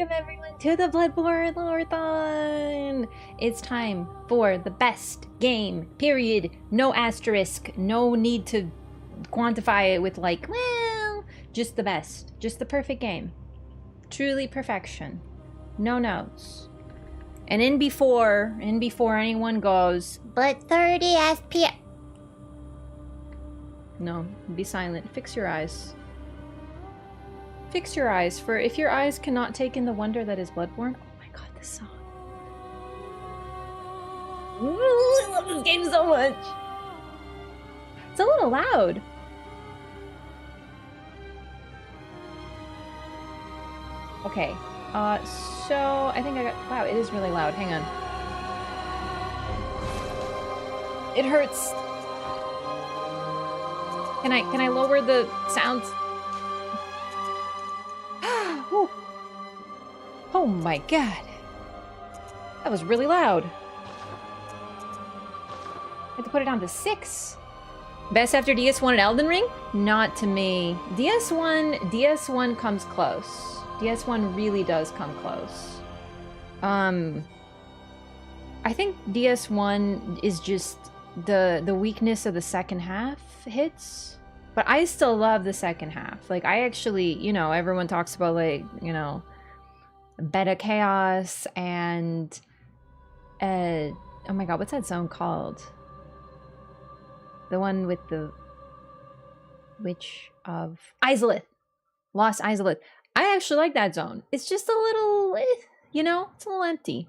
Welcome everyone to the Bloodborne Loreathon! It's time for the best game, period. No asterisk, no need to quantify it with like, well, just the best. Just the perfect game. Truly perfection. No notes. And in before anyone goes, but 30 FPS. No, be silent. Fix your eyes. Fix your eyes, for if your eyes cannot take in the wonder that is Bloodborne. Oh my god, this song. Ooh, I love this game so much. It's a little loud. Okay, so I think I got, wow, it is really loud. Hang on. It hurts. Can I lower the sounds? Oh my god. That was really loud. I had to put it down to 6. Best after DS1 and Elden Ring? Not to me. DS1 comes close. DS1 really does come close. I think DS1 is just the weakness of the second half hits. But I still love the second half. Like, I actually, you know, everyone talks about, like, you know, Beta Chaos and oh my god, what's that zone called? The one with the Witch of Izalith. Lost Izalith. I actually like that zone. It's just a little, you know, it's a little empty.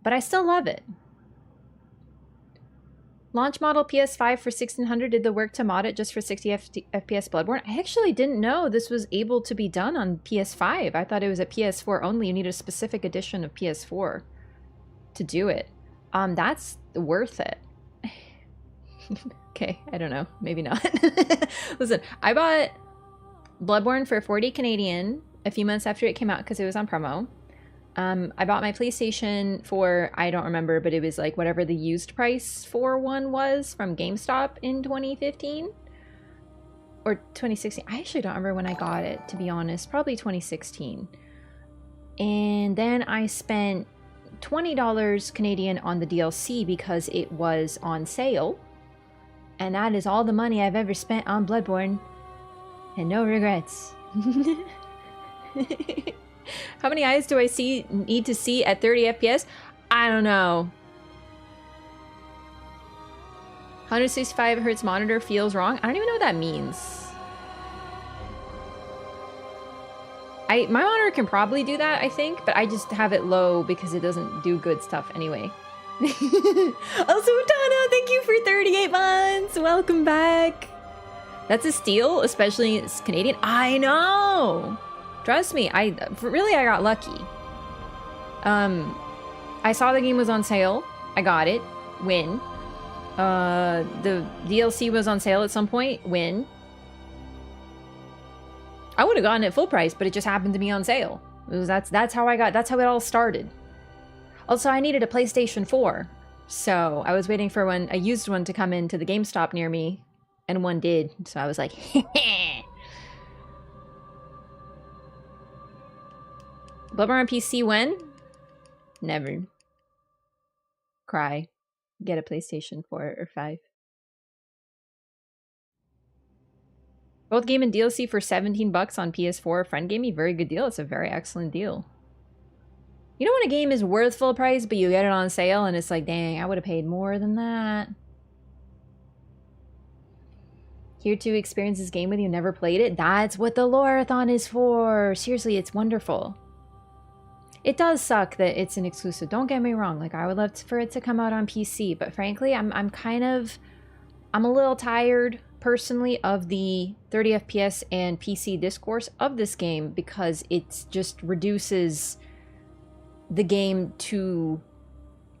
But I still love it. Launch model PS5 for 1600 did the work to mod it just for 60 FPS Bloodborne. I actually didn't know this was able to be done on PS5. I thought it was a PS4 only. You need a specific edition of PS4 to do it. That's worth it. Okay, I don't know. Maybe not. Listen, I bought Bloodborne for 40 Canadian a few months after it came out because it was on promo. I bought my PlayStation for, I don't remember, but it was like whatever the used price for one was from GameStop in 2015 or 2016. I actually don't remember when I got it, to be honest. Probably 2016. And then I spent $20 Canadian on the DLC because it was on sale. And that is all the money I've ever spent on Bloodborne. And no regrets. How many eyes do I need to see at 30 FPS? I don't know. 165 hertz monitor feels wrong. I don't even know what that means. My monitor can probably do that, I think, but I just have it low because it doesn't do good stuff anyway. Also, Tana, thank you for 38 months. Welcome back. That's a steal, especially it's Canadian. I know. Trust me, I got lucky. I saw the game was on sale. I got it. Win. The DLC was on sale at some point. Win. I would have gotten it full price, but it just happened to be on sale. That's how it all started. Also, I needed a PlayStation 4. So I was waiting for a used one to come into the GameStop near me, and one did. So I was like, heh. Bloodborne on PC when? Never. Cry. Get a PlayStation 4 or 5. Both game and DLC for 17 bucks on PS4. Friend gave me very good deal. It's a very excellent deal. You know when a game is worth full price, but you get it on sale and it's like, dang, I would have paid more than that. Here to experience this game with you, never played it? That's what the Loreathon is for. Seriously, it's wonderful. It does suck that it's an exclusive. Don't get me wrong. Like, I would love for it to come out on PC, but frankly, I'm a little tired personally of the 30 FPS and PC discourse of this game because it just reduces the game to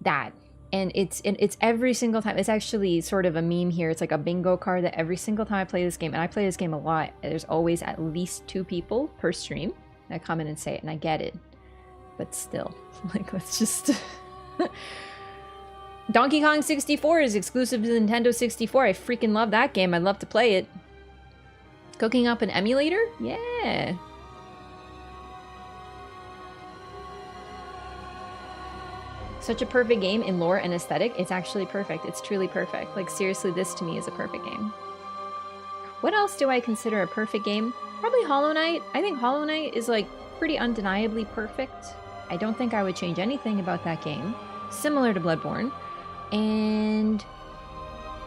that. And it's every single time. It's actually sort of a meme here. It's like a bingo card that every single time I play this game, and I play this game a lot, there's always at least 2 people per stream that come in and say it, and I get it. But still, like, let's just... Donkey Kong 64 is exclusive to Nintendo 64. I freaking love that game. I'd love to play it. Cooking up an emulator? Yeah. Such a perfect game in lore and aesthetic. It's actually perfect. It's truly perfect. Like, seriously, this to me is a perfect game. What else do I consider a perfect game? Probably Hollow Knight. I think Hollow Knight is, like, pretty undeniably perfect. I don't think I would change anything about that game. Similar to Bloodborne. And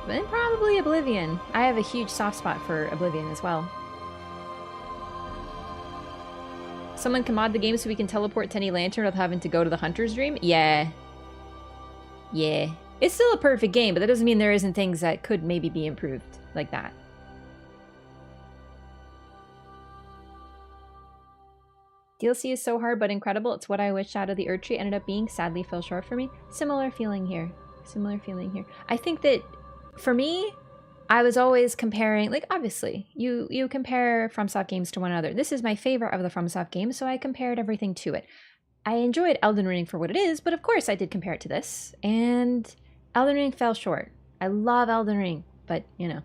then probably Oblivion. I have a huge soft spot for Oblivion as well. Someone can mod the game so we can teleport to any lantern without having to go to the Hunter's Dream? Yeah. Yeah. It's still a perfect game, but that doesn't mean there isn't things that could maybe be improved like that. DLC is so hard but incredible. It's what I wish Shadow the Erdtree ended up being. Sadly fell short for me. Similar feeling here. Similar feeling here. I think that for me, I was always comparing, like, obviously, you compare FromSoft games to one another. This is my favorite of the FromSoft games, so I compared everything to it. I enjoyed Elden Ring for what it is, but of course I did compare it to this, and Elden Ring fell short. I love Elden Ring, but, you know.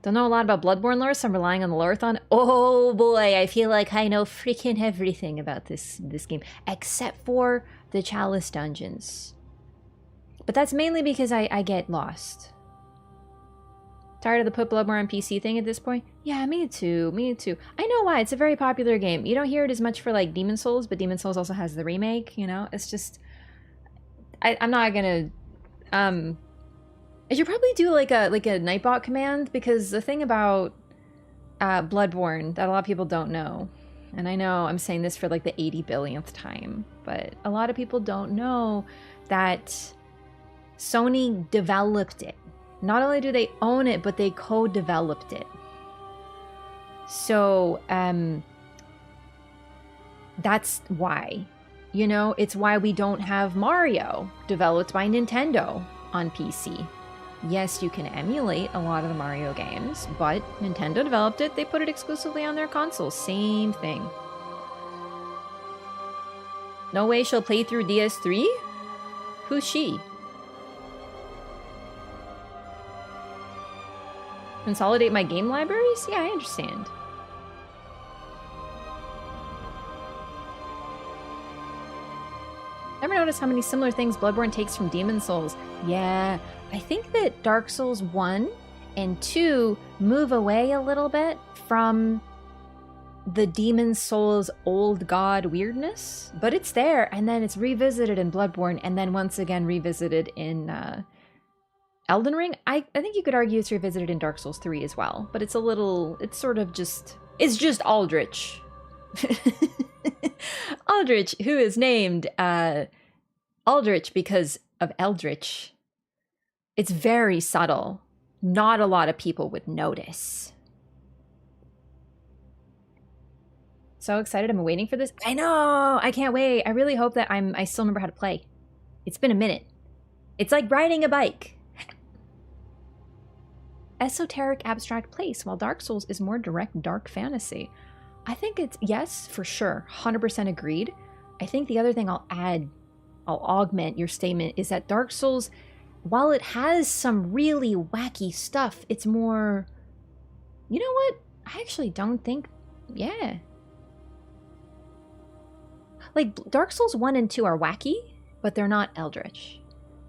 Don't know a lot about Bloodborne lore, so I'm relying on the Loreathon. Oh boy, I feel like I know freaking everything about this game, except for the Chalice dungeons. But that's mainly because I get lost. Tired of the put Bloodborne on PC thing at this point? Yeah, me too, me too. I know why, it's a very popular game. You don't hear it as much for, like, Demon Souls, but Demon Souls also has the remake, you know? It's just... I'm not gonna... I should probably do, like a Nightbot command, because the thing about Bloodborne that a lot of people don't know, and I know I'm saying this for, like, the 80 billionth time, but a lot of people don't know that Sony developed it. Not only do they own it, but they co-developed it. So, that's why. You know, it's why we don't have Mario developed by Nintendo on PC. Yes, you can emulate a lot of the Mario games, but Nintendo developed it, they put it exclusively on their consoles. Same thing. No way she'll play through DS3? Who's she? Consolidate my game libraries? Yeah, I understand. Ever notice how many similar things Bloodborne takes from Demon Souls? Yeah, I think that Dark Souls 1 and 2 move away a little bit from the Demon Souls old god weirdness, but it's there, and then it's revisited in Bloodborne, and then once again revisited in Elden Ring. I think you could argue it's revisited in Dark Souls 3 as well, but it's a little, it's sort of just, it's just Aldrich. Aldrich, who is named Aldrich because of Eldritch. It's very subtle. Not a lot of people would notice. So excited, I'm waiting for this. I know, I can't wait. I really hope that I still remember how to play. It's been a minute. It's like riding a bike. Esoteric abstract place, while Dark Souls is more direct dark fantasy. I think it's, yes, for sure, 100% agreed. I think the other thing I'll augment your statement, is that Dark Souls, while it has some really wacky stuff, it's more, you know what? I actually don't think, yeah. Like, Dark Souls 1 and 2 are wacky, but they're not eldritch.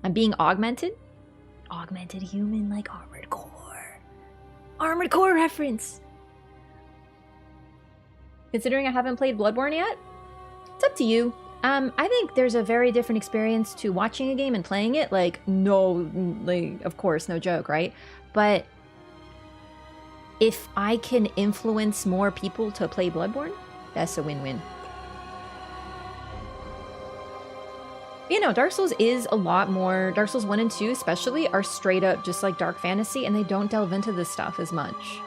I'm being augmented. Augmented human, like Armored Core. Armored Core reference! Considering I haven't played Bloodborne yet, it's up to you. I think there's a very different experience to watching a game and playing it. Like, no, like, of course, no joke, right? But if I can influence more people to play Bloodborne, that's a win-win. You know, Dark Souls is a lot more, Dark Souls 1 and 2 especially are straight up just like dark fantasy, and they don't delve into this stuff as much.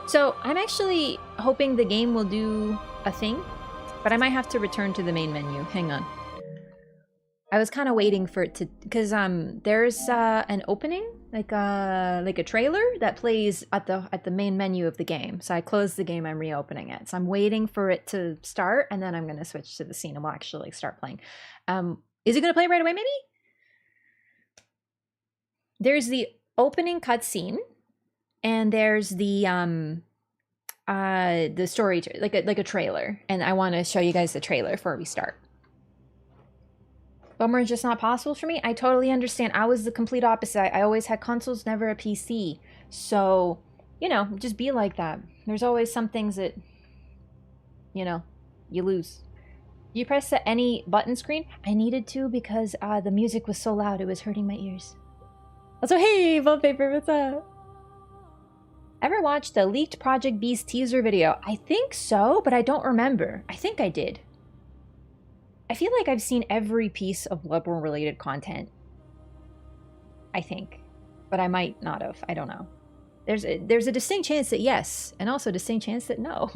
So I'm actually hoping the game will do a thing, but I might have to return to the main menu. Hang on. I was kind of waiting for it to, because there's an opening, like a trailer that plays at the main menu of the game. So I closed the game, I'm reopening it. So I'm waiting for it to start, and then I'm gonna switch to the scene and we'll actually start playing. Is it gonna play right away? Maybe. There's the opening cutscene, and there's the the story, like a trailer, and I want to show you guys the trailer before we start. Bloodborne is just not possible for me. I totally understand. I was the complete opposite. I always had consoles, never a PC. So, you know, just be like that. There's always some things that, you know, you lose. You press the any button screen? I needed to because the music was so loud. It was hurting my ears. Also, hey, Wallpaper, what's up? Ever watched the leaked Project Beast teaser video? I think so, but I don't remember. I think I did. I feel like I've seen every piece of Bloodborne related content. I think. But I might not have. I don't know. There's a distinct chance that yes, and also a distinct chance that no.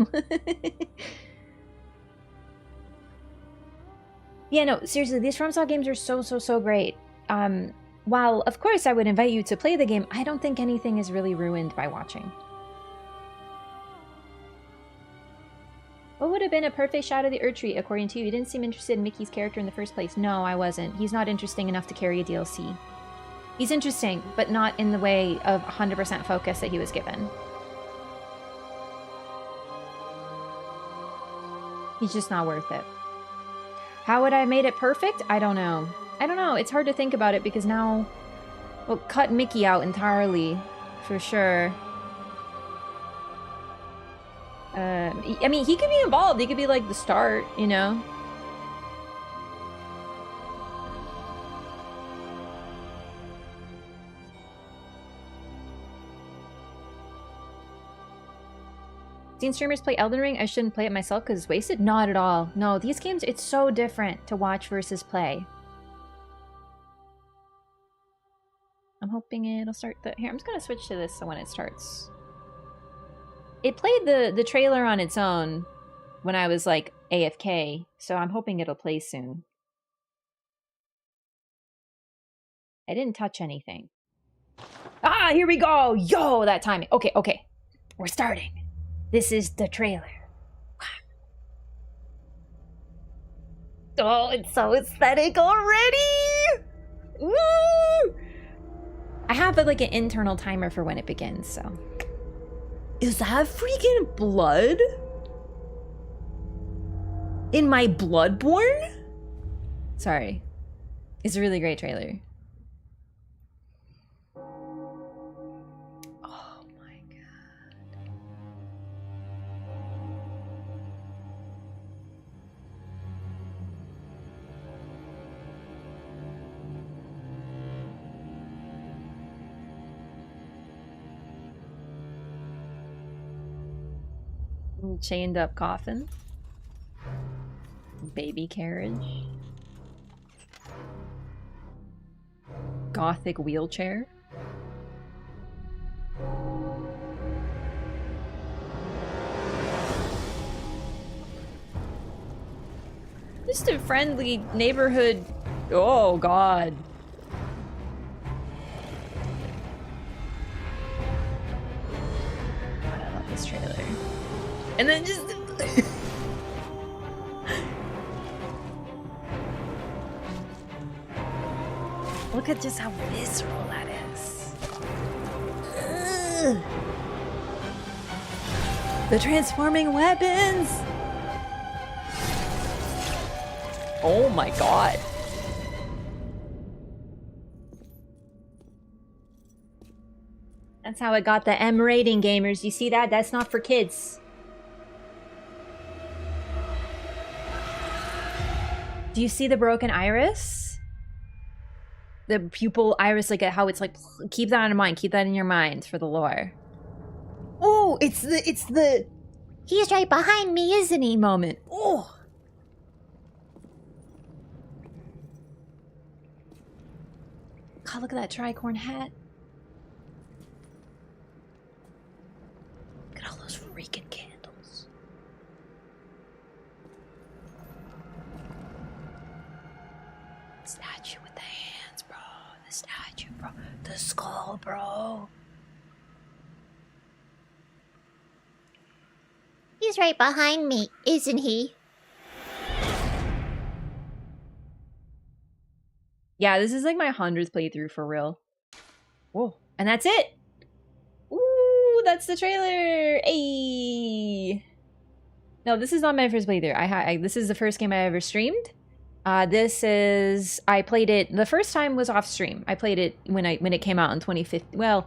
Yeah, no, seriously, these FromSoft games are so great. While, of course, I would invite you to play the game, I don't think anything is really ruined by watching. What would have been a perfect shot of the Erdtree, according to you? You didn't seem interested in Mickey's character in the first place. No, I wasn't. He's not interesting enough to carry a DLC. He's interesting, but not in the way of 100% focus that he was given. He's just not worth it. How would I have made it perfect? I don't know. I don't know. It's hard to think about it because now we'll cut Mickey out entirely, for sure. I mean, he could be involved. He could be like the start, you know? Seen streamers play Elden Ring? I shouldn't play it myself because it's wasted? Not at all. No, these games, it's so different to watch versus play. I'm hoping it'll start the... Here, I'm just gonna switch to this so when it starts. It played the trailer on its own when I was like AFK, so I'm hoping it'll play soon. I didn't touch anything. Ah, here we go! Yo, that timing. Okay, okay. We're starting. This is the trailer. Oh, it's so aesthetic already! Woo! I have like an internal timer for when it begins, so... Is that freaking blood? In my Bloodborne? Sorry. It's a really great trailer. Oh my god. Chained up coffin. Baby carriage. Gothic wheelchair. Just a friendly neighborhood. Oh god. I love this trailer. And then just... Look at just how visceral that is. Ugh. The transforming weapons! Oh my god. That's how it got the M rating, gamers. You see that? That's not for kids. Do you see the broken iris? The pupil iris, like how it's like, keep that in mind, keep that in your mind for the lore. Oh, it's the he's right behind me, isn't he moment. Oh. God, look at that tricorn hat. Look at all those freaking candles. Statue with the hands, bro. The statue, bro. The skull, bro. He's right behind me, isn't he? Yeah, this is like my 100th playthrough for real. Whoa. And that's it. Ooh, Ooh, that's the trailer! Ayy! No, this is not my first playthrough. This is the first game I ever streamed. I played it, the first time was off stream. I played it when it came out in 2015. Well,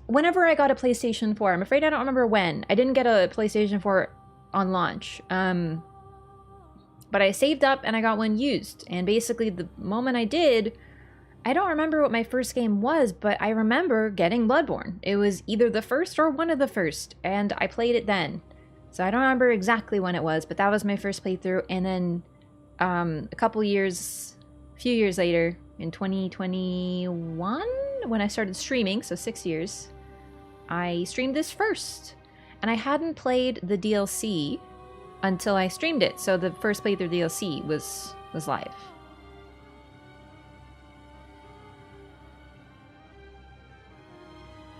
whenever I got a PlayStation 4. I'm afraid I don't remember when. I didn't get a PlayStation 4 on launch. But I saved up and I got one used. And basically the moment I did, I don't remember what my first game was, but I remember getting Bloodborne. It was either the first or one of the first, and I played it then. So I don't remember exactly when it was, but that was my first playthrough. And then a few years later, in 2021, when I started streaming, so 6 years, I streamed this first. And I hadn't played the DLC until I streamed it, so the first playthrough DLC was live.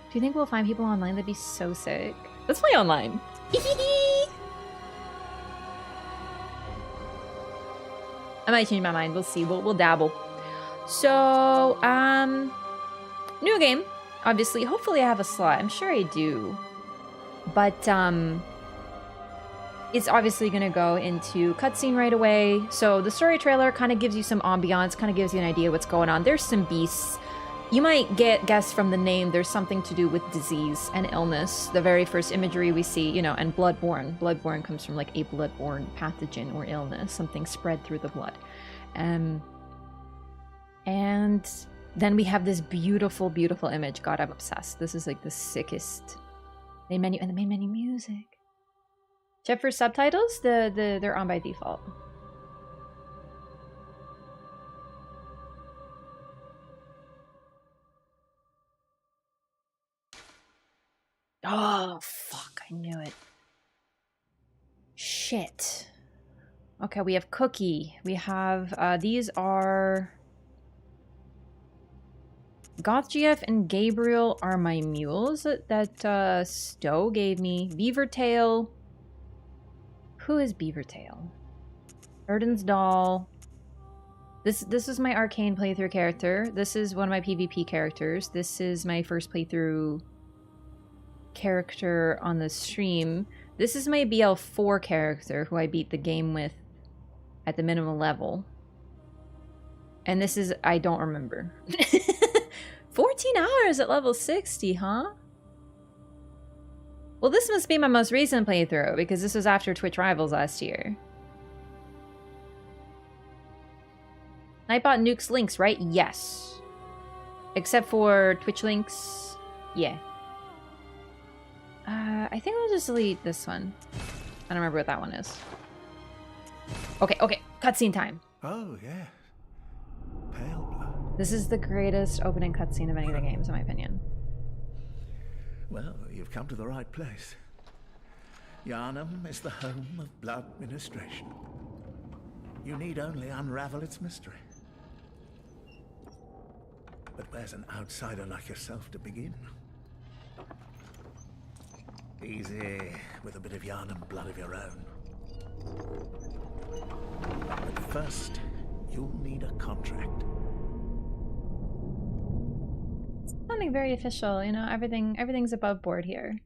Do you think we'll find people online? That'd be so sick. Let's play online. I might change my mind. We'll see. We'll dabble. So, new game. Obviously, hopefully I have a slot. I'm sure I do. But, it's obviously going to go into cutscene right away. So the story trailer kind of gives you some ambiance, kind of gives you an idea what's going on. There's some beasts. You might guess from the name there's something to do with disease and illness. The very first imagery we see, you know, and bloodborne. Bloodborne comes from like a bloodborne pathogen or illness, something spread through the blood. And then we have this beautiful, beautiful image. God, I'm obsessed. This is like the sickest main menu, and the main menu music. Check for subtitles. They're on by default. Oh, fuck. I knew it. Shit. Okay, we have Cookie. We have, these are... GothGF and Gabriel are my mules that Stowe gave me. Beavertail. Who is Beavertail? Erden's doll. This is my arcane playthrough character. This is one of my PvP characters. This is my first playthrough character on the stream. This is my BL4 character who I beat the game with at the minimum level. And this is, I don't remember. 14 hours at level 60, huh? Well, this must be my most recent playthrough, because this was after Twitch Rivals last year. Nightbot nukes links, right? Yes. Except for Twitch links. Yeah. I think I'll just delete this one. I don't remember what that one is. Okay, okay. Cutscene time. Oh, yeah. Pale blood. This is the greatest opening cutscene of any of the games, in my opinion. Well, you've come to the right place. Yharnam is the home of blood ministration. You need only unravel its mystery. But where's an outsider like yourself to begin? Easy, with a bit of Yharnam blood of your own. But first, you'll need a contract. Something very official, you know, everything's above board here.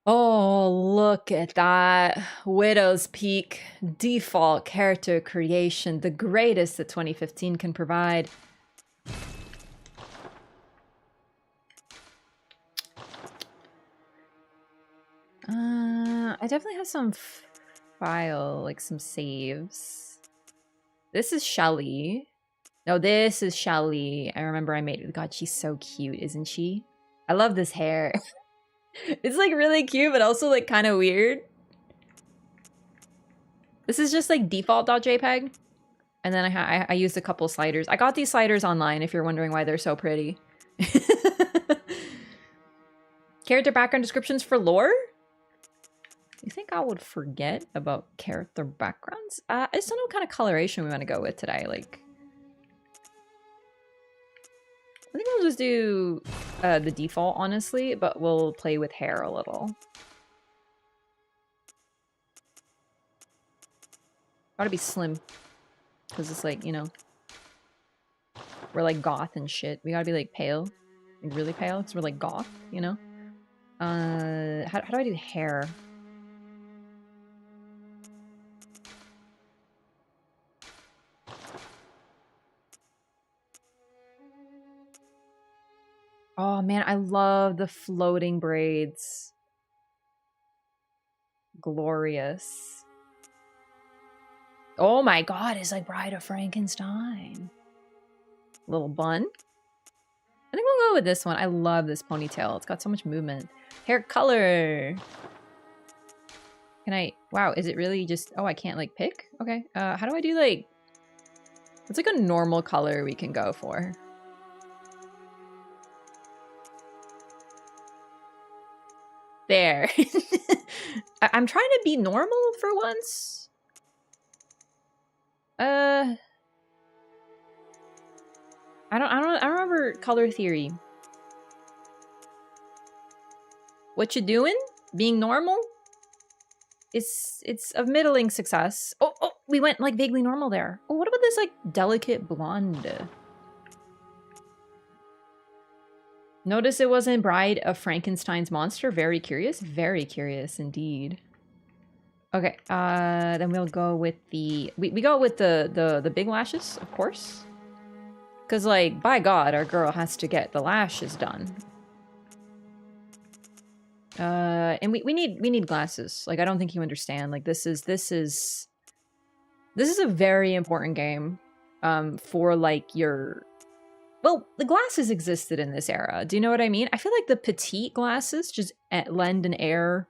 Oh, look at that. Widow's Peak default character creation, the greatest that 2015 can provide. I definitely have some file, like some saves. This is Shelly. No, this is Shelly. I remember I made it. God, she's so cute, isn't she? I love this hair. It's like really cute, but also like kind of weird. This is just like default.jpg. And then I used a couple sliders. I got these sliders online if you're wondering why they're so pretty. Character background descriptions for lore? You think I would forget about character backgrounds? I just don't know what kind of coloration we want to go with today. Like, I think we'll just do the default, honestly, but we'll play with hair a little. Gotta be slim. Because it's like, you know, we're like goth and shit. We gotta be like pale. like really pale because we're like goth, you know. How do I do hair? Oh man, I love the floating braids. Glorious. Oh my god, it's like Bride of Frankenstein. Little bun. I think we'll go with this one. I love this ponytail. It's got so much movement. Hair color. Can I... Wow, is it really just... Oh, I can't like pick? Okay. How do I do like... What's like a normal color we can go for? There. I'm trying to be normal for once. I don't remember color theory. What you doing? Being normal? It's of middling success. Oh, we went like vaguely normal there. Oh, what about this like delicate blonde? Notice it wasn't Bride of Frankenstein's monster. Very curious indeed. Okay, then we'll go with the we go with the big lashes, of course. Cause like, by God, our girl has to get the lashes done. And we need glasses. Like, I don't think you understand. Like, this is a very important game, for like your. Well, the glasses existed in this era. Do you know what I mean? I feel like the petite glasses just lend an air.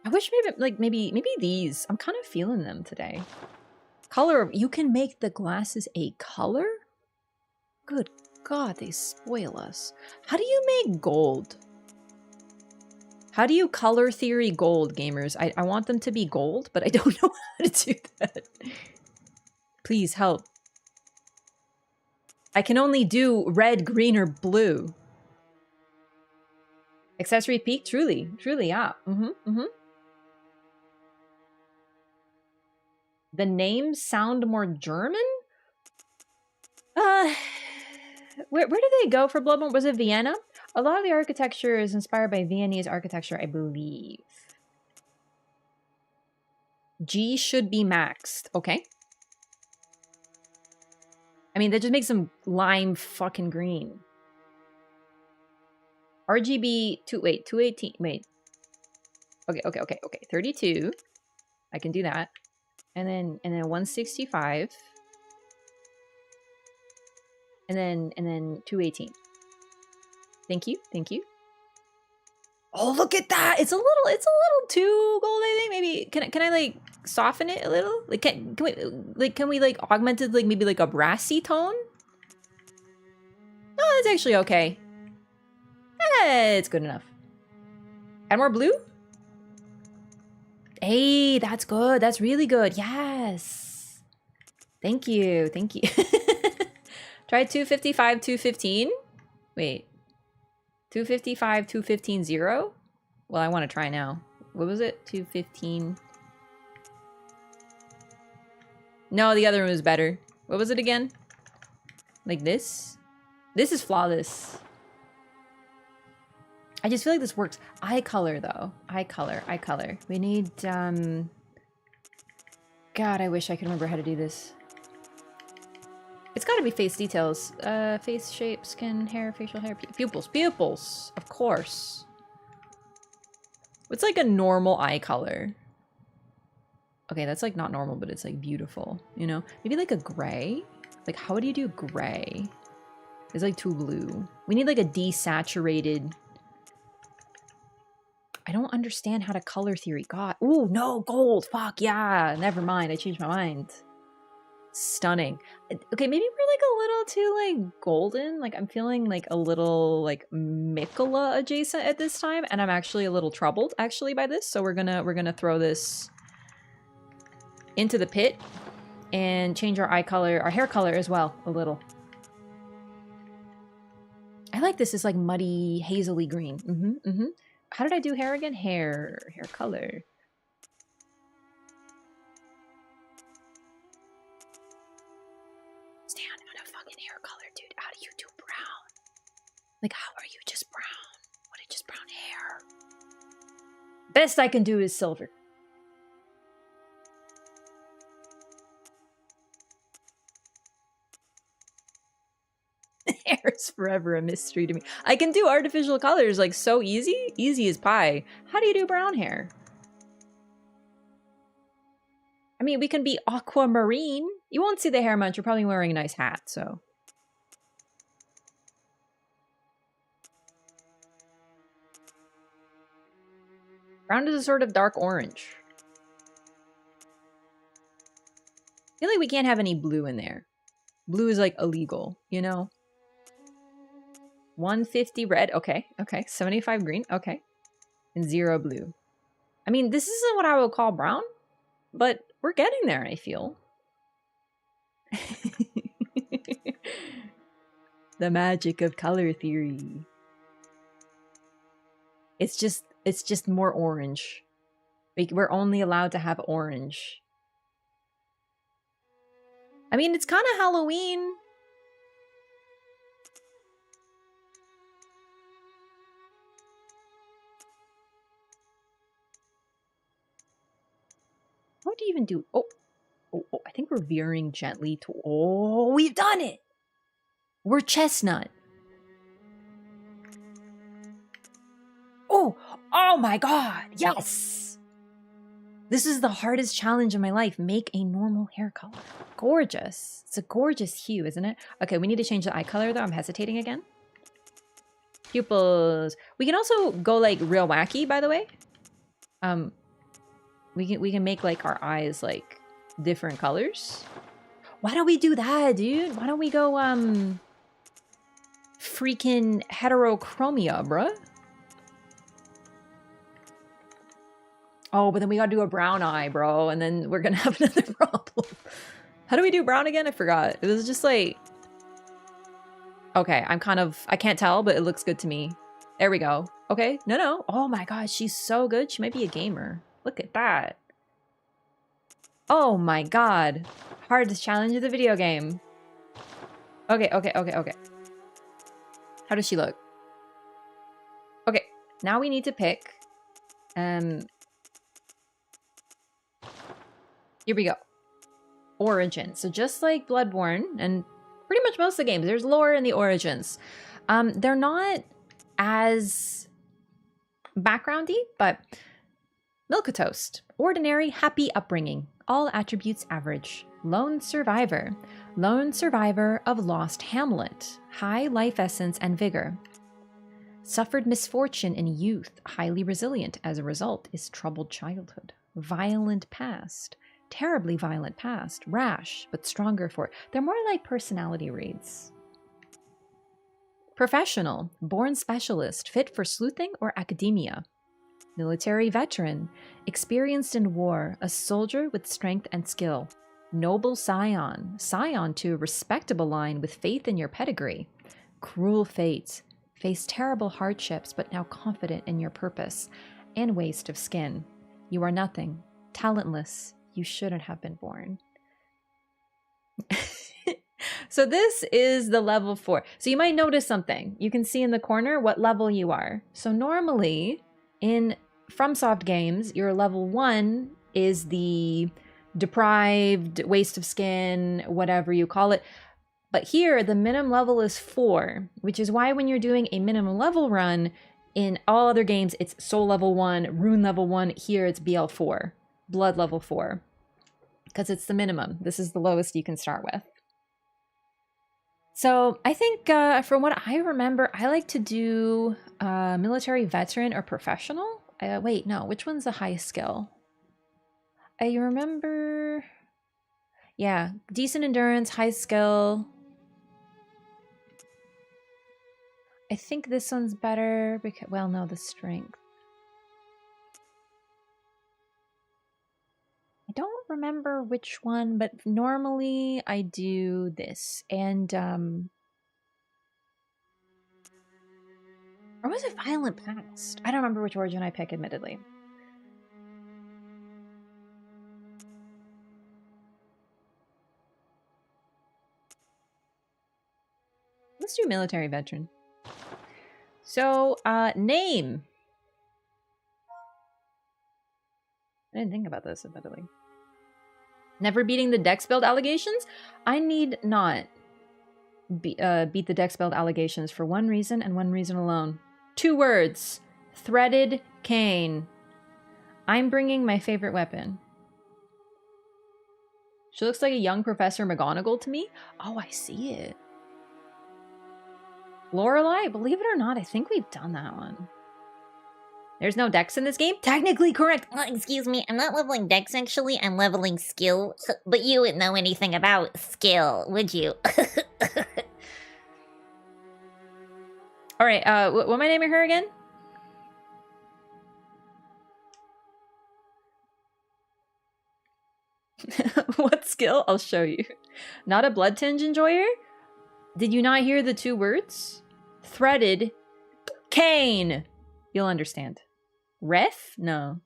I wish maybe these. I'm kind of feeling them today. Color. You can make the glasses a color? Good God, they spoil us. How do you make gold? How do you color theory gold, gamers? I want them to be gold, but I don't know how to do that. Please help. I can only do red, green, or blue. Accessory peak? Truly, yeah. The names sound more German? Where did they go for Bloodborne? Was it Vienna? A lot of the architecture is inspired by Viennese architecture, I believe. G should be maxed. Okay. I mean, that just makes them lime fucking green. RGB 218. Wait. Okay. 32. I can do that. And then 165. And then 218. Thank you. Oh, look at that! It's a little too gold, I think. Maybe can I like soften it a little? Like can we like augment it like maybe like a brassy tone? No, that's actually okay. It's good enough. Add more blue? Hey, that's good. That's really good. Yes. Thank you. Try 255, 215. Wait. 255, 215, 0? Well, I want to try now. What was it? 215. No, the other one was better. What was it again? Like this? This is flawless. I just feel like this works. Eye color, though. Eye color. We need, God, I wish I could remember how to do this. It's gotta be face details. Face shape, skin, hair, facial hair, pupils, of course. What's like a normal eye color? Okay, that's like not normal, but it's like beautiful, you know? Maybe like a gray? Like, how do you do gray? It's like too blue. We need like a desaturated... I don't understand how to color theory. God. Ooh, no, gold. Fuck, yeah. Never mind. I changed my mind. Stunning. Okay, maybe we're like a little too like golden. Like I'm feeling like a little like Mikola adjacent at this time, and I'm actually a little troubled actually by this. So we're gonna throw this into the pit and change our eye color, our hair color as well a little. I like this. It's like muddy, hazily green. How did I do hair again? Hair color. Stand. on a fucking hair color, dude. How do you do brown? Like, how are you just brown? What is just brown hair? Best I can do is silver. Hair is forever a mystery to me. I can do artificial colors like so easy. Easy as pie. How do you do brown hair? I mean, we can be aquamarine. You won't see the hair much. You're probably wearing a nice hat, so. Brown is a sort of dark orange. I feel like we can't have any blue in there. Blue is like illegal, you know? 150 red. Okay, okay. 75 green. Okay. And 0 blue. I mean, this isn't what I would call brown, but we're getting there, I feel. The magic of color theory. It's just more orange. We're only allowed to have orange. I mean, it's kind of Halloween. What do you even do? Oh, I think we're veering gently to... Oh, we've done it! We're chestnut. Oh my god, yes! This is the hardest challenge of my life. Make a normal hair color. Gorgeous. It's a gorgeous hue, isn't it? Okay, we need to change the eye color, though. I'm hesitating again. Pupils. We can also go, like, real wacky, by the way. We can make, like, our eyes, like, different colors. Why don't we do that, dude? Why don't we go, freaking heterochromia, bruh? Oh, but then we gotta do a brown eye, bro, and then we're gonna have another problem. How do we do brown again? I forgot. It was just like... Okay, I can't tell, but it looks good to me. There we go. Okay, no. Oh my god, she's so good. She might be a gamer. Look at that. Oh my god. Hardest challenge of the video game. Okay. How does she look? Okay, now we need to pick... Here we go. Origin. So just like Bloodborne and pretty much most of the games, there's lore in the origins. They're not as backgroundy, but milquetoast. Ordinary, happy upbringing. All attributes average. Lone survivor. Lone survivor of lost hamlet. High life essence and vigor. Suffered misfortune in youth. Highly resilient as a result is troubled childhood. Violent past. Terribly violent past, rash, but stronger for it. They're more like personality reads. Professional, born specialist, fit for sleuthing or academia. Military veteran, experienced in war, a soldier with strength and skill. Noble scion, scion to a respectable line with faith in your pedigree. Cruel fate, face terrible hardships but now confident in your purpose. And waste of skin. You are nothing, talentless. You shouldn't have been born. So this is the level 4. So you might notice something. You can see in the corner what level you are. So normally in FromSoft games, your level 1 is the deprived, waste of skin, whatever you call it. But here the minimum level is 4, which is why when you're doing a minimum level run, in all other games it's soul level 1, rune level 1. Here it's BL4. Blood level 4, because it's the minimum. This is the lowest you can start with. So I think from what I remember, I like to do military veteran or professional. Wait, no, which one's the highest skill? I remember, yeah, decent endurance, high skill. I think this one's better because, well, no, the strength. I don't remember which one, but normally I do this. And, or was it Violent Past? I don't remember which origin I pick, admittedly. Let's do military veteran. So, name. I didn't think about this, admittedly. Never beating the dex build allegations? I need not beat the dex build allegations for one reason and one reason alone. 2 words. Threaded cane. I'm bringing my favorite weapon. She looks like a young Professor McGonagall to me. Oh, I see it. Lorelei, believe it or not, I think we've done that one. There's no dex in this game? Technically correct. Excuse me, I'm not leveling dex actually, I'm leveling skill. But you wouldn't know anything about skill, would you? Alright, what am I naming her again? What skill? I'll show you. Not a blood tinge enjoyer? Did you not hear the 2 words? Threaded cane. You'll understand. Ref? No.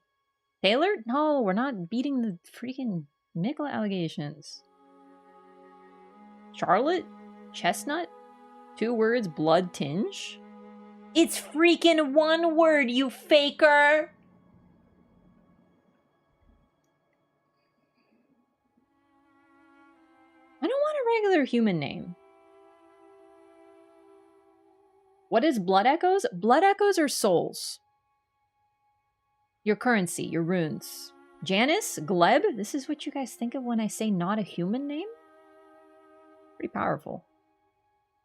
Taylor? No, we're not beating the freaking Mikla allegations. Charlotte? Chestnut? 2 words, blood tinge? It's freaking 1 word, you faker! I don't want a regular human name. What is blood echoes? Blood echoes are souls. Your currency, your runes. Janice? Gleb? This is what you guys think of when I say not a human name? Pretty powerful.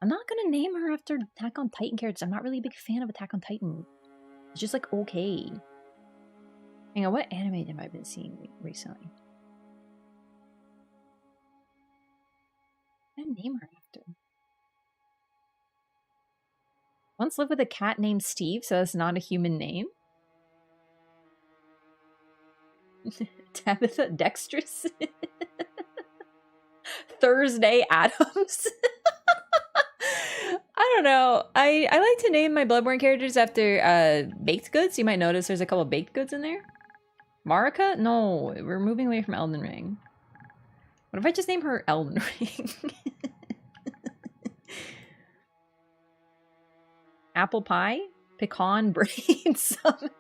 I'm not gonna name her after Attack on Titan characters. I'm not really a big fan of Attack on Titan. It's just like okay. Hang on, what anime have I been seeing recently? What did I name her after? Once lived with a cat named Steve, so that's not a human name. Tabitha Dextrous. Thursday Adams. I don't know. I like to name my Bloodborne characters after baked goods. You might notice there's a couple baked goods in there. Marika? No, we're moving away from Elden Ring. What if I just name her Elden Ring? Apple pie? Pecan brain summer.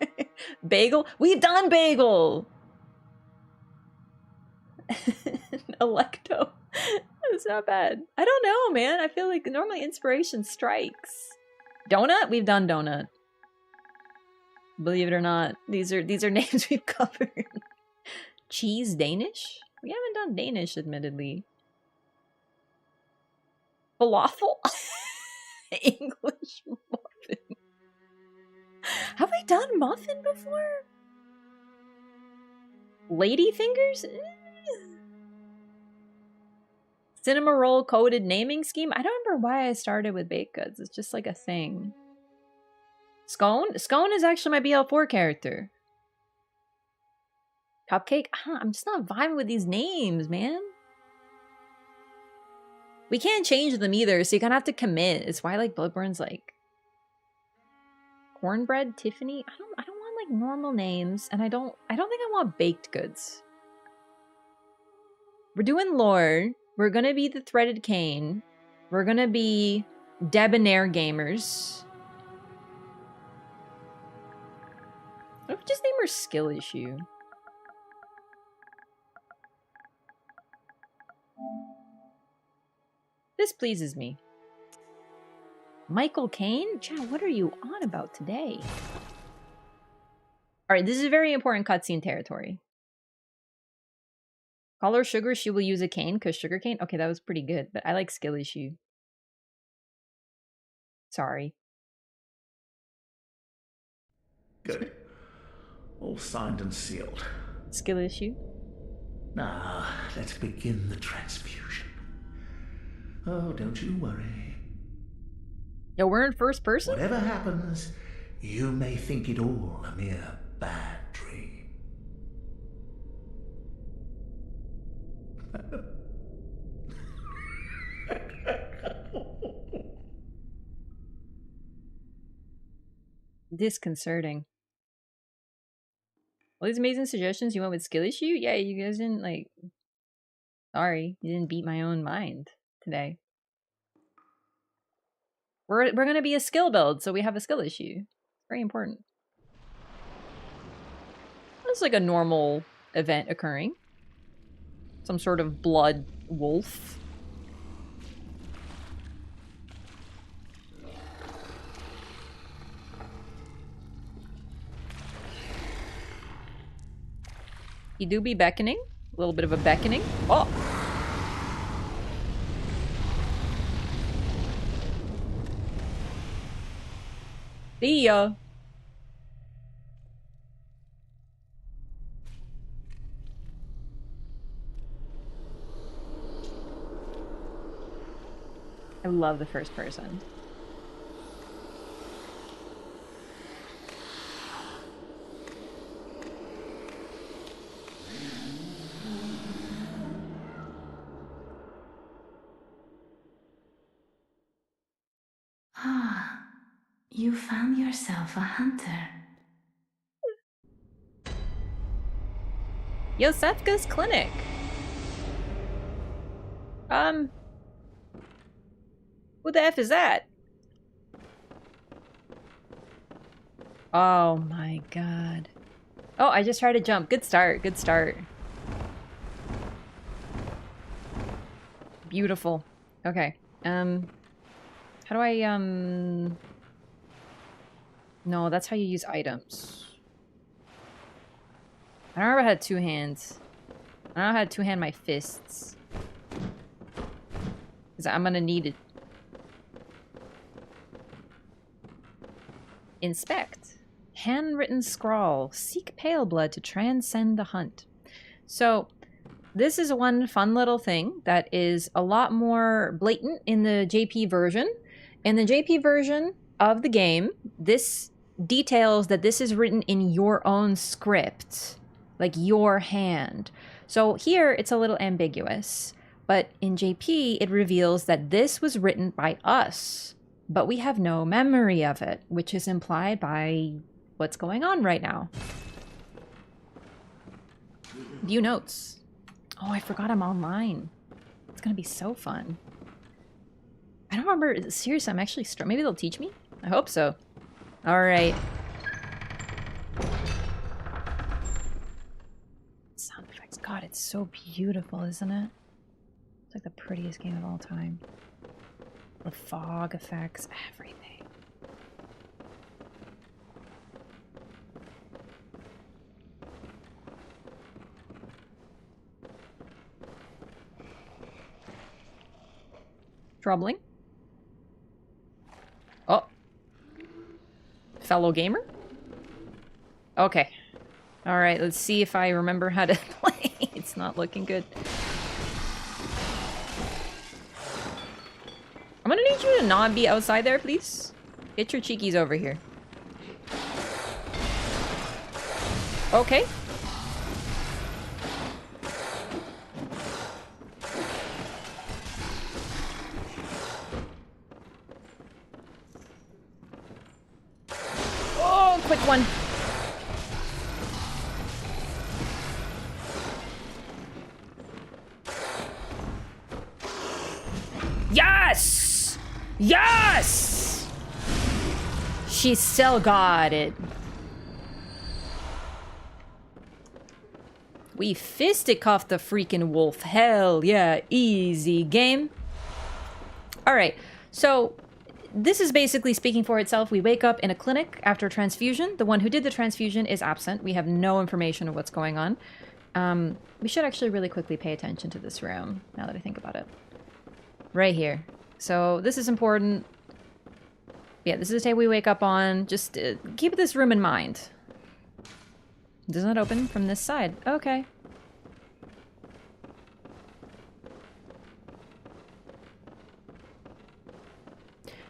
Bagel? We've done bagel! Electo. That's not bad. I don't know, man. I feel like normally inspiration strikes. Donut? We've done donut. Believe it or not, these are names we've covered. Cheese Danish? We haven't done Danish, admittedly. Falafel? English muffin. Have we done muffin before? Lady fingers? Cinema roll coded naming scheme? I don't remember why I started with baked goods. It's just like a thing. Scone? Scone is actually my BL4 character. Cupcake? I'm just not vibing with these names, man. We can't change them either, so you kind of have to commit. It's why like Bloodborne's like cornbread Tiffany. I don't want like normal names, and I don't think I want baked goods. We're doing lore. We're gonna be the threaded cane. We're gonna be debonair gamers. What if we just name her skill issue? This pleases me. Michael Caine? Chad, what are you on about today? Alright, this is a very important cutscene territory. Call her Sugar, she will use a cane, because sugar cane? Okay, that was pretty good, but I like skill issue. Sorry. Good. All signed and sealed. Skill issue? Now, let's begin the transfusion. Oh, don't you worry. No, we're in first person? Whatever happens, you may think it all a mere bad dream. Disconcerting. All these amazing suggestions you went with skill issue? Yeah, you guys didn't like... Sorry, you didn't beat my own mind today. We're going to be a skill build, so we have a skill issue. Very important. It's like a normal event occurring. Some sort of blood wolf. He do be beckoning. A little bit of a beckoning. Oh! See ya! I love the first person. Ah, you found yourself a hunter. Yosefka's clinic. Who the F is that? Oh my god. Oh, I just tried to jump. Good start, good start. Beautiful. Okay. How do I, No, that's how you use items. I don't remember how to two hands. I don't know how to two-hand my fists. Because I'm gonna need it. Inspect. Handwritten scrawl. Seek pale blood to transcend the hunt. So, this is one fun little thing that is a lot more blatant in the JP version. In the JP version of the game, this details that this is written in your own script. Like your hand. So here, it's a little ambiguous. But in JP, it reveals that this was written by us. But we have no memory of it, which is implied by what's going on right now. View notes. Oh, I forgot I'm online. It's gonna be so fun. I don't remember. Seriously, I'm actually maybe they'll teach me? I hope so. Alright. Sound effects. God, it's so beautiful, isn't it? It's like the prettiest game of all time. The fog effects, everything. Troubling. Oh. Fellow gamer? Okay. Alright, let's see if I remember how to play. It's not looking good. I'm gonna need you to not be outside there, please. Get your cheekies over here. Okay. Oh, quick one. Yes! Yes! She still got it. We fisticuffed the freaking wolf. Hell yeah, easy game. Alright, so this is basically speaking for itself. We wake up in a clinic after a transfusion. The one who did the transfusion is absent. We have no information of what's going on. We should actually really quickly pay attention to this room, now that I think about it. Right here. So this is important. Yeah, this is the day we wake up on. Just keep this room in mind. Does not open from this side. Okay.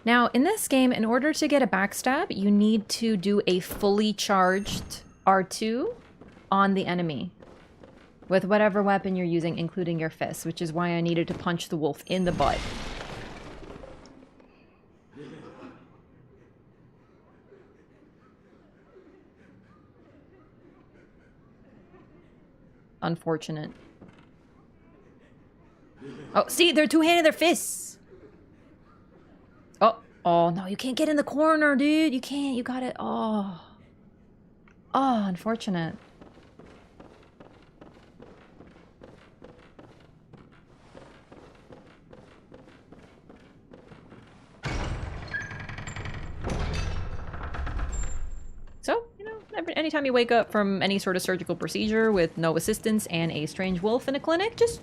Now, in this game, in order to get a backstab, you need to do a fully charged R2 on the enemy. With whatever weapon you're using, including your fist, which is why I needed to punch the wolf in the butt. Unfortunate. Oh, see, they're two-handed their fists. Oh, Oh, no, you can't get in the corner, dude. You can't. You got it. Oh. Oh, unfortunate. So, you know, anytime you wake up from any sort of surgical procedure with no assistance and a strange wolf in a clinic, just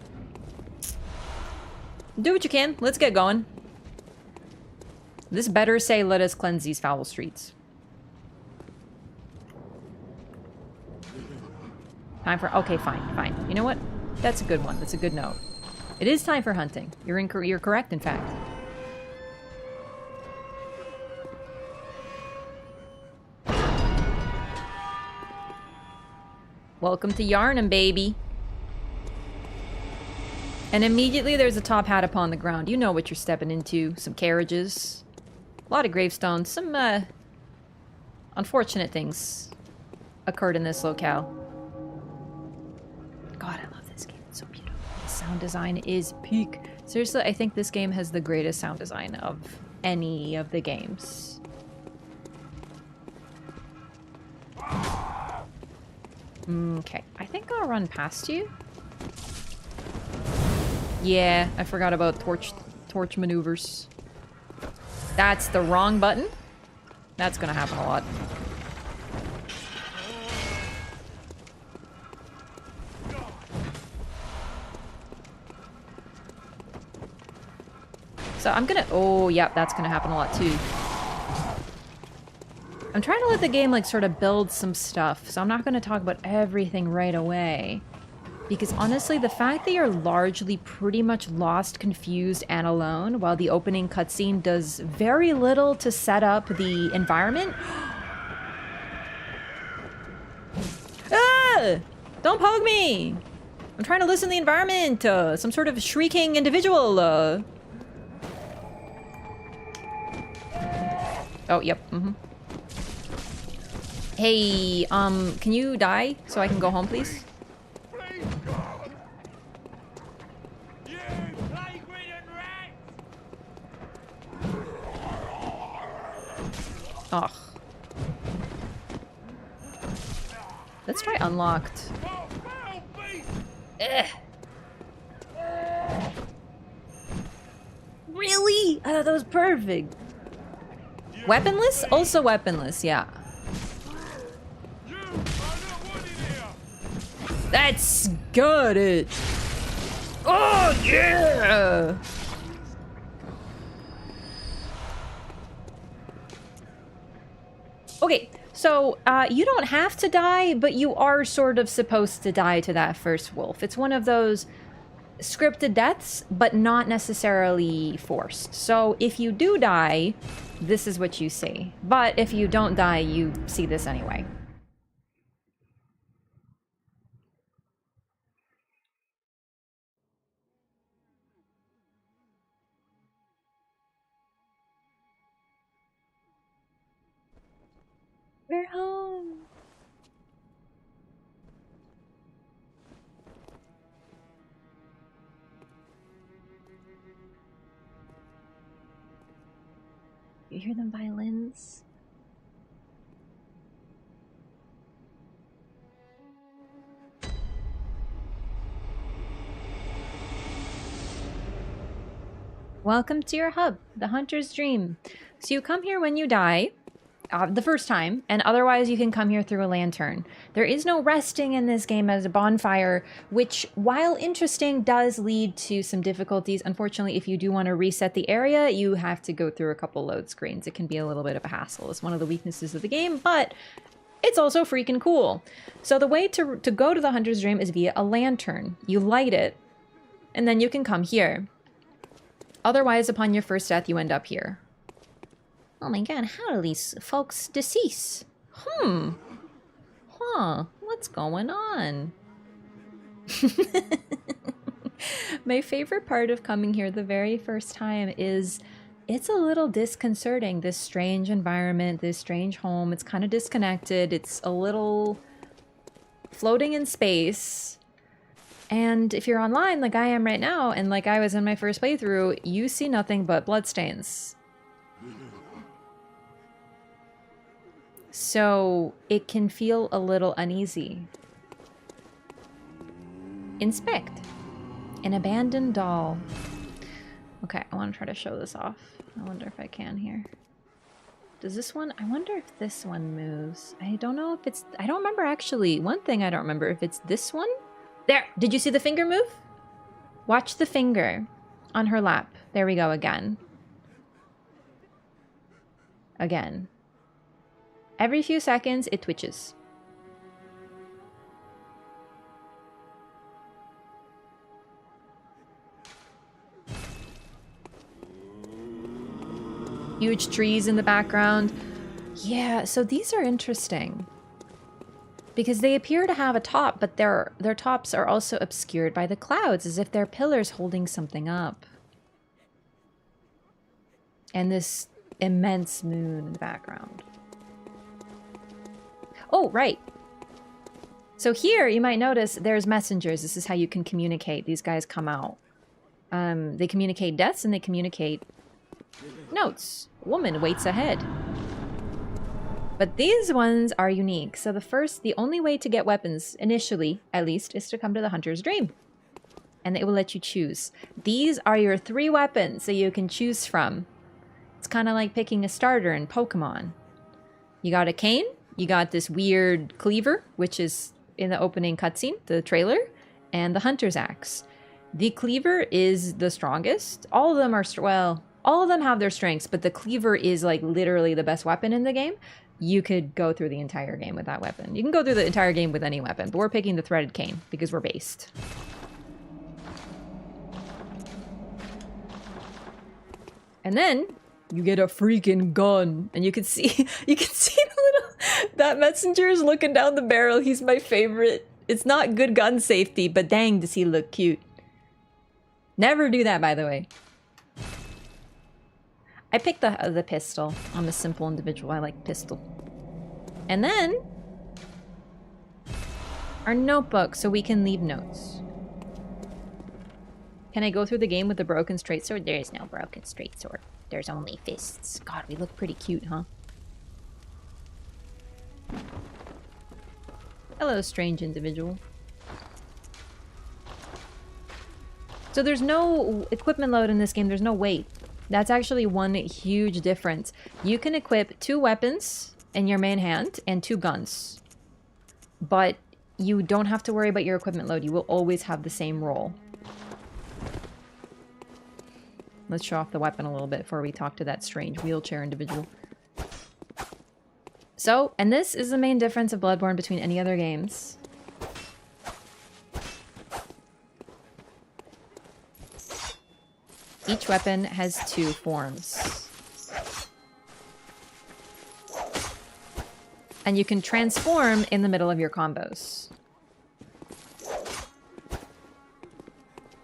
do what you can. Let's get going. This better say, let us cleanse these foul streets. Time for... Okay, fine, fine. You know what? That's a good one. That's a good note. It is time for hunting. You're correct, in fact. Welcome to Yharnam, baby. And immediately there's a top hat upon the ground. You know what you're stepping into. Some carriages. A lot of gravestones. Some, unfortunate things occurred in this locale. God, I love this game. It's so beautiful. The sound design is peak. Seriously, I think this game has the greatest sound design of any of the games. Okay, I think I'll run past you. Yeah, I forgot about torch maneuvers. That's the wrong button. That's gonna happen a lot. So I'm gonna... Oh, yep, that's gonna happen a lot too. I'm trying to let the game, like, sort of build some stuff, so I'm not gonna talk about everything right away. Because honestly, the fact that you're largely pretty much lost, confused, and alone, while the opening cutscene does very little to set up the environment... Ah! Don't poke me! I'm trying to listen to the environment! Some sort of shrieking individual, Oh, yep, Hey, can you die so I can go home, please? Ugh. Let's try unlocked. Ugh. Really? I thought that was perfect. Weaponless? Also weaponless, yeah. That's got it. Oh, yeah! Okay, so you don't have to die, but you are sort of supposed to die to that first wolf. It's one of those scripted deaths, but not necessarily forced. So if you do die, this is what you see. But if you don't die, you see this anyway. We're home. You hear them violins? Welcome to your hub, the Hunter's Dream. So you come here when you die. The first time, and otherwise you can come here through a lantern. There is no resting in this game as a bonfire, which, while interesting, does lead to some difficulties. Unfortunately, if you do want to reset the area, you have to go through a couple load screens. It can be a little bit of a hassle. It's one of the weaknesses of the game, but it's also freaking cool. So the way to go to the Hunter's Dream is via a lantern. You light it, and then you can come here. Otherwise, upon your first death, you end up here. Oh my god, how do these folks decease? Huh, what's going on? My favorite part of coming here the very first time is it's a little disconcerting, this strange environment, this strange home. It's kind of disconnected. It's a little floating in space. And if you're online like I am right now, and like I was in my first playthrough, you see nothing but bloodstains. So it can feel a little uneasy. Inspect. An abandoned doll. Okay, I want to try to show this off. I wonder if I can here. Does this one... I wonder if this one moves. I don't know if it's... I don't remember actually. One thing I don't remember if it's this one. There! Did you see the finger move? Watch the finger on her lap. There we go again. Again. Every few seconds, it twitches. Huge trees in the background. Yeah, so these are interesting. Because they appear to have a top, but their tops are also obscured by the clouds, as if they're pillars holding something up. And this immense moon in the background. Oh, right. So here, you might notice there's messengers. This is how you can communicate. These guys come out. They communicate deaths and they communicate notes. Woman waits ahead. But these ones are unique. So the only way to get weapons, initially at least, is to come to the Hunter's Dream. And it will let you choose. These are your 3 weapons that you can choose from. It's kind of like picking a starter in Pokemon. You got a cane. You got this weird cleaver, which is in the opening cutscene, the trailer, and the Hunter's Axe. The cleaver is the strongest. All of them are, well, all of them have their strengths, but the cleaver is like literally the best weapon in the game. You could go through the entire game with that weapon. You can go through the entire game with any weapon, but we're picking the threaded cane because we're based. And then you get a freaking gun, and you can see the little, that messenger is looking down the barrel. He's my favorite. It's not good gun safety, but dang, does he look cute. Never do that, by the way. I picked the pistol. I'm a simple individual. I like pistol. And then our notebook, so we can leave notes. Can I go through the game with the broken straight sword? There is no broken straight sword. There's only fists. God, we look pretty cute, huh? Hello, strange individual. So there's no equipment load in this game. There's no weight. That's actually one huge difference. You can equip 2 weapons in your main hand and 2 guns. But you don't have to worry about your equipment load. You will always have the same roll. Let's show off the weapon a little bit before we talk to that strange wheelchair individual. So, and this is the main difference of Bloodborne between any other games. Each weapon has 2 forms. And you can transform in the middle of your combos.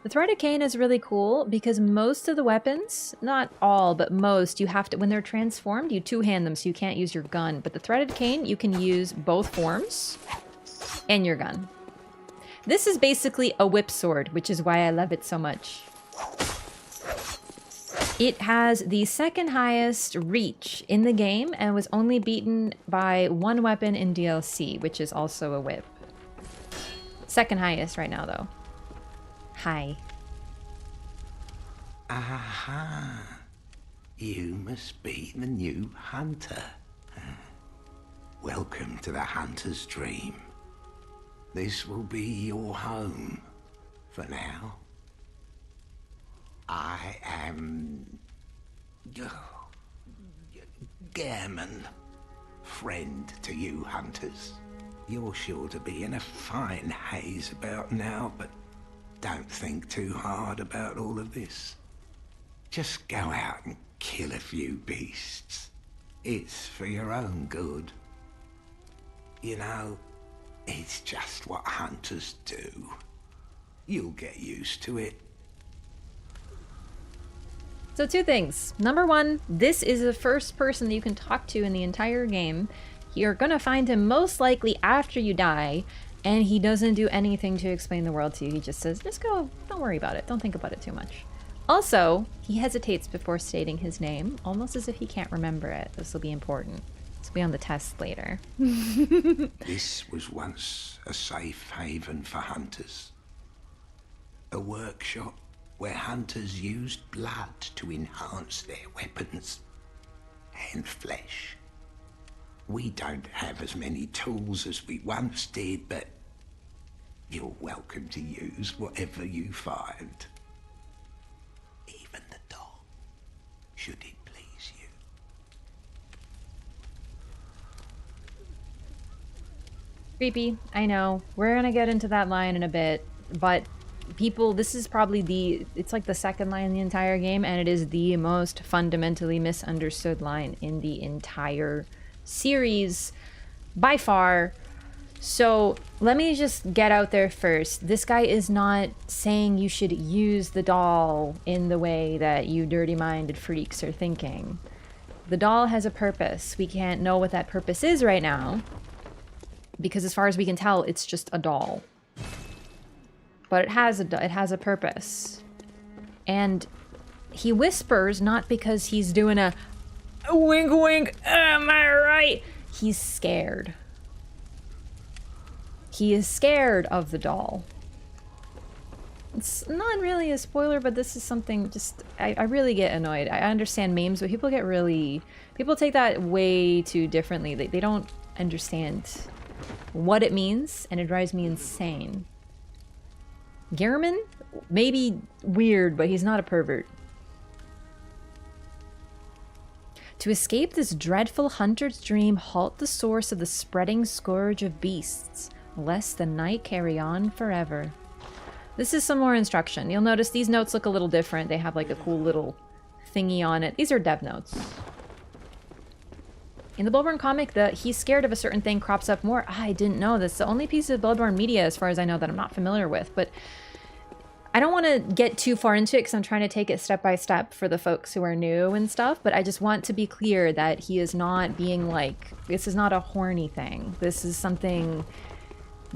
The threaded cane is really cool because most of the weapons, not all, but most, you have to, when they're transformed, you 2-hand them so you can't use your gun. But the threaded cane, you can use both forms and your gun. This is basically a whip sword, which is why I love it so much. It has the 2nd highest reach in the game and was only beaten by 1 weapon in DLC, which is also a whip. 2nd highest right now, though. Hi. Aha. You must be the new hunter. Welcome to the Hunter's Dream. This will be your home for now. I am Gehrman, friend to you hunters. You're sure to be in a fine haze about now, but don't think too hard about all of this. Just go out and kill a few beasts. It's for your own good. You know, it's just what hunters do. You'll get used to it. So 2 things. Number 1, this is the first person that you can talk to in the entire game. You're gonna find him most likely after you die, and he doesn't do anything to explain the world to you. He just says, just go, don't worry about it. Don't think about it too much. Also, he hesitates before stating his name, almost as if he can't remember it. This will be important. This will be on the test later. This was once a safe haven for hunters. A workshop where hunters used blood to enhance their weapons and flesh. We don't have as many tools as we once did, but you're welcome to use whatever you find. Even the dog, should it please you. Creepy, I know. We're gonna get into that line in a bit, but people, this is probably it's like the second line in the entire game, and it is the most fundamentally misunderstood line in the entire series by far. So let me just get out there first. This guy is not saying you should use the doll in the way that you dirty-minded freaks are thinking. The doll has a purpose. We can't know what that purpose is right now, because as far as we can tell, it's just a doll. But it has a purpose. And he whispers not because he's doing a wink wink, am I right? He's scared. He is scared of the doll. It's not really a spoiler, but this is something just I really get annoyed. I understand memes, but people take that way too differently. They don't understand what it means, and it drives me insane. Gehrman? Maybe weird, but he's not a pervert. To escape this dreadful hunter's dream, halt the source of the spreading scourge of beasts, lest the night carry on forever. This is some more instruction. You'll notice these notes look a little different. They have like a cool little thingy on it. These are dev notes. In the Bloodborne comic, the he's scared of a certain thing crops up more. I didn't know this. The only piece of Bloodborne media, as far as I know, that I'm not familiar with, but I don't want to get too far into it because I'm trying to take it step by step for the folks who are new and stuff, but I just want to be clear that he is not being like, this is not a horny thing. This is something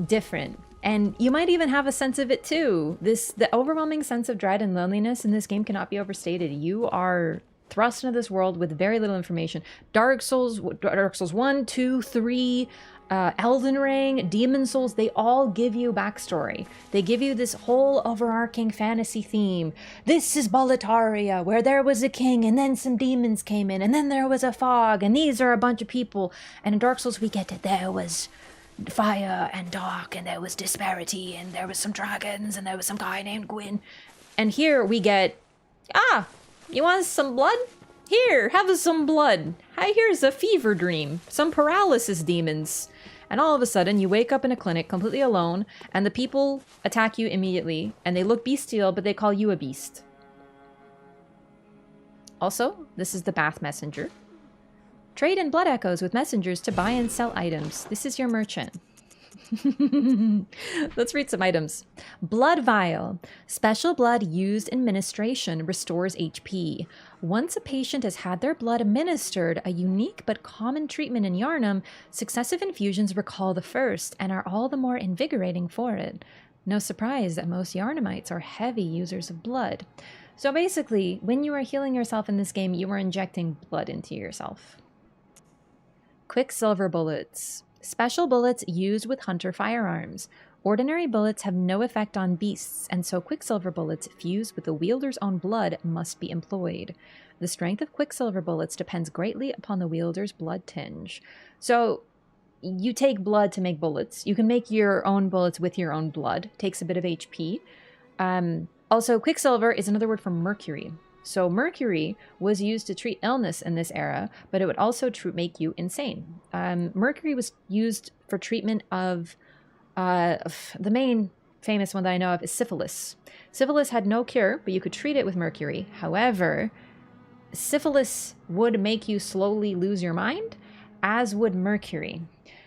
different. And you might even have a sense of it too. The overwhelming sense of dread and loneliness in this game cannot be overstated. You are thrust into this world with very little information. Dark Souls 1, 2, 3, Elden Ring, Demon Souls, they all give you backstory. They give you this whole overarching fantasy theme. This is Boletaria, where there was a king, and then some demons came in, and then there was a fog, and these are a bunch of people. And in Dark Souls, we get it. There was fire and dark, and there was disparity, and there was some dragons, and there was some guy named Gwyn. And here we get, you want some blood? Here, have some blood. Here's a fever dream, some paralysis demons. And all of a sudden, you wake up in a clinic completely alone, and the people attack you immediately, and they look bestial, but they call you a beast. Also, this is the Bath Messenger. Trade in blood echoes with messengers to buy and sell items. This is your merchant. Let's read some items. Blood Vial. Special blood used in ministration restores HP. Once a patient has had their blood administered, a unique but common treatment in Yharnam, successive infusions recall the first and are all the more invigorating for it. No surprise that most Yharnamites are heavy users of blood. So basically, when you are healing yourself in this game, you are injecting blood into yourself. Quicksilver bullets. Special bullets used with hunter firearms. Ordinary bullets have no effect on beasts, and so quicksilver bullets fused with the wielder's own blood must be employed. The strength of quicksilver bullets depends greatly upon the wielder's blood tinge. So you take blood to make bullets. You can make your own bullets with your own blood. Takes a bit of HP. Also, quicksilver is another word for mercury. So mercury was used to treat illness in this era, but it would also make you insane. Mercury was used for treatment of the main famous one that I know of is syphilis. Syphilis had no cure, but you could treat it with mercury. However, syphilis would make you slowly lose your mind, as would mercury.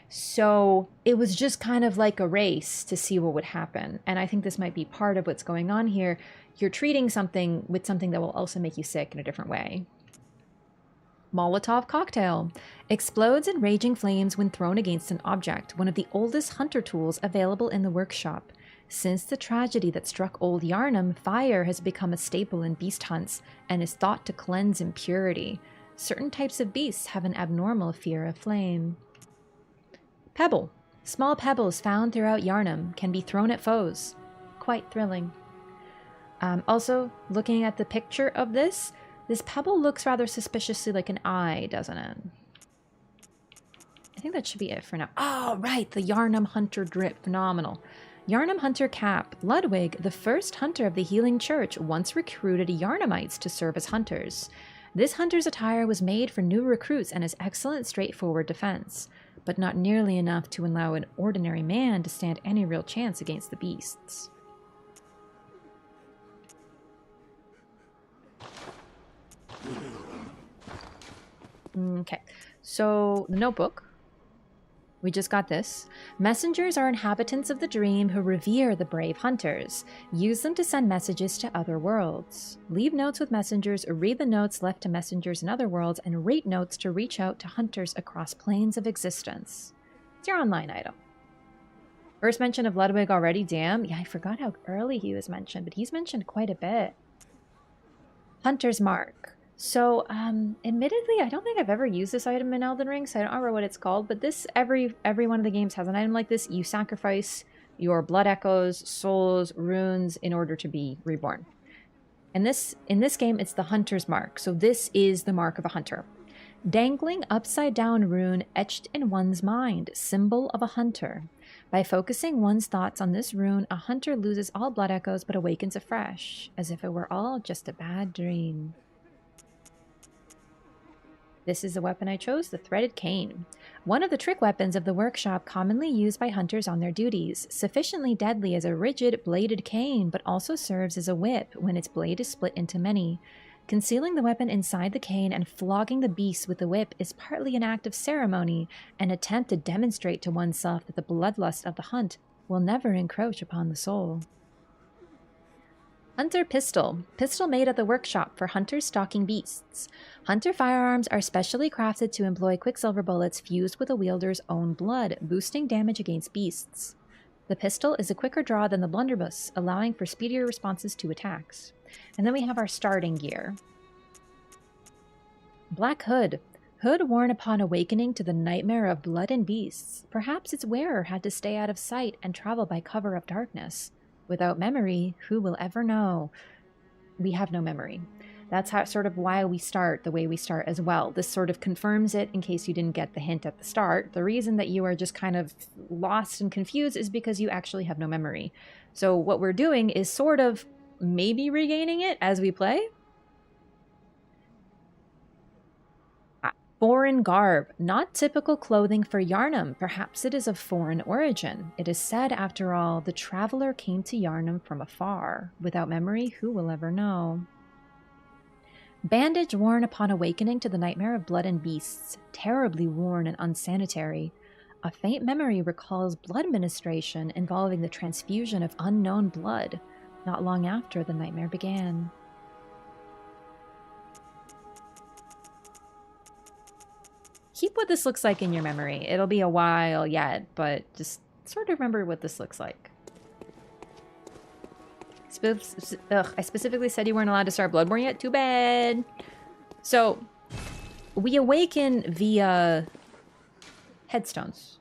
So it was just kind of like a race to see what would happen. And I think this might be part of what's going on here. You're treating something with something that will also make you sick in a different way. Molotov cocktail. Explodes in raging flames when thrown against an object, one of the oldest hunter tools available in the workshop. Since the tragedy that struck old Yharnam, fire has become a staple in beast hunts and is thought to cleanse impurity. Certain types of beasts have an abnormal fear of flame. Pebble. Small pebbles found throughout Yharnam can be thrown at foes. Quite thrilling. Also, looking at the picture of this pebble looks rather suspiciously like an eye, doesn't it? I think that should be it for now. Oh, right, the Yharnam Hunter drip. Phenomenal. Yharnam Hunter cap. Ludwig, the first hunter of the Healing Church, once recruited Yharnamites to serve as hunters. This hunter's attire was made for new recruits and is excellent straightforward defense, but not nearly enough to allow an ordinary man to stand any real chance against the beasts. Okay, so the notebook. We just got this. Messengers are inhabitants of the dream who revere the brave hunters. Use them to send messages to other worlds. Leave notes with messengers, read the notes left to messengers in other worlds, and rate notes to reach out to hunters across planes of existence. It's your online item. First mention of Ludwig already, damn. Yeah, I forgot how early he was mentioned, but he's mentioned quite a bit. Hunter's Mark. So, admittedly, I don't think I've ever used this item in Elden Ring, so I don't remember what it's called, but this, every one of the games has an item like this. You sacrifice your blood echoes, souls, runes in order to be reborn. And in this game, it's the Hunter's Mark, so this is the mark of a hunter. Dangling upside down rune etched in one's mind, symbol of a hunter. By focusing one's thoughts on this rune, a hunter loses all blood echoes but awakens afresh, as if it were all just a bad dream. This is the weapon I chose, the threaded cane. One of the trick weapons of the workshop commonly used by hunters on their duties, sufficiently deadly as a rigid, bladed cane, but also serves as a whip when its blade is split into many. Concealing the weapon inside the cane and flogging the beast with the whip is partly an act of ceremony, an attempt to demonstrate to oneself that the bloodlust of the hunt will never encroach upon the soul. Hunter Pistol. Pistol made at the workshop for hunters stalking beasts. Hunter firearms are specially crafted to employ quicksilver bullets fused with a wielder's own blood, boosting damage against beasts. The pistol is a quicker draw than the blunderbuss, allowing for speedier responses to attacks. And then we have our starting gear. Black Hood. Hood worn upon awakening to the nightmare of blood and beasts. Perhaps its wearer had to stay out of sight and travel by cover of darkness. Without memory, who will ever know? We have no memory. That's how sort of why we start the way we start as well. This sort of confirms it in case you didn't get the hint at the start. The reason that you are just kind of lost and confused is because you actually have no memory. So what we're doing is sort of maybe regaining it as we play. Foreign garb, not typical clothing for Yharnam. Perhaps it is of foreign origin. It is said, after all, the traveler came to Yharnam from afar. Without memory, who will ever know? Bandage worn upon awakening to the nightmare of blood and beasts. Terribly worn and unsanitary. A faint memory recalls blood ministration involving the transfusion of unknown blood, not long after the nightmare began. Keep what this looks like in your memory. It'll be a while yet, but just sort of remember what this looks like. I specifically said you weren't allowed to start Bloodborne yet. Too bad. So, we awaken via headstones.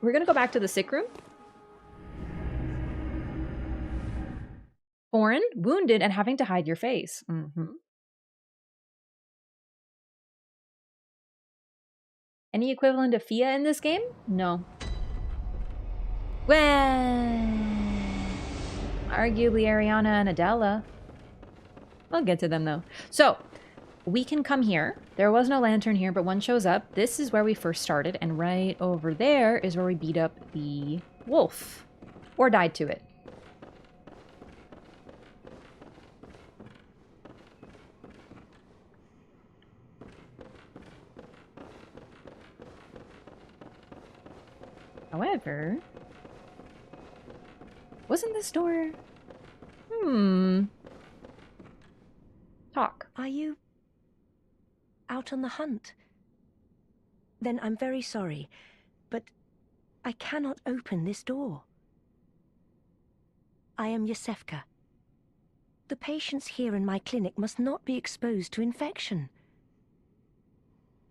We're going to go back to the sick room. Foreign, wounded, and having to hide your face. Any equivalent of Fia in this game? No. Well, arguably Ariana and Adela. I'll get to them though. So, we can come here. There was no lantern here, but one shows up. This is where we first started, and right over there is where we beat up the wolf. Or died to it. However, wasn't this door? Talk. Are you out on the hunt? Then I'm very sorry, but I cannot open this door. I am Yosefka. The patients here in my clinic must not be exposed to infection.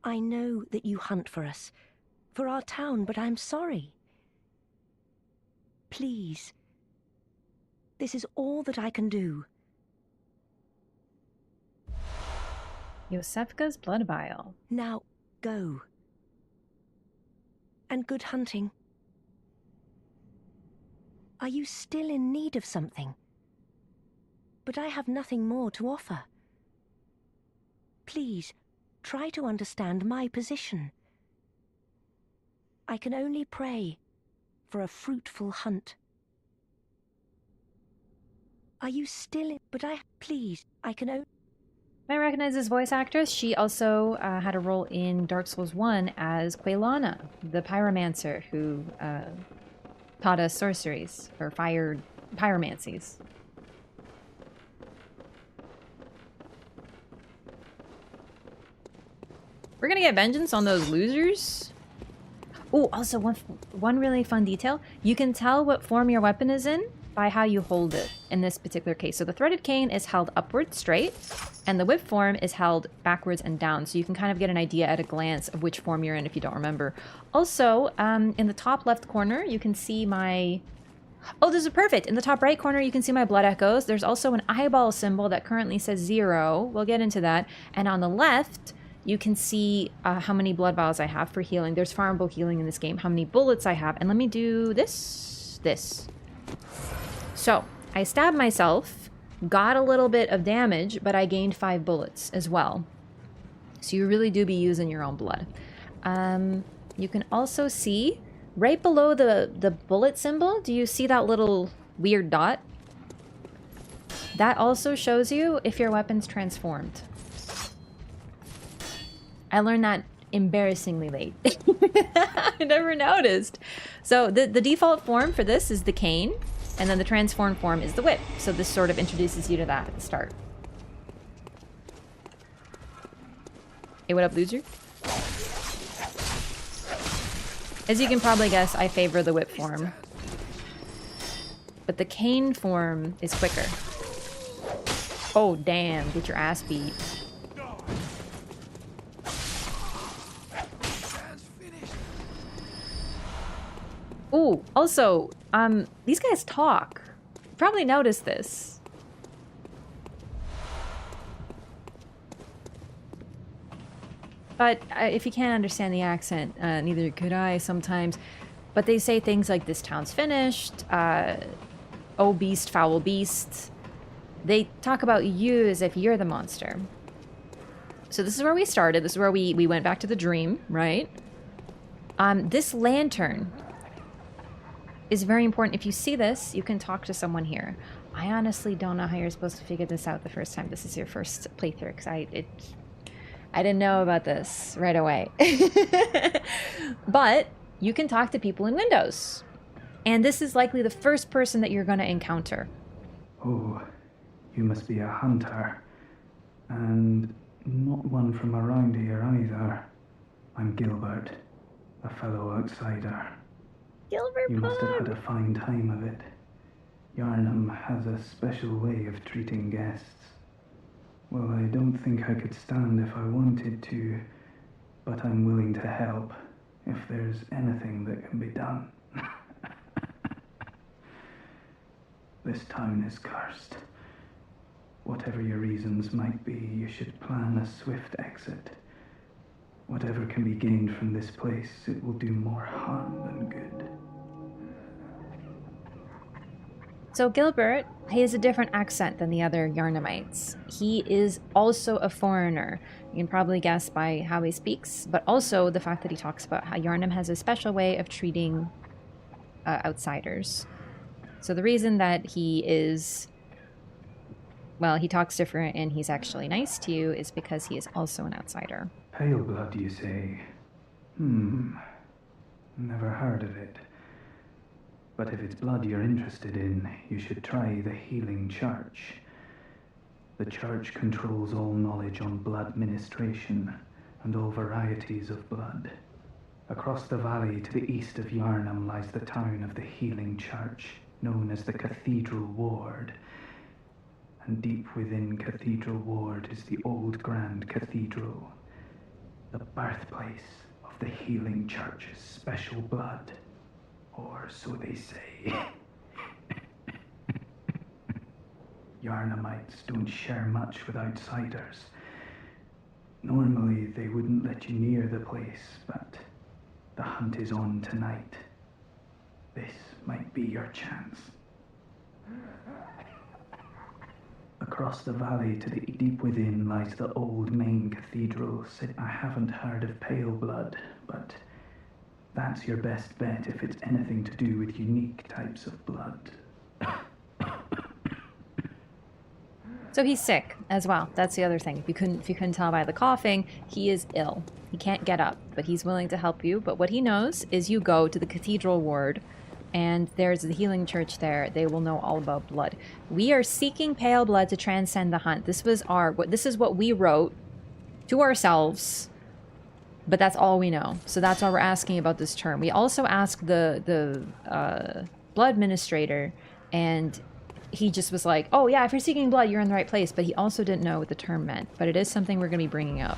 I know that you hunt for us, for our town, but I'm sorry. Please. This is all that I can do. Yosefka's blood vial. Now, go. And good hunting. Are you still in need of something? But I have nothing more to offer. Please, try to understand my position. I can only pray for a fruitful hunt. Are you still in? But please, I can only... I recognize this voice actress. She also had a role in Dark Souls 1 as Quelana, the pyromancer who taught us sorceries, or pyromancies. We're gonna get vengeance on those losers. Oh, also one really fun detail. You can tell what form your weapon is in by how you hold it in this particular case. So the threaded cane is held upward straight, and the whip form is held backwards and down. So you can kind of get an idea at a glance of which form you're in if you don't remember. Also, in the top left corner, you can see my... Oh, this is perfect. In the top right corner, you can see my blood echoes. There's also an eyeball symbol that currently says 0. We'll get into that. And on the left, you can see how many blood vials I have for healing. There's farmable healing in this game, how many bullets I have. And let me do this. So, I stabbed myself, got a little bit of damage, but I gained 5 bullets as well. So you really do be using your own blood. You can also see, right below the bullet symbol, do you see that little weird dot? That also shows you if your weapon's transformed. I learned that embarrassingly late. I never noticed. So the default form for this is the cane, and then the transformed form is the whip. So this sort of introduces you to that at the start. Hey, what up, loser? As you can probably guess, I favor the whip form. But the cane form is quicker. Oh, damn. Get your ass beat. Ooh, also, these guys talk. You probably noticed this. But if you can't understand the accent, neither could I sometimes. But they say things like, this town's finished, oh beast, foul beast. They talk about you as if you're the monster. So this is where we started. This is where we went back to the dream, right? This lantern is very important. If you see this, you can talk to someone here. I honestly don't know how you're supposed to figure this out the first time this is your first playthrough, because I didn't know about this right away. But you can talk to people in windows. And this is likely the first person that you're going to encounter. Oh, you must be a hunter. And not one from around here either. I'm Gilbert, a fellow outsider. Gilbert You must have Pug. had a fine time of it. Yharnam has a special way of treating guests. Well, I don't think I could stand if I wanted to, but I'm willing to help if there's anything that can be done. This town is cursed. Whatever your reasons might be, you should plan a swift exit. Whatever can be gained from this place, it will do more harm than good. So Gilbert, he has a different accent than the other Yharnamites. He is also a foreigner. You can probably guess by how he speaks, but also the fact that he talks about how Yharnam has a special way of treating outsiders. So the reason that he is, well, he talks different and he's actually nice to you is because he is also an outsider. Pale blood, you say? Never heard of it. But if it's blood you're interested in, you should try the Healing Church. The church controls all knowledge on blood ministration and all varieties of blood. Across the valley to the east of Yharnam lies the town of the Healing Church, known as the Cathedral Ward. And deep within Cathedral Ward is the old Grand Cathedral, the birthplace of the Healing Church's special blood, or so they say. Yharnamites don't share much with outsiders. Normally, they wouldn't let you near the place, but the hunt is on tonight. This might be your chance. Across the valley to the deep within lies the old main cathedral. I haven't heard of pale blood, but that's your best bet if it's anything to do with unique types of blood. So he's sick as well. That's the other thing. If you couldn't tell by the coughing, he is ill. He can't get up, but he's willing to help you. But what he knows is you go to the Cathedral Ward, and there's the Healing Church there. They will know all about blood. We are seeking pale blood to transcend the hunt. This is what we wrote to ourselves, but that's all we know. So that's why we're asking about this term. We also asked the blood administrator, and he just was like, oh yeah, if you're seeking blood, you're in the right place. But he also didn't know what the term meant. But it is something we're going to be bringing up.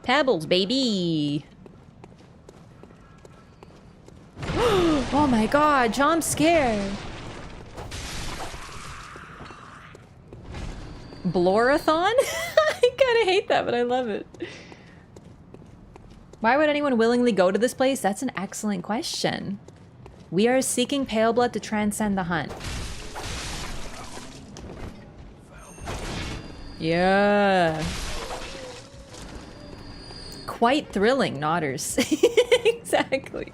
Pebbles, baby! Oh my god, jump scare! Loreathon? I kind of hate that, but I love it. Why would anyone willingly go to this place? That's an excellent question. We are seeking pale blood to transcend the hunt. Yeah. Quite thrilling, Nodders. Exactly.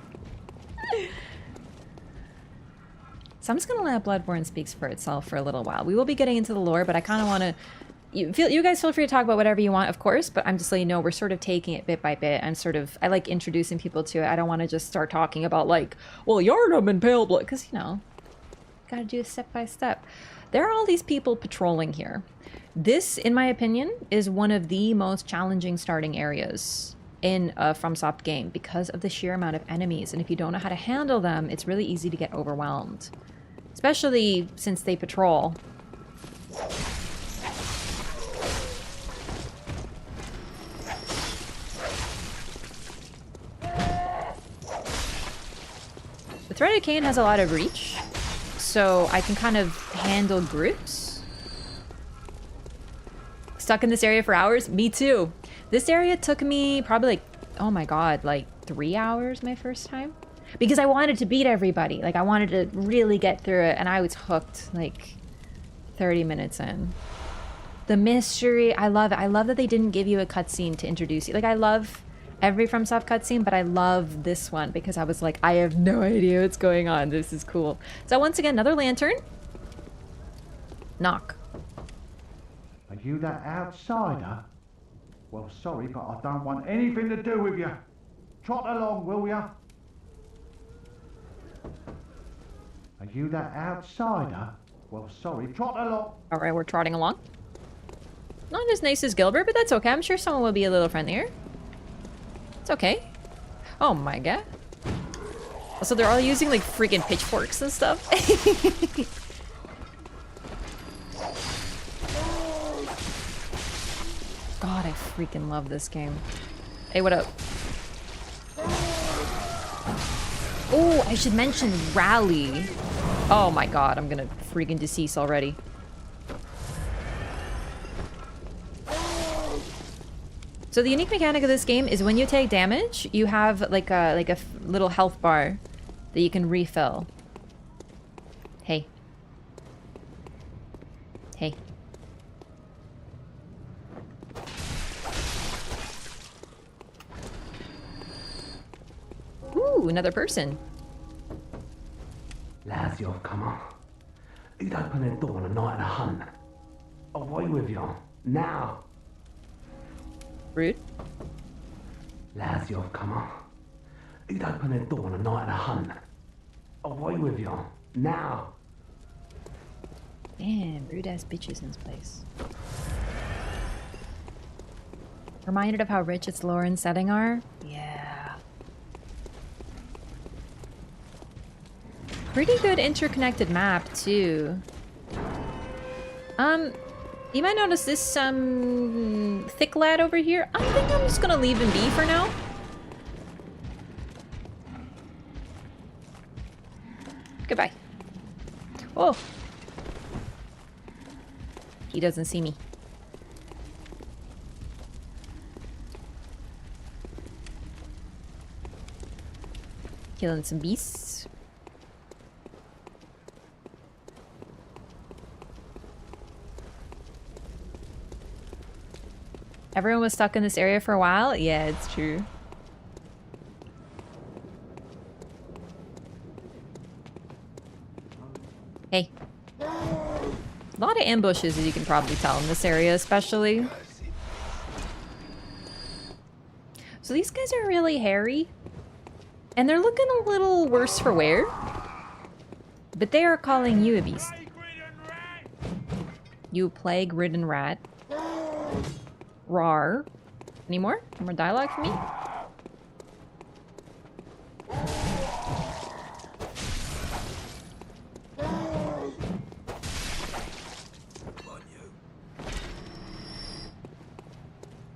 So I'm just gonna let Bloodborne speaks for itself for a little while. We will be getting into the lore, but I kind of want to... You guys feel free to talk about whatever you want, of course, but I'm just letting you know we're sort of taking it bit by bit. I like introducing people to it. I don't want to just start talking about, like, well, Yharnam and Pale Blood, because, you know, gotta do it step by step. There are all these people patrolling here. This, in my opinion, is one of the most challenging starting areas in a FromSoft game because of the sheer amount of enemies. And if you don't know how to handle them, it's really easy to get overwhelmed. Especially since they patrol. The Threaded Cane has a lot of reach, so I can kind of handle groups. Stuck in this area for hours? Me too. This area took me probably like, oh my god, like 3 hours my first time. Because I wanted to beat everybody. Like, I wanted to really get through it, and I was hooked like 30 minutes in. The mystery, I love it. I love that they didn't give you a cutscene to introduce you. Like, I love every FromSoft cutscene, but I love this one because I was like, I have no idea what's going on. This is cool. So once again, another lantern. Knock. Are you that outsider? Well, sorry, but I don't want anything to do with you. Trot along, will ya? Are you that outsider? Well, sorry, trot along. Alright, we're trotting along. Not as nice as Gilbert, but that's okay. I'm sure someone will be a little friendlier. It's okay. Oh my god. So they're all using like freaking pitchforks and stuff. God, I freaking love this game. Hey, what up? Oh, I should mention Rally. Oh my god, I'm gonna freaking decease already. So the unique mechanic of this game is when you take damage, you have like a little health bar that you can refill. Hey. Hey. Ooh, another person. Lads, you've come on. You'd open the door on a night of a hunt. Away with you. Now. Rude. Lads, you've come on. You'd open the door on a night of a hunt. Away with you. Now. Damn, rude ass bitches in this place. Reminded of how rich its lore and setting are? Yeah. Pretty good interconnected map too. You might notice this thick lad over here. I think I'm just gonna leave him be for now. Goodbye. Oh. He doesn't see me. Killing some beasts. Everyone was stuck in this area for a while? Yeah, it's true. Hey. A lot of ambushes, as you can probably tell, in this area especially. So these guys are really hairy. And they're looking a little worse for wear. But they are calling you a beast. You plague-ridden rat. Rar. Any more? Any more dialogue for me?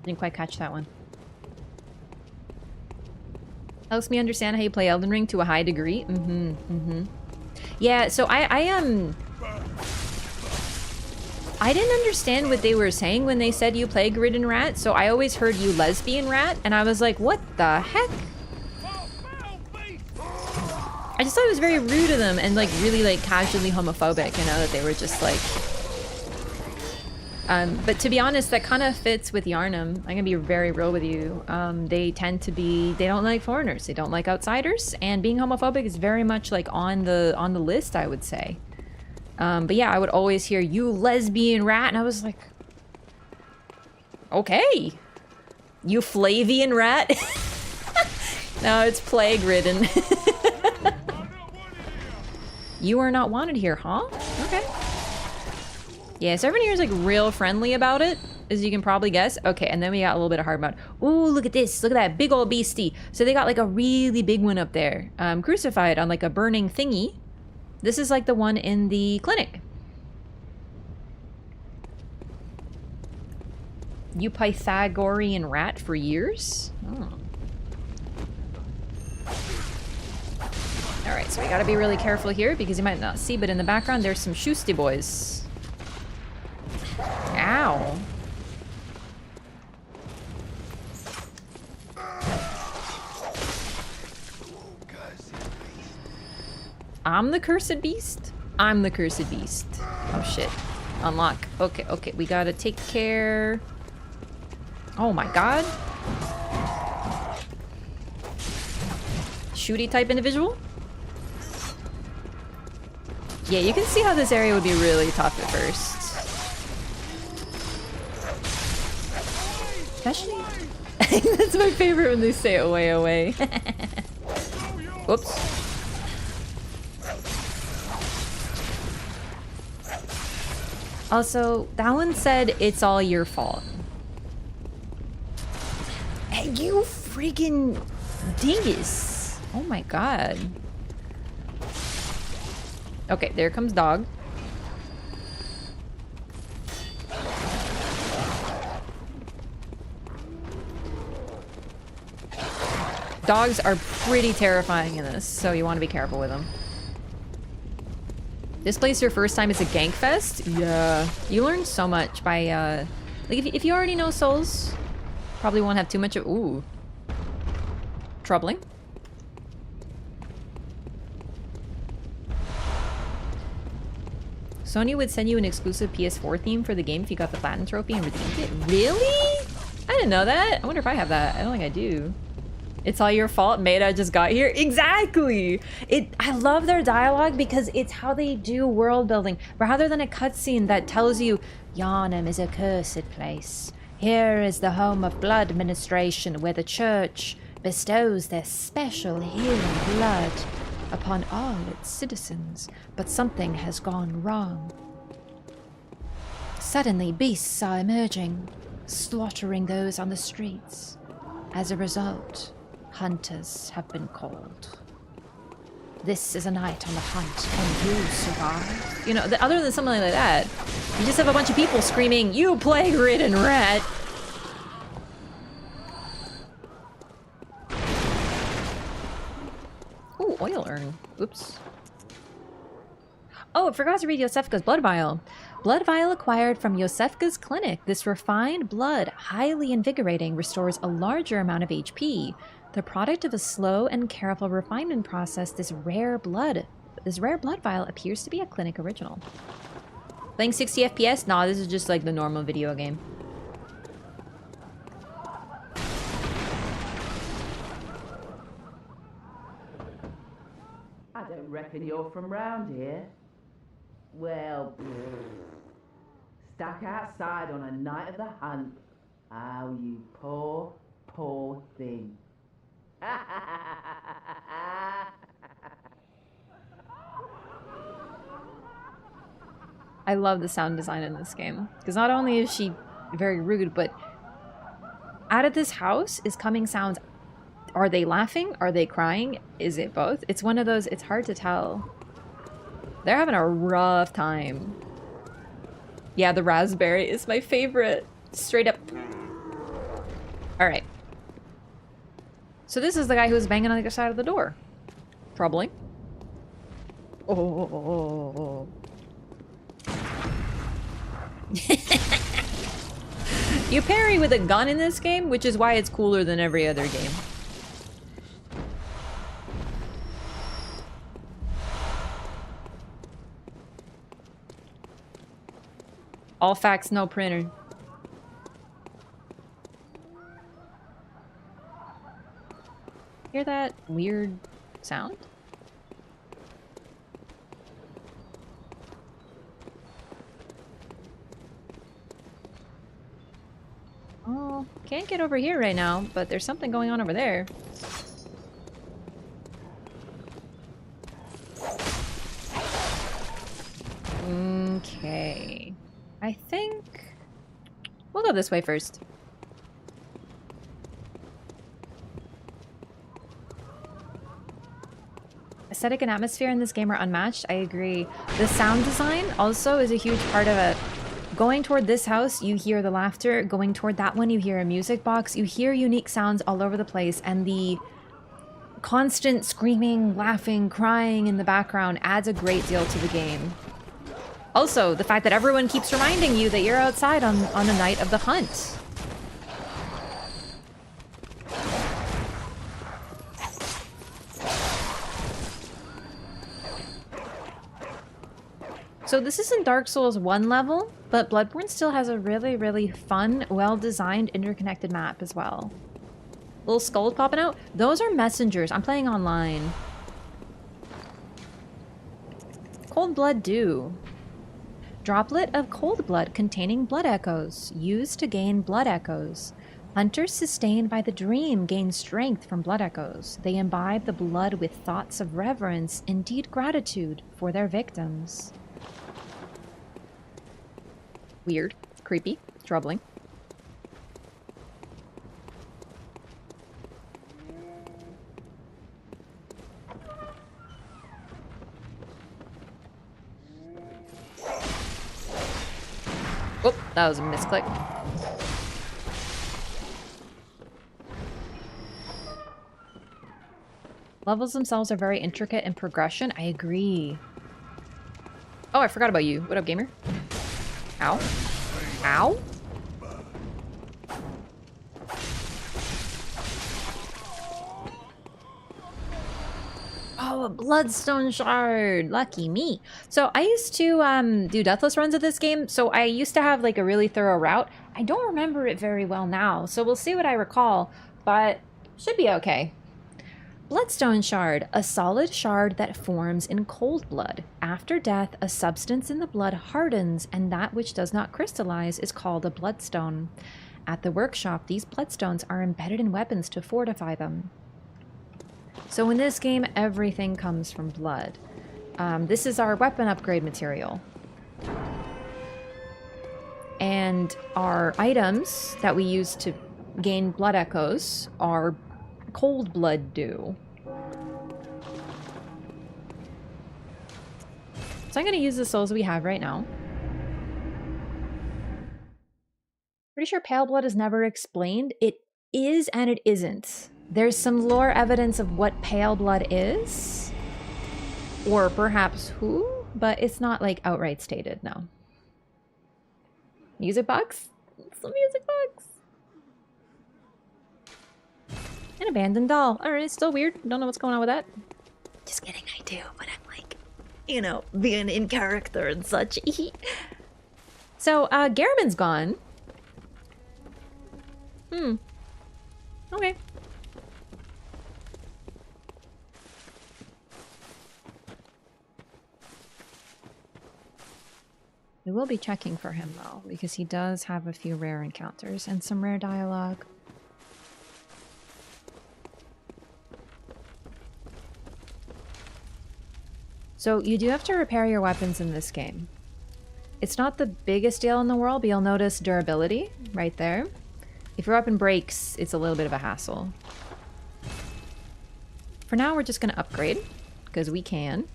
Didn't quite catch that one. Helps me understand how you play Elden Ring to a high degree. Yeah, so I didn't understand what they were saying when they said you plague-ridden rat, so I always heard you lesbian rat, and I was like, what the heck? I just thought it was very rude of them and like really like casually homophobic, you know, that they were just like... but to be honest, that kind of fits with Yharnam. I'm gonna be very real with you. They tend to be, they don't like foreigners, they don't like outsiders, and being homophobic is very much like on the list, I would say. But yeah, I would always hear, you lesbian rat, and I was like, okay. You Flavian rat? No, it's plague-ridden. You are not wanted here, huh? Okay. Yeah, so everyone here is like real friendly about it, as you can probably guess. Okay, and then we got a little bit of hard mode. Ooh, look at this. Look at that big old beastie. So they got like a really big one up there. Crucified on like a burning thingy. This is like the one in the clinic. You Pythagorean rat for years? Oh. Alright, so we gotta be really careful here because you might not see, but in the background there's some shoosty boys. Ow. I'm the cursed beast? I'm the cursed beast. Oh shit. Unlock. Okay, okay, we gotta take care. Oh my god. Shooty type individual? Yeah, you can see how this area would be really tough at first. Especially... That's my favorite when they say away, away. Whoops. Also, that one said it's all your fault. Hey, you freaking dingus. Oh my god. Okay, there comes dog. Dogs are pretty terrifying in this, so you want to be careful with them. This place your first time is a gank fest? Yeah. You learn so much by, like, if you already know Souls, probably won't have too much of... Ooh. Troubling. Sony would send you an exclusive PS4 theme for the game if you got the Platinum Trophy and redeemed it. Really? I didn't know that. I wonder if I have that. I don't think I do. It's all your fault, mate. I just got here. Exactly! I love their dialogue because it's how they do world building. Rather than a cutscene that tells you, Yharnam is a cursed place. Here is the home of blood administration, where the church bestows their special healing blood upon all its citizens. But something has gone wrong. Suddenly, beasts are emerging, slaughtering those on the streets. As a result, hunters have been called. This is a night on the hunt, and you survive. You know, other than something like that, you just have a bunch of people screaming, "You plague-ridden rat!" Ooh, oil urn. Oops. Oh, I forgot to read Yosefka's blood vial. Blood vial acquired from Yosefka's clinic. This refined blood, highly invigorating, restores a larger amount of HP. The product of a slow and careful refinement process, this rare blood vial appears to be a clinic original. Playing 60 FPS? Nah, this is just like the normal video game. I don't reckon you're from round here. Well, stuck outside on a night of the hunt. Oh, you poor, poor thing. I love the sound design in this game. Because not only is she very rude, but out of this house is coming sounds. Are they laughing? Are they crying? Is it both? It's one of those, it's hard to tell. They're having a rough time. Yeah, the raspberry is my favorite. Straight up. Alright. So this is the guy who was banging on the other side of the door. Troubling. Oh. You parry with a gun in this game, which is why it's cooler than every other game. All facts, no printer. Hear that weird sound? Oh, can't get over here right now, but there's something going on over there. Okay. I think we'll go this way first. Aesthetic and atmosphere in this game are unmatched. I agree. The sound design also is a huge part of it. Going toward this house, you hear the laughter. Going toward that one, you hear a music box. You hear unique sounds all over the place, and the constant screaming, laughing, crying in the background adds a great deal to the game. Also, the fact that everyone keeps reminding you that you're outside on the night of the hunt. So this isn't Dark Souls 1 level, but Bloodborne still has a really, really fun, well-designed, interconnected map as well. Little skulls popping out. Those are messengers. I'm playing online. Cold Blood Dew. Droplet of cold blood containing blood echoes, used to gain blood echoes. Hunters sustained by the dream gain strength from blood echoes. They imbibe the blood with thoughts of reverence, indeed gratitude, for their victims. Weird, creepy, troubling. Oh, that was a misclick. Levels themselves are very intricate in progression. I agree. Oh, I forgot about you. What up, gamer? Ow. Ow? Oh, a bloodstone shard. Lucky me. So I used to do deathless runs of this game. So I used to have like a really thorough route. I don't remember it very well now. So we'll see what I recall, but should be okay. Bloodstone shard, a solid shard that forms in cold blood. After death, a substance in the blood hardens, and that which does not crystallize is called a bloodstone. At the workshop, these bloodstones are embedded in weapons to fortify them. So in this game, everything comes from blood. This is our weapon upgrade material. And our items that we use to gain blood echoes are cold blood dew. So I'm going to use the souls we have right now. Pretty sure pale blood is never explained. It is and it isn't. There's some lore evidence of what pale blood is. Or perhaps who, but it's not like outright stated, no. Music box? It's the music box. An abandoned doll. Alright, it's still weird. Don't know what's going on with that. Just kidding, I do, but I'm like, you know, being in character and such. So, Garaman's gone. Okay. We will be checking for him, though, because he does have a few rare encounters and some rare dialogue. So, you do have to repair your weapons in this game. It's not the biggest deal in the world, but you'll notice durability right there. If your weapon breaks, it's a little bit of a hassle. For now, we're just going to upgrade, because we can.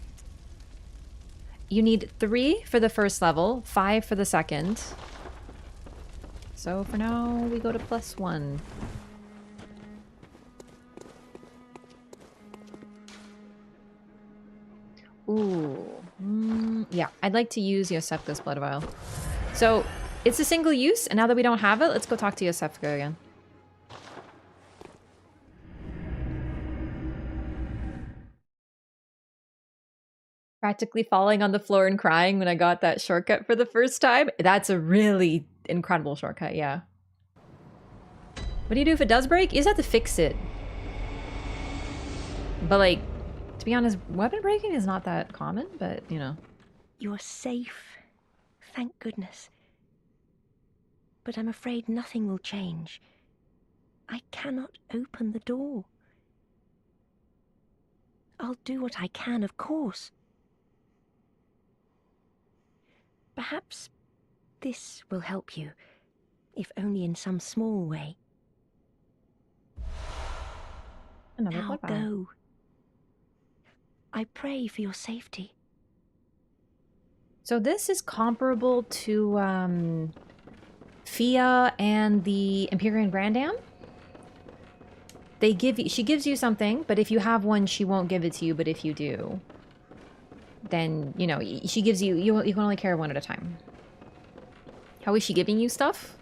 You need 3 for the first level, 5 for the second. So for now, we go to +1. Ooh. Yeah, I'd like to use Yosefka's blood vial. So it's a single use, and now that we don't have it, let's go talk to Yosefka again. Practically falling on the floor and crying when I got that shortcut for the first time. That's a really incredible shortcut, yeah. What do you do if it does break? You just have to fix it. But like, to be honest, weapon breaking is not that common, but you know. You're safe. Thank goodness. But I'm afraid nothing will change. I cannot open the door. I'll do what I can, of course. Perhaps this will help you, if only in some small way. Another now go. I pray for your safety. So this is comparable to Fia and the Empyrean Grandam. They give you, she gives you something, but if you have one, she won't give it to you. But if you do, then, you know, she gives you, you can only carry one at a time. How is she giving you stuff?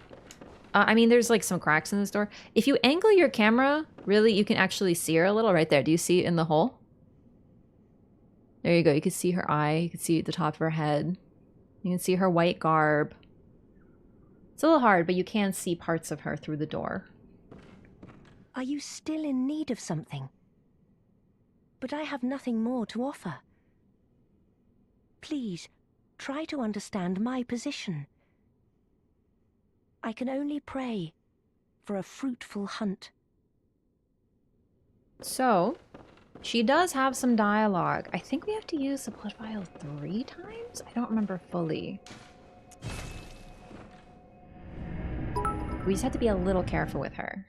I mean, there's like some cracks in this door. If you angle your camera, really, you can actually see her a little right there. Do you see it in the hole? There you go. You can see her eye. You can see the top of her head. You can see her white garb. It's a little hard, but you can see parts of her through the door. Are you still in need of something? But I have nothing more to offer. Please, try to understand my position. I can only pray for a fruitful hunt. So, she does have some dialogue. I think we have to use the blood vial 3 times? I don't remember fully. We just have to be a little careful with her.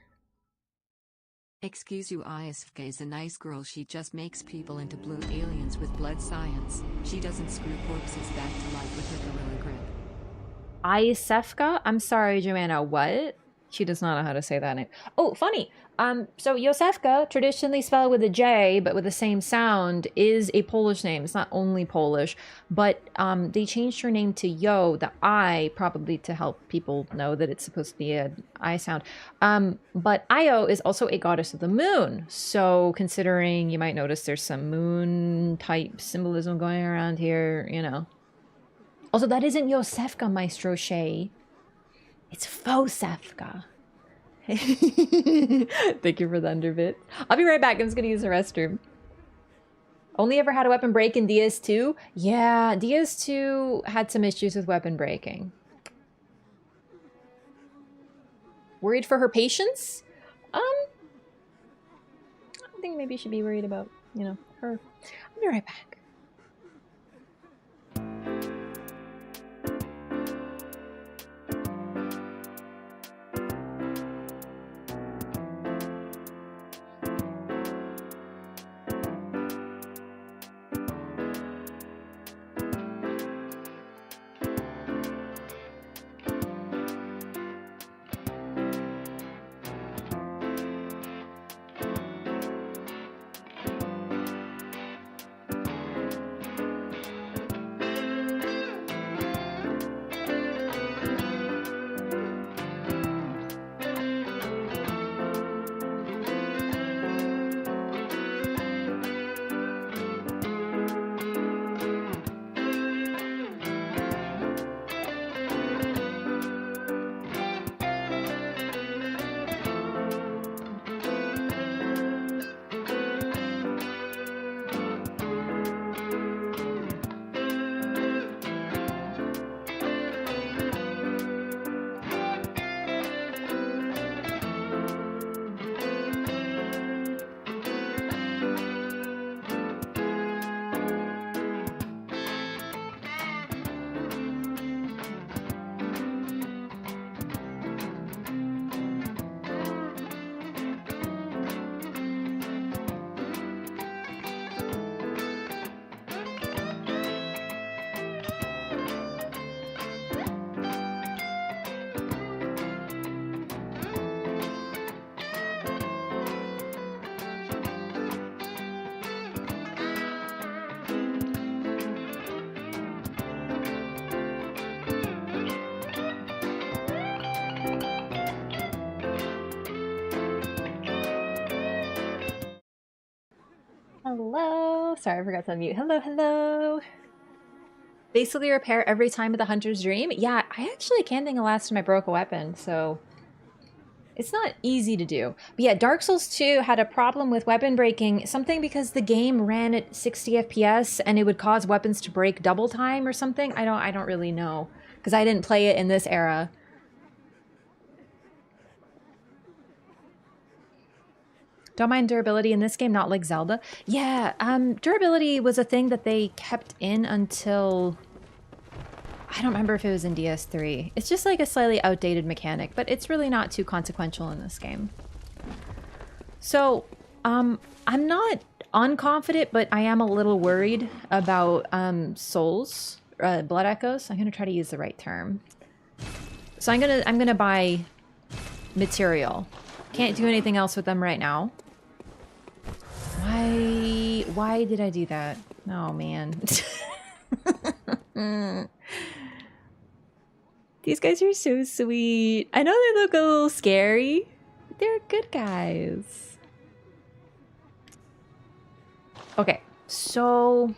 Excuse you, Iasfka is a nice girl. She just makes people into blue aliens with blood science. She doesn't screw corpses back to life with her gorilla grip. Iasfka? I'm sorry, Joanna, what? She does not know how to say that name. Oh, funny. So Yosefka, traditionally spelled with a J, but with the same sound, is a Polish name. It's not only Polish, but they changed her name to Yo, the I, probably to help people know that it's supposed to be an I sound. But Io is also a goddess of the moon. So considering, you might notice there's some moon-type symbolism going around here, you know. Also, that isn't Yosefka, Maestro Shay. It's Fosefka. Thank you for the underbit. I'll be right back. I'm just gonna use the restroom. Only ever had a weapon break in DS2? Yeah, DS2 had some issues with weapon breaking. Worried for her patience? I think maybe you should be worried about, you know, her. I'll be right back. Hello. Sorry, I forgot to unmute. Hello, hello. Basically repair every time of the hunter's dream. Yeah, I actually can't think of last time I broke a weapon, so it's not easy to do. But yeah, Dark Souls 2 had a problem with weapon breaking, something because the game ran at 60 FPS and it would cause weapons to break double time or something. I don't really know because I didn't play it in this era. Don't mind durability in this game, not like Zelda. Yeah, durability was a thing that they kept in until... I don't remember if it was in DS3. It's just like a slightly outdated mechanic, but it's really not too consequential in this game. So, I'm not unconfident, but I am a little worried about souls, blood echoes. I'm gonna try to use the right term. So I'm gonna buy material. Can't do anything else with them right now. Why did I do that? Oh man. These guys are so sweet. I know they look a little scary, but they're good guys. Okay, so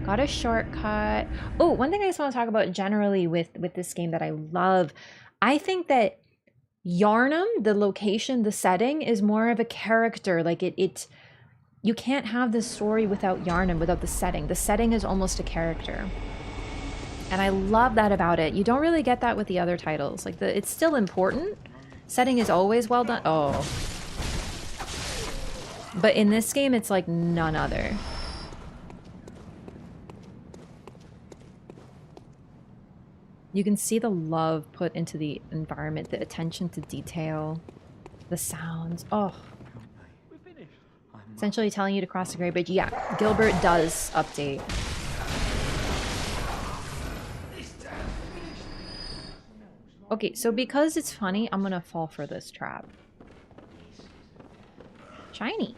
got a shortcut. Oh, one thing I just want to talk about generally with this game that I love. I think that Yharnam, the location, the setting, is more of a character. Like you can't have this story without Yharnam, without the setting. The setting is almost a character. And I love that about it. You don't really get that with the other titles. Like it's still important. Setting is always well done. Oh. But in this game, it's like none other. You can see the love put into the environment, the attention to detail, the sounds. Oh. Essentially telling you to cross the Great Bridge. Yeah, Gilbert does update. Okay, so because it's funny, I'm gonna fall for this trap. Shiny.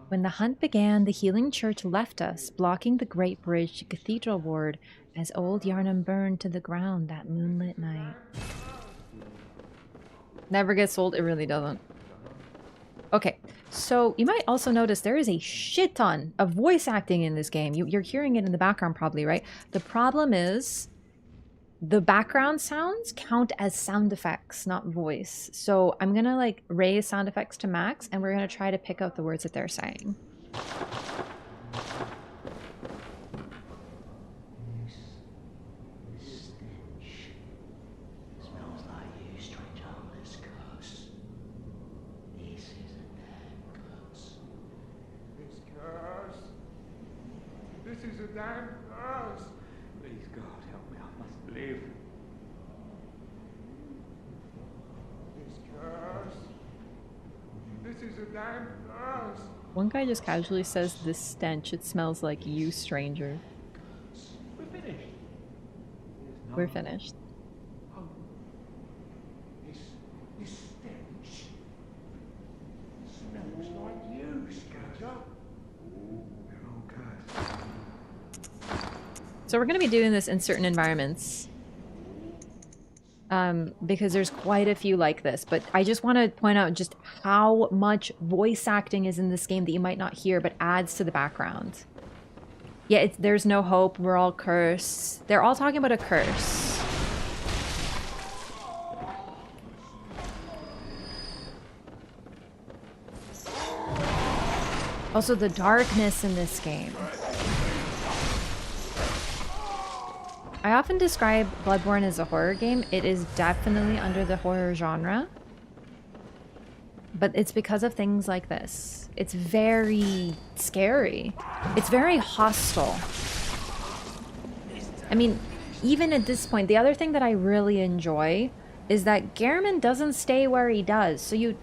When the hunt began, the healing church left us, blocking the great bridge to Cathedral Ward as old Yharnam burned to the ground that moonlit night. Never gets old, it really doesn't. Okay, so you might also notice there is a shit ton of voice acting in this game. You're hearing it in the background probably, right? The problem is the background sounds count as sound effects, not voice. So I'm gonna like raise sound effects to max and we're gonna try to pick out the words that they're saying. This is a damn curse. Please, God, help me. I must live. This curse. This is a damn curse. One guy just casually says, "This stench, it smells like you, stranger." We're finished. We're finished. Oh. This stench smells like you, Scourger. So we're going to be doing this in certain environments because there's quite a few like this, but I just want to point out just how much voice acting is in this game that you might not hear but adds to the background. Yeah, there's no hope, we're all cursed. They're all talking about a curse. Also the darkness in this game. I often describe Bloodborne as a horror game. It is definitely under the horror genre. But it's because of things like this. It's very scary. It's very hostile. I mean, even at this point, the other thing that I really enjoy is that Gehrman doesn't stay where he does. So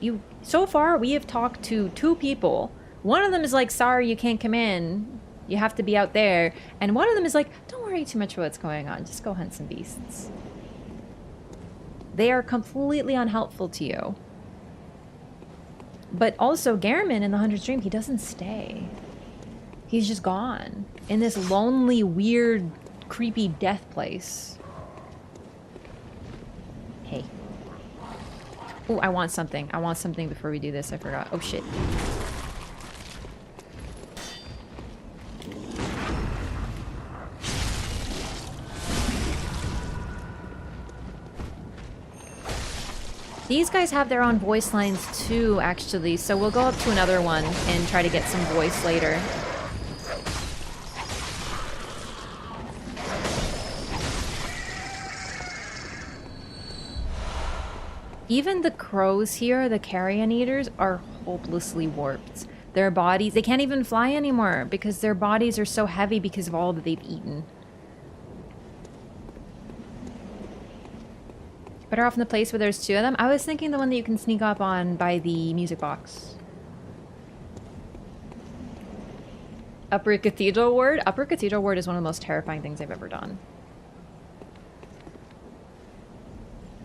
so far we have talked to 2 people. One of them is like, sorry, you can't come in. You have to be out there. And one of them is like, don't worry too much about what's going on. Just go hunt some beasts. They are completely unhelpful to you. But also, Garamond in the Hunter's Dream, he doesn't stay. He's just gone. In this lonely, weird, creepy death place. Hey. Oh, I want something. I want something before we do this. I forgot. Oh, shit. These guys have their own voice lines too, actually, so we'll go up to another one and try to get some voice later. Even the crows here, the carrion eaters, are hopelessly warped. Their bodies, they can't even fly anymore because their bodies are so heavy because of all that they've eaten. Better off in the place where there's two of them. I was thinking the one that you can sneak up on by the music box. Upper Cathedral Ward? Upper Cathedral Ward is one of the most terrifying things I've ever done.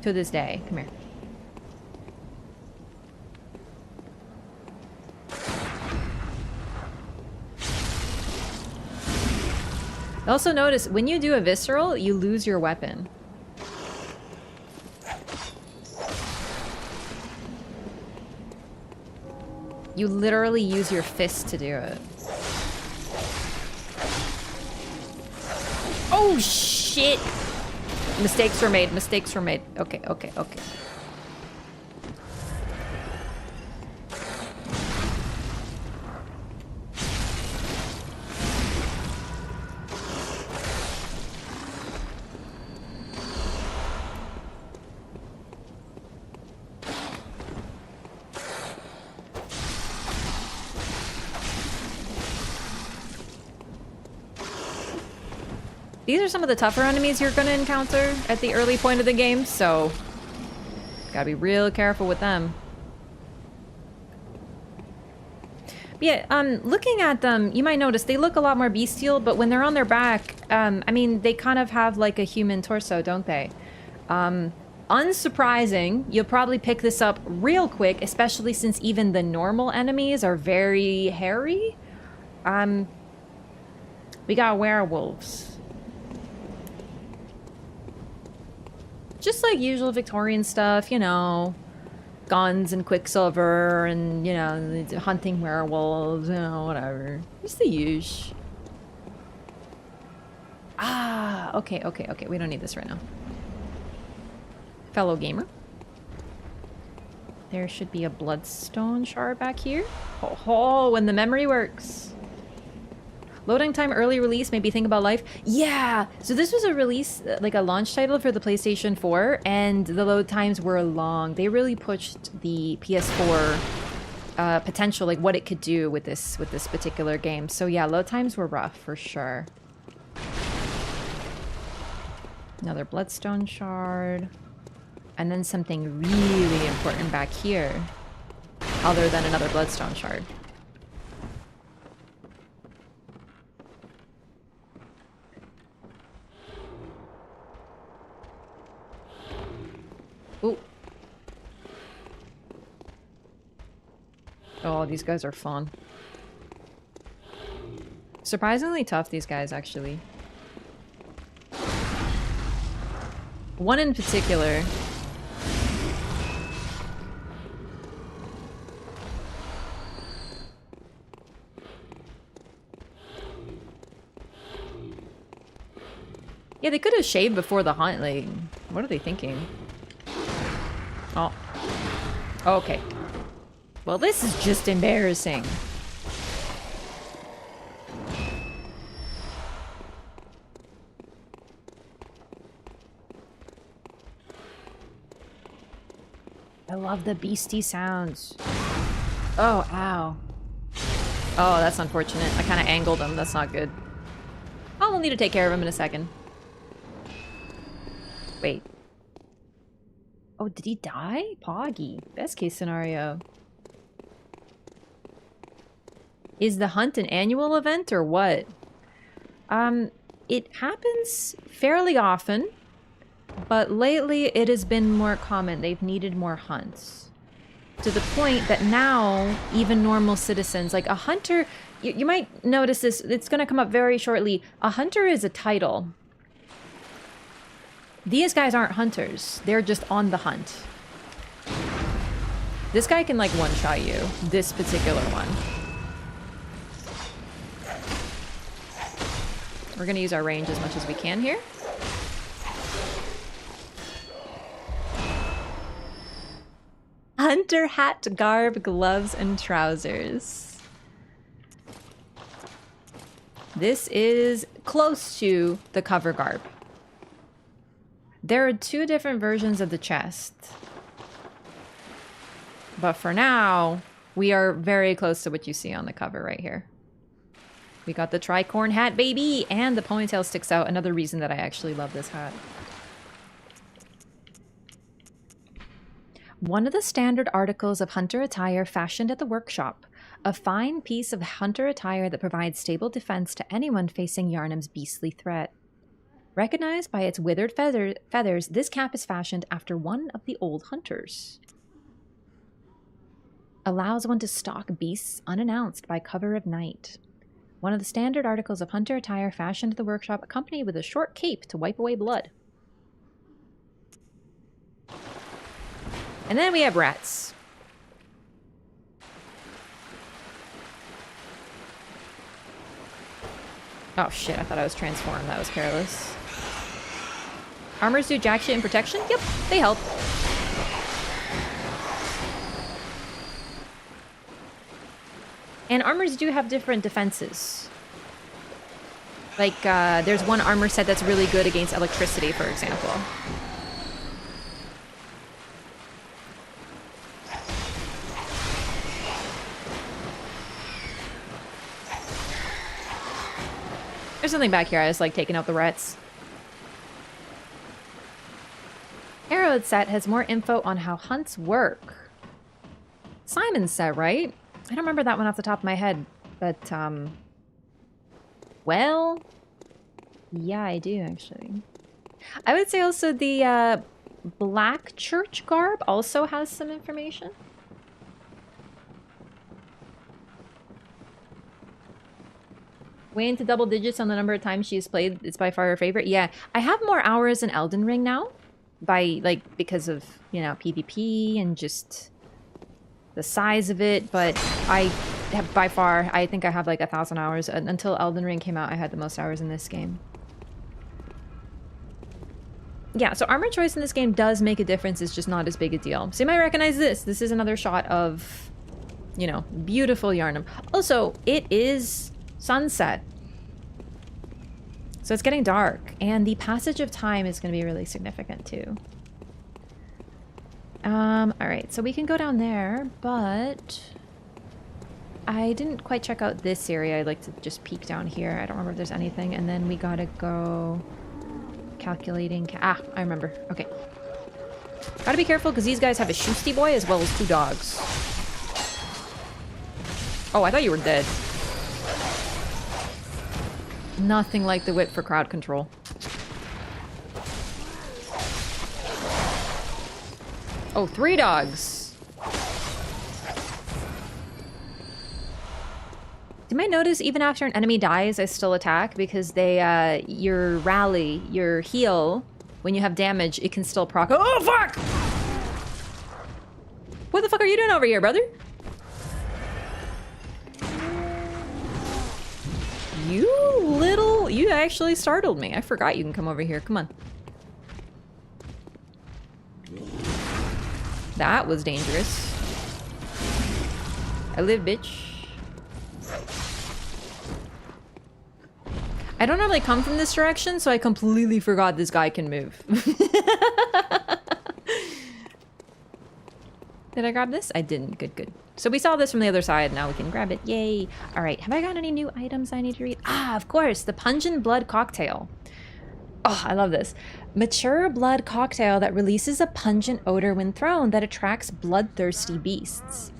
To this day. Come here. Also notice, when you do a visceral, you lose your weapon. You literally use your fist to do it. Oh, shit! Mistakes were made. Mistakes were made. Okay, okay, okay. These are some of the tougher enemies you're going to encounter at the early point of the game, so gotta be real careful with them. But yeah, looking at them, you might notice they look a lot more bestial, but when they're on their back, I mean, they kind of have like a human torso, don't they? Unsurprising, you'll probably pick this up real quick, especially since even the normal enemies are very hairy. We got werewolves. Just like usual Victorian stuff, you know, guns and quicksilver and, you know, hunting werewolves, you know, whatever. Just the usual. Ah, okay, okay, okay. We don't need this right now. Fellow gamer. There should be a bloodstone shard back here. Oh, when the memory works. Loading time early release made me think about life. Yeah! So this was a release, like a launch title for the PlayStation 4, and the load times were long. They really pushed the PS4 potential, like what it could do with this particular game. So yeah, load times were rough for sure. Another bloodstone shard. And then something really important back here. Other than another bloodstone shard. Ooh. Oh, these guys are fun. Surprisingly tough, these guys, actually. One in particular. Yeah, they could have shaved before the hunt, like, what are they thinking? Oh. Okay. Well, this is just embarrassing. I love the beastie sounds. Oh, ow. Oh, that's unfortunate. I kind of angled him. That's not good. Oh, we'll need to take care of him in a second. Wait. Oh, did he die? Poggy. Best case scenario. Is the hunt an annual event or what? It happens fairly often, but lately it has been more common. They've needed more hunts. to the point that now even normal citizens, like a hunter, you might notice this, it's going to come up very shortly. A hunter is a title. These guys aren't hunters. They're just on the hunt. This guy can like one-shot you, this particular one. We're going to use our range as much as we can here. Hunter hat, garb, gloves, and trousers. This is close to the cover garb. There are 2 different versions of the chest. But for now, we are very close to what you see on the cover right here. We got the tricorn hat, baby! And the ponytail sticks out. Another reason that I actually love this hat. One of the standard articles of hunter attire fashioned at the workshop. A fine piece of hunter attire that provides stable defense to anyone facing Yharnam's beastly threat. Recognized by its withered feathers, this cap is fashioned after one of the old hunters. Allows one to stalk beasts unannounced by cover of night. One of the standard articles of hunter attire fashioned at the workshop, accompanied with a short cape to wipe away blood. And then we have rats. Oh shit, I thought I was transformed. That was careless. Armors do jack shit and protection? Yep, they help. And armors do have different defenses. Like, there's one armor set that's really good against electricity, for example. There's something back here. I just like taking out the rats. Arrowhead set has more info on how hunts work. Simon's set, right? I don't remember that one off the top of my head, but, well, yeah, I do, actually. I would say also the, Black Church garb also has some information. Way into double digits on the number of times she's played. It's by far her favorite. Yeah, I have more hours in Elden Ring now, because of, you know, PvP and just the size of it, but I have by far, I think I have like 1,000 hours. Until Elden Ring came out, I had the most hours in this game. Yeah, so armor choice in this game does make a difference. It's just not as big a deal. So you might recognize this. This is another shot of, you know, beautiful Yharnam. Also, it is sunset. So it's getting dark, and the passage of time is going to be really significant too. Alright, so we can go down there, but I didn't quite check out this area. I'd like to just peek down here. I don't remember if there's anything, and then we gotta go calculating. I remember. Okay. Gotta be careful, because these guys have a shoosty boy as well as 2 dogs. Oh, I thought you were dead. Nothing like the whip for crowd control. Oh, 3 dogs. You might notice even after an enemy dies, I still attack because they, your rally, your heal, when you have damage, it can still proc. Oh, fuck! What the fuck are you doing over here, brother? You actually startled me. I forgot you can come over here. Come on. That was dangerous. I live, bitch. I don't normally come from this direction, so I completely forgot this guy can move. Did I grab this? I didn't. Good, good. So we saw this from the other side. Now we can grab it. Yay. All right. Have I got any new items I need to read? Ah, of course. The Pungent Blood Cocktail. Oh, I love this. Mature blood cocktail that releases a pungent odor when thrown that attracts bloodthirsty beasts.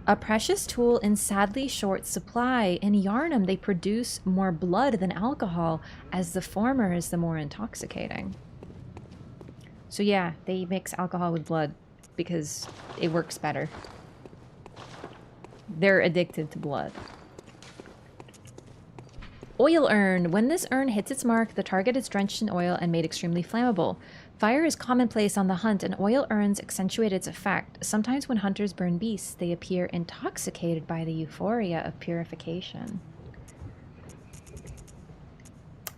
A precious tool in sadly short supply. In Yharnam, they produce more blood than alcohol, as the former is the more intoxicating. So yeah, they mix alcohol with blood because it works better. They're addicted to blood. Oil urn. When this urn hits its mark, the target is drenched in oil and made extremely flammable. Fire is commonplace on the hunt, and oil urns accentuate its effect. Sometimes when hunters burn beasts, they appear intoxicated by the euphoria of purification.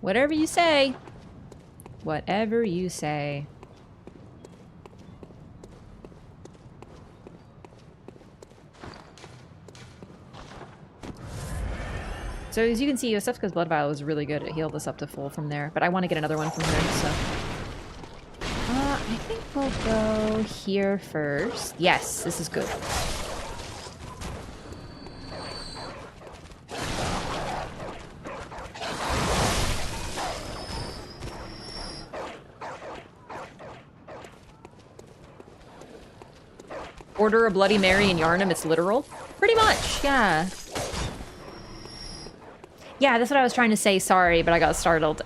Whatever you say. Whatever you say. So as you can see, Yosefka's Blood Vial was really good. It healed us up to full from there. But I want to get another one from her, so... I think we'll go here first. Yes, this is good. Order a Bloody Mary in Yharnam, it's literal? Pretty much, yeah. Yeah, that's what I was trying to say, sorry, but I got startled.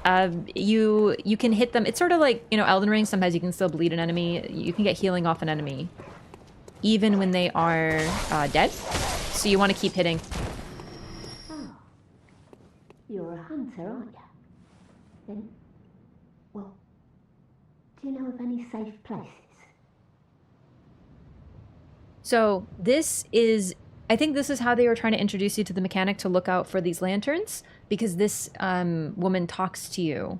You can hit them, it's sort of like, you know, Elden Ring, sometimes you can still bleed an enemy. You can get healing off an enemy, even when they are dead. So you want to keep hitting. Oh, you're a hunter, aren't you? Then, well, do you know of any safe places? So this is, I think this is how they were trying to introduce you to the mechanic to look out for these lanterns, because this woman talks to you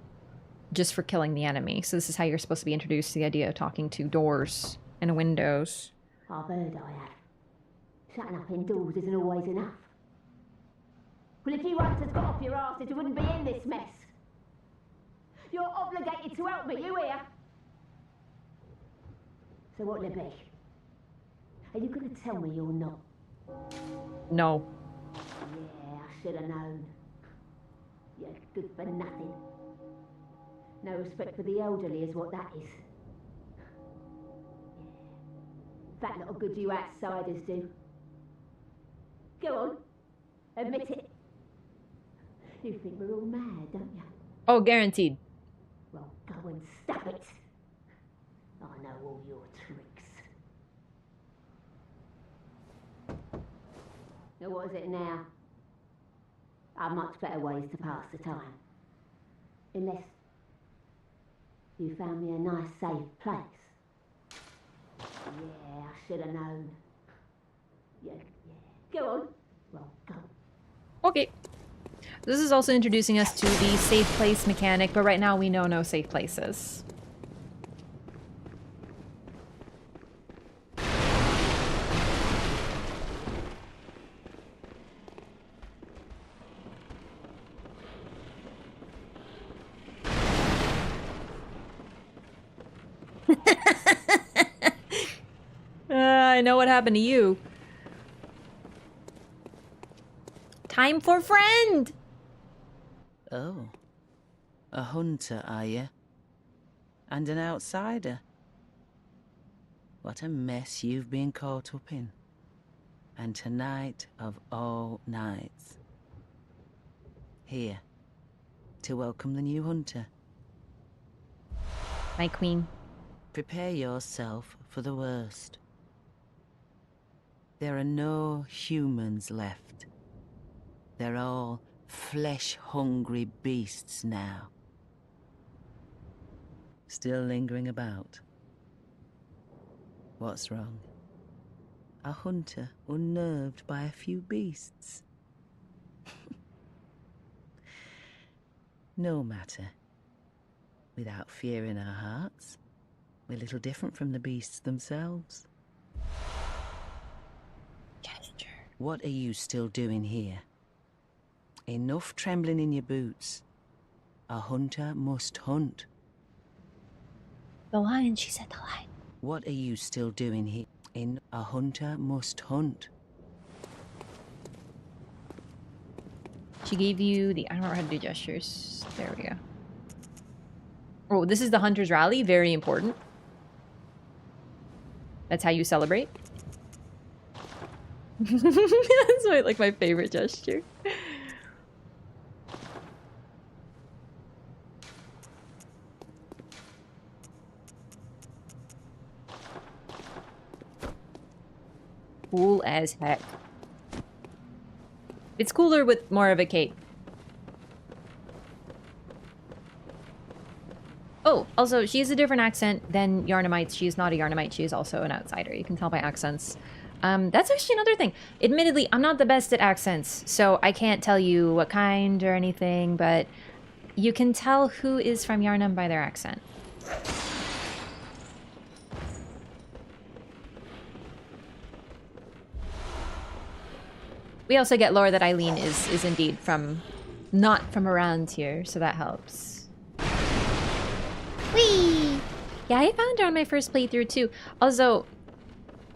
just for killing the enemy. So this is how you're supposed to be introduced to the idea of talking to doors and windows. I've heard I have. Shutting up indoors isn't always enough. Well, if you hunters got off your asses, you wouldn't be in this mess. You're obligated to help me, you hear? So what'll it be? Are you going to tell me you're not? No. Yeah, I should have known. You're good for nothing. No respect for the elderly is what that is. Yeah. That lot of good you outsiders do. Go on, admit it. You think we're all mad, don't you? Oh, guaranteed. Well, go and stop it. I know all your tricks. Now what is it now? Are much better ways to pass the time. Unless you found me a nice safe place. Yeah, I should have known. Yeah. Go on. Well, go. Okay. This is also introducing us to the safe place mechanic, but right now we know no safe places. I know what happened to you. Time for friend! Oh. A hunter, are you? And an outsider? What a mess you've been caught up in. And tonight of all nights. Here, to welcome the new hunter. My queen. Prepare yourself for the worst. There are no humans left. They're all flesh-hungry beasts now. Still lingering about. What's wrong? A hunter unnerved by a few beasts? No matter. Without fear in our hearts, we're little different from the beasts themselves. Gesture. What are you still doing here? Enough trembling in your boots. A hunter must hunt. The lion, she said the lion. What are you still doing here? A hunter must hunt. She gave you the... I don't know how to do gestures. There we go. Oh, this is the Hunter's Rally. Very important. That's how you celebrate. That's like my favorite gesture. Cool as heck. It's cooler with more of a cape. Oh, also, she has a different accent than Yharnamites. She is not a Yharnamite. She is also an outsider. You can tell by accents. That's actually another thing. Admittedly, I'm not the best at accents, so I can't tell you what kind or anything, but you can tell who is from Yharnam by their accent. We also get lore that Eileen is indeed not from around here, so that helps. Whee! Yeah, I found her on my first playthrough too. Also,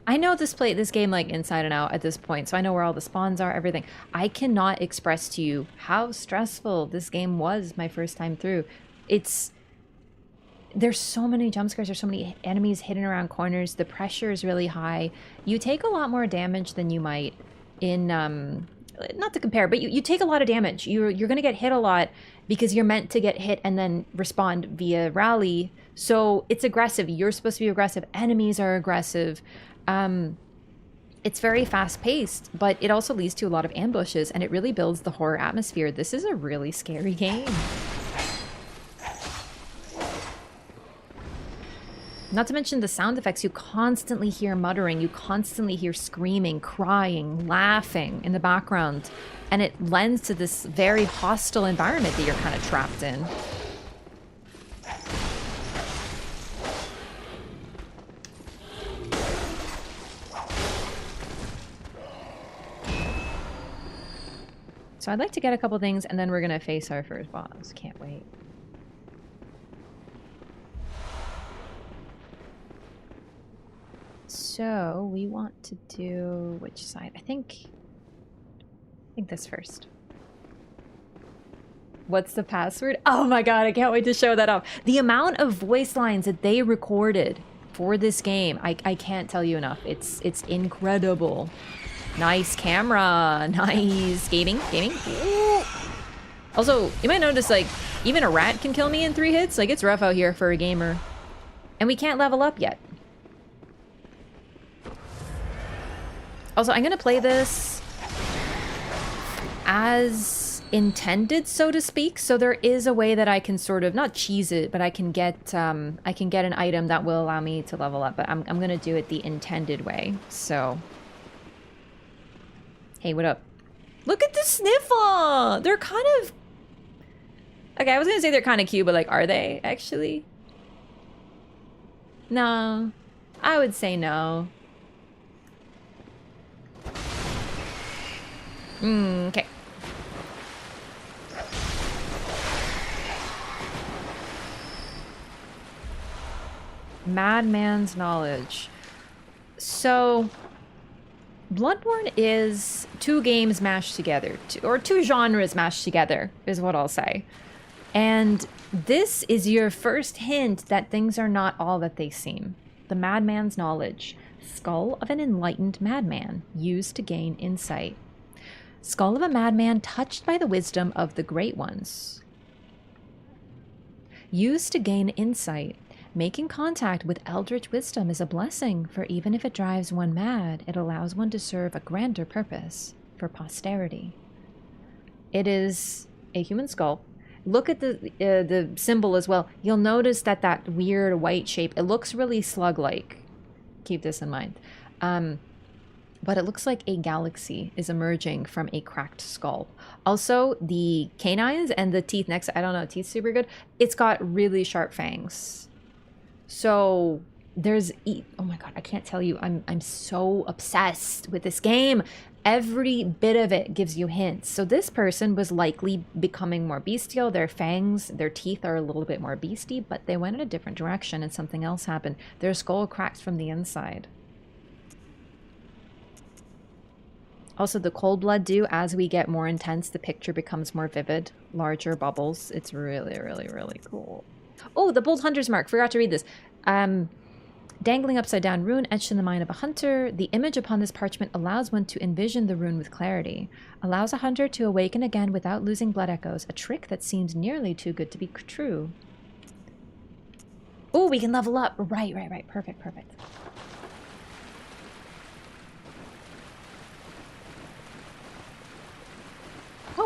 I know this game like inside and out at this point, so I know where all the spawns are, everything. I cannot express to you how stressful this game was my first time through. There's so many jump scares, there's so many enemies hidden around corners, the pressure is really high. You take a lot more damage than you might in, not to compare, but you take a lot of damage. You're gonna get hit a lot because you're meant to get hit and then respond via rally. So it's aggressive. You're supposed to be aggressive. Enemies are aggressive. It's very fast-paced, but it also leads to a lot of ambushes, and it really builds the horror atmosphere. This is a really scary game. Not to mention the sound effects. You constantly hear muttering, you constantly hear screaming, crying, laughing in the background, and it lends to this very hostile environment that you're kind of trapped in. So I'd like to get a couple things, and then we're gonna face our first boss. Can't wait. So we want to do which side? I think this first. What's the password? Oh my god, I can't wait to show that off. The amount of voice lines that they recorded for this game, I can't tell you enough. It's incredible. Nice camera, nice gaming. Ooh. Also, you might notice like even a rat can kill me in 3 hits. Like it's rough out here for a gamer, and we can't level up yet. Also, I'm gonna play this as intended, so to speak. So there is a way that I can sort of not cheese it, but I can get an item that will allow me to level up. But I'm gonna do it the intended way. So, hey, what up? Look at the Sniffle! They're kind of okay. I was gonna say they're kind of cute, but like, are they actually? No, I would say no. Okay. Madman's knowledge. So, Bloodborne is 2 games mashed together, or 2 genres mashed together, is what I'll say. And this is your first hint that things are not all that they seem. The Madman's knowledge. Skull of an enlightened madman, used to gain insight. Skull of a madman touched by the wisdom of the great ones. Used to gain insight. Making contact with eldritch wisdom is a blessing, for even if it drives one mad, it allows one to serve a grander purpose, for posterity. It is a human skull. Look at the symbol as well. You'll notice that weird white shape, it looks really slug-like. Keep this in mind. But it looks like a galaxy is emerging from a cracked skull. Also, the canines and the teeth next, I don't know, teeth super good. It's got really sharp fangs. So there's, oh my god, I can't tell you, I'm so obsessed with this game. Every bit of it gives you hints. So this person was likely becoming more bestial. Their fangs, their teeth are a little bit more beastie, but they went in a different direction and something else happened. Their skull cracked from the inside. Also, the cold blood do, as we get more intense, the picture becomes more vivid, larger bubbles. It's really, really, really cool. Oh, the Bold Hunter's Mark. Forgot to read this. Dangling upside down rune etched in the mind of a hunter. The image upon this parchment allows one to envision the rune with clarity. Allows a hunter to awaken again without losing blood echoes. A trick that seems nearly too good to be true. Oh, we can level up. Right. Perfect.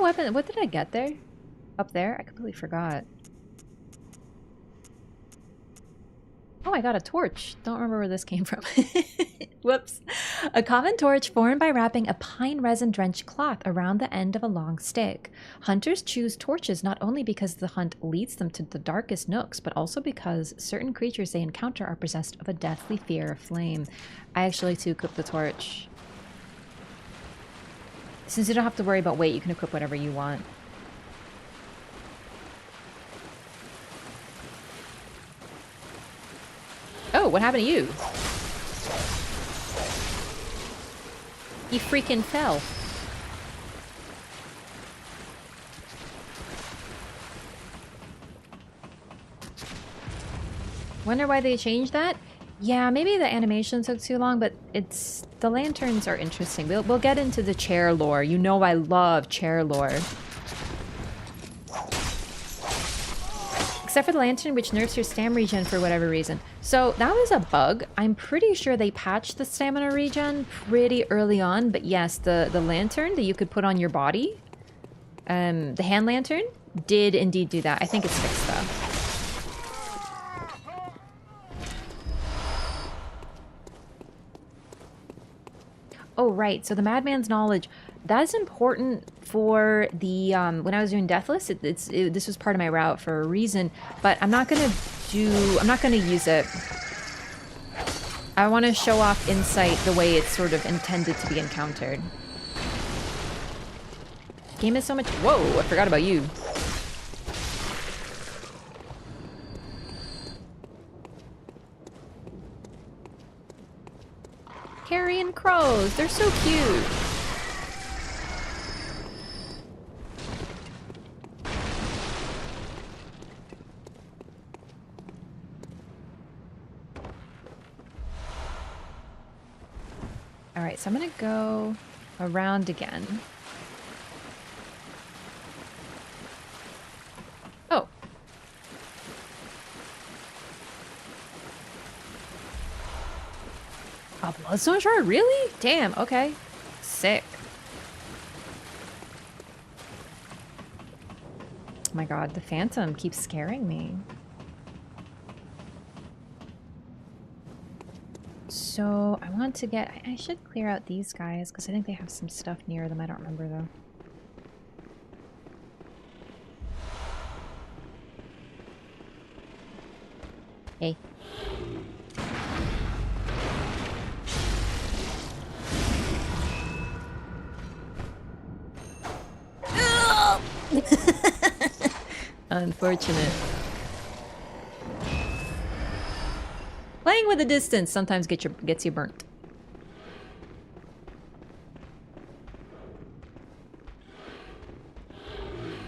what weapon? What did I get there? Up there? I completely forgot. Oh, I got a torch. Don't remember where this came from. Whoops. A common torch formed by wrapping a pine resin drenched cloth around the end of a long stick. Hunters choose torches not only because the hunt leads them to the darkest nooks, but also because certain creatures they encounter are possessed of a deathly fear of flame. I actually too equip the torch. Since you don't have to worry about weight, you can equip whatever you want. Oh, what happened to you? You freaking fell. Wonder why they changed that? Yeah, maybe the animation took too long, but it's... the lanterns are interesting. We'll get into the chair lore. You know I love chair lore. Except for the lantern, which nerfs your stamina regen for whatever reason. So that was a bug. I'm pretty sure they patched the stamina regen pretty early on, but yes, the lantern that you could put on your body, the hand lantern, did indeed do that. I think it's fixed though. Oh, right. So the Madman's Knowledge, that's important for the, when I was doing Deathless, this was part of my route for a reason, but I'm not going to use it. I want to show off Insight the way it's sort of intended to be encountered. Game is so much, whoa, I forgot about you. Carrion crows, they're so cute. All right, so I'm gonna go around again. Oh. A bloodstone shard? Really? Damn, okay. Sick. Oh my god, the phantom keeps scaring me. So I want to get... I should clear out these guys because I think they have some stuff near them. I don't remember though. Hey. Unfortunate. Playing with a distance sometimes gets you burnt.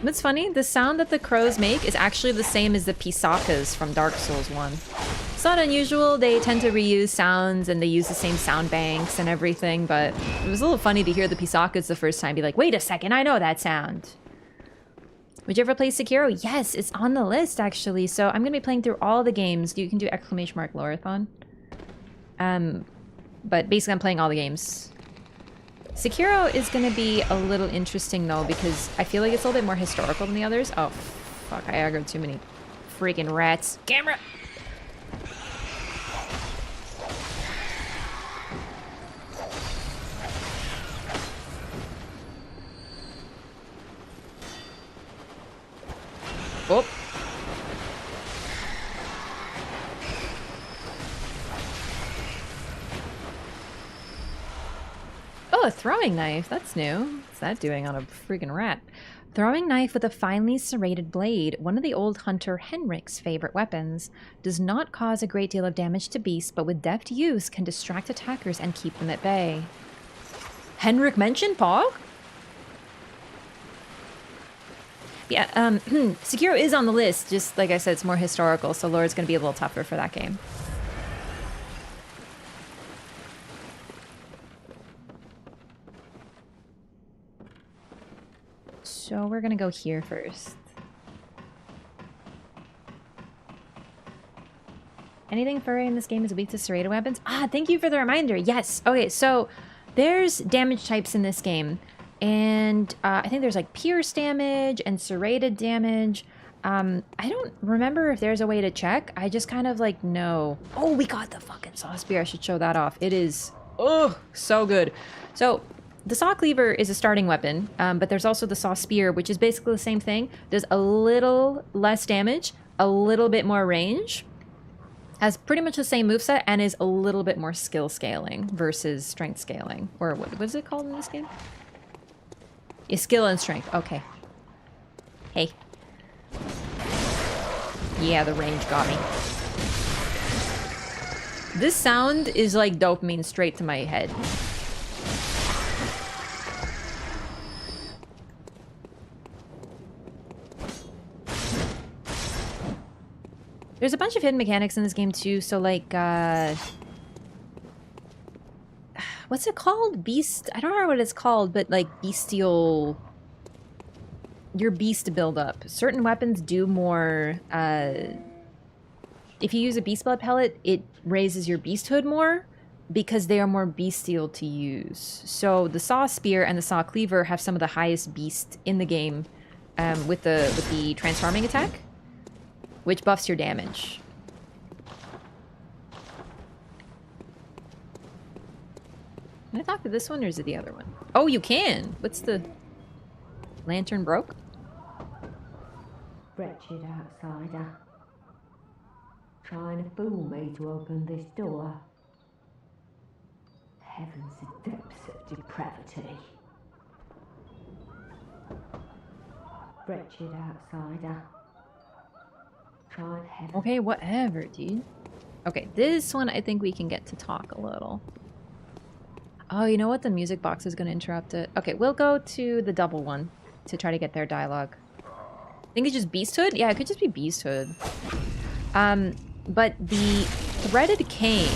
What's funny, the sound that the crows make is actually the same as the pisakas from Dark Souls 1. It's not unusual, they tend to reuse sounds and they use the same sound banks and everything, but it was a little funny to hear the pisakas the first time be like, wait a second, I know that sound. Would you ever play Sekiro? Yes, it's on the list actually. So I'm gonna be playing through all the games. You can do !Loreathon. But basically I'm playing all the games. Sekiro is gonna be a little interesting though because I feel like it's a little bit more historical than the others. Oh, fuck, I aggroed too many freaking rats. Camera! Oh. Oh, a throwing knife. That's new. What's that doing on a freaking rat? Throwing knife with a finely serrated blade, one of the old hunter Henrik's favorite weapons, does not cause a great deal of damage to beasts, but with deft use can distract attackers and keep them at bay. Henrik mentioned, Paul? Yeah, Sekiro is on the list, just like I said, it's more historical, so lore's gonna be a little tougher for that game. So we're gonna go here first. Anything furry in this game is weak to serrated weapons? Ah, thank you for the reminder. Yes. Okay, so there's damage types in this game. And I think there's like pierce damage and serrated damage. I don't remember if there's a way to check. I just kind of like know. Oh, we got the fucking saw spear. I should show that off. It is, oh, so good. So the saw cleaver is a starting weapon, but there's also the saw spear, which is basically the same thing. Does a little less damage, a little bit more range, has pretty much the same moveset, and is a little bit more skill scaling versus strength scaling. Or what is it called in this game? Yeah, skill and strength. Okay. Hey. Yeah, the range got me. This sound is like dopamine straight to my head. There's a bunch of hidden mechanics in this game too, so like, what's it called? Beast? I don't remember what it's called, but like bestial... Your beast buildup. Certain weapons do more, if you use a beast blood pellet, it raises your beasthood more because they are more bestial to use. So the saw spear and the saw cleaver have some of the highest beast in the game with the transforming attack, which buffs your damage. Can I talk to this one or is it the other one? Oh, you can! What's the... Lantern broke? Wretched outsider. Trying to fool me to open this door. Heavens, the depths of depravity. Wretched outsider. Trying heaven. Okay, whatever, dude. Okay, this one I think we can get to talk a little. Oh, you know what? The music box is going to interrupt it. Okay, we'll go to the double one to try to get their dialogue. I think it's just Beasthood? Yeah, it could just be Beasthood. But the threaded cane,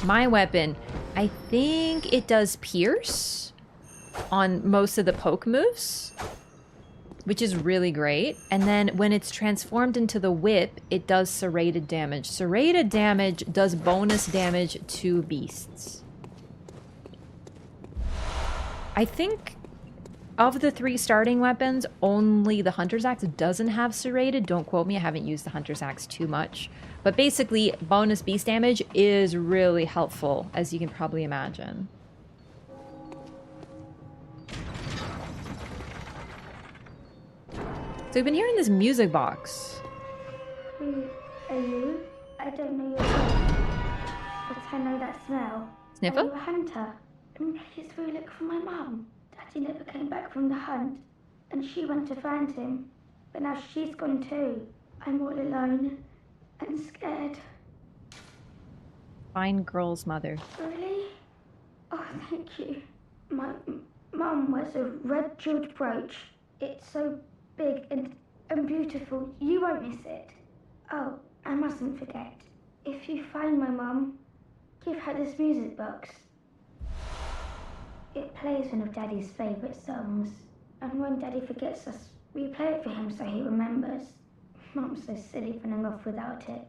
my weapon, I think it does pierce on most of the poke moves, which is really great. And then when it's transformed into the whip, it does serrated damage. Serrated damage does bonus damage to beasts. I think of the 3 starting weapons, only the Hunter's Axe doesn't have serrated. Don't quote me, I haven't used the Hunter's Axe too much. But basically, bonus beast damage is really helpful, as you can probably imagine. So we've been hearing this music box. Who are you? I don't know your name, but I know that smell. Sniffer? Are you a hunter? Please go look for my mum. Daddy never came back from the hunt, and she went to find him. But now she's gone too. I'm all alone and scared. Fine girl's mother. Really? Oh, thank you. My mum wears a red jeweled brooch. It's so big and beautiful. You won't miss it. Oh, I mustn't forget. If you find my mum, give her this music box. It plays one of Daddy's favourite songs, and when Daddy forgets us, we play it for him so he remembers. Mum's so silly running off without it.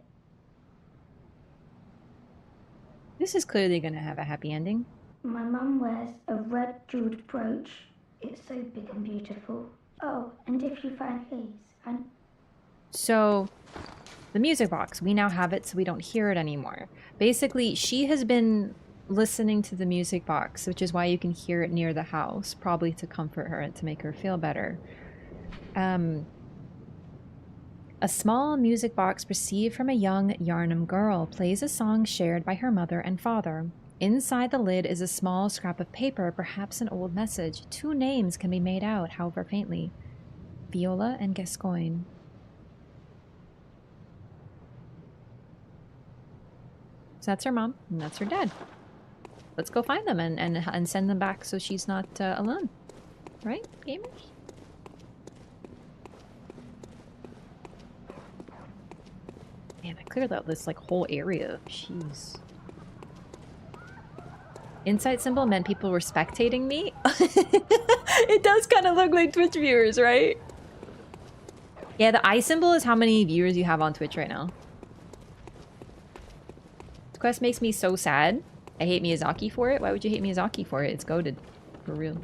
This is clearly going to have a happy ending. My mum wears a red jeweled brooch. It's so big and beautiful. Oh, and if you find his, and... So, the music box, we now have it so we don't hear it anymore. Basically, she has been listening to the music box, which is why you can hear it near the house, probably to comfort her and to make her feel better. A small music box received from a young Yharnam girl plays a song shared by her mother and father. Inside the lid is a small scrap of paper, perhaps an old message. 2 names can be made out, however faintly. Viola and Gascoigne. So that's her mom, and that's her dad. Let's go find them and send them back so she's not alone. Right, gamers? Man, I cleared out this like whole area. Jeez. Insight symbol meant people were spectating me. It does kind of look like Twitch viewers, right? Yeah, the eye symbol is how many viewers you have on Twitch right now. This quest makes me so sad. I hate Miyazaki for it. Why would you hate Miyazaki for it? It's goated. For real.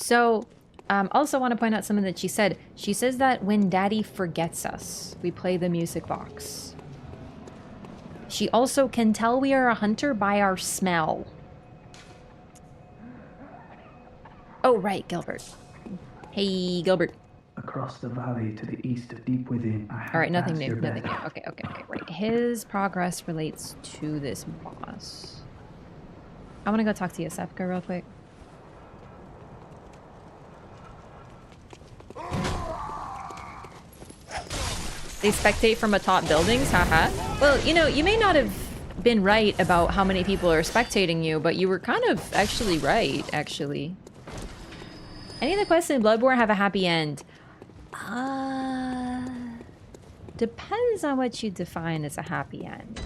So, also want to point out something that she said. She says that when Daddy forgets us, we play the music box. She also can tell we are a hunter by our smell. Oh, right, Gilbert. Hey, Gilbert. Across the valley to the east of Deep Within, All right, nothing new, nothing new. Okay, right. His progress relates to this boss. I want to go talk to Yosefka real quick. They spectate from atop buildings, haha. Well, you know, you may not have been right about how many people are spectating you, but you were kind of actually right, actually. Any of the quests in Bloodborne have a happy end? Depends on what you define as a happy end.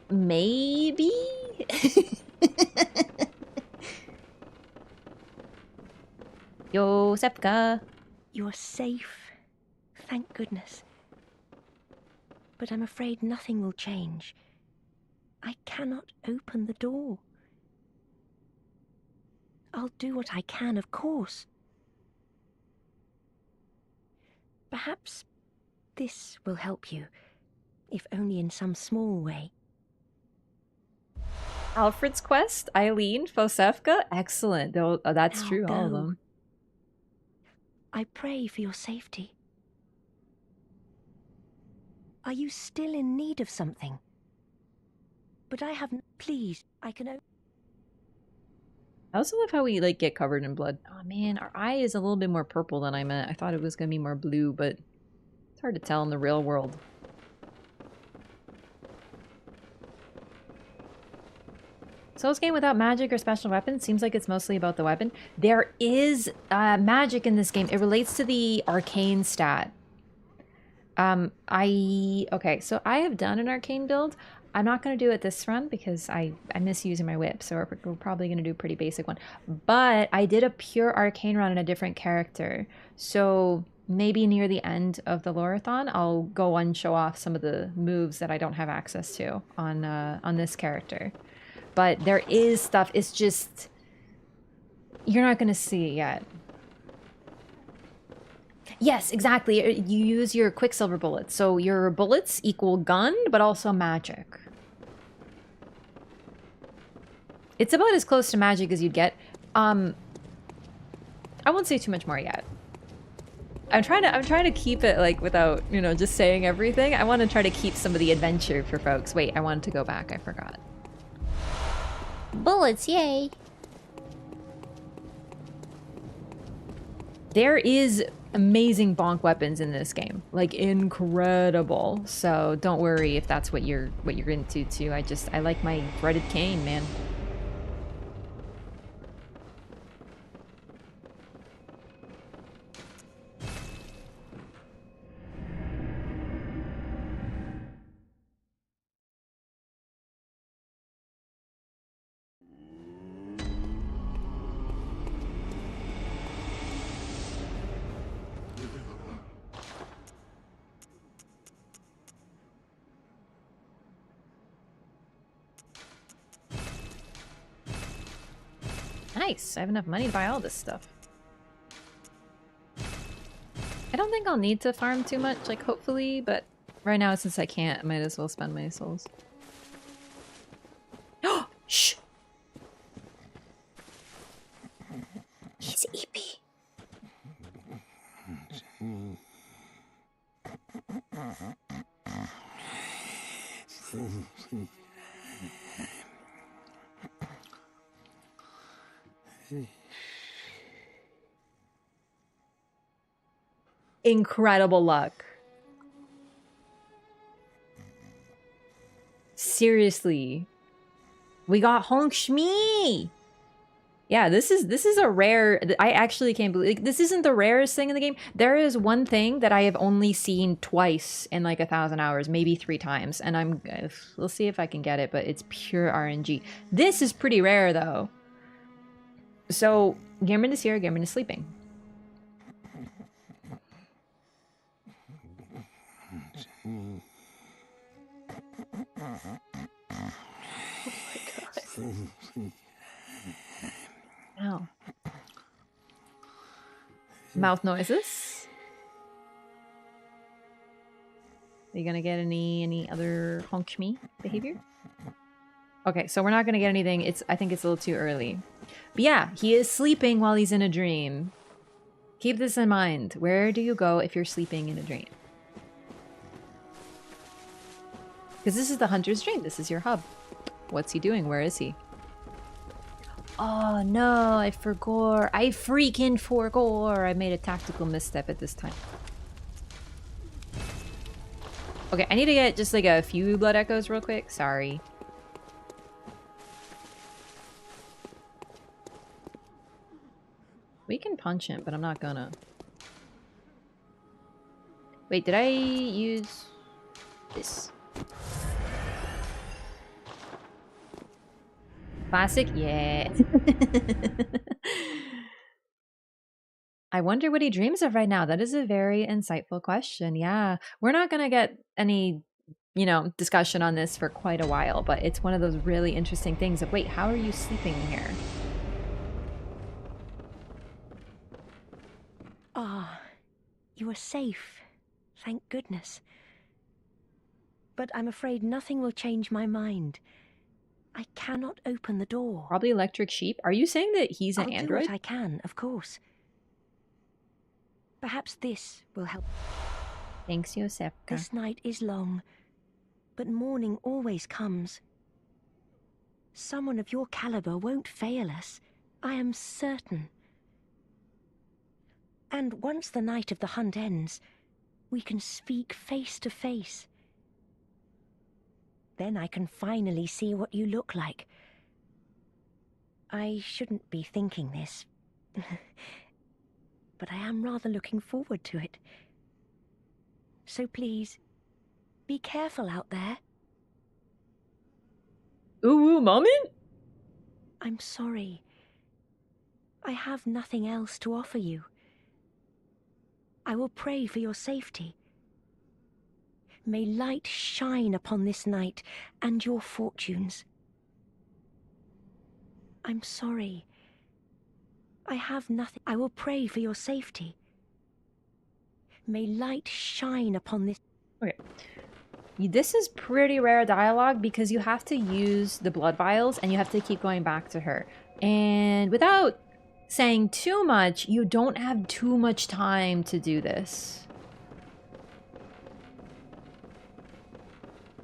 Maybe? Yosefka. You're safe. Thank goodness. But I'm afraid nothing will change. I cannot open the door. I'll do what I can, of course. Perhaps this will help you, if only in some small way. Alfred's quest, Eileen, Fosefka, excellent. That's Now true, all of go. them. I pray for your safety. Are you still in need of something? But I haven't. Please, I can. I also love how we like get covered in blood. Oh man, our eye is a little bit more purple than I meant. I thought it was gonna be more blue, but it's hard to tell in the real world. Souls game without magic or special weapons seems like it's mostly about the weapon. There is magic in this game. It relates to the arcane stat. Okay, so I have done an arcane build. I'm not going to do it this run because I miss using my whip, so we're probably going to do a pretty basic one. But I did a pure arcane run in a different character. So maybe near the end of the Loreathon, I'll go and show off some of the moves that I don't have access to on this character. But there is stuff, it's just, you're not going to see it yet. Yes, exactly. You use your Quicksilver bullets. So your bullets equal gun, but also magic. It's about as close to magic as you'd get. I won't say too much more yet. I'm trying to keep it like without, you know, just saying everything. I want to try to keep some of the adventure for folks. Wait, I wanted to go back. I forgot. Bullets, yay. There is amazing bonk weapons in this game, like incredible. So don't worry if that's what you're into too. I like my threaded cane, man. Nice, I have enough money to buy all this stuff. I don't think I'll need to farm too much, like hopefully, but right now since I can't, I might as well spend my souls. Oh, shh! He's EP. Incredible luck. Seriously. We got Honk Shmee! Yeah, this is a rare... I actually can't believe... This isn't the rarest thing in the game. There is one thing that I have only seen twice in like 1,000 hours, maybe 3 times. And we'll see if I can get it, but it's pure RNG. This is pretty rare, though. So, Gehrman is here, Gehrman is sleeping. Ow. Mouth noises. Are you gonna get any other honk me behavior? Okay, so we're not gonna get anything. I think it's a little too early. But yeah, he is sleeping while he's in a dream. Keep this in mind. Where do you go if you're sleeping in a dream? Because this is the hunter's dream. This is your hub. What's he doing? Where is he? Oh no, I forgot. I freaking forgot. I made a tactical misstep at this time. Okay, I need to get just like a few blood echoes real quick. Sorry. We can punch him, but I'm not gonna. Wait, did I use this? Classic? Yeah. I wonder what he dreams of right now. That is a very insightful question. Yeah. We're not going to get any, discussion on this for quite a while, but it's one of those really interesting things of, wait, how are you sleeping here? Ah, you are safe. Thank goodness. But I'm afraid nothing will change my mind. I cannot open the door. Probably electric sheep. Are you saying that he's an android? I'll do what I can, of course. Perhaps this will help. Thanks, Yosefka. This night is long, but morning always comes. Someone of your caliber won't fail us, I am certain. And once the night of the hunt ends, we can speak face to face. Then I can finally see what you look like. I shouldn't be thinking this, but I am rather looking forward to it. So please, be careful out there. Ooh, moment? I'm sorry. I have nothing else to offer you. I will pray for your safety. May light shine upon this night and your fortunes. I'm sorry. I have nothing. I will pray for your safety. May light shine upon this. Okay. This is pretty rare dialogue because you have to use the blood vials and you have to keep going back to her. And without saying too much, you don't have too much time to do this.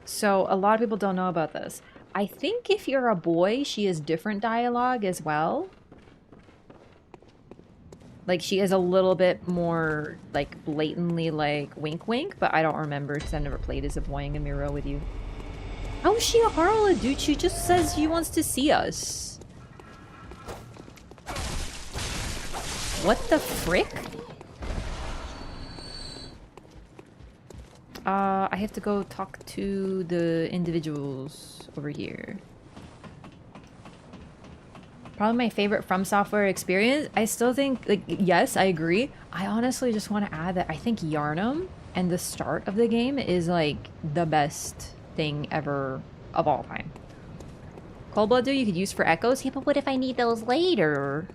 So a lot of people don't know about this. I think if you're a boy, she has different dialogue as well. Like, she is a little bit more, like, blatantly, like, wink wink, but I don't remember because I've never played as a boy in Gamiro with you. How is she a harlot, dude? She just says she wants to see us. What the frick? I have to go talk to the individuals over here. Probably my favorite From Software experience. I still think, like, yes, I agree. I honestly just want to add that I think Yharnam and the start of the game is, like, the best thing ever of all time. Cold Blood, you could use for echoes. Yeah, but what if I need those later?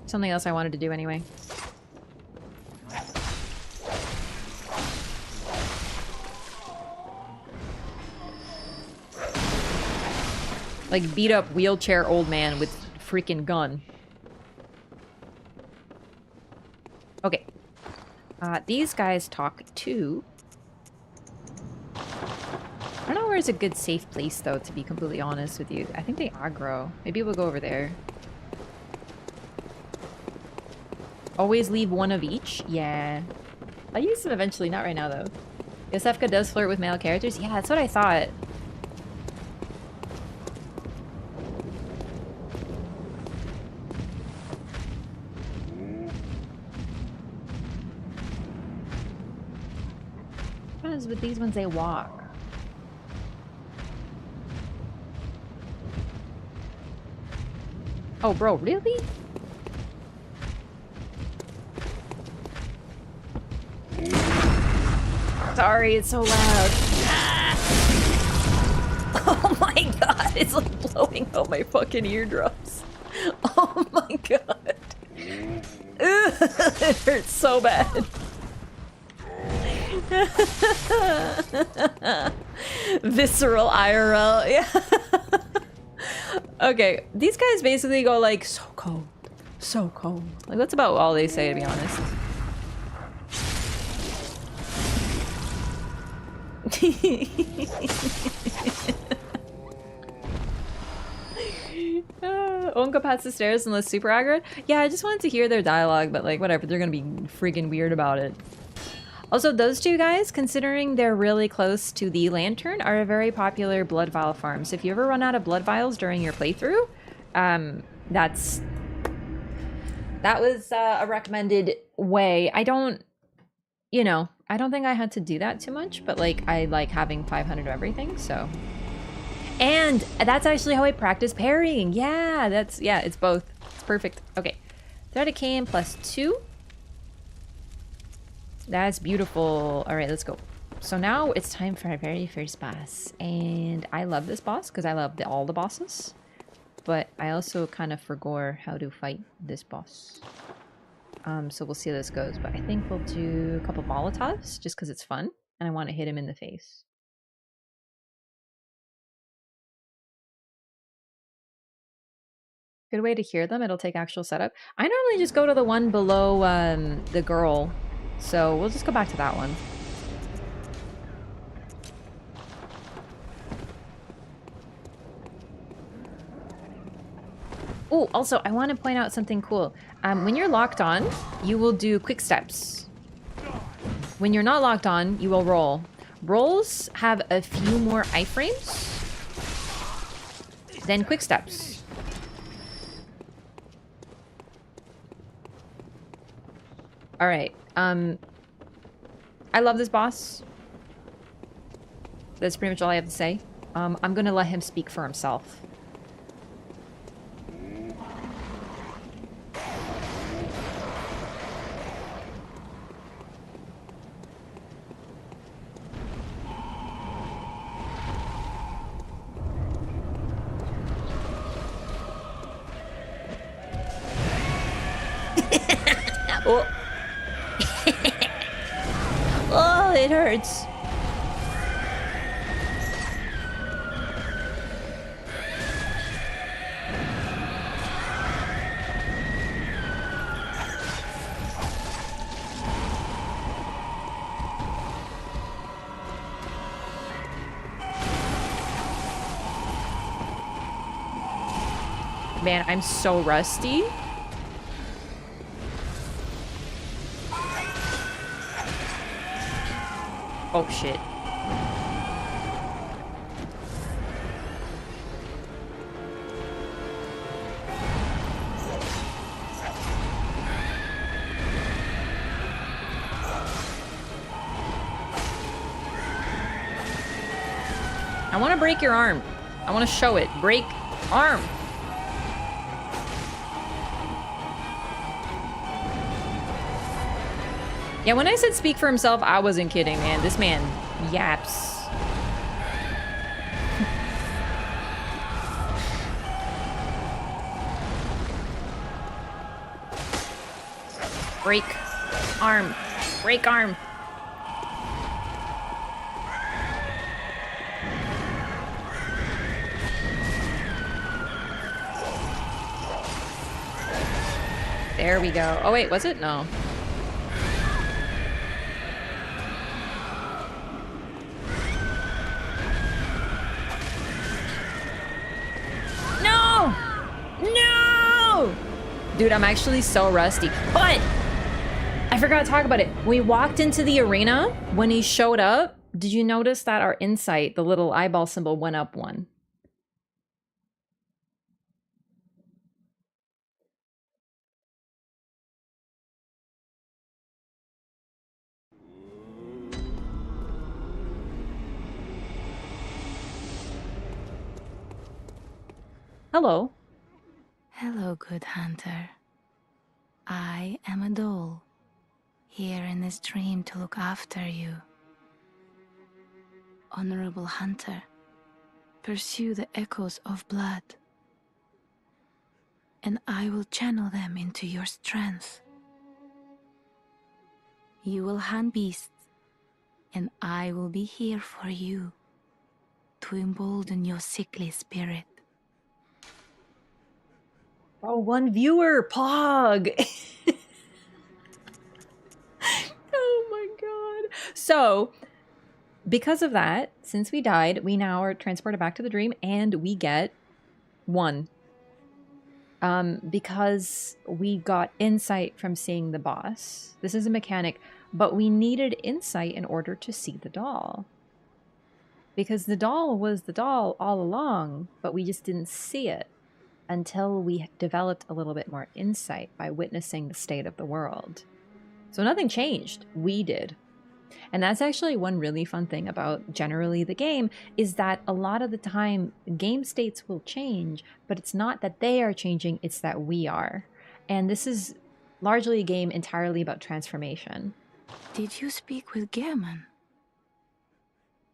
Something else I wanted to do anyway. Like, beat up wheelchair old man with freaking gun. Okay. These guys talk too. I don't know where's a good safe place though, to be completely honest with you. I think they aggro. Maybe we'll go over there. Always leave one of each? Yeah. I'll use them eventually, not right now though. Yosefka does flirt with male characters? Yeah, that's what I thought. What is with these ones, they walk? Oh, bro, really? Sorry, it's so loud. Oh my god, it's like blowing out my fucking eardrums. Oh my god. It hurts so bad. Visceral IRL, yeah. Okay, these guys basically go like, so cold, so cold. Like, that's about all they say, to be honest. Onka pats the stairs and looks super aggro. Yeah, I just wanted to hear their dialogue, but like, whatever, they're gonna be freaking weird about it. Also, those two guys, considering they're really close to the Lantern, are a very popular blood vial farm. So if you ever run out of blood vials during your playthrough, that was a recommended way. I don't, you know, I don't think I had to do that too much, but like, I like having 500 of everything, so. And that's actually how I practice parrying. Yeah, it's both. It's perfect. Okay, threat of Cain +2. That's beautiful. All right, let's go. So now it's time for our very first boss. And I love this boss because I love all the bosses. But I also kind of forgot how to fight this boss. So we'll see how this goes. But I think we'll do a couple Molotovs just because it's fun. And I want to hit him in the face. Good way to hear them. It'll take actual setup. I normally just go to the one below the girl. So we'll just go back to that one. Oh, also, I want to point out something cool. When you're locked on, you will do quick steps. When you're not locked on, you will roll. Rolls have a few more iframes than quick steps. All right. I love this boss. That's pretty much all I have to say. I'm gonna let him speak for himself. Oh. Oh, it hurts. Man, I'm so rusty. Oh shit. I want to break your arm. I want to show it. Break arm. Yeah, when I said speak for himself, I wasn't kidding, man. This man yaps. Break arm. Break arm. There we go. Oh wait, was it? No. Dude, I'm actually so rusty. But I forgot to talk about it. When we walked into the arena, when he showed up, did you notice that our insight, the little eyeball symbol, went up one? Hello. Hello, good hunter. I am a doll, here in this dream to look after you. honorable hunter. Pursue the echoes of blood, and I will channel them into your strength. You will hunt beasts, and I will be here for you to embolden your sickly spirit. Oh, 1 viewer, Pog! Oh my god. So, because of that, since we died, we now are transported back to the dream, and we get 1. Because we got insight from seeing the boss. This is a mechanic, but we needed insight in order to see the doll. Because the doll was the doll all along, but we just didn't see it until we developed a little bit more insight by witnessing the state of the world. So nothing changed. We did. And that's actually one really fun thing about generally the game, is that a lot of the time game states will change, but it's not that they are changing, it's that we are. And this is largely a game entirely about transformation. Did you speak with Gehrman?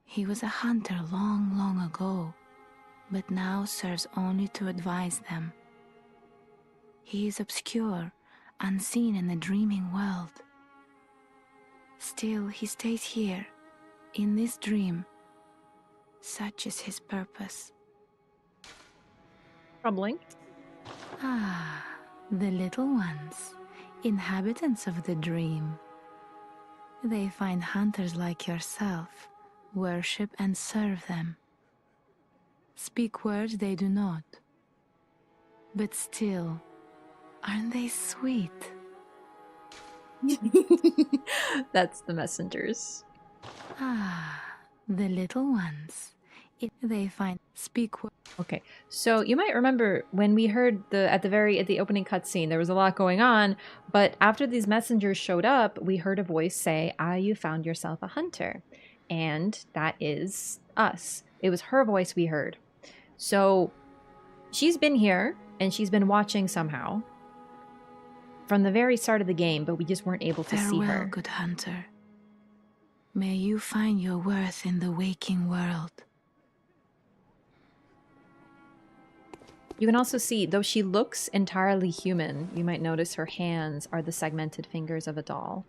He was a hunter long, long ago, but now serves only to advise them. He is obscure, unseen in the dreaming world. Still, he stays here, in this dream. Such is his purpose. Troubling. Ah, the little ones, inhabitants of the dream. They find hunters like yourself, worship and serve them. Speak words they do not. But still, aren't they sweet? That's the messengers. Ah, the little ones. They find speak. Okay, so you might remember when we heard at the opening cutscene, there was a lot going on, but after these messengers showed up, we heard a voice say, "Ah, you found yourself a hunter," and that is us. It was her voice we heard. So she's been here and she's been watching somehow from the very start of the game, but we just weren't able to see her. Farewell, good hunter. May you find your worth in the waking world. You can also see, though she looks entirely human, you might notice her hands are the segmented fingers of a doll.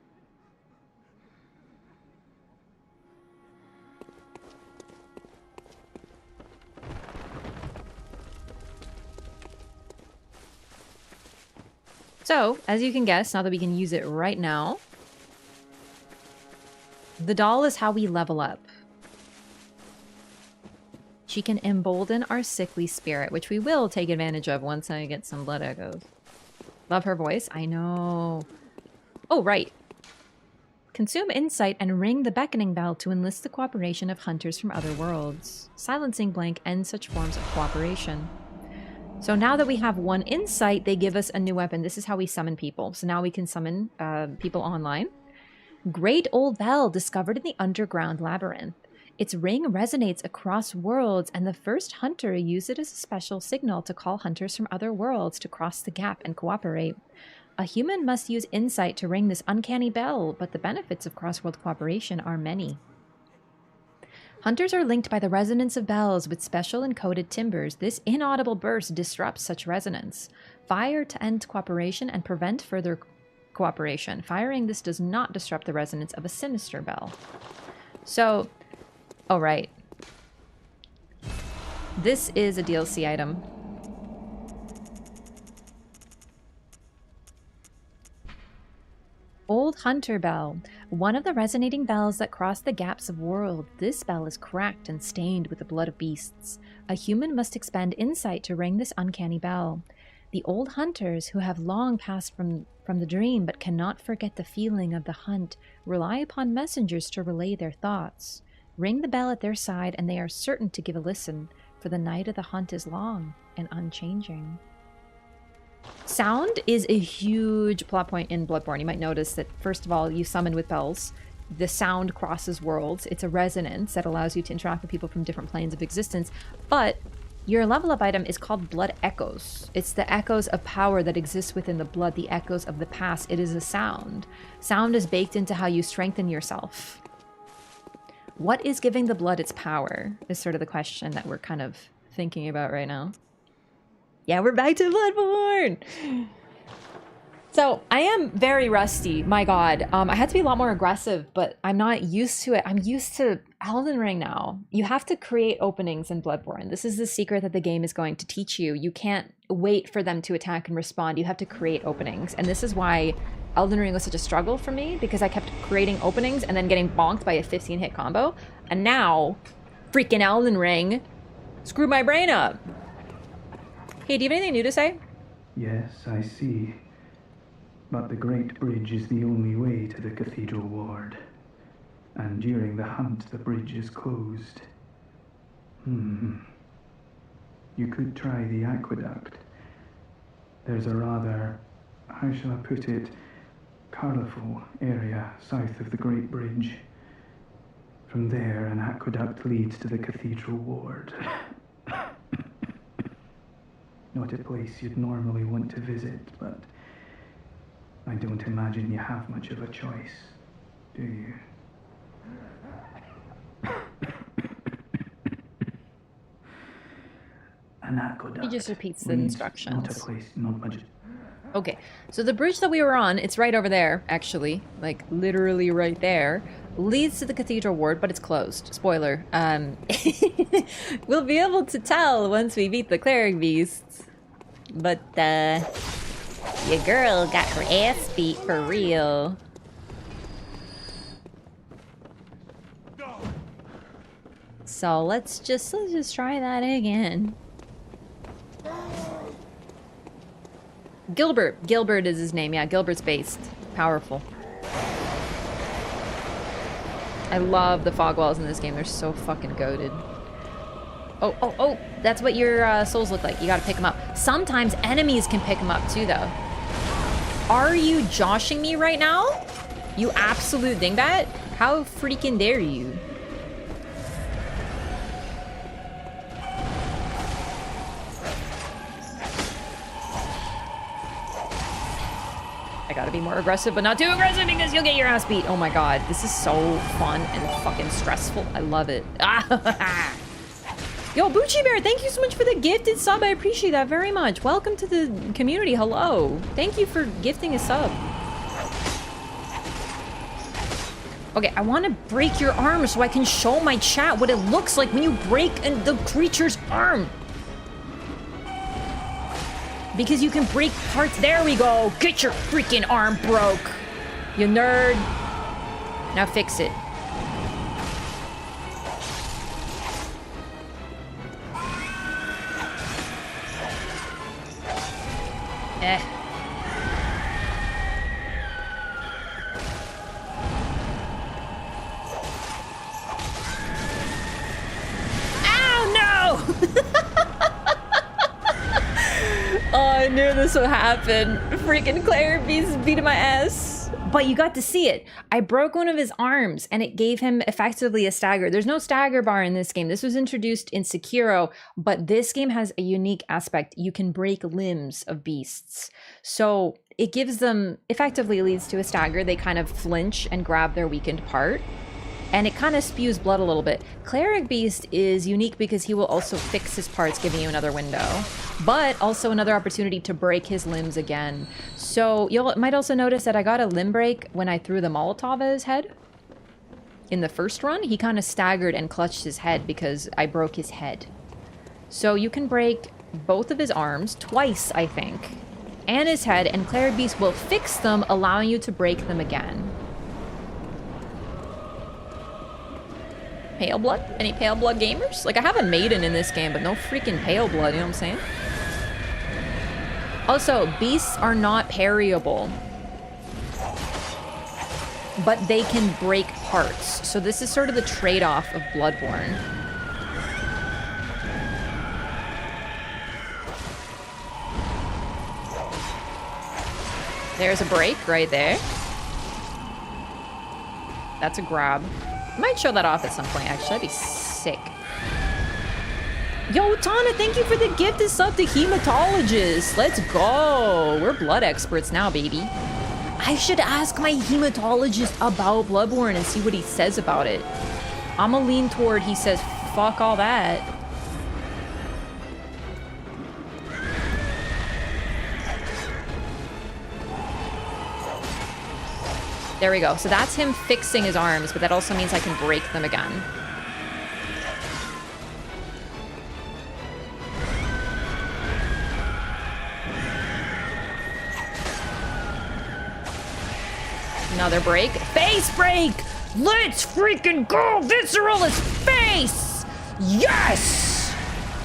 So, as you can guess, now that we can use it right now, the doll is how we level up. She can embolden our sickly spirit, which we will take advantage of once I get some blood echoes. Love her voice. I know. Oh, right. Consume insight and ring the beckoning bell to enlist the cooperation of hunters from other worlds. Silencing blank ends such forms of cooperation. So now that we have 1 insight, they give us a new weapon. This is how we summon people. So now we can summon people online. Great old bell discovered in the underground labyrinth. Its ring resonates across worlds, and the first hunter used it as a special signal to call hunters from other worlds to cross the gap and cooperate. A human must use insight to ring this uncanny bell, but the benefits of cross-world cooperation are many. Hunters are linked by the resonance of bells with special encoded timbres. This inaudible burst disrupts such resonance. Fire to end cooperation and prevent further cooperation. Firing this does not disrupt the resonance of a sinister bell. So, oh right. This is a DLC item. Old Hunter Bell. One of the resonating bells that cross the gaps of world. This bell is cracked and stained with the blood of beasts. A human must expend insight to ring this uncanny bell. The old hunters, who have long passed from the dream but cannot forget the feeling of the hunt, rely upon messengers to relay their thoughts. Ring the bell at their side and they are certain to give a listen, for the night of the hunt is long and unchanging. Sound is a huge plot point in Bloodborne. You might notice that, first of all, you summon with bells. The sound crosses worlds. It's a resonance that allows you to interact with people from different planes of existence. But your level up item is called Blood Echoes. It's the echoes of power that exists within the blood, the echoes of the past. It is a sound. Sound is baked into how you strengthen yourself. What is giving the blood its power is sort of the question that we're kind of thinking about right now. Yeah, we're back to Bloodborne! So, I am very rusty, my god. I had to be a lot more aggressive, but I'm not used to it. I'm used to Elden Ring now. You have to create openings in Bloodborne. This is the secret that the game is going to teach you. You can't wait for them to attack and respond. You have to create openings. And this is why Elden Ring was such a struggle for me, because I kept creating openings and then getting bonked by a 15-hit combo. And now, freaking Elden Ring screwed my brain up. Hey, do you have anything new to say? Yes, I see. But the Great Bridge is the only way to the Cathedral Ward. And during the hunt, the bridge is closed. You could try the aqueduct. There's a rather, how shall I put it, colourful area south of the Great Bridge. From there, an aqueduct leads to the Cathedral Ward. Not a place you'd normally want to visit, but I don't imagine you have much of a choice, do you? An aqueduct. He just repeats the instructions. Not a place, not much. Okay, so the bridge that we were on, it's right over there, actually, like literally right there, leads to the Cathedral Ward, but it's closed. Spoiler. We'll be able to tell once we beat the Cleric beasts. But, your girl got her ass beat for real. So let's just try that again. Gilbert is his name. Yeah, Gilbert's based. Powerful. I love the fog walls in this game. They're so fucking goated. Oh, that's what your souls look like. You gotta pick them up. Sometimes enemies can pick them up too, though. Are you joshing me right now? You absolute dingbat? How freaking dare you? I gotta be more aggressive, but not too aggressive because you'll get your ass beat. Oh my god, this is so fun and fucking stressful. I love it. Yo, Bucci Bear, thank you so much for the gifted sub. I appreciate that very much. Welcome to the community. Hello. Thank you for gifting a sub. Okay, I want to break your arm so I can show my chat what it looks like when you break the creature's arm. Because you can break parts. There we go. Get your freaking arm broke. You nerd. Now fix it. Ow, no! Oh, I knew this would happen. Freaking Cleric beast beating my ass. But you got to see it. I broke one of his arms and it gave him effectively a stagger. There's no stagger bar in this game. This was introduced in Sekiro, but this game has a unique aspect. You can break limbs of beasts. So it gives them, effectively leads to a stagger. They kind of flinch and grab their weakened part. And it kind of spews blood a little bit. Cleric Beast is unique because he will also fix his parts, giving you another window. But also another opportunity to break his limbs again. So you might also notice that I got a limb break when I threw the Molotov at his head. In the first run, he kind of staggered and clutched his head because I broke his head. So you can break both of his arms, twice I think, and his head, and Cleric Beast will fix them, allowing you to break them again. Pale blood? Any pale blood gamers? Like, I have a maiden in this game, but no freaking pale blood, you know what I'm saying? Also, beasts are not parryable, but they can break parts. So this is sort of the trade-off of Bloodborne. There's a break right there. That's a grab. I might show that off at some point, actually. That'd be sick. Yo, Tana, thank you for the gift of sub to Hematologist. Let's go. We're blood experts now, baby. I should ask my hematologist about Bloodborne and see what he says about it. I'ma lean toward he says, fuck all that. There we go. So that's him fixing his arms, but that also means I can break them again. Another break. Face break! Let's freaking go! Visceral is face! Yes!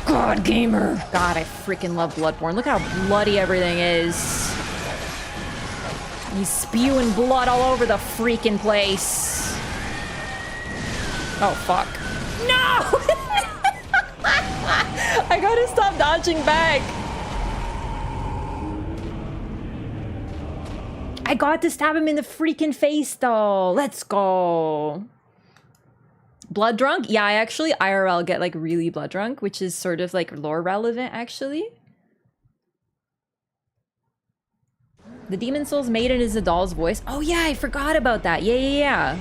God, gamer. God, I freaking love Bloodborne. Look how bloody everything is. He's spewing blood all over the freaking place. Oh, fuck. No! I gotta stop dodging back. I got to stab him in the freaking face, though. Let's go. Blood drunk? Yeah, I actually IRL get, like, really blood drunk, which is sort of, like, lore relevant, actually. The Demon Souls Maiden is a doll's voice. Oh, yeah, I forgot about that. Yeah.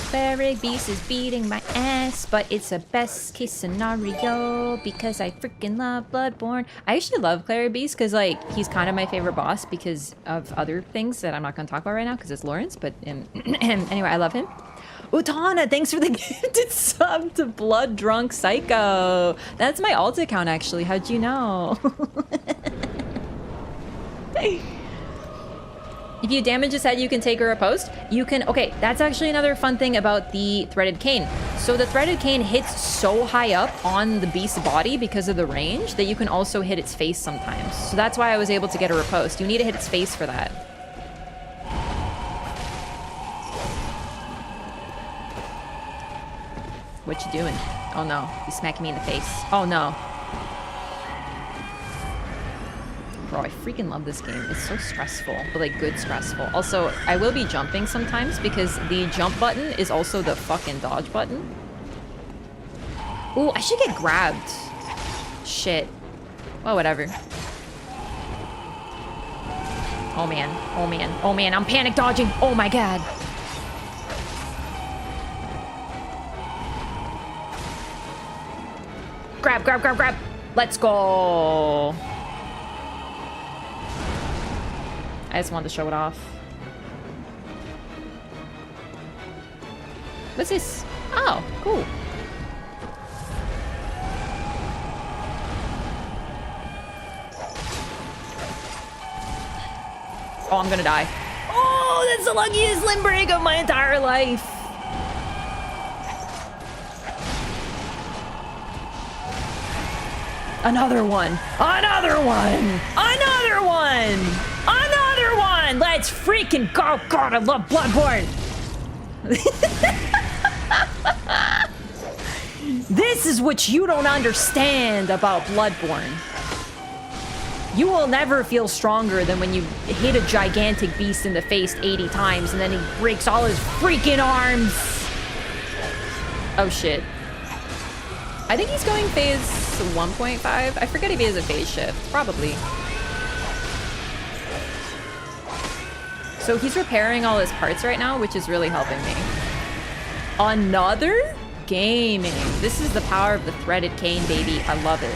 Cleric Beast is beating my ass, but it's a best case scenario because I freaking love Bloodborne. I actually love Cleric Beast because, like, he's kind of my favorite boss because of other things that I'm not going to talk about right now because it's Lawrence, but anyway, I love him. Utana, thanks for the gifted sub to Blood Drunk Psycho. That's my alt account, actually. How'd you know? If you damage his head, you can take a riposte. You can, okay, that's actually another fun thing about the threaded cane. So the threaded cane hits so high up on the beast's body because of the range that you can also hit its face sometimes. So that's why I was able to get a riposte. You need to hit its face for that. What you doing? Oh no, he's smacking me in the face. Oh no. Bro, I freaking love this game. It's so stressful, but like good stressful. Also, I will be jumping sometimes because the jump button is also the fucking dodge button. Ooh, I should get grabbed. Shit. Well, whatever. Oh man, oh man, oh man, I'm panic dodging. Oh my god. Grab, grab, grab, grab. Let's go. I just wanted to show it off. What's this? Oh, cool. Oh, I'm gonna die. Oh, that's the luckiest limb break of my entire life. Another one. Another one. Another one. Another one. Let's freaking go. God, I love Bloodborne. This is what you don't understand about Bloodborne. You will never feel stronger than when you hit a gigantic beast in the face 80 times and then he breaks all his freaking arms. Oh shit. I think he's going phase 1.5. I forget if he has a phase shift. Probably. So he's repairing all his parts right now, which is really helping me. Another gaming. This is the power of the threaded cane, baby. I love it.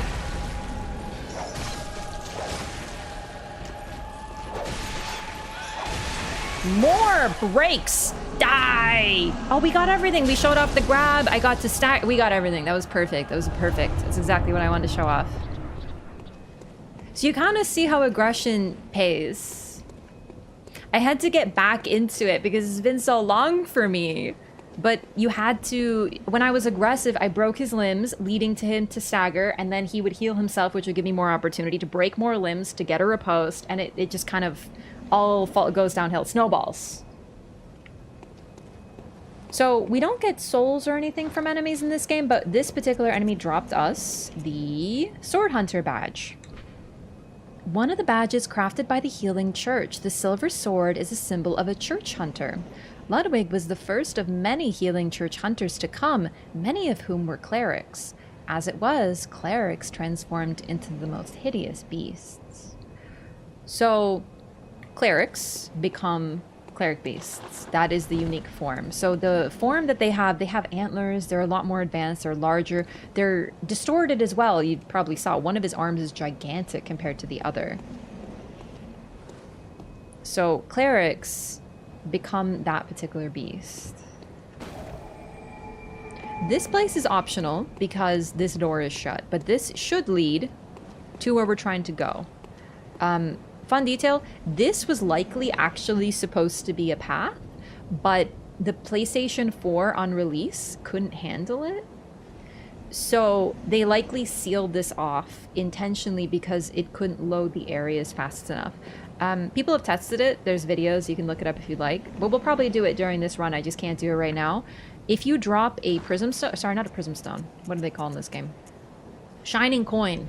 More breaks. Die. Oh, we got everything. We showed off the grab. I got to stack. We got everything. That was perfect. That was perfect. That's exactly what I wanted to show off. So you kind of see how aggression pays. I had to get back into it because it's been so long for me. But you had to, when I was aggressive, I broke his limbs, leading to him to stagger, and then he would heal himself, which would give me more opportunity to break more limbs, to get a riposte, and it just kind of all goes downhill. Snowballs. So we don't get souls or anything from enemies in this game, but this particular enemy dropped us the Sword Hunter badge. One of the badges crafted by the Healing Church, the silver sword is a symbol of a church hunter. Ludwig was the first of many Healing Church hunters to come, many of whom were clerics. As it was, clerics transformed into the most hideous beasts. So, clerics become cleric beasts. That is the unique form. So the form that they have antlers. They're a lot more advanced. They're larger. They're distorted as well. You probably saw one of his arms is gigantic compared to the other. So clerics become that particular beast. This place is optional because this door is shut, but this should lead to where we're trying to go. Fun detail, this was likely actually supposed to be a path, but the PlayStation 4 on release couldn't handle it. So they likely sealed this off intentionally because it couldn't load the areas fast enough. People have tested it. There's videos. You can look it up if you'd like. But we'll probably do it during this run. I just can't do it right now. If you drop a prism stone... Sorry, not a prism stone. What do they call in this game? Shining coin.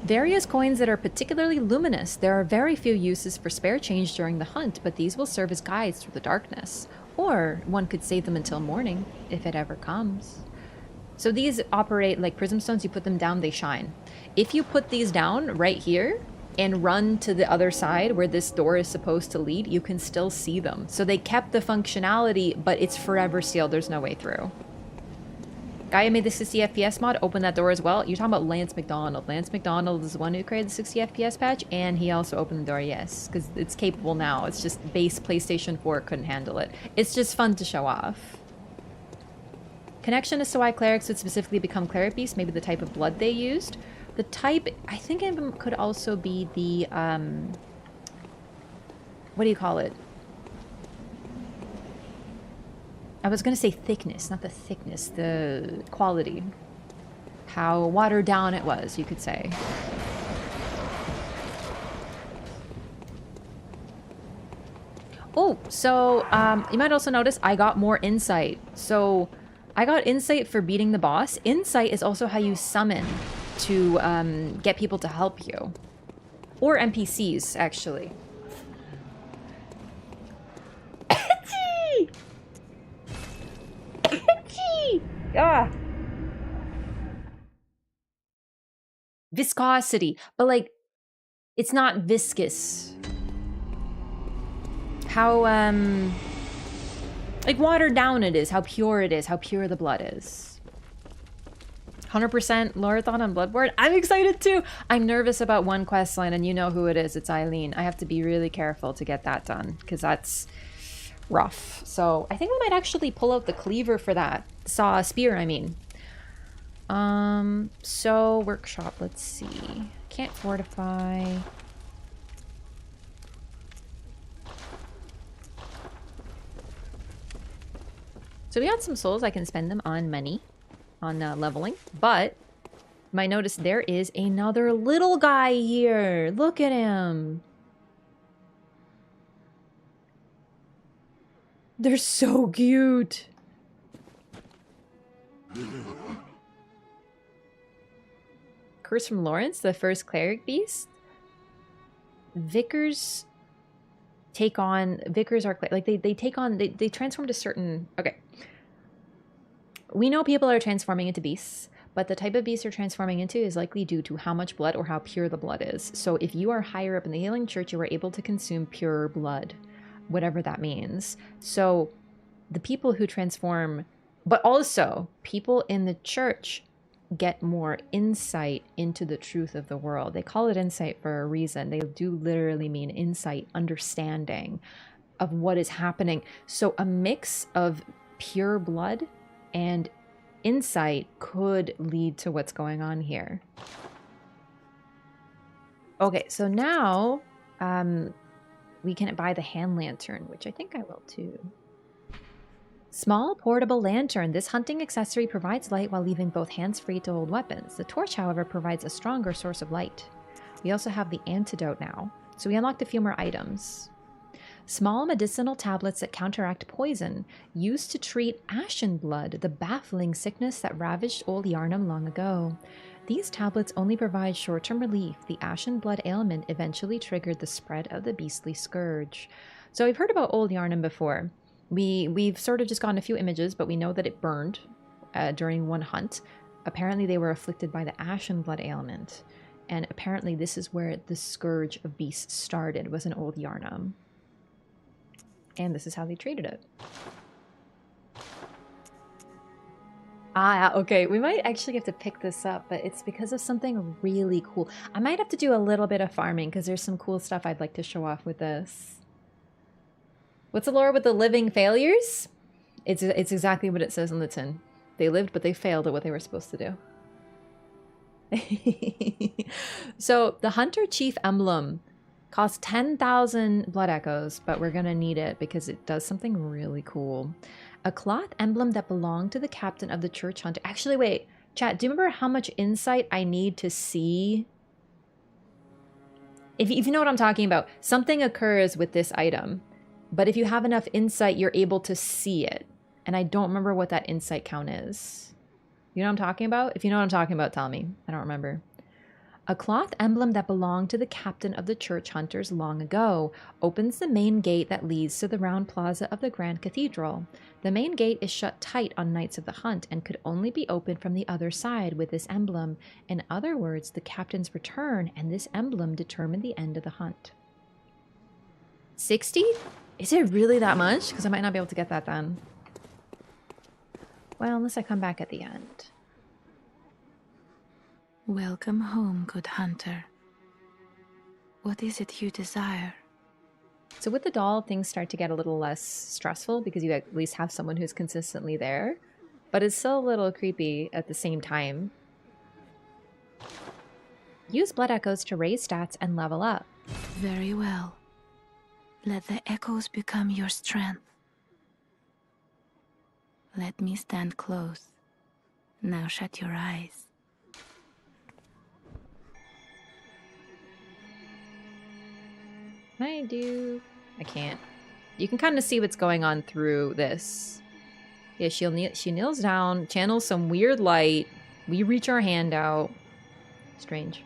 Various coins that are particularly luminous. There are very few uses for spare change during the hunt, but these will serve as guides through the darkness. Or one could save them until morning, if it ever comes. So these operate like prism stones. You put them down, they shine. If you put these down right here and run to the other side where this door is supposed to lead, you can still see them. So they kept the functionality, but it's forever sealed. There's no way through. Guy who made the 60 FPS mod opened that door as well. You're talking about Lance McDonald. Lance McDonald is the one who created the 60 FPS patch, and he also opened the door, yes, because it's capable now. It's just base PlayStation 4 couldn't handle it. It's just fun to show off. Connection as to why clerics would specifically become cleric beasts, maybe the type of blood they used. The type, I think it could also be the, what do you call it? I was going to say thickness, not the thickness, the quality. How watered down it was, you could say. Oh, so you might also notice I got more insight. So I got insight for beating the boss. Insight is also how you summon to get people to help you. Or NPCs, actually. Ah. Viscosity, but like it's not viscous. How like watered down it is, how pure it is, how pure the blood is. 100% Loreathon on Bloodborne. I'm excited too. I'm nervous about one quest line, and you know who it is. It's Eileen. I have to be really careful to get that done because that's rough. So I think we might actually pull out the cleaver for that. Spear, I mean. So workshop, let's see. Can't fortify. So we got some souls. I can spend them on money, on leveling. But you might notice there is another little guy here. Look at him. They're so cute. Curse from Lawrence, the first cleric beast. Vicars take on... Vicars are... Like, they take on... They transform to certain... Okay. We know people are transforming into beasts, but the type of beast you're transforming into is likely due to how much blood or how pure the blood is. So if you are higher up in the healing church, you are able to consume pure blood, whatever that means. So the people who transform... But also, people in the church get more insight into the truth of the world. They call it insight for a reason. They do literally mean insight, understanding of what is happening. So a mix of pure blood and insight could lead to what's going on here. Okay, so now we can buy the hand lantern, which I think I will too. Small portable lantern. This hunting accessory provides light while leaving both hands free to hold weapons. The torch, however, provides a stronger source of light. We also have the antidote now, so we unlocked a few more items. Small medicinal tablets that counteract poison, used to treat ashen blood, the baffling sickness that ravaged old Yharnam long ago. These tablets only provide short-term relief. The ashen blood ailment eventually triggered the spread of the beastly scourge. So we've heard about old Yharnam before. We've sort of just gotten a few images, but we know that it burned during one hunt. Apparently they were afflicted by the ashen blood ailment. And apparently this is where the scourge of beasts started, was in old Yharnam. And this is how they treated it. Ah, okay. We might actually have to pick this up, but it's because of something really cool. I might have to do a little bit of farming because there's some cool stuff I'd like to show off with this. What's the lore with the living failures? It's exactly what it says on the tin. They lived, but they failed at what they were supposed to do. So the Hunter Chief emblem costs 10,000 blood echoes, but we're gonna need it because it does something really cool. A cloth emblem that belonged to the captain of the church hunter. Actually, wait, chat, do you remember how much insight I need to see? If you know what I'm talking about, something occurs with this item, but if you have enough insight, you're able to see it. And I don't remember what that insight count is. You know what I'm talking about? If you know what I'm talking about, tell me. I don't remember. A cloth emblem that belonged to the captain of the church hunters long ago opens the main gate that leads to the round plaza of the Grand Cathedral. The main gate is shut tight on nights of the hunt and could only be opened from the other side with this emblem. In other words, the captain's return and this emblem determine the end of the hunt. 60? Is it really that much? Because I might not be able to get that then. Well, unless I come back at the end. Welcome home, good hunter. What is it you desire? So with the doll, things start to get a little less stressful because you at least have someone who's consistently there. But it's still a little creepy at the same time. Use blood echoes to raise stats and level up. Very well. Let the echoes become your strength. Let me stand close. Now shut your eyes. I can't. You can kind of see what's going on through this. Yeah, she kneels down, channels some weird light. We reach our hand out. Strange.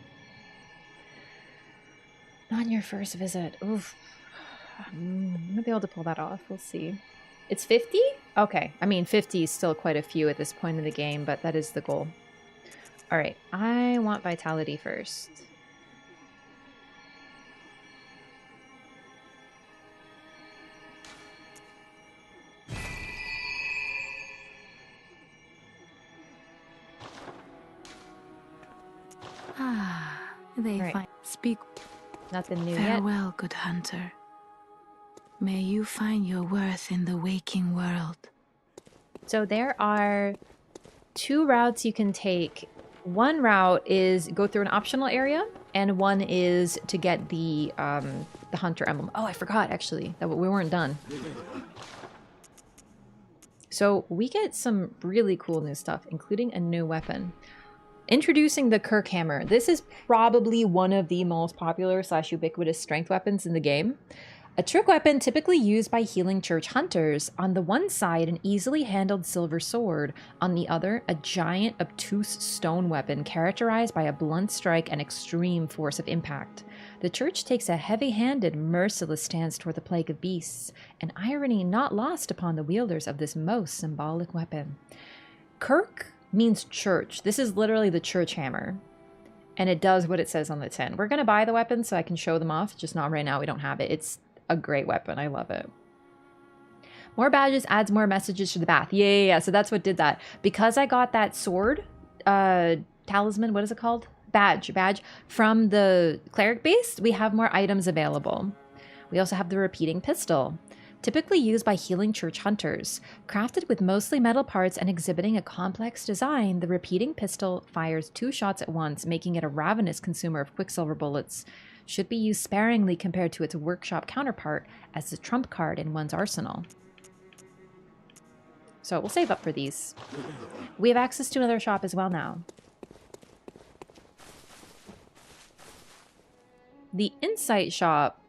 On your first visit. Oof. I'm gonna be able to pull that off. We'll see. It's 50? Okay. I mean, 50 is still quite a few at this point in the game, but that is the goal. All right. I want vitality first. They right. Speak. Nothing new Farewell, yet. good hunter. May you find your worth in the waking world. So there are 2 routes you can take. One route is go through an optional area, and one is to get the hunter emblem. Oh, I forgot actually that we weren't done. So we get some really cool new stuff, including a new weapon. Introducing the Kirk Hammer. This is probably one of the most popular / ubiquitous strength weapons in the game. A trick weapon typically used by healing church hunters. On the one side, an easily handled silver sword. On the other, a giant, obtuse stone weapon characterized by a blunt strike and extreme force of impact. The church takes a heavy-handed, merciless stance toward the plague of beasts, an irony not lost upon the wielders of this most symbolic weapon. Kirk means church. This is literally the church hammer. And it does what it says on the tin. We're going to buy the weapon so I can show them off, just not right now. We don't have it. It's a great weapon. I love it. More badges adds more messages to the bath. Yeah. So that's what did that. Because I got that sword, talisman, what is it called? Badge from the cleric base, we have more items available. We also have the repeating pistol. Typically used by healing church hunters. Crafted with mostly metal parts and exhibiting a complex design, the repeating pistol fires 2 shots at once, making it a ravenous consumer of quicksilver bullets. Should be used sparingly compared to its workshop counterpart as the trump card in one's arsenal. So we'll save up for these. We have access to another shop as well now. The Insight shop.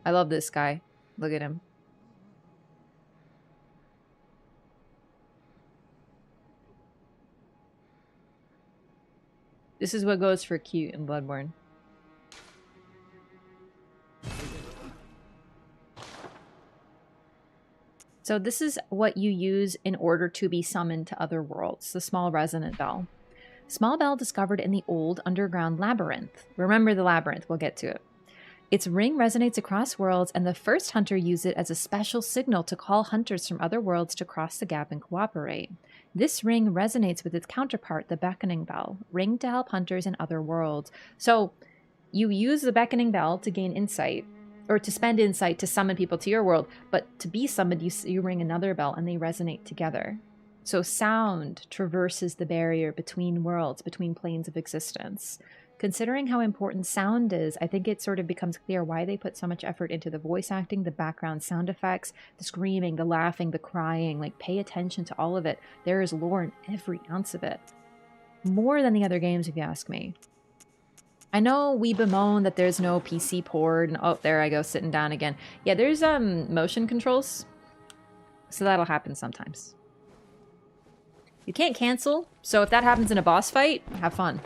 I love this guy. Look at him. This is what goes for cute in Bloodborne. So this is what you use in order to be summoned to other worlds, the small resonant bell. Small bell discovered in the old underground labyrinth. Remember the labyrinth, we'll get to it. Its ring resonates across worlds, and the first hunter used it as a special signal to call hunters from other worlds to cross the gap and cooperate. This ring resonates with its counterpart, the beckoning bell, ring to help hunters in other worlds. So you use the beckoning bell to gain insight, or to spend insight to summon people to your world, but to be summoned, you ring another bell and they resonate together. So sound traverses the barrier between worlds, between planes of existence. Considering how important sound is, I think it sort of becomes clear why they put so much effort into the voice acting, the background sound effects, the screaming, the laughing, the crying. Like, pay attention to all of it. There is lore in every ounce of it. More than the other games, if you ask me. I know we bemoan that there's no PC port, and oh, there I go, sitting down again. Yeah, there's motion controls, so that'll happen sometimes. You can't cancel, so if that happens in a boss fight, have fun.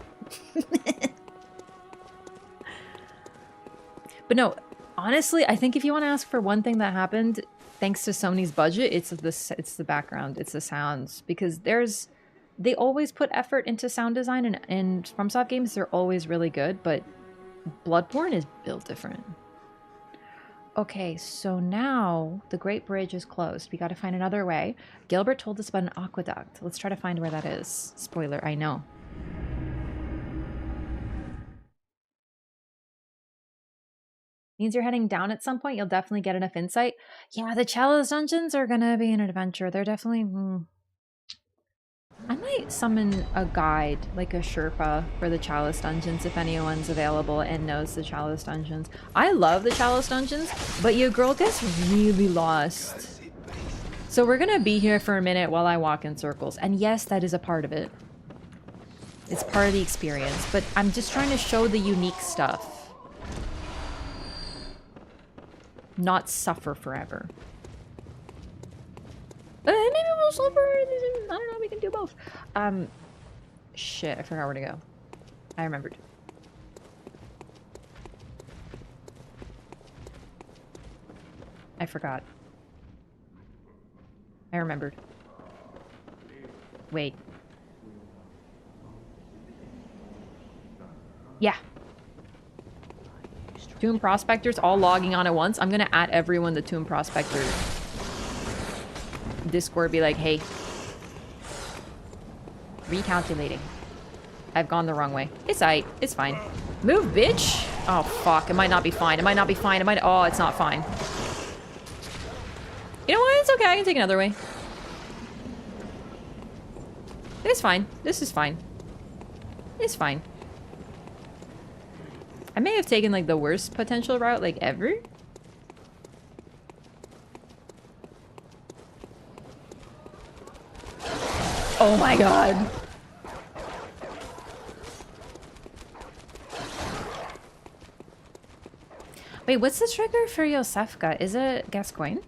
But no, honestly, I think if you want to ask for one thing that happened, thanks to Sony's budget, it's the background, it's the sounds, because they always put effort into sound design, and in FromSoft games, they're always really good, but Bloodborne is built different. Okay, so now the Great Bridge is closed. We got to find another way. Gilbert told us about an aqueduct. Let's try to find where that is. Spoiler, I know. Means you're heading down at some point. You'll definitely get enough insight. Yeah, the Chalice dungeons are gonna be an adventure. They're definitely... I might summon a guide, like a Sherpa, for the Chalice dungeons if anyone's available and knows the Chalice dungeons. I love the Chalice dungeons, but your girl gets really lost. So we're gonna be here for a minute while I walk in circles. And yes, that is a part of it. It's part of the experience, but I'm just trying to show the unique stuff. Not suffer forever. Maybe we'll suffer. I don't know, we can do both. Shit, I forgot where to go. I remembered. I forgot. I remembered. Wait. Yeah. Tomb Prospectors all logging on at once. I'm gonna add everyone the Tomb Prospector Discord, be like, hey. Recalculating. I've gone the wrong way. It's aight. It's fine. Move, bitch! Oh, fuck. It might not be fine. It might not be fine. It might... Oh, it's not fine. You know what? It's okay. I can take another way. It's fine. This is fine. It's fine. I may have taken, like, the worst potential route, like, ever. Oh my god. Wait, what's the trigger for Yosefka? Is it Gascoigne?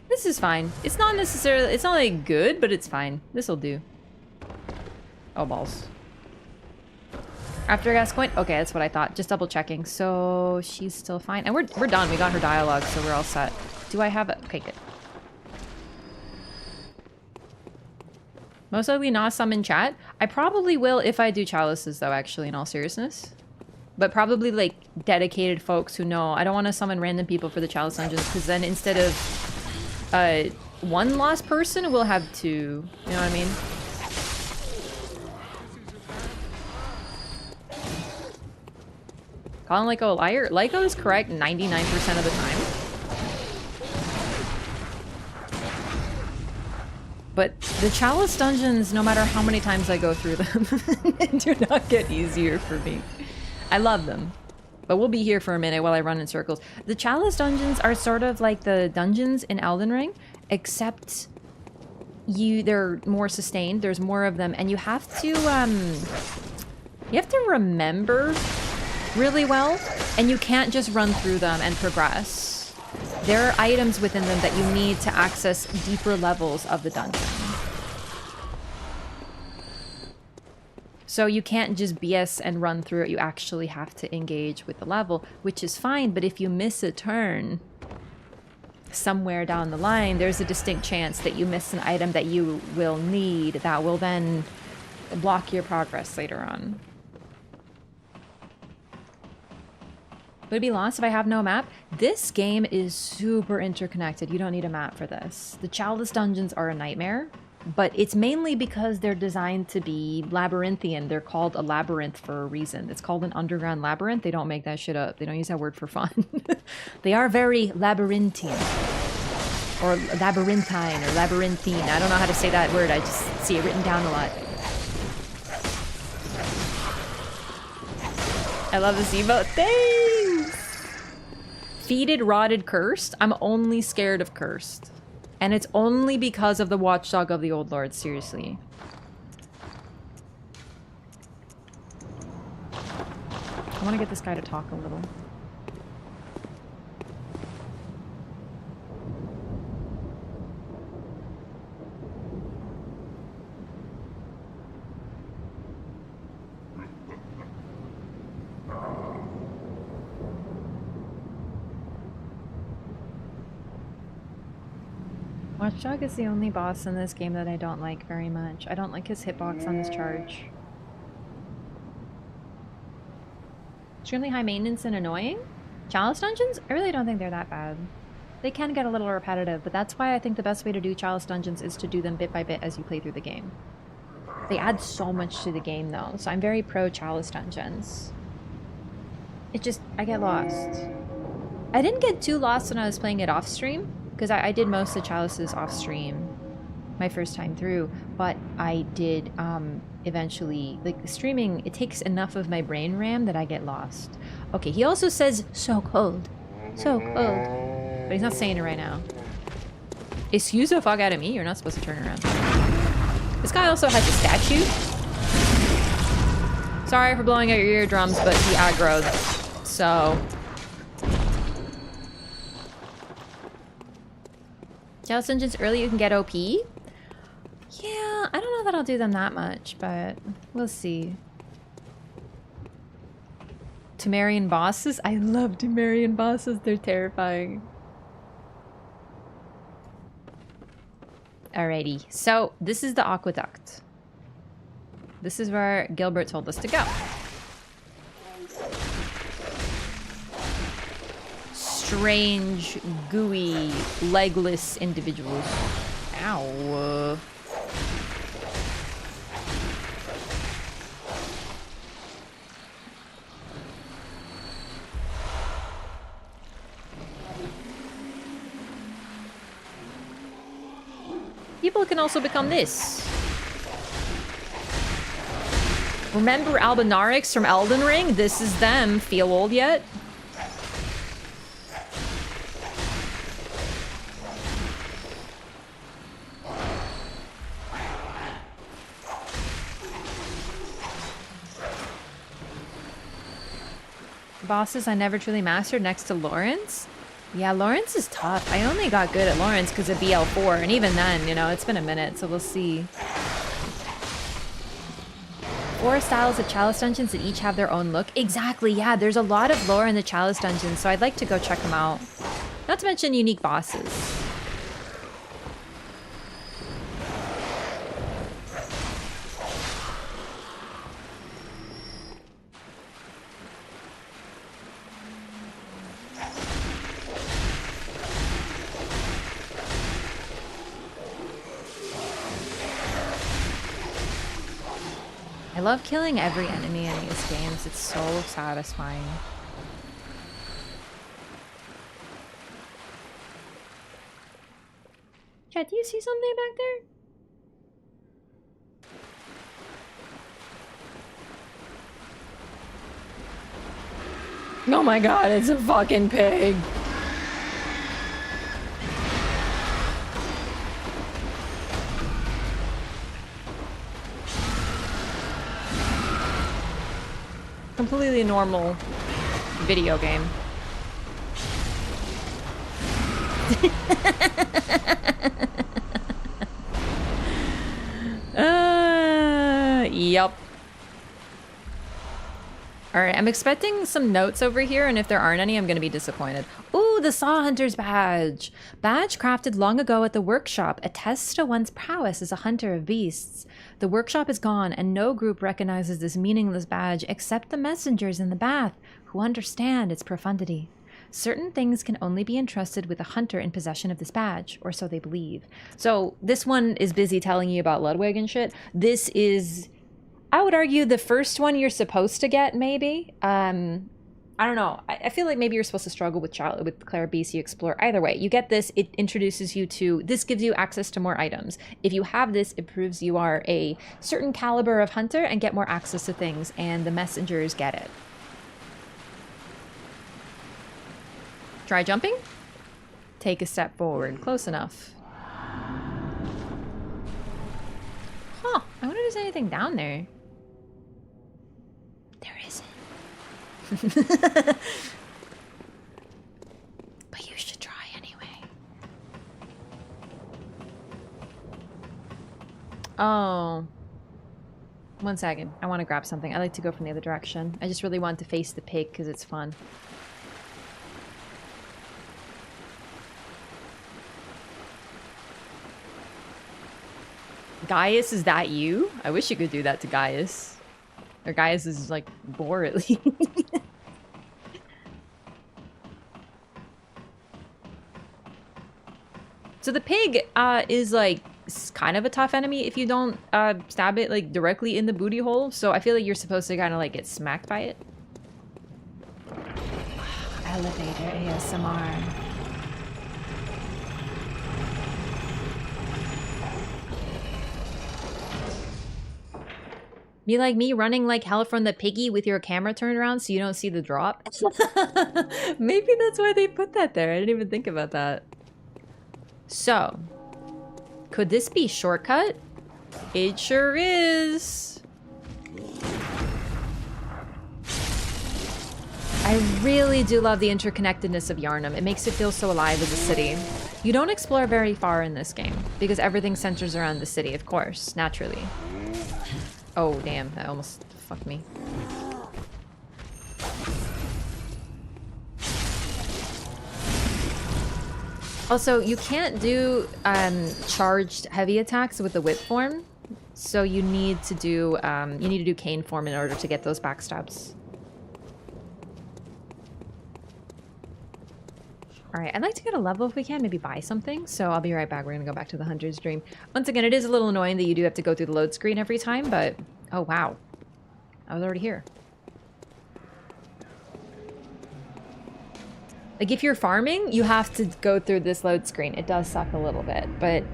This is fine. It's not necessarily... It's not, like, good, but it's fine. This'll do. Oh, balls. After Gascoigne? Okay, that's what I thought. Just double checking. So, she's still fine. And we're done. We got her dialogue, so we're all set. Do I have it? Okay, good. Most likely not summon chat. I probably will if I do chalices, though, actually, in all seriousness. But probably, like, dedicated folks who know. I don't want to summon random people for the chalice dungeons, because then instead of one lost person, we'll have two. You know what I mean? Calling Lyko a liar? Lyko is correct 99% of the time. But the Chalice dungeons, no matter how many times I go through them, do not get easier for me. I love them. But we'll be here for a minute while I run in circles. The Chalice dungeons are sort of like the dungeons in Elden Ring, except they're more sustained. There's more of them, and you have to remember really well, and you can't just run through them and progress. There are items within them that you need to access deeper levels of the dungeon. So you can't just BS and run through it, you actually have to engage with the level, which is fine, but if you miss a turn, somewhere down the line, there's a distinct chance that you miss an item that you will need that will then block your progress later on. Would it be lost if I have no map? This game is super interconnected. You don't need a map for this. The Chalice dungeons are a nightmare, but it's mainly because they're designed to be labyrinthian. They're called a labyrinth for a reason. It's called an underground labyrinth. They don't make that shit up. They don't use that word for fun. They are very labyrinthian. Or labyrinthine, or labyrinthine. I don't know how to say that word. I just see it written down a lot. I love this emote. Thanks! Feated, rotted, cursed. I'm only scared of cursed. And it's only because of the watchdog of the Old Lord, seriously. I want to get this guy to talk a little. Watchdog is the only boss in this game that I don't like very much. I don't like his hitbox on his charge. Extremely high maintenance and annoying? Chalice dungeons? I really don't think they're that bad. They can get a little repetitive, but that's why I think the best way to do Chalice dungeons is to do them bit by bit as you play through the game. They add so much to the game though, so I'm very pro Chalice dungeons. It just, I get lost. I didn't get too lost when I was playing it off stream, because I did most of the Chalices off stream my first time through, but I did eventually, like streaming, it takes enough of my brain RAM that I get lost. Okay, he also says, so cold. So cold. But he's not saying it right now. Excuse the fuck out of me, you're not supposed to turn around. This guy also has a statue. Sorry for blowing out your eardrums, but he aggroed, so... Chalice dungeons early you can get OP? Yeah, I don't know that I'll do them that much, but we'll see. Temerian bosses? I love Temerian bosses, they're terrifying. Alrighty, so this is the aqueduct. This is where Gilbert told us to go. Strange, gooey, legless individuals. Ow. People can also become this. Remember Albinarix from Elden Ring? This is them. Feel old yet? Bosses I never truly mastered next to Lawrence? Yeah, Lawrence is tough. I only got good at Lawrence because of BL4, and even then, you know, it's been a minute, so we'll see. 4 styles of Chalice dungeons that each have their own look. Exactly, yeah, there's a lot of lore in the Chalice dungeons, so I'd like to go check them out. Not to mention unique bosses. I love killing every enemy in these games. It's so satisfying. Chat, do you see something back there? Oh my god, it's a fucking pig. Completely normal video game. Yup. Alright, I'm expecting some notes over here, and if there aren't any, I'm gonna be disappointed. Ooh, the Saw Hunter's badge. Badge crafted long ago at the workshop attests to one's prowess as a hunter of beasts. The workshop is gone, and no group recognizes this meaningless badge except the messengers in the bath, who understand its profundity. Certain things can only be entrusted with a hunter in possession of this badge, or so they believe. So this one is busy telling you about Ludwig and shit. This is, I would argue, the first one you're supposed to get, maybe. I don't know. I feel like maybe you're supposed to struggle with Cleric Beast you explore. Either way, you get this. It introduces you to, this gives you access to more items. If you have this, it proves you are a certain caliber of hunter and get more access to things, and the messengers get it. Try jumping. Take a step forward. Close enough. Huh. I wonder if there's anything down there. There isn't. But you should try anyway. Oh. 1 second. I want to grab something. I like to go from the other direction. I just really want to face the pig because it's fun. Gaius, is that you? I wish you could do that to Gaius. Or Gaius is like bored at least. So the pig is like kind of a tough enemy if you don't stab it like directly in the booty hole. So I feel like you're supposed to kind of like get smacked by it. Elevator ASMR. Be like me running like hell from the piggy with your camera turned around so you don't see the drop. Maybe that's why they put that there. I didn't even think about that. So, could this be shortcut? It sure is. I really do love the interconnectedness of Yharnam. It makes it feel so alive as a city. You don't explore very far in this game because everything centers around the city, of course, naturally. Oh, damn. That almost fucked me. Also, you can't do charged heavy attacks with the whip form. So you need to do cane form in order to get those backstabs. Alright, I'd like to get a level if we can, maybe buy something. So I'll be right back. We're gonna go back to the Hunter's Dream. Once again, it is a little annoying that you do have to go through the load screen every time, but... Oh, wow. I was already here. Like, if you're farming, you have to go through this load screen. It does suck a little bit, but...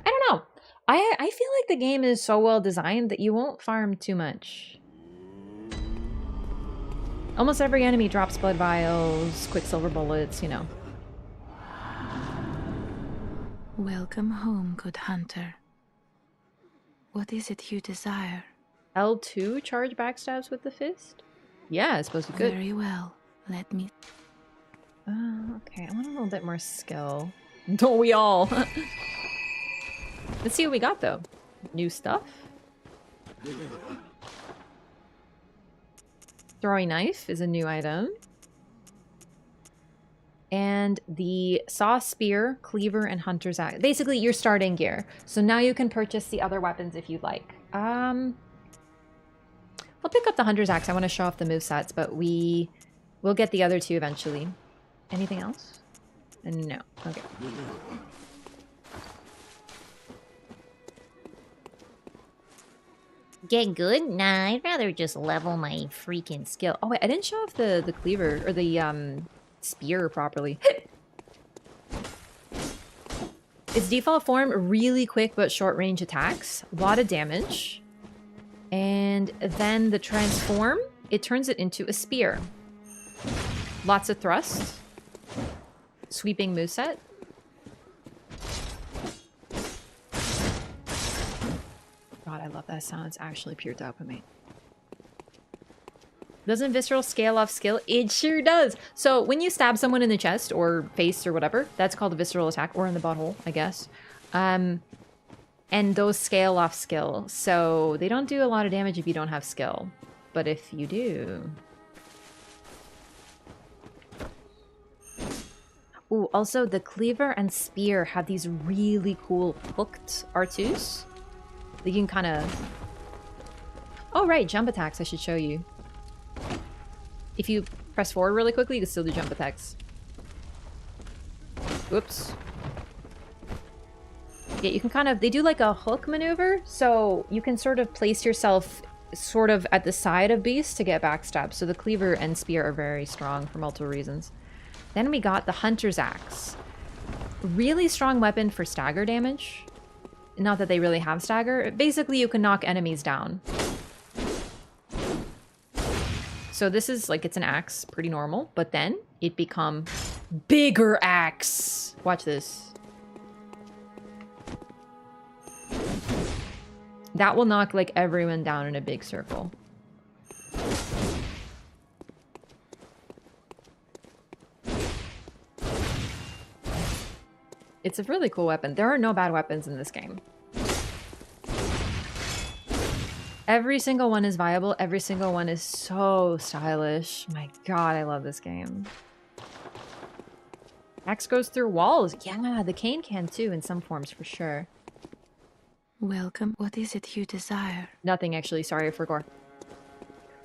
I don't know. I feel like the game is so well designed that you won't farm too much. Almost every enemy drops blood vials, quicksilver bullets, you know. Welcome home, good hunter. What is it you desire? L2 charge backstabs with the fist? Yeah, it's supposed to be good. Very well. Let me... Okay, I want a little bit more skill. Don't we all? Let's see what we got, though. New stuff? Throwing knife is a new item. And the saw, spear, cleaver, and hunter's axe. Basically, your starting gear. So now you can purchase the other weapons if you'd like. I'll pick up the hunter's axe. I want to show off the movesets, but we'll get the other two eventually. Anything else? No. Okay. Get good? Nah, I'd rather just level my freaking skill. Oh wait, I didn't show off the cleaver or the spear properly. Its default form, really quick but short range attacks, a lot of damage. And then the transform, it turns it into a spear. Lots of thrust. Sweeping moveset. God, I love that sound. It's actually pure dopamine. Doesn't visceral scale off skill? It sure does. So when you stab someone in the chest or face or whatever, that's called a visceral attack, or in the butthole, I guess. And those scale off skill. So they don't do a lot of damage if you don't have skill. But if you do... Ooh, also the cleaver and spear have these really cool hooked R2s. That you can kind of... Oh, right, jump attacks I should show you. If you press forward really quickly, you can still do jump attacks. Whoops. Yeah, you can kind of... They do like a hook maneuver, so you can sort of place yourself sort of at the side of beasts to get backstabbed. So the cleaver and spear are very strong for multiple reasons. Then we got the Hunter's Axe. Really strong weapon for stagger damage. Not that they really have stagger. Basically, you can knock enemies down. So this is like, it's an axe, pretty normal. But then it becomes bigger axe. Watch this. That will knock like everyone down in a big circle. It's a really cool weapon. There are no bad weapons in this game. Every single one is viable. Every single one is so stylish. My god, I love this game. Axe goes through walls. Yeah, the cane can too in some forms for sure. Welcome. What is it you desire? Nothing actually. Sorry, I forgot.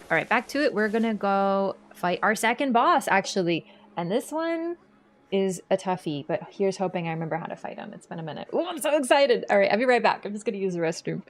Alright, back to it. We're gonna go fight our second boss actually. And this one is a toughie, but here's hoping I remember how to fight him. It's been a minute. Oh, I'm so excited. Alright, I'll be right back. I'm just gonna use the restroom.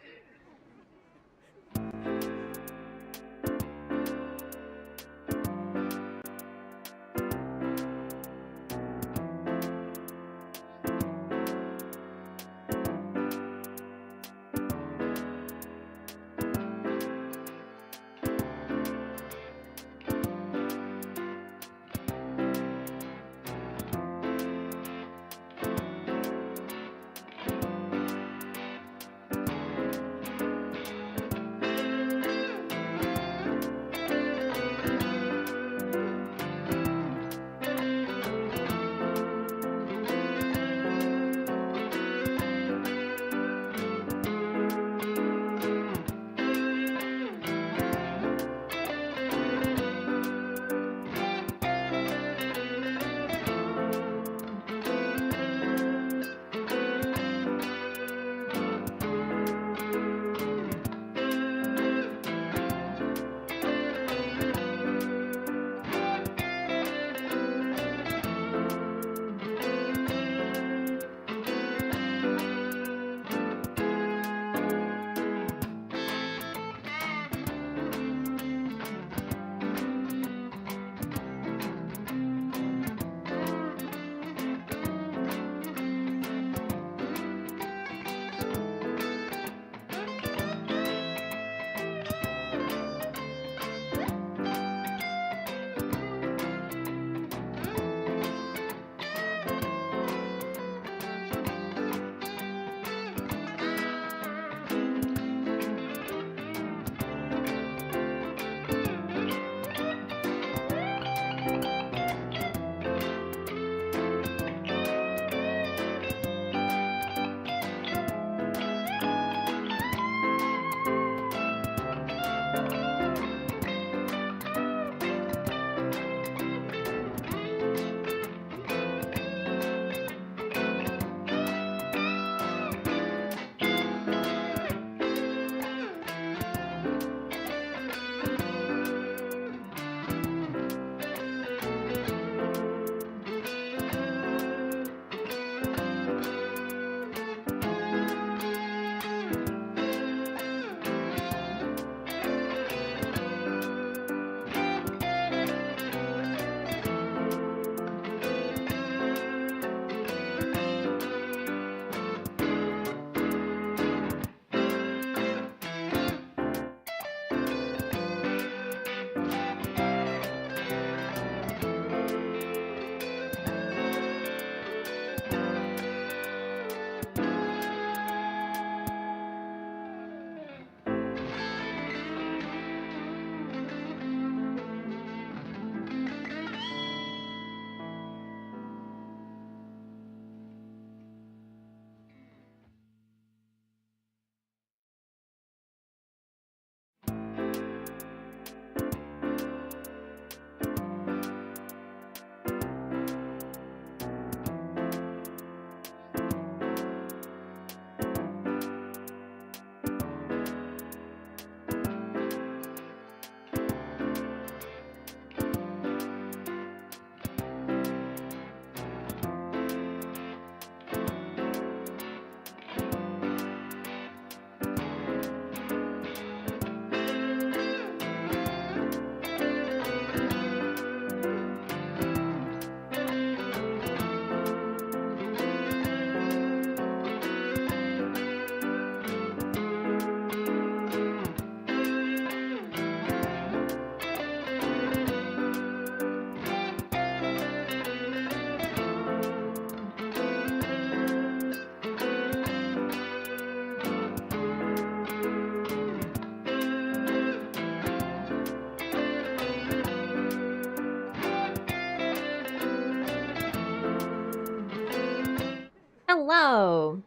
hello.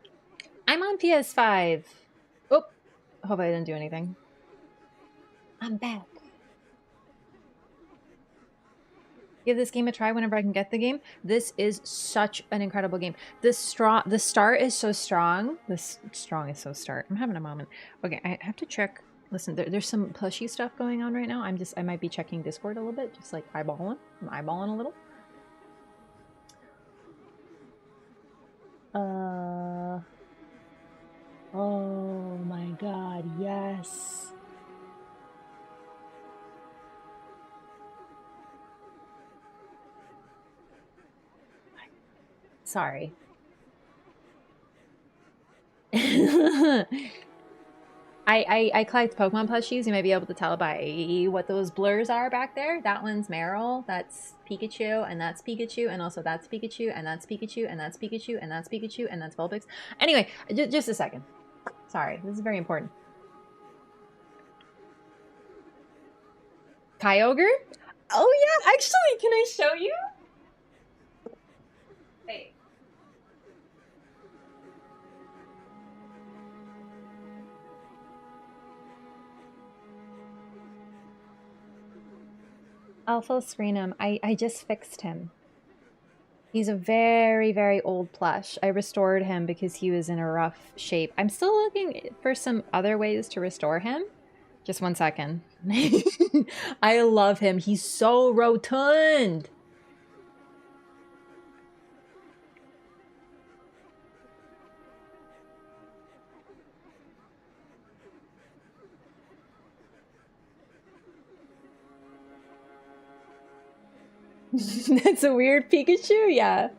I'm on PS5. Oh, hope I didn't do anything. I'm back. Give this game a try whenever I can get the game. This is such an incredible game. The start is so strong. Strong is so start. I'm having a moment. Okay, I have to check. Listen, there's some plushy stuff going on right now. I might be checking Discord a little bit, just like eyeballing. I'm eyeballing a little. Oh my god, yes. Sorry. I collect Pokemon plushies. You might be able to tell by what those blurs are back there. That one's Meryl, that's Pikachu, and that's Pikachu, and also that's Pikachu, and that's Pikachu, and that's Pikachu, and that's Pikachu, and that's Vulpix. Anyway, just a second. Sorry, this is very important. Kyogre? Oh yeah, actually, can I show you? Wait. I'll full screen him. I just fixed him. He's a very, very old plush. I restored him because he was in a rough shape. I'm still looking for some other ways to restore him. Just one second. I love him. He's so rotund. That's a weird Pikachu? Yeah.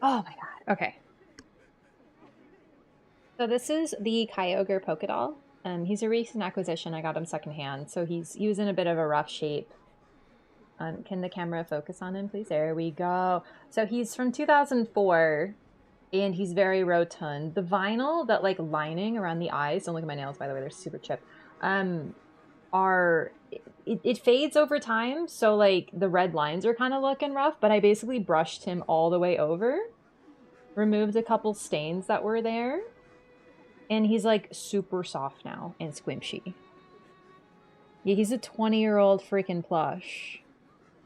Oh my god. Okay. So this is the Kyogre Pokédoll. He's a recent acquisition. I got him secondhand. So he was in a bit of a rough shape. Can the camera focus on him, please? There we go. So he's from 2004, and he's very rotund. The vinyl, that like lining around the eyes, don't look at my nails, by the way, they're super chipped, it fades over time. So like the red lines are kind of looking rough, but I basically brushed him all the way over, removed a couple stains that were there, and he's like super soft now and squishy. Yeah, he's a 20-year-old freaking plush.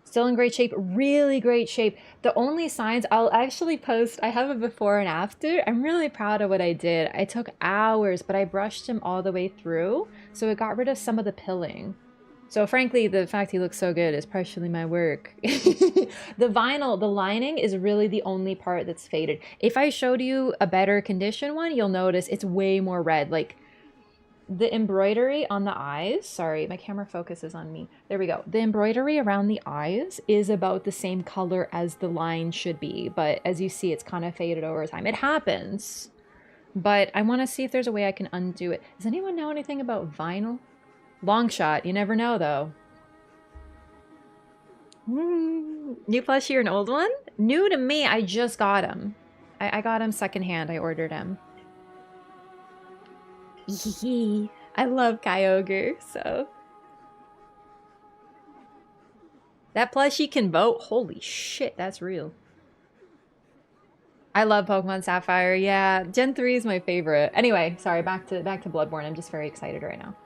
Still in great shape, really great shape. The only signs, I'll actually post, I have a before and after. I'm really proud of what I did. I took hours, but I brushed him all the way through, so it got rid of some of the pilling. So frankly, the fact he looks so good is partially my work. The vinyl, the lining is really the only part that's faded. If I showed you a better condition one, you'll notice it's way more red. Like, the embroidery on the eyes, sorry, my camera focuses on me. There we go. The embroidery around the eyes is about the same color as the line should be, but as you see, it's kind of faded over time. It happens, but I want to see if there's a way I can undo it. Does anyone know anything about vinyl? Long shot, you never know though. New plushie or an old one? New to me, I just got him. I got him secondhand, I ordered him. I love Kyogre, so. That plushie can vote? Holy shit, that's real. I love Pokemon Sapphire, yeah. Gen 3 is my favorite. Anyway, sorry, back to Bloodborne. I'm just very excited right now.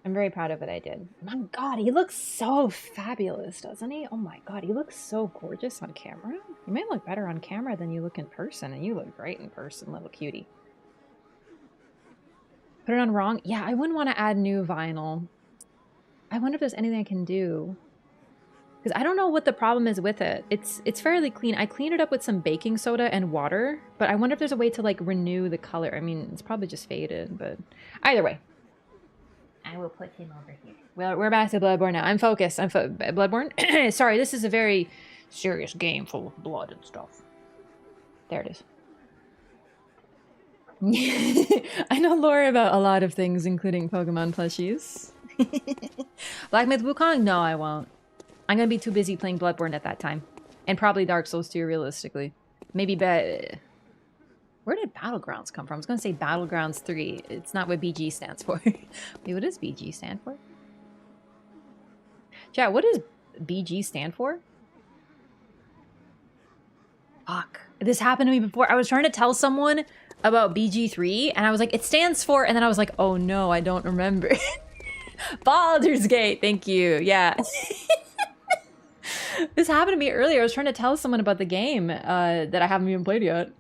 I'm very proud of what I did. My god, he looks so fabulous, doesn't he? Oh my god, he looks so gorgeous on camera. You might look better on camera than you look in person, and you look great in person, little cutie. Put it on wrong? Yeah, I wouldn't want to add new vinyl. I wonder if there's anything I can do. Because I don't know what the problem is with it. It's fairly clean. I cleaned it up with some baking soda and water, but I wonder if there's a way to like renew the color. I mean, it's probably just faded, but either way. I will put him over here. Well, we're back to Bloodborne now. I'm focused. Bloodborne? Sorry, this is a very serious game full of blood and stuff. There it is. I know lore about a lot of things, including Pokemon plushies. Black Myth Wukong? No, I won't. I'm gonna be too busy playing Bloodborne at that time. And probably Dark Souls 2, realistically. Maybe where did Battlegrounds come from? I was gonna say Battlegrounds 3. It's not what BG stands for. Wait, what does BG stand for? Chat, what does BG stand for? Fuck. This happened to me before. I was trying to tell someone about BG3, and I was like, it stands for, and then I was like, oh no, I don't remember. Baldur's Gate, thank you. Yeah. This happened to me earlier. I was trying to tell someone about the game that I haven't even played yet.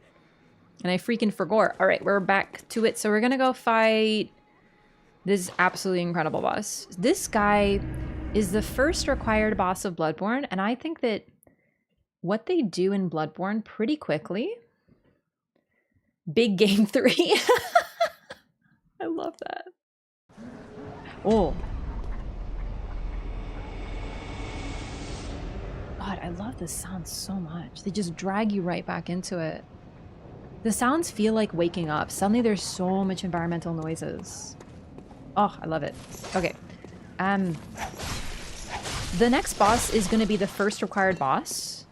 And I freaking forgot. All right, we're back to it. So we're gonna go fight this absolutely incredible boss. This guy is the first required boss of Bloodborne, and I think that what they do in Bloodborne pretty quickly. Big Game 3. I love that. Oh. God, I love this sound so much. They just drag you right back into it. The sounds feel like waking up. Suddenly there's so much environmental noises. Oh, I love it. Okay. The next boss is going to be the first required boss.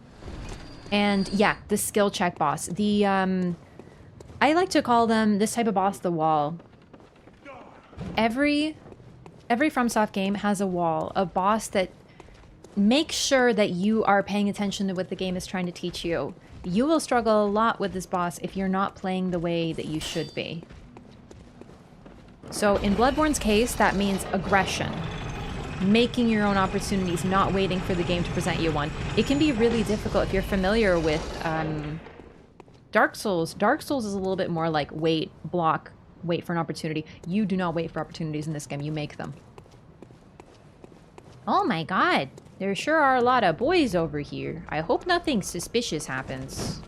And yeah, the skill check boss. The, I like to call them, this type of boss, the wall. Every FromSoft game has a wall, a boss that makes sure that you are paying attention to what the game is trying to teach you. You will struggle a lot with this boss if you're not playing the way that you should be. So in Bloodborne's case, that means aggression. Making your own opportunities, not waiting for the game to present you one. It can be really difficult if you're familiar with Dark Souls. Dark Souls is a little bit more like wait, block, wait for an opportunity. You do not wait for opportunities in this game, you make them. Oh my god, there sure are a lot of boys over here. I hope nothing suspicious happens.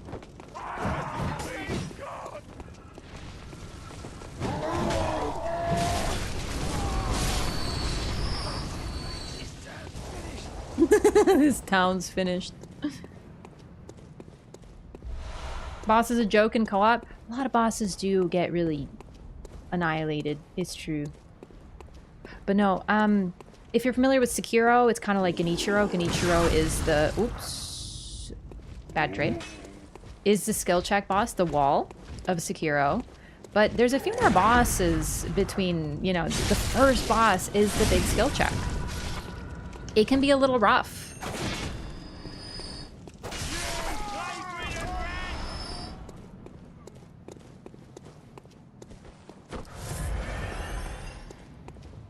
This town's finished. Boss is a joke in co-op. A lot of bosses do get really annihilated. It's true. But no, if you're familiar with Sekiro, it's kind of like Genichiro. Genichiro is the... Oops. Bad trade. Is the skill check boss, the wall of Sekiro. But there's a few more bosses between, you know, the first boss is the big skill check. It can be a little rough.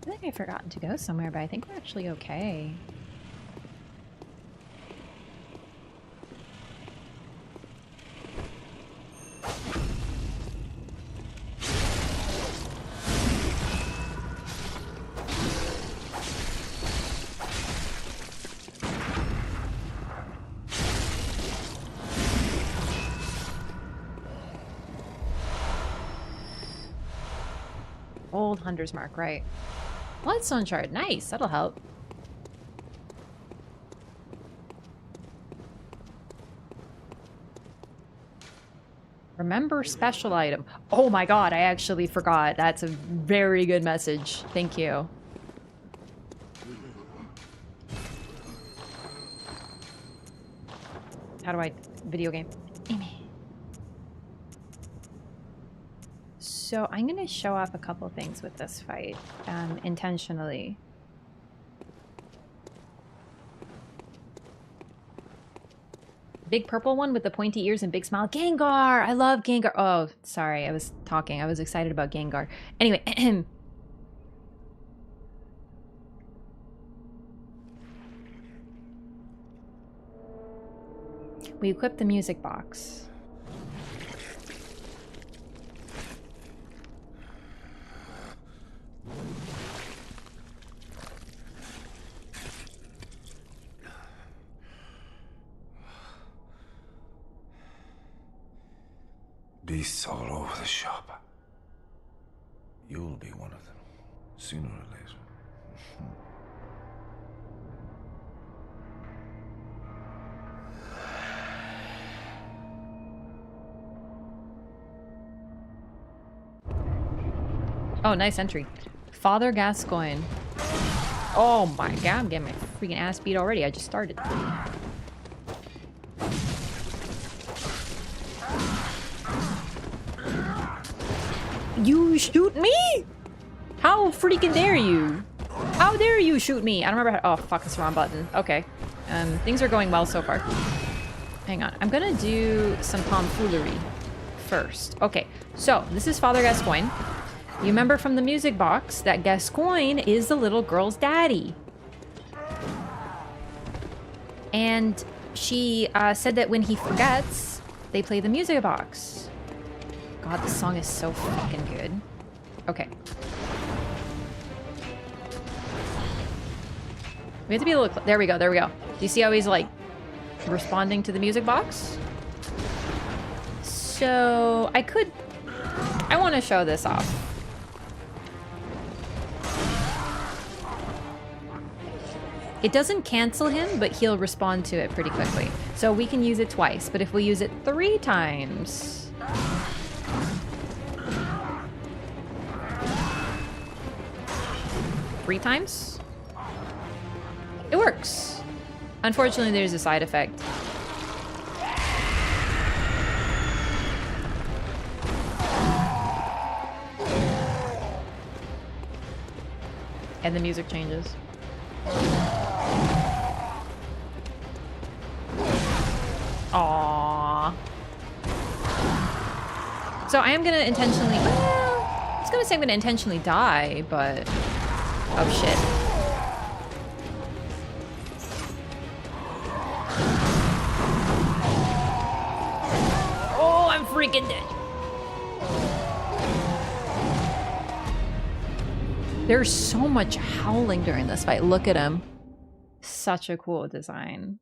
I think I've forgotten to go somewhere, but I think we're actually okay. Old Hunter's Mark, right. Bloodstone shard, nice, that'll help. Remember special item. Oh my god, I actually forgot. That's a very good message. Thank you. How do I... video game? So I'm going to show off a couple things with this fight, intentionally. Big purple one with the pointy ears and big smile. Gengar! I love Gengar. Oh, sorry, I was talking. I was excited about Gengar. Anyway, we equipped the music box. Beasts all over the shop. You'll be one of them, sooner or later. Oh, nice entry. Father Gascoigne. Oh my god, I'm getting my freaking ass beat already. I just started. You shoot me? How freaking dare you? How dare you shoot me? I don't remember how— oh, fuck, it's the wrong button. Okay. Things are going well so far. Hang on. I'm gonna do some tomfoolery first. Okay, so this is Father Gascoigne. You remember from the music box that Gascoigne is the little girl's daddy. And she said that when he forgets, they play the music box. God, this song is so fucking good. Okay. We have to be a little— there we go, there we go. Do you see how he's like responding to the music box? So I want to show this off. It doesn't cancel him, but he'll respond to it pretty quickly. So we can use it twice, but if we use it 3 times... 3 times? It works. Unfortunately, there's a side effect. And the music changes. Aww. So I am gonna intentionally— well, I was gonna say I'm gonna intentionally die, but— oh shit. Oh, I'm freaking dead. There's so much howling during this fight. Look at him. Such a cool design.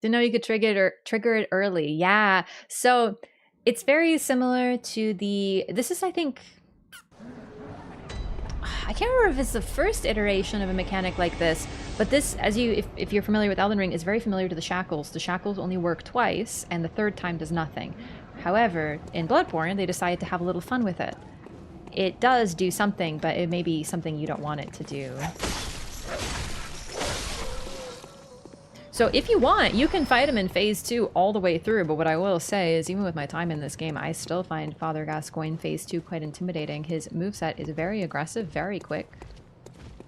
Didn't know you could trigger it early. Yeah. So it's very similar to the— this is, I think— I can't remember if it's the first iteration of a mechanic like this, but this, as you— if you're familiar with Elden Ring, is very familiar to the shackles. The shackles only work twice, and the 3rd time does nothing. However, in Bloodborne, they decided to have a little fun with it. It does do something, but it may be something you don't want it to do. So if you want, you can fight him in phase 2 all the way through, but what I will say is, even with my time in this game, I still find Father Gascoigne phase 2 quite intimidating. His moveset is very aggressive, very quick,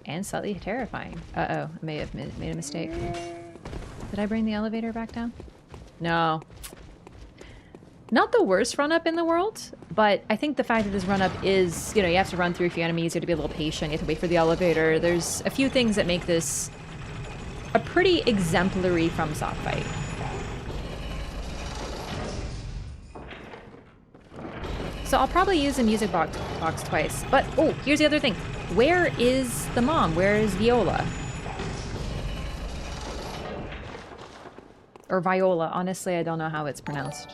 and slightly terrifying. Uh-oh, I may have made a mistake. Did I bring the elevator back down? No. Not the worst run-up in the world, but I think the fact that this run-up is, you know, you have to run through a few enemies, you have to be a little patient, you have to wait for the elevator. There's a few things that make this a pretty exemplary FromSoft fight. So I'll probably use a music box twice. But, oh, here's the other thing. Where is the mom? Where is Viola? Or Viola. Honestly, I don't know how it's pronounced.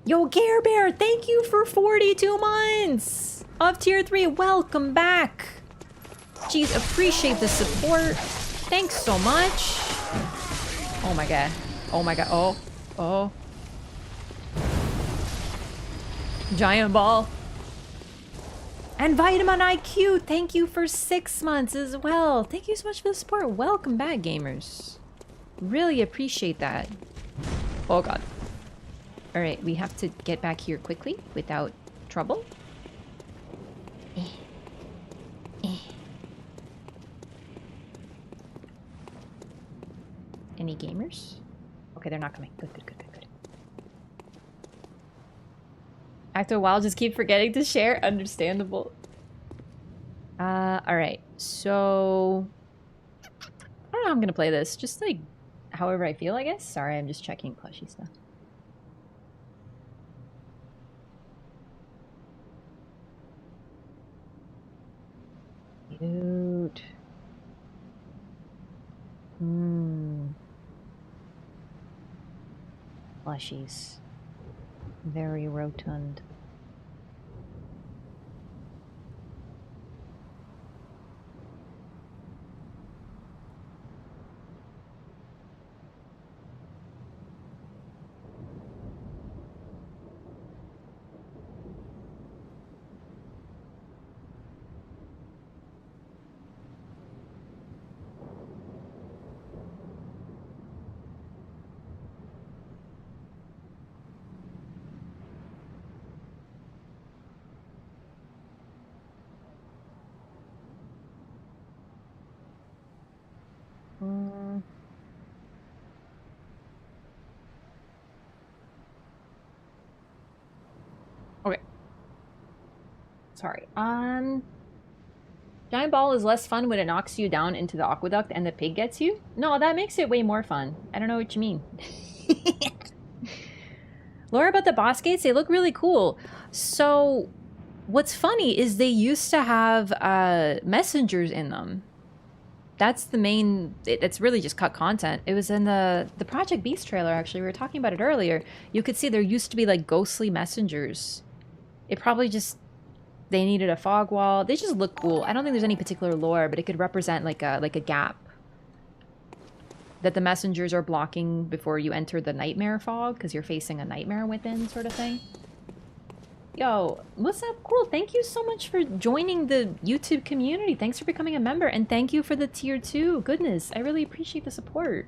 Yo, Care Bear, thank you for 42 months of tier 3. Welcome back. Jeez, appreciate the support. Thanks so much. Oh my god. Oh my god. Oh. Oh. Giant ball. And Vitamin IQ, thank you for 6 months as well. Thank you so much for the support. Welcome back, gamers. Really appreciate that. Oh god. Alright, we have to get back here quickly without trouble. Any gamers? Okay, they're not coming. Good, good, good, good, good. After a while, just keep forgetting to share. Understandable. Alright. So... I don't know how I'm gonna play this. Just, like, however I feel, I guess. Sorry, I'm just checking plushy stuff. Cute. Plushies. Very rotund. Sorry. Giant ball is less fun when it knocks you down into the aqueduct and the pig gets you? No, that makes it way more fun. I don't know what you mean. Laura, about the boss gates, they look really cool. So, what's funny is they used to have messengers in them. That's the main... It's really just cut content. It was in the Project Beast trailer, actually. We were talking about it earlier. You could see there used to be, like, ghostly messengers. It probably just... They needed a fog wall. They just look cool. I don't think there's any particular lore, but it could represent, like a gap. That the messengers are blocking before you enter the nightmare fog, because you're facing a nightmare within, sort of thing. Yo, what's up? Cool. Thank you so much for joining the YouTube community. Thanks for becoming a member, and thank you for the tier 2. Goodness, I really appreciate the support.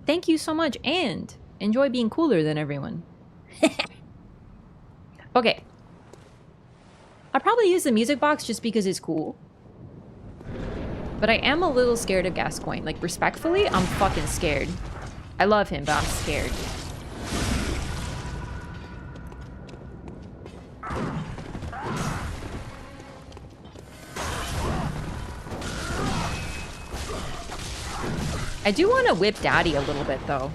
Thank you so much, and enjoy being cooler than everyone. Okay. I'll probably use the music box just because it's cool. But I am a little scared of Gascoigne. Like, respectfully, I'm fucking scared. I love him, but I'm scared. I do want to whip Daddy a little bit, though.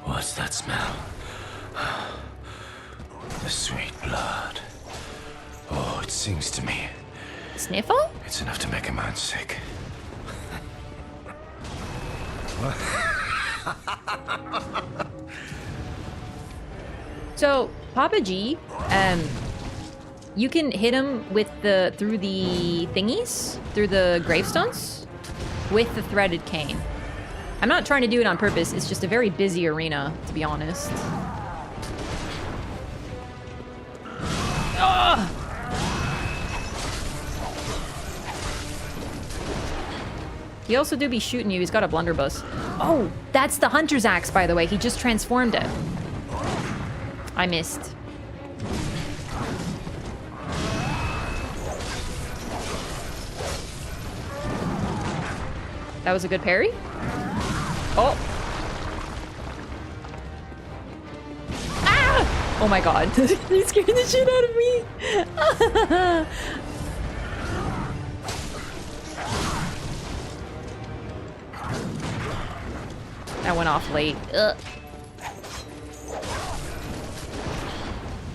What's that smell? The sweet blood. Oh, it sings to me. Sniffle? It's enough to make a man sick. So, Papa G, you can hit him with through the thingies, through the gravestones, with the threaded cane. I'm not trying to do it on purpose, it's just a very busy arena, to be honest. Ugh! He also do be shooting you, he's got a blunderbuss. Oh, that's the hunter's axe, by the way, he just transformed it. I missed. That was a good parry? Oh. Ah! Oh my god. You scared the shit out of me. That went off late. Ugh.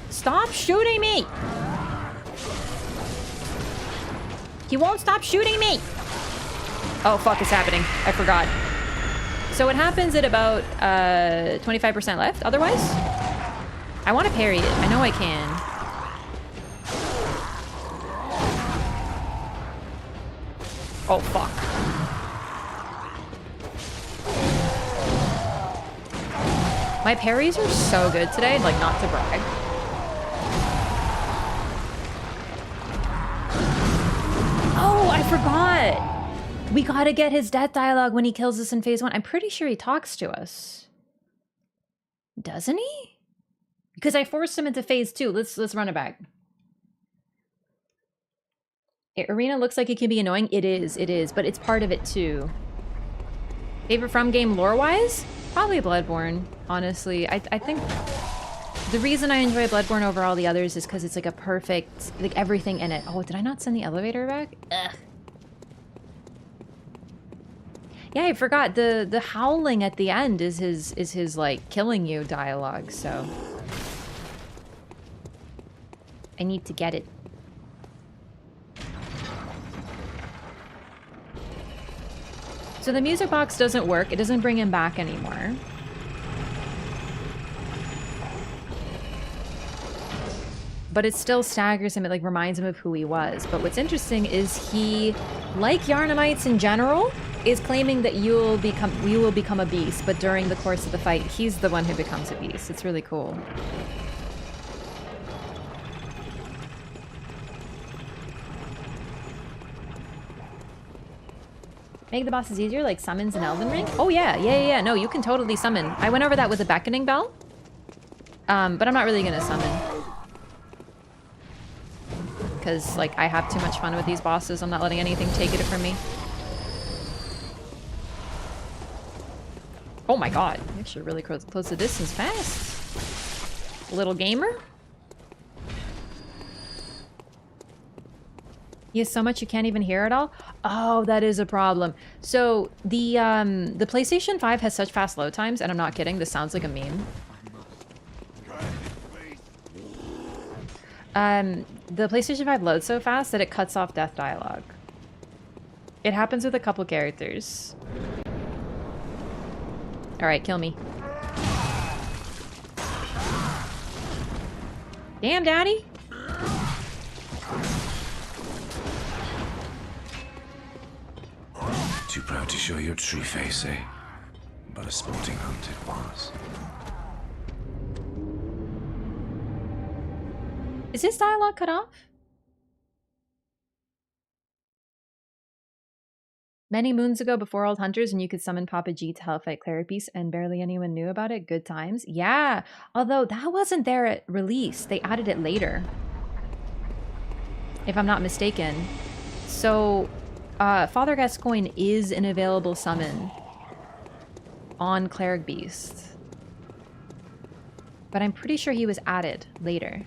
Stop shooting me! He won't stop shooting me! Oh fuck, it's happening. I forgot. So it happens at about 25% left, otherwise? I want to parry it. I know I can. Oh fuck. My parries are so good today, like not to brag. Oh, I forgot! We gotta get his death dialogue when he kills us in phase 1. I'm pretty sure he talks to us. Doesn't he? Because I forced him into phase 2. Let's run it back. Arena looks like it can be annoying. It is, but it's part of it too. Favorite from game lore-wise? Probably Bloodborne, honestly. I think the reason I enjoy Bloodborne over all the others is because it's like a perfect, like everything in it. Oh, did I not send the elevator back? Ugh. Yeah, I forgot. The howling at the end is his like killing you dialogue, so I need to get it. So the music box doesn't work. It doesn't bring him back anymore. But it still staggers him. It like reminds him of who he was. But what's interesting is he, like Yharnamites in general, is claiming that you will become a beast. But during the course of the fight, he's the one who becomes a beast. It's really cool. Make the bosses easier, like summons in Elden Ring? Oh yeah. No, you can totally summon. I went over that with a beckoning bell. But I'm not really gonna summon. Because, like, I have too much fun with these bosses. I'm not letting anything take it from me. Oh my god. Actually really close the distance fast. Little gamer. He has so much you can't even hear it all? Oh, that is a problem. So the PlayStation 5 has such fast load times, and I'm not kidding, this sounds like a meme. The PlayStation 5 loads so fast that it cuts off death dialogue. It happens with a couple characters. Alright, kill me. Damn, daddy! Too proud to show your true face, eh? But a sporting hunt it was. Is his dialogue cut off? Many moons ago, before Old Hunters, and you could summon Papa G to help fight Cleric Beast, and barely anyone knew about it. Good times. Yeah, although that wasn't there at release. They added it later, if I'm not mistaken. So, Father Gascoigne is an available summon on Cleric Beast. But I'm pretty sure he was added later.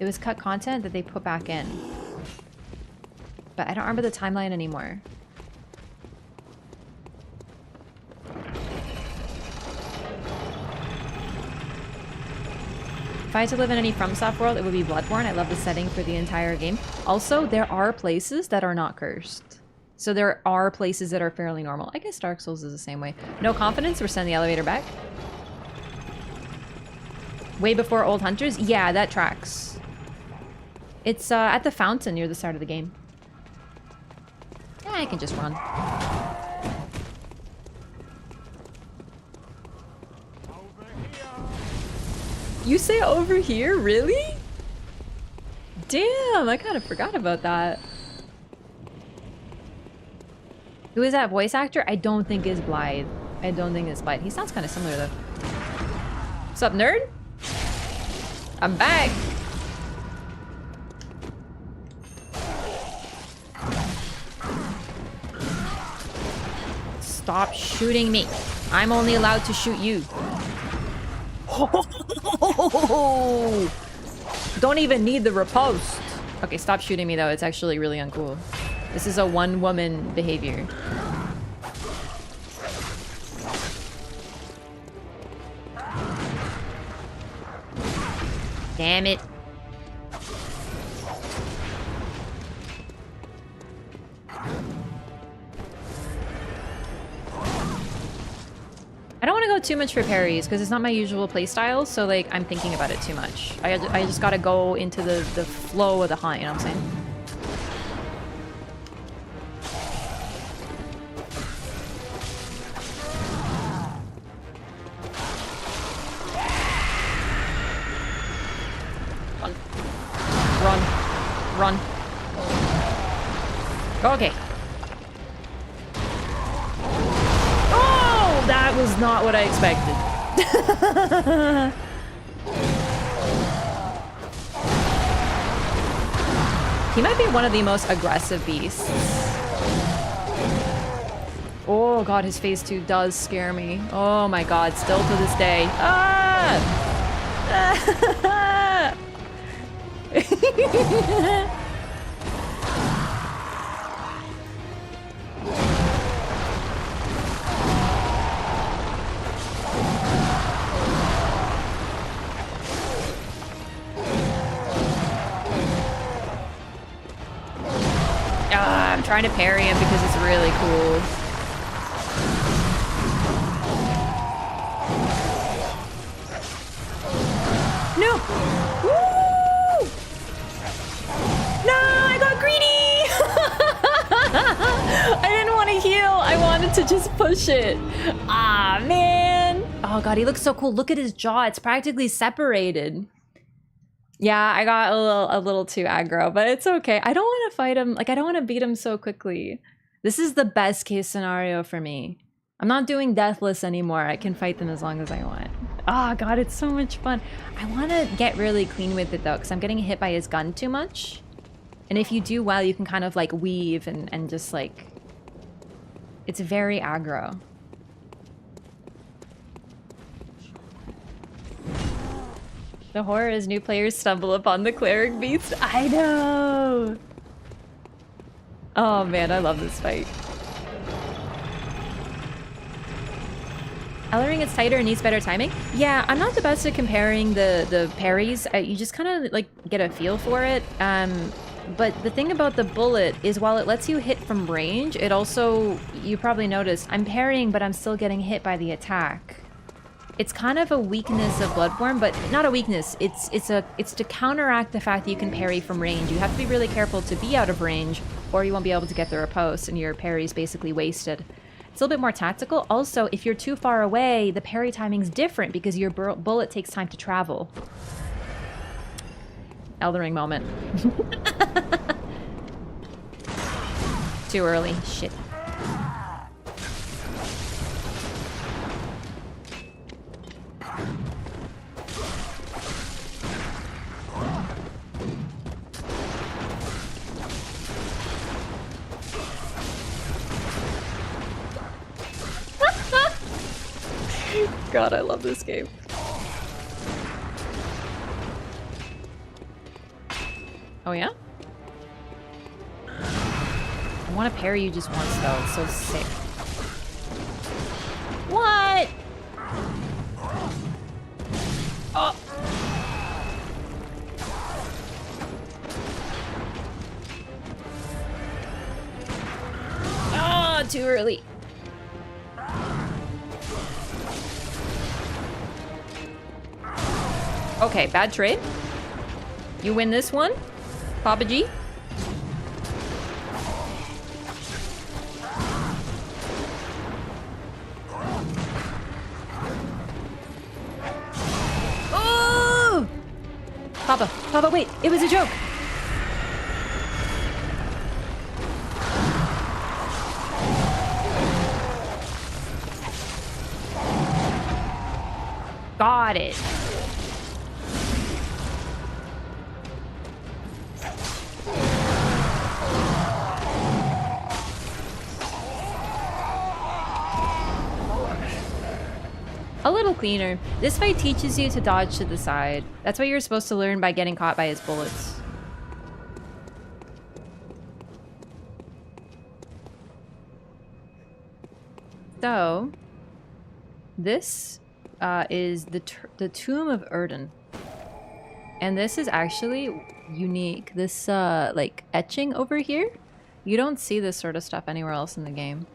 It was cut content that they put back in. But I don't remember the timeline anymore. If I had to live in any FromSoft world, it would be Bloodborne. I love the setting for the entire game. Also, there are places that are not cursed. So there are places that are fairly normal. I guess Dark Souls is the same way. No confidence, we're sending the elevator back. Way before Old Hunters? Yeah, that tracks. It's at the fountain near the start of the game. Yeah, I can just run. You say over here? Really? Damn, I kind of forgot about that. Who is that voice actor? I don't think is Blythe. I don't think it's Blythe. He sounds kind of similar though. What's up, nerd? I'm back. Stop shooting me. I'm only allowed to shoot you. Don't even need the riposte. Okay, stop shooting me though. It's actually really uncool. This is a one-woman behavior. Damn it. I don't want to go too much for parries because it's not my usual playstyle, so like I'm thinking about it too much. I just gotta go into the flow of the hunt, you know what I'm saying? Run. Okay. Oh, that was not what I expected. He might be one of the most aggressive beasts. Oh god, his phase 2 does scare me. Oh my god, still to this day. Ah! I'm trying to parry him because it's really cool. No! Woo! No, I got greedy! I didn't want to heal. I wanted to just push it. Ah, man. Oh god, he looks so cool. Look at his jaw. It's practically separated. Yeah, I got a little too aggro, but it's okay. I don't want to fight him. Like, I don't want to beat him so quickly. This is the best case scenario for me. I'm not doing deathless anymore. I can fight them as long as I want. Oh god, it's so much fun. I want to get really clean with it though, because I'm getting hit by his gun too much. And if you do well, you can kind of like weave and just like... It's very aggro. The horror is new players stumble upon the cleric beast. I know! Oh man, I love this fight. Elden Ring is tighter and needs better timing. Yeah, I'm not the best at comparing the parries. You just kind of like get a feel for it. But the thing about the bullet is while it lets you hit from range, it also, you probably noticed, I'm parrying, but I'm still getting hit by the attack. It's kind of a weakness of Bloodborne, but not a weakness. It's to counteract the fact that you can parry from range. You have to be really careful to be out of range, or you won't be able to get the riposte, and your parry's basically wasted. It's a little bit more tactical. Also, if you're too far away, the parry timing's different because your bullet takes time to travel. Elden Ring moment. Too early. Shit. God, I love this game. Oh yeah? I want to parry you just once though, it's so sick. What? Oh! Oh, too early. Okay, bad trade. You win this one, Papa G. Oh! Papa, wait, it was a joke. Got it. A little cleaner. This fight teaches you to dodge to the side. That's what you're supposed to learn by getting caught by his bullets. So, this is the Tomb of Erden. And this is actually unique. This like etching over here, you don't see this sort of stuff anywhere else in the game.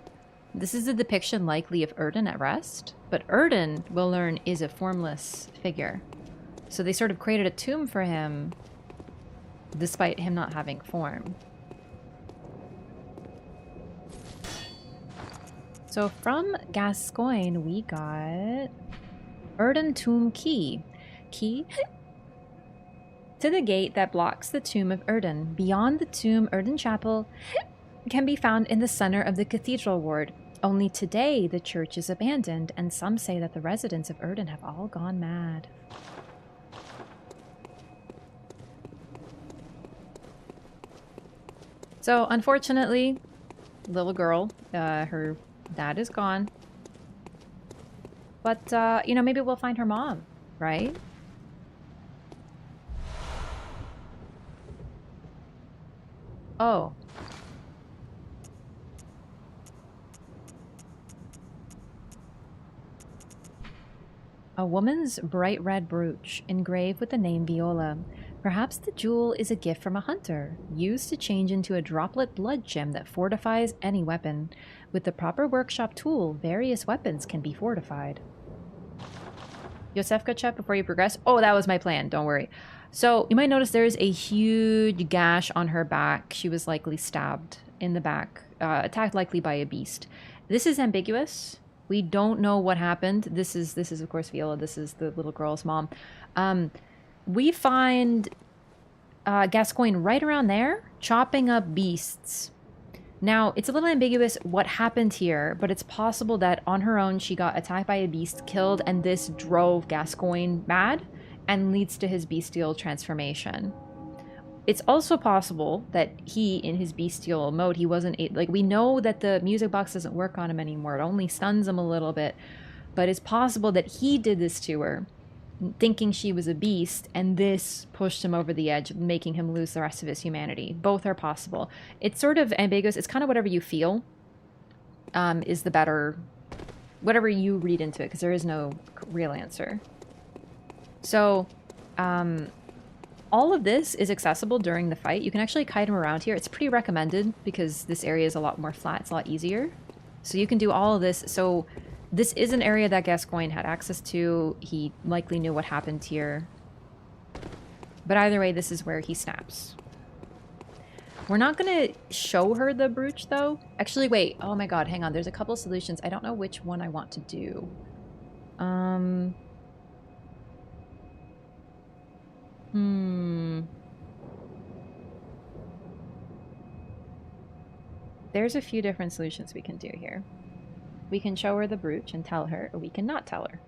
This is a depiction likely of Erden at rest, but Erden, we'll learn, is a formless figure. So they sort of created a tomb for him, despite him not having form. So from Gascoigne, we got Erden Tomb Key. Key to the gate that blocks the tomb of Erden. Beyond the tomb, Erden Chapel can be found in the center of the cathedral ward. Only today, the church is abandoned, and some say that the residents of Erden have all gone mad. So, unfortunately, little girl, her dad is gone. But, you know, maybe we'll find her mom, right? Oh. A woman's bright red brooch, engraved with the name Viola. Perhaps the jewel is a gift from a hunter, used to change into a droplet blood gem that fortifies any weapon. With the proper workshop tool, various weapons can be fortified. Yosefka, check before you progress. Oh, that was my plan, don't worry. So, you might notice there's a huge gash on her back. She was likely stabbed in the back, attacked likely by a beast. This is ambiguous. We don't know what happened. This is of course Viola. This is the little girl's mom. We find Gascoigne right around there, chopping up beasts. Now, it's a little ambiguous what happened here, but it's possible that on her own she got attacked by a beast, killed, and this drove Gascoigne mad and leads to his bestial transformation. It's also possible that he, in his bestial mode, he wasn't... Like, we know that the music box doesn't work on him anymore. It only stuns him a little bit. But it's possible that he did this to her. thinking she was a beast, and this pushed him over the edge, making him lose the rest of his humanity. Both are possible. It's sort of ambiguous. It's kind of whatever you feel is the better, whatever you read into it, because there is no real answer. So, all of this is accessible during the fight. You can actually kite him around here. It's pretty recommended because this area is a lot more flat. It's a lot easier. So you can do all of this. So this is an area that Gascoigne had access to. He likely knew what happened here. But either way, this is where he snaps. We're not going to show her the brooch, though. Actually, wait. Oh my god, hang on. There's a couple solutions. I don't know which one I want to do. There's a few different solutions we can do here. We can show her the brooch and tell her, or we can not tell her.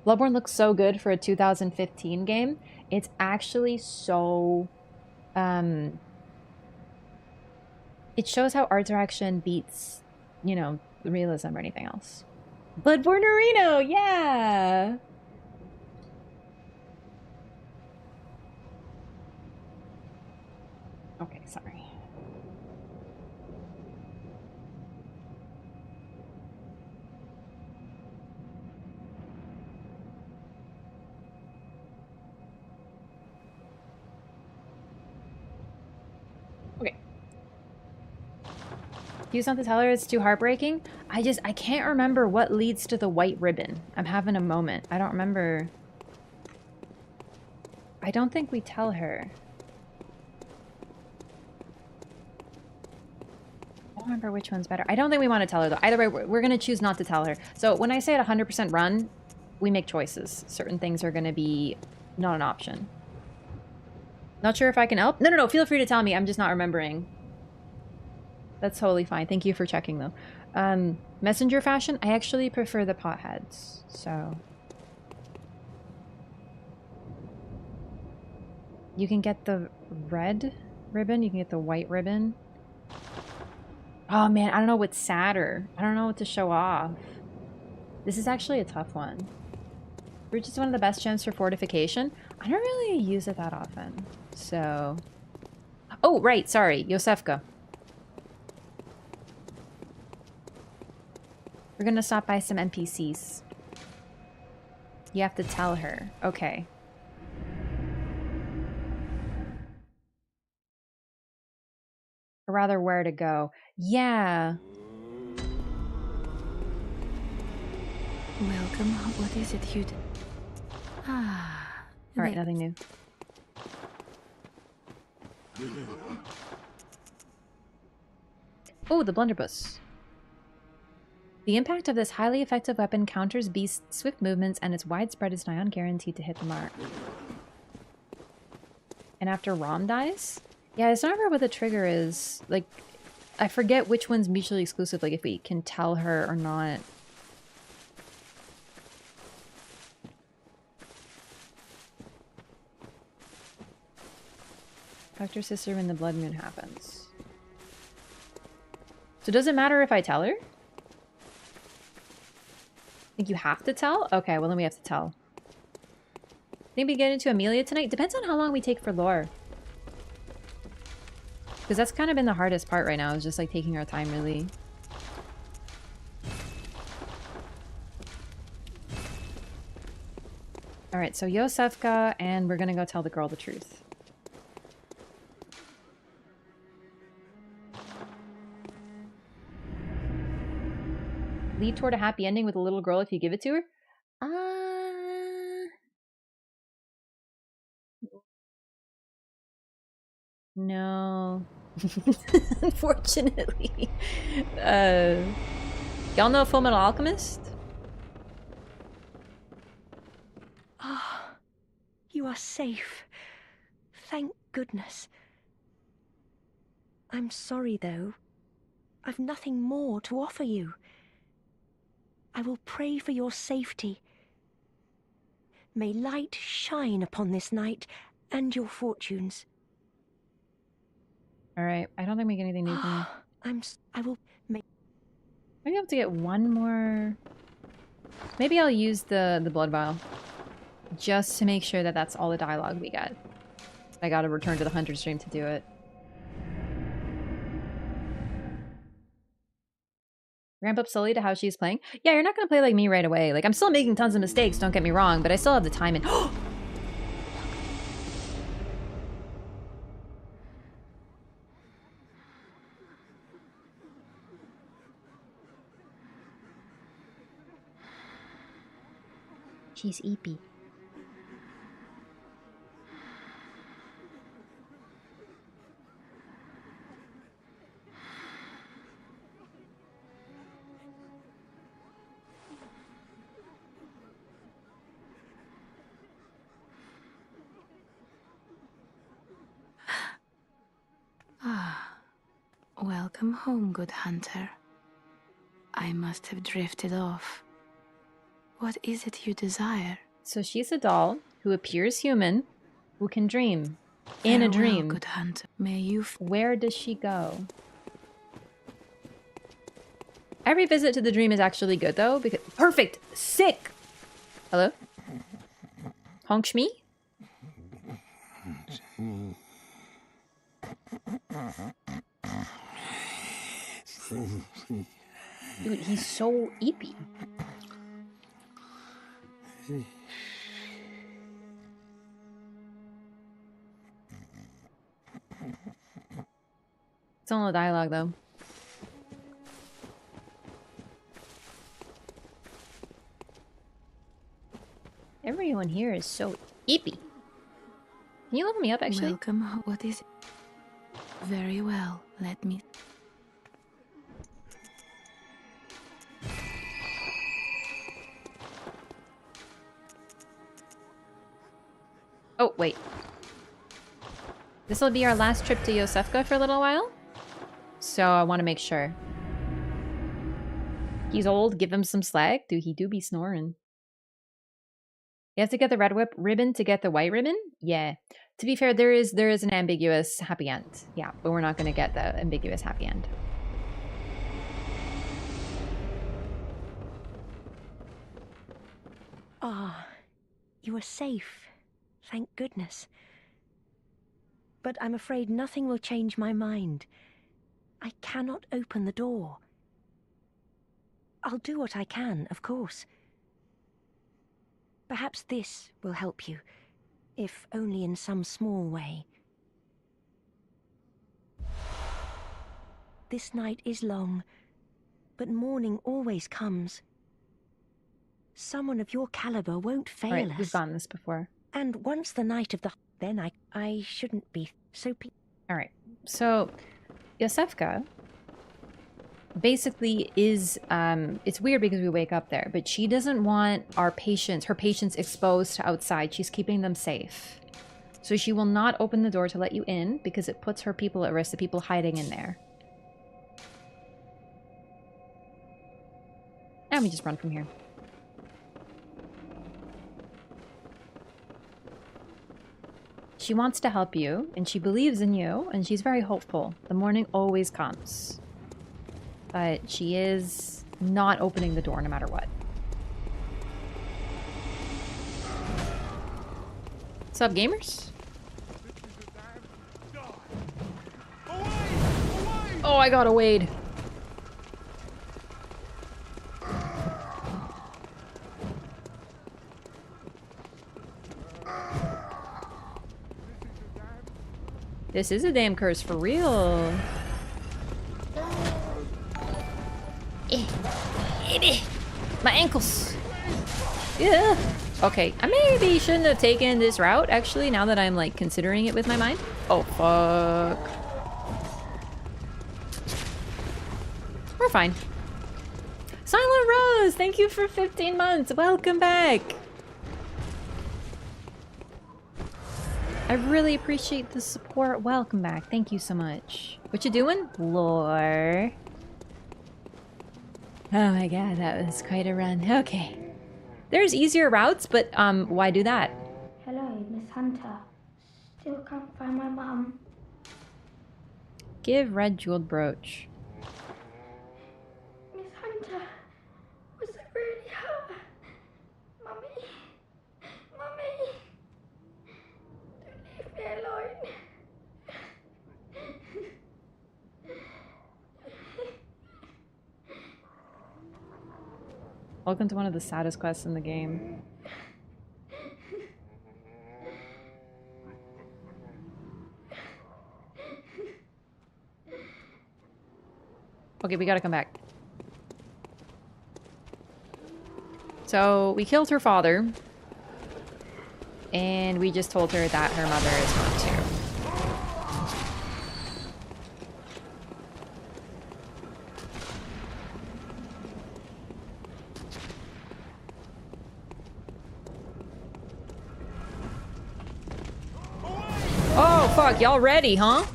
Bloodborne looks so good for a 2015 game. It's actually so... it shows how art direction beats, you know, realism or anything else. Bloodborne Arena! Yeah! Okay, sorry. Okay. Use not to tell her it's too heartbreaking. I can't remember what leads to the white ribbon. I'm having a moment. I don't remember. I don't think we tell her. I don't remember which one's better. I don't think we want to tell her, though. Either way, we're going to choose not to tell her. So when I say at 100% run, we make choices. Certain things are going to be not an option. Not sure if I can help. No. Feel free to tell me. I'm just not remembering. That's totally fine. Thank you for checking, though. Messenger fashion, I actually prefer the potheads. So... you can get the red ribbon. You can get the white ribbon. Oh man, I don't know what's sadder. I don't know what to show off. This is actually a tough one. Brooch is one of the best gems for fortification. I don't really use it that often. So... oh, right. Sorry. Yosefka. We're gonna stop by some NPCs. You have to tell her. Okay. Or rather, where to go. Yeah. Welcome. What is it, Hugh? Ah. Alright, nothing new. Oh, the blunderbuss. The impact of this highly effective weapon counters beasts' swift movements, and its widespread is nigh on guaranteed to hit the mark. And after Rom dies? Yeah, I just don't remember what the trigger is. Like, I forget which one's mutually exclusive, like if we can tell her or not. Talk to her sister when the blood moon happens. So does it matter if I tell her? Think you have to tell? Okay, well then we have to tell. Think we get into Amelia tonight? Depends on how long we take for lore. Because that's kind of been the hardest part right now, is just like taking our time really. Alright, so Yosefka, and we're gonna go tell the girl the truth. Lead toward a happy ending with a little girl if you give it to her? No. Unfortunately. Y'all know Full Metal Alchemist? Ah, you are safe. Thank goodness. I'm sorry, though. I've nothing more to offer you. I will pray for your safety. May light shine upon this night and your fortunes. Alright, I don't think we get anything new from you. I will make... Maybe I'll have to get one more... Maybe I'll use the blood vial. just to make sure that that's all the dialogue we get. I gotta return to the Hunter stream to do it. Ramp up slowly to how she's playing. Yeah, you're not gonna play like me right away. Like, I'm still making tons of mistakes, don't get me wrong, but I still have the time and... She's eepy. Ah, welcome home, good hunter. I must have drifted off. What is it you desire? So she's a doll who appears human, who can dream. In a Farewell, dream. good hunter. May you... Where does she go? Every visit to the dream is actually good, though, because... Perfect! Sick! Hello? Honk Shmi? Dude, he's so eepy. It's all the dialogue, though. Everyone here is so eepy. Can you level me up, actually? Welcome. What is it? Very well. Let me... Oh, wait. This will be our last trip to Yosefka for a little while. So I want to make sure. He's old, give him some slack. Dude, he do be snoring. You have to get the red ribbon to get the white ribbon? Yeah. To be fair, there is an ambiguous happy end. Yeah, but we're not going to get the ambiguous happy end. Ah, you are safe. Thank goodness. But I'm afraid nothing will change my mind. I cannot open the door. I'll do what I can, of course. Perhaps this will help you, if only in some small way. This night is long, but morning always comes. Someone of your caliber won't fail us. We've gotten this before. And once the night of the... Then I shouldn't be so... Alright, so Yosefka basically is... it's weird because we wake up there, but she doesn't want her patients exposed to outside. She's keeping them safe. So she will not open the door to let you in because it puts her people at risk, the people hiding in there. And we just run from here. She wants to help you, and she believes in you, and she's very hopeful. The morning always comes. But she is not opening the door no matter what. What's up, gamers? Oh, I got a Wade. This is a damn curse for real. My ankles. Yeah. Okay, I maybe shouldn't have taken this route, actually, now that I'm, like, considering it with my mind. Oh, fuck. We're fine. Silent Rose, thank you for 15 months. Welcome back. I really appreciate the support. Welcome back. Thank you so much. What you doing? Lore. Oh my god, that was quite a run. Okay. There's easier routes, but why do that? Hello, Miss Hunter. Still can't find my mum. Give red jeweled brooch. Miss Hunter, was it really her? Mummy? Mummy? Welcome to one of the saddest quests in the game. Okay, we gotta come back. So, we killed her father. And we just told her that her mother is gone too. Oh, fuck. Y'all ready, huh?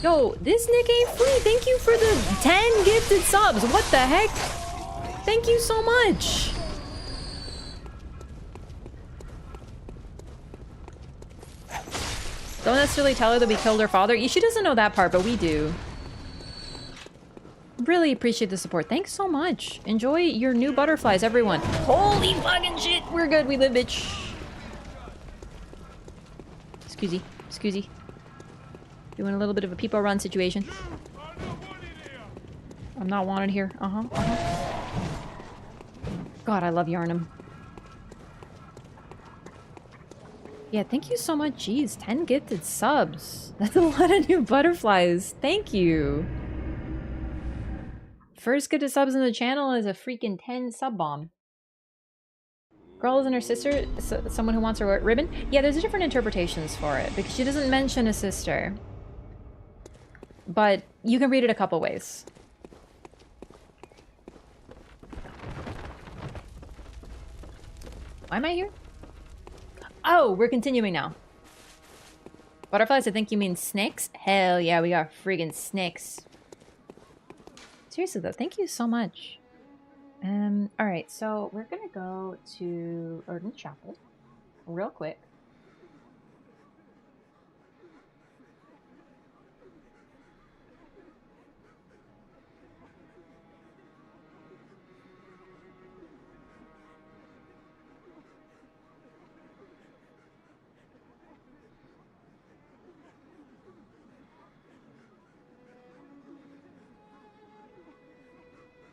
Yo, this Nick ain't free. Thank you for the 10 gifted subs. What the heck? Thank you so much. Don't necessarily tell her that we killed her father. She doesn't know that part, but we do. Really appreciate the support. Thanks so much. Enjoy your new butterflies, everyone. Holy fucking shit. We're good. We live, bitch. Excusey. Excusey. Doing a little bit of a people run situation. I'm not wanted here. God, I love Yharnam. Yeah, thank you so much. Jeez, 10 gifted subs. That's a lot of new butterflies. Thank you. First gifted subs in the channel is a freaking 10 sub bomb. Girl isn't her sister? Someone who wants her ribbon? Yeah, there's different interpretations for it because she doesn't mention a sister. But you can read it a couple ways. Why am I here? Oh, we're continuing now. Butterflies, I think you mean snakes? Hell yeah, we got friggin' snakes. Seriously though, thank you so much. Alright, so we're gonna go to Erdon Chapel real quick.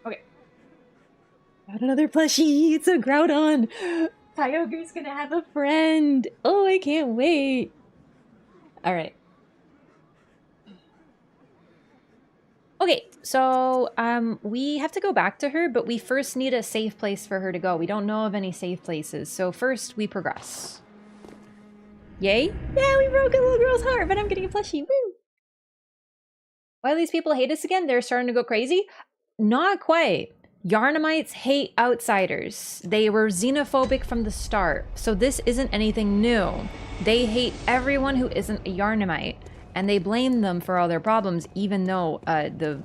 Okay. Got another plushie. It's a Groudon. Kyogre's gonna have a friend. Oh, I can't wait. Alright. Okay, so we have to go back to her, but we first need a safe place for her to go. We don't know of any safe places, so first we progress. Yay? Yeah, we broke a little girl's heart, but I'm getting a plushie. Woo! Why do these people hate us again? They're starting to go crazy? Not quite. Yharnamites hate outsiders. They were xenophobic from the start, so this isn't anything new. They hate everyone who isn't a Yharnamite, and they blame them for all their problems, even though the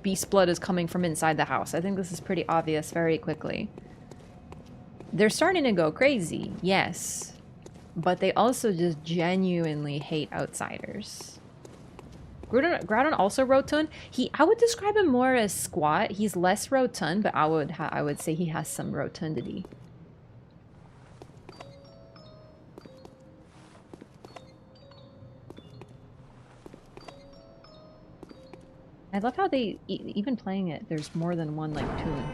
beast blood is coming from inside the house. I think this is pretty obvious very quickly. They're starting to go crazy, yes, but they also just genuinely hate outsiders. Groudon also rotund. I would describe him more as squat. He's less rotund, but I would say he has some rotundity. I love how they even playing it. There's more than one like tune.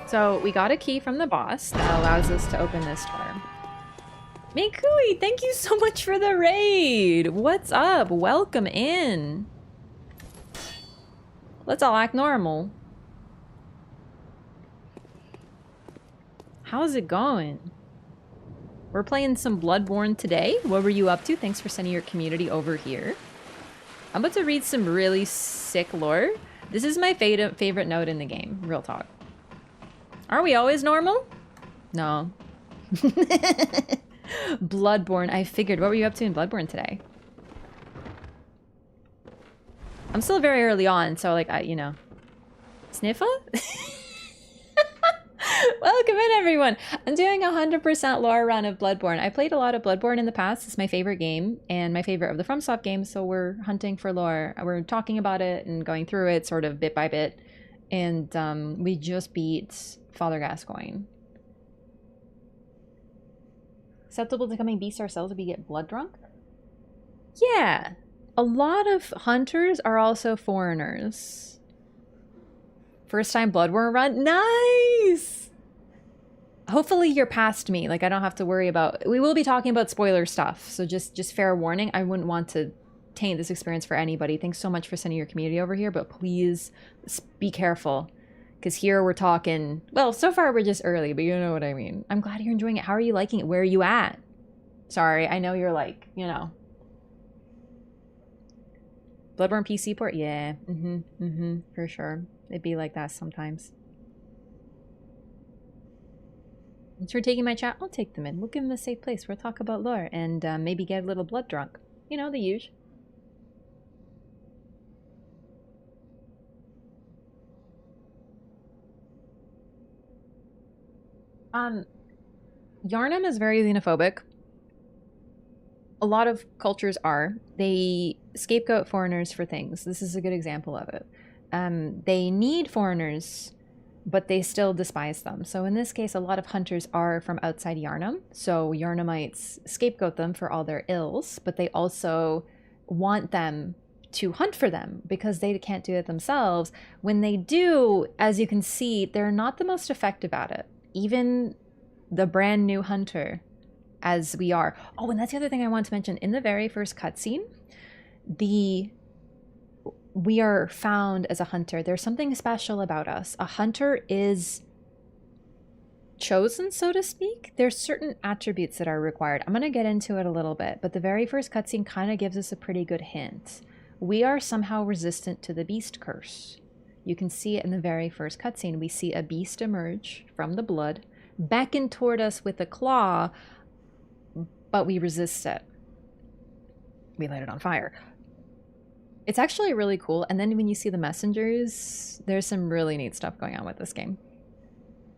So we got a key from the boss that allows us to open this door. Mikui, thank you so much for the raid! What's up? Welcome in! Let's all act normal. How's it going? We're playing some Bloodborne today. What were you up to? Thanks for sending your community over here. I'm about to read some really sick lore. This is my favorite node in the game. Real talk. Are we always normal? No. Bloodborne, I figured. What were you up to in Bloodborne today? I'm still very early on, so like, you know. Sniffa? Welcome in, everyone! I'm doing 100% lore run of Bloodborne. I played a lot of Bloodborne in the past. It's my favorite game, and my favorite of the FromSoft games, so we're hunting for lore. We're talking about it and going through it sort of bit by bit. And we just beat Father Gascoigne. Acceptable to becoming beasts ourselves if we get blood drunk? Yeah, a lot of hunters are also foreigners. First time Bloodborne run? Nice! Hopefully you're past me. Like, I don't have to worry about... We will be talking about spoiler stuff, so just fair warning. I wouldn't want to taint this experience for anybody. Thanks so much for sending your community over here, but please be careful. Because here we're talking... Well, so far we're just early, but you know what I mean. I'm glad you're enjoying it. How are you liking it? Where are you at? Sorry, I know you're like, you know... Bloodborne PC port? Yeah. For sure. It'd be like that sometimes. Thanks for taking my chat. I'll take them in. We'll give them a safe place. We'll talk about lore and maybe get a little blood drunk. You know, the usual. Yharnam is very xenophobic. A lot of cultures are. They scapegoat foreigners for things. This is a good example of it. They need foreigners, but they still despise them. So in this case, a lot of hunters are from outside Yharnam. So Yharnamites scapegoat them for all their ills, but they also want them to hunt for them because they can't do it themselves. When they do, as you can see, they're not the most effective at it. Even the brand new hunter, as we are. Oh, and that's the other thing I want to mention. In the very first cutscene, we are found as a hunter. There's something special about us. A hunter is chosen, so to speak. There's certain attributes that are required. I'm going to get into it a little bit, but the very first cutscene kind of gives us a pretty good hint. We are somehow resistant to the beast curse. You can see it in the very first cutscene. We see a beast emerge from the blood, beckon toward us with a claw, but we resist it. We light it on fire. It's actually really cool. And then when you see the messengers, there's some really neat stuff going on with this game.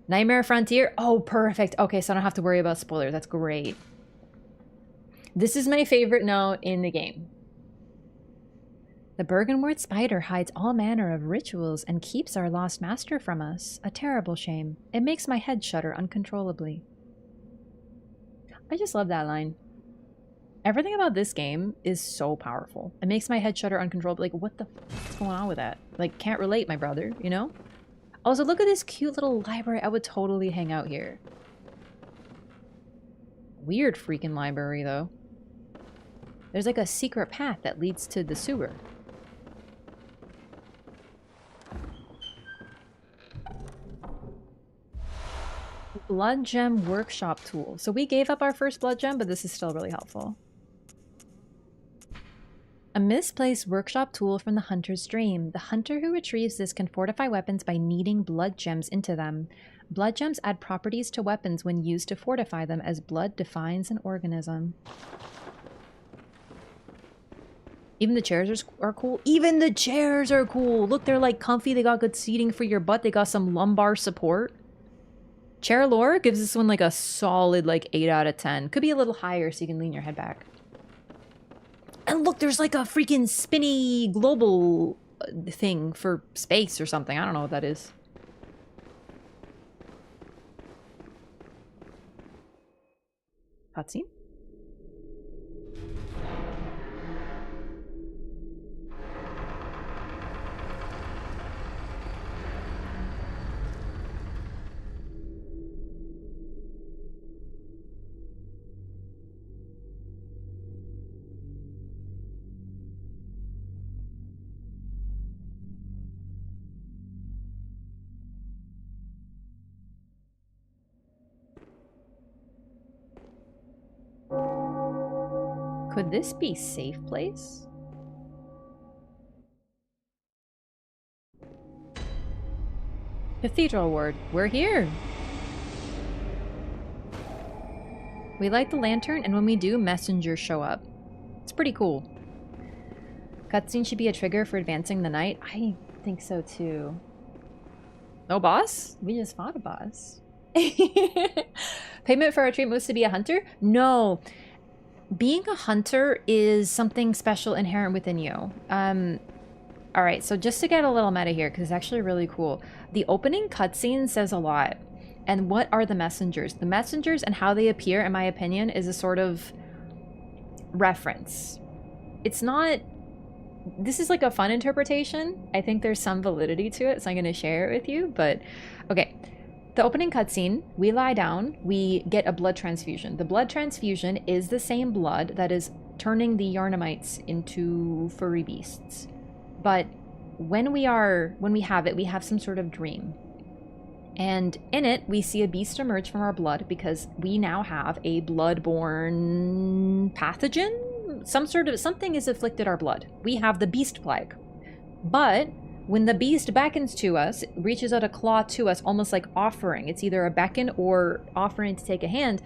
Nightmare Frontier. Oh, perfect. Okay, so I don't have to worry about spoilers. That's great. This is my favorite note in the game. The Bergenwort spider hides all manner of rituals and keeps our lost master from us. A terrible shame. It makes my head shudder uncontrollably. I just love that line. Everything about this game is so powerful. It makes my head shudder uncontrollably. Like, what's going on with that? Like, can't relate, my brother, you know? Also, look at this cute little library. I would totally hang out here. Weird freaking library, though. There's like a secret path that leads to the sewer. Blood gem workshop tool. So we gave up our first blood gem, but this is still really helpful. A misplaced workshop tool from the hunter's dream. The hunter who retrieves this can fortify weapons by kneading blood gems into them. Blood gems add properties to weapons when used to fortify them, as blood defines an organism. Even the chairs are cool. Even the chairs are cool. Look, they're like comfy. They got good seating for your butt. They got some lumbar support. Chair lore gives this one like a solid like 8 out of 10. Could be a little higher so you can lean your head back. And look, there's like a freaking spinny global thing for space or something. I don't know what that is. Cutscene? Could this be safe place? Cathedral Ward, we're here! We light the lantern, and when we do, messengers show up. It's pretty cool. Cutscene should be a trigger for advancing the night. I think so too. No boss? We just fought a boss. Payment for our treatment was to be a hunter? No. Being a hunter is something special inherent within you. Alright, so just to get a little meta here, because it's actually really cool. The opening cutscene says a lot. And what are the messengers? The messengers and how they appear, in my opinion, is a sort of reference. it's not... This is like a fun interpretation. I think there's some validity to it, so I'm going to share it with you. But, okay. The opening cutscene, we lie down, we get a blood transfusion. The blood transfusion is the same blood that is turning the Yharnamites into furry beasts. But when we have it, we have some sort of dream. And in it, we see a beast emerge from our blood because we now have a bloodborne pathogen? Something has afflicted our blood. We have the beast plague. But when the beast beckons to us, reaches out a claw to us, almost like offering, it's either a beckon or offering to take a hand,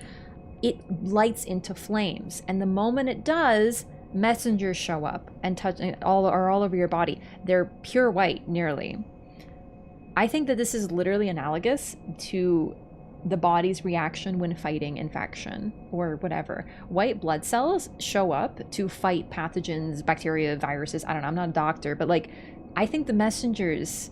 it lights into flames. And the moment it does, messengers show up and all over your body. They're pure white, nearly. I think that this is literally analogous to the body's reaction when fighting infection or whatever. White blood cells show up to fight pathogens, bacteria, viruses. I don't know, I'm not a doctor, but like, I think the messengers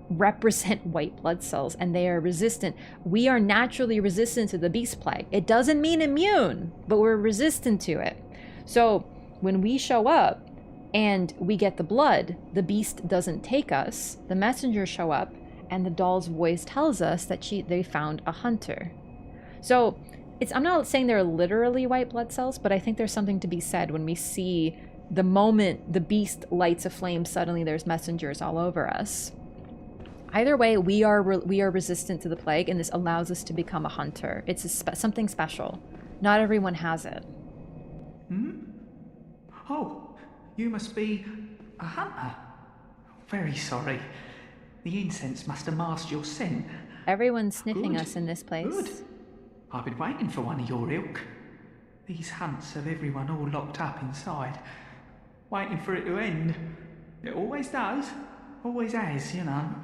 represent white blood cells and they are resistant. We are naturally resistant to the beast plague. It doesn't mean immune, but we're resistant to it. So when we show up and we get the blood, the beast doesn't take us. The messengers show up and the doll's voice tells us that they found a hunter. So I'm not saying they're literally white blood cells, but I think there's something to be said when we see the moment the beast lights a flame, suddenly there's messengers all over us. Either way, we are resistant to the plague, and this allows us to become a hunter. It's something special. Not everyone has it. Oh, you must be a hunter. Very sorry. The incense must have masked your scent. Everyone's sniffing us in this place. Good. I've been waiting for one of your ilk. These hunts have everyone all locked up inside, waiting for it to end. It always does. Always has, you know,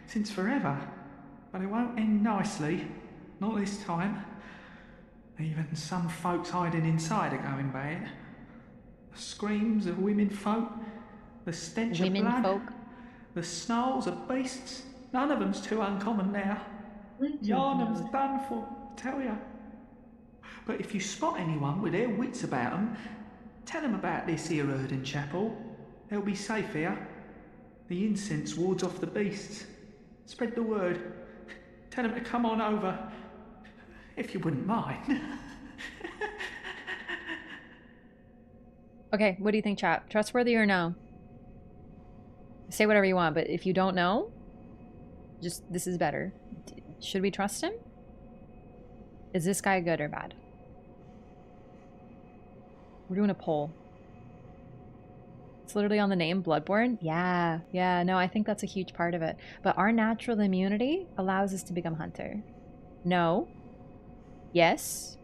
since forever. But it won't end nicely. Not this time. Even some folks hiding inside are going bad. The screams of women folk, the stench of blood, the snarls of beasts. None of them's too uncommon now. Yharnam's done for, tell ya. But if you spot anyone with their wits about them, tell them about this here Erden Chapel. They'll be safe here. The incense wards off the beasts. Spread the word. Tell them to come on over, if you wouldn't mind. Okay, what do you think, chat? Trustworthy or no? Say whatever you want, but if you don't know, this is better. Should we trust him? Is this guy good or bad? We're doing a poll. It's literally on the name, Bloodborne. Yeah, no, I think that's a huge part of it. But our natural immunity allows us to become hunter. No. Yes.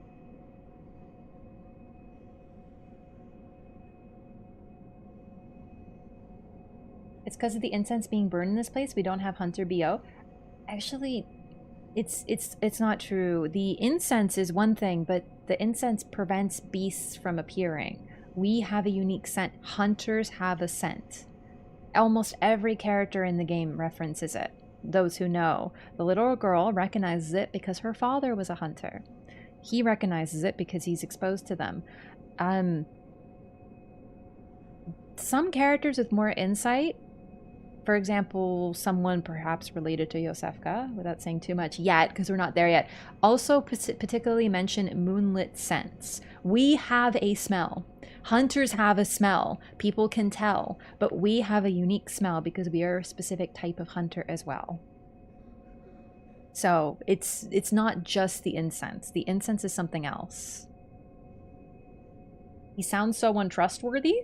It's because of the incense being burned in this place. We don't have hunter BO. Actually, it's not true. The incense is one thing, but the incense prevents beasts from appearing. We have a unique scent. Hunters have a scent. Almost every character in the game references it. Those who know. The little girl recognizes it because her father was a hunter. He recognizes it because he's exposed to them. Some characters with more insight, for example, someone perhaps related to Yosefka, without saying too much yet, because we're not there yet, also particularly mention moonlit scents. We have a smell. Hunters have a smell. People can tell, but we have a unique smell because we are a specific type of hunter as well. So it's not just the incense. The incense is something else. He sounds so untrustworthy.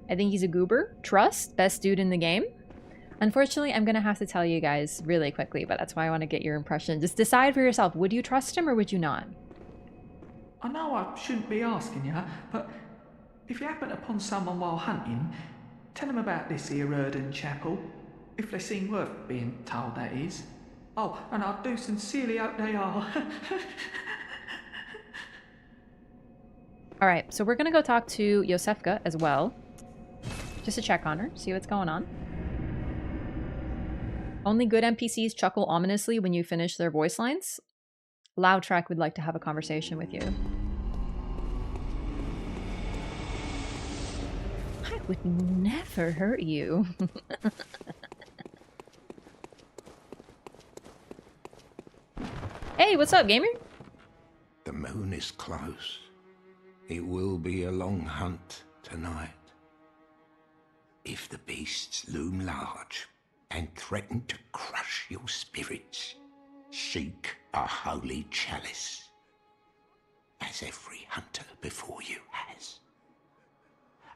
I think he's a goober. Trust, best dude in the game. Unfortunately, I'm going to have to tell you guys really quickly, but that's why I want to get your impression. Just decide for yourself. Would you trust him or would you not? I know I shouldn't be asking you, but if you happen upon someone while hunting, tell them about this here Erden Chapel. If they seem worth being told, that is. Oh, and I do sincerely hope they are. Alright, so we're going to go talk to Yosefka as well. Just to check on her, see what's going on. Only good NPCs chuckle ominously when you finish their voice lines. Loudtrack would like to have a conversation with you. would never hurt you. Hey, what's up, gamer? The moon is close. It will be a long hunt tonight. If the beasts loom large and threaten to crush your spirits, seek a holy chalice, as every hunter before you has.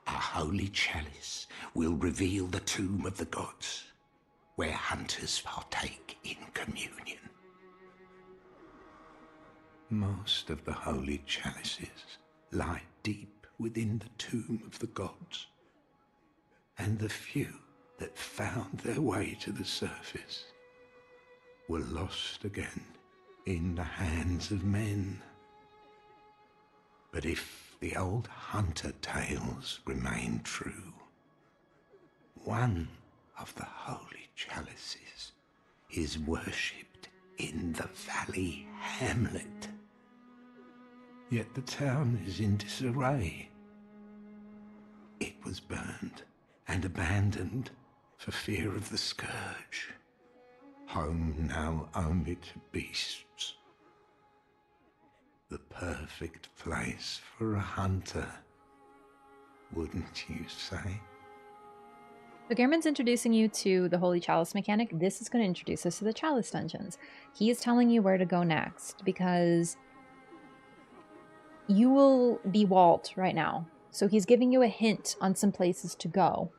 A holy chalice will reveal the tomb of the gods, where hunters partake in communion. Most of the holy chalices lie deep within the tomb of the gods, and the few that found their way to the surface were lost again in the hands of men. But if the old hunter tales remain true, one of the holy chalices is worshipped in the valley hamlet. Yet the town is in disarray. It was burned and abandoned for fear of the scourge. Home now only to beasts. The perfect place for a hunter, wouldn't you say? So Gehrman's introducing you to the Holy Chalice mechanic. This is going to introduce us to the Chalice dungeons. He is telling you where to go next, because you will be Walt right now. So he's giving you a hint on some places to go,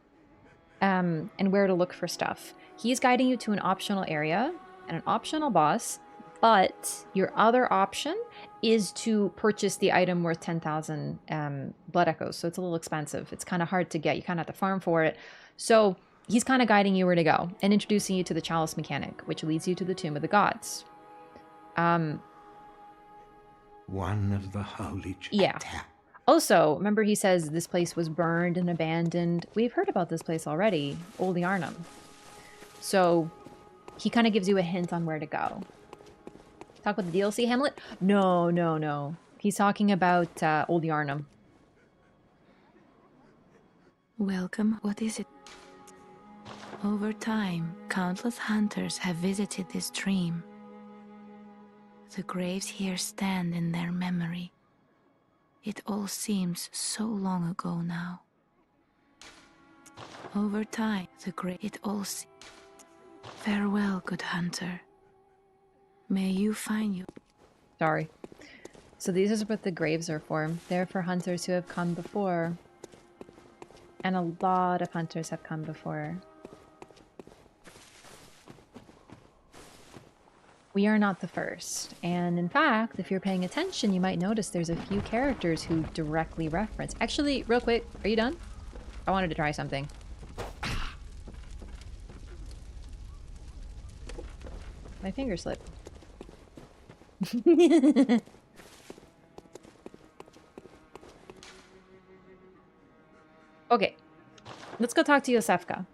and where to look for stuff. He's guiding you to an optional area and an optional boss, but your other option is to purchase the item worth 10,000 blood echoes. So it's a little expensive. It's kind of hard to get. You kind of have to farm for it. So he's kind of guiding you where to go and introducing you to the Chalice mechanic, which leads you to the Tomb of the Gods. One of the holy... Yeah. Also, remember he says this place was burned and abandoned. We've heard about this place already, Old Yharnam. So he kind of gives you a hint on where to go. Talk about the DLC Hamlet? No. He's talking about Old Yharnam. Welcome. What is it? Over time, countless hunters have visited this stream. The graves here stand in their memory. It all seems so long ago now. Over time, Farewell, good hunter. May you find you. Sorry. So these is what the graves are for. They're for hunters who have come before. And a lot of hunters have come before. We are not the first. And in fact, if you're paying attention, you might notice there's a few characters who directly reference. Actually, real quick, are you done? I wanted to try something. My finger slipped. Okay. Let's go talk to Yosefka.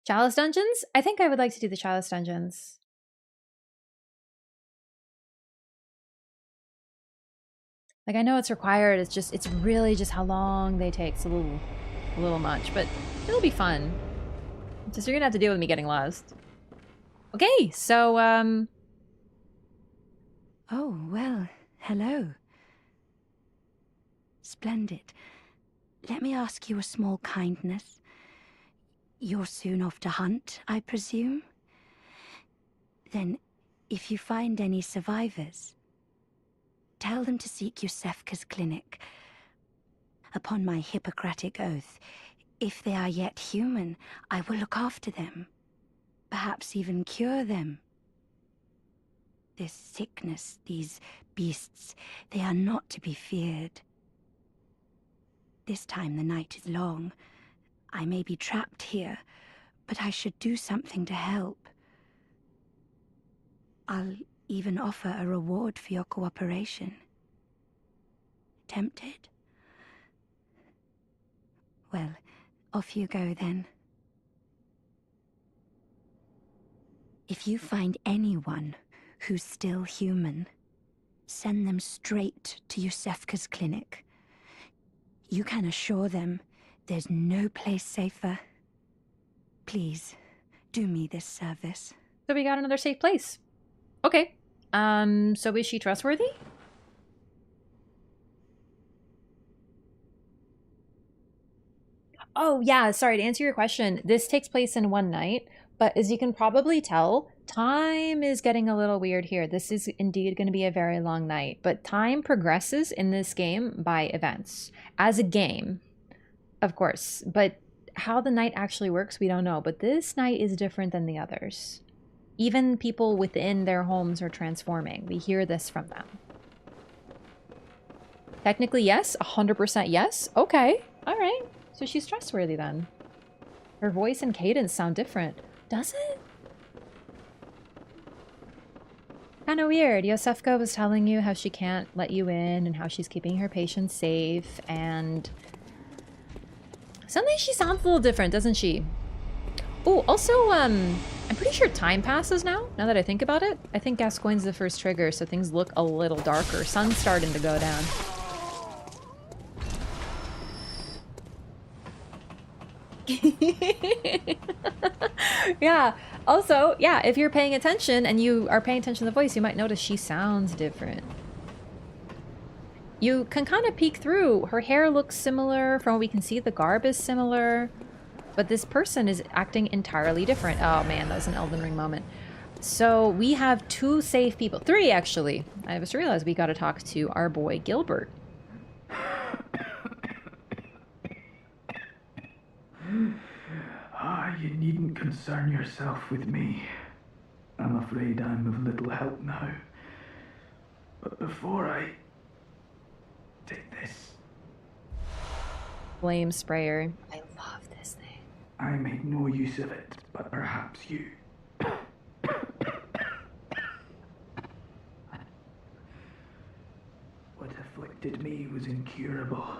Chalice dungeons? I think I would like to do the Chalice dungeons. Like, I know it's required, it's really just how long they take. It's a little much, but it'll be fun. Just you're gonna have to deal with me getting lost. Okay, so, Oh, well, hello. Splendid. Let me ask you a small kindness. You're soon off to hunt, I presume? Then, if you find any survivors, tell them to seek Yosefka's clinic. Upon my Hippocratic oath, if they are yet human, I will look after them. Perhaps even cure them. This sickness, these beasts, they are not to be feared. This time the night is long. I may be trapped here, but I should do something to help. I'll even offer a reward for your cooperation. Tempted? Well, off you go then. If you find anyone who's still human, send them straight to Yosefka's clinic. You can assure them there's no place safer. Please, do me this service. So we got another safe place. Okay. So is she trustworthy? Oh, yeah, sorry, to answer your question, this takes place in one night, but as you can probably tell, time is getting a little weird here. This is indeed going to be a very long night, but time progresses in this game by events. As a game, of course, but how the night actually works, we don't know. But this night is different than the others. Even people within their homes are transforming. We hear this from them. Technically, yes. 100% yes. Okay. All right. So she's trustworthy then. Her voice and cadence sound different. Does it? Kind of weird. Yosefka was telling you how she can't let you in and how she's keeping her patients safe, and suddenly she sounds a little different, doesn't she? Oh, also, I'm pretty sure time passes now that I think about it. I think Gascoigne's the first trigger, so things look a little darker. Sun's starting to go down. Yeah. Also, yeah, if you're paying attention and you are paying attention to the voice, you might notice she sounds different. You can kind of peek through. Her hair looks similar. From what we can see, the garb is similar. But this person is acting entirely different. Oh man, that was an Elden Ring moment. So we have 2 safe people. 3, actually. I just realized we got to talk to our boy Gilbert. You needn't concern yourself with me. I'm afraid I'm of little help now. But before I take this... Flame sprayer. I love this thing. I made no use of it, but perhaps you. What afflicted me was incurable.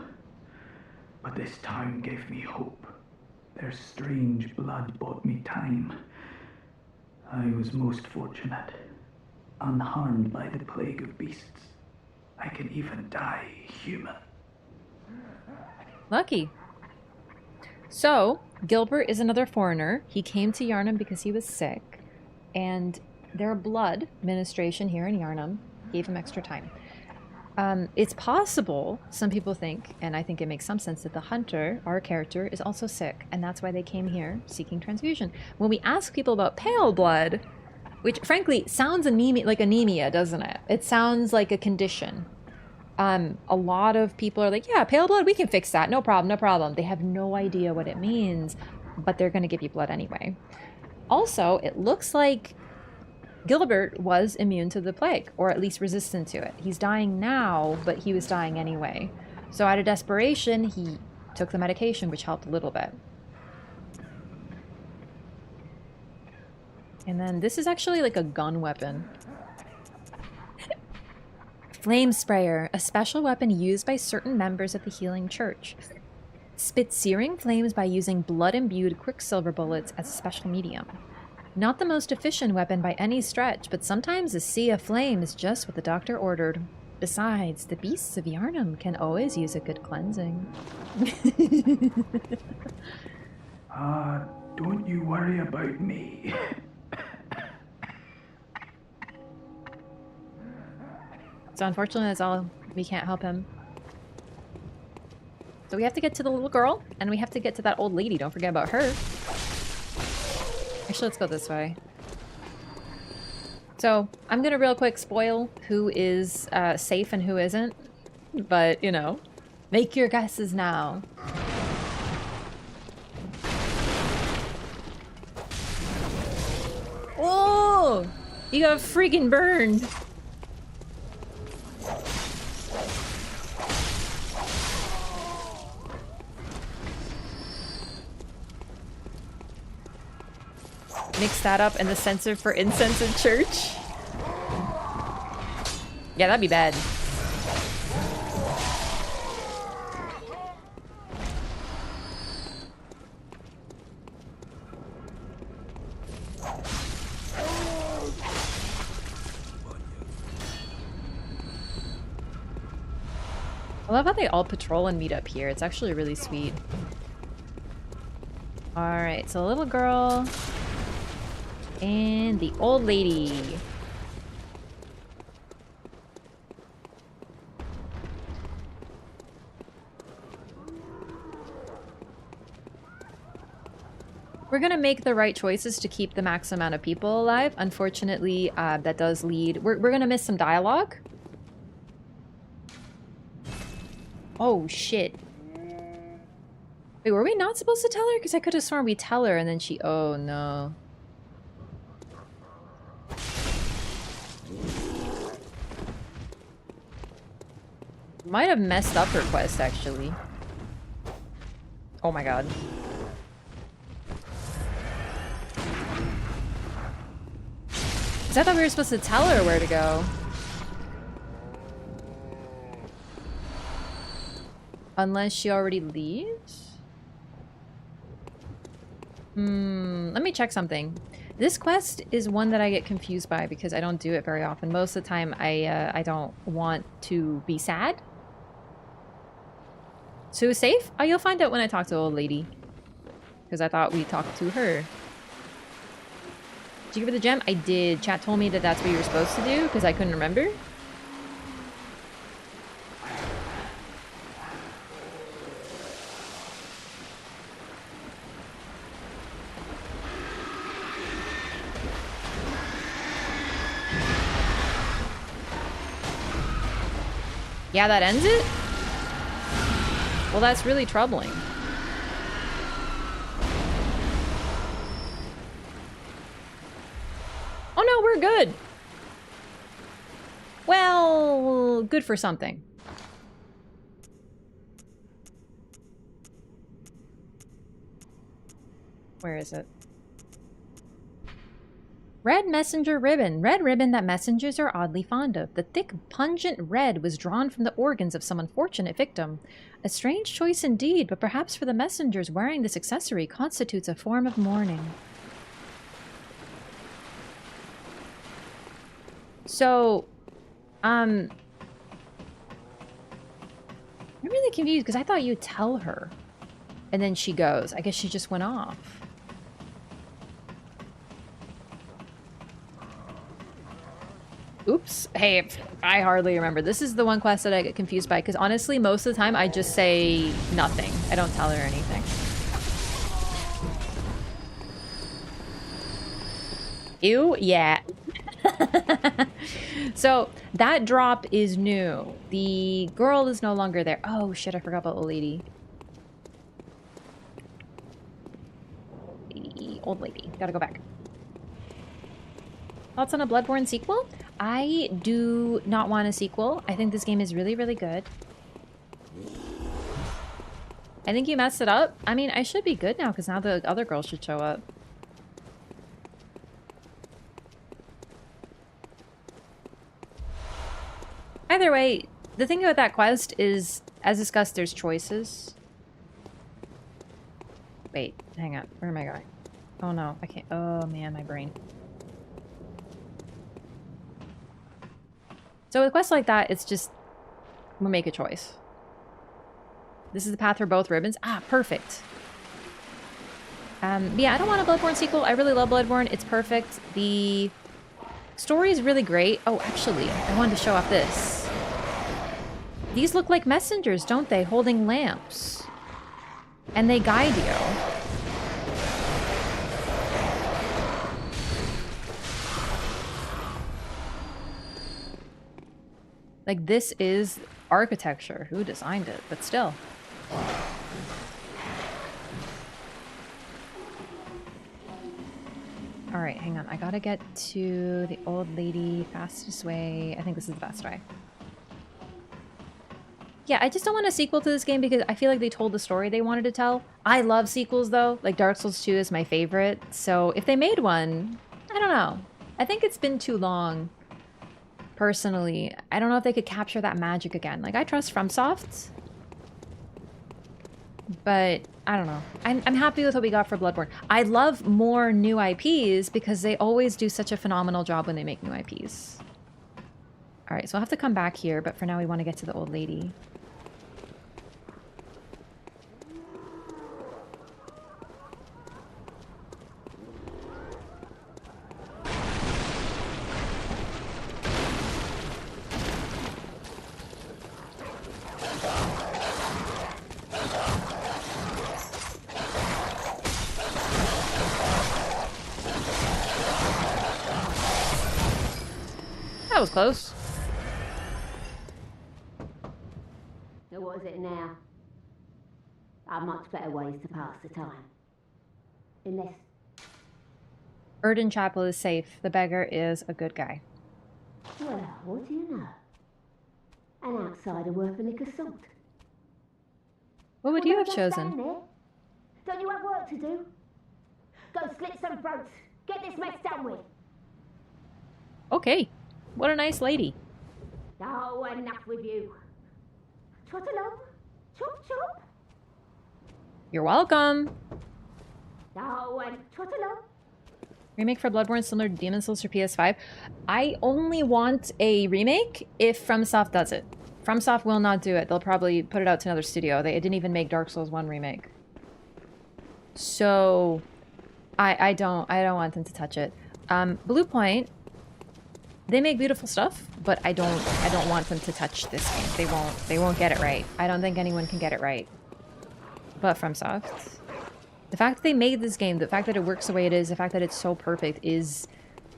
But this town gave me hope. Their strange blood bought me time. I was most fortunate, unharmed by the plague of beasts. I can even die human. Lucky. So, Gilbert is another foreigner. He came to Yharnam because he was sick, and their blood ministration here in Yharnam gave him extra time. It's possible, some people think, and I think it makes some sense, that the hunter, our character, is also sick, and that's why they came here seeking transfusion. When we ask people about pale blood, which frankly sounds like anemia, doesn't it? It sounds like a condition. A lot of people are like, yeah, pale blood, we can fix that, no problem, no problem. They have no idea what it means, but they're going to give you blood anyway. Also, it looks like Gilbert was immune to the plague, or at least resistant to it. He's dying now, but he was dying anyway. So out of desperation, he took the medication, which helped a little bit. And then this is actually like a gun weapon. Flame sprayer, a special weapon used by certain members of the Healing Church. Spits searing flames by using blood-imbued quicksilver bullets as a special medium. Not the most efficient weapon by any stretch, but sometimes a sea of flame is just what the doctor ordered. Besides, the beasts of Yharnam can always use a good cleansing. Don't you worry about me. So unfortunately, that's all. We can't help him. So we have to get to the little girl, and we have to get to that old lady. Don't forget about her. Actually, let's go this way. So I'm gonna real quick spoil who is safe and who isn't. But, you know, make your guesses now. Oh! You got freaking burned! Mix that up and the censer for incense in church. Yeah, that'd be bad. love how they all patrol and meet up here. It's actually really sweet. Alright, so little girl and the old lady. We're gonna make the right choices to keep the max amount of people alive. Unfortunately, that does lead... We're gonna miss some dialogue. Oh, shit. Wait, were we not supposed to tell her? Because I could have sworn we tell her and then she... Oh, no. Might have messed up her quest, actually. Oh my god. I thought we were supposed to tell her where to go. Unless she already leaves? Let me check something. This quest is one that I get confused by because I don't do it very often. Most of the time, I don't want to be sad. So is safe? Oh, you'll find out when I talk to the old lady. Because I thought we talked to her. Did you give her the gem? I did. Chat told me that that's what you were supposed to do because I couldn't remember. Yeah, that ends it? Well, that's really troubling. Oh no, we're good. Well, good for something. Where is it? Red messenger ribbon. Red ribbon that messengers are oddly fond of. The thick, pungent red was drawn from the organs of some unfortunate victim. A strange choice indeed, but perhaps for the messengers wearing this accessory constitutes a form of mourning. So, I'm really confused because I thought you'd tell her. And then she goes. I guess she just went off. Oops. Hey, I hardly remember. This is the one quest that I get confused by because honestly, most of the time I just say nothing. I don't tell her anything. Ew? Yeah. So, that drop is new. The girl is no longer there. Oh, shit, I forgot about the lady. Old lady. Gotta go back. Thoughts on a Bloodborne sequel? I do not want a sequel. I think this game is really, really good. I think you messed it up. I mean, I should be good now because now the other girl should show up. Either way, the thing about that quest is, as discussed, there's choices. Wait, hang on. Where am I going? Oh no, I can't. Oh man, my brain. So with quests like that, it's just, we'll make a choice. This is the path for both ribbons. Ah, perfect. Yeah, I don't want a Bloodborne sequel. I really love Bloodborne. It's perfect. The story is really great. Oh, actually, I wanted to show off this. These look like messengers, don't they? Holding lamps. And they guide you. Like, this is architecture. Who designed it? But still. Alright, hang on. I gotta get to the old lady fastest way. I think this is the best way. Yeah, I just don't want a sequel to this game because I feel like they told the story they wanted to tell. I love sequels, though. Like, Dark Souls 2 is my favorite. So, if they made one, I don't know. I think it's been too long. Personally, I don't know if they could capture that magic again. Like, I trust FromSoft, but I don't know. I'm happy with what we got for Bloodborne. I love more new IPs because they always do such a phenomenal job when they make new IPs. All right, so I'll have to come back here, but for now we want to get to the old lady. was close. So what is it now? Are much better ways to pass the time. Unless... Erden Chapel is safe. The beggar is a good guy. Well, what do you know? An outsider worth a lick of salt. What would you have chosen? Don't you have work to do? Go slit some throats. Get this mess done with. Okay. What a nice lady. Oh, enough with you. Trot along. Chop, chop. You're welcome. Oh, and trot along. Remake for Bloodborne similar to Demon's Souls for PS5. I only want a remake if FromSoft does it. FromSoft will not do it. They'll probably put it out to another studio. They didn't even make Dark Souls 1 remake. So I don't want them to touch it. Blue Point, they make beautiful stuff, but I don't want them to touch this game. They won't get it right. I don't think anyone can get it right. But FromSoft, the fact that they made this game, the fact that it works the way it is, the fact that it's so perfect is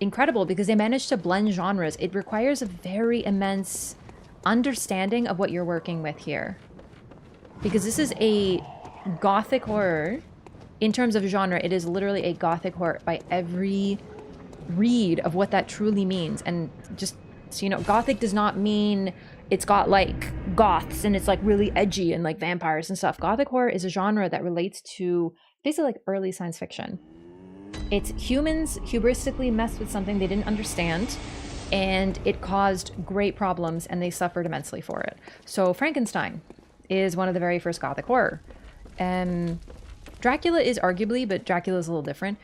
incredible because they managed to blend genres. It requires a very immense understanding of what you're working with here. Because this is a gothic horror. In terms of genre, it is literally a gothic horror by every read of what that truly means. And just so you know, gothic does not mean it's got like goths and it's like really edgy and like vampires and stuff. Gothic horror is a genre that relates to basically like early science fiction. It's humans hubristically messed with something they didn't understand, and it caused great problems and they suffered immensely for it. So Frankenstein is one of the very first gothic horror. Dracula is arguably, but Dracula is a little different.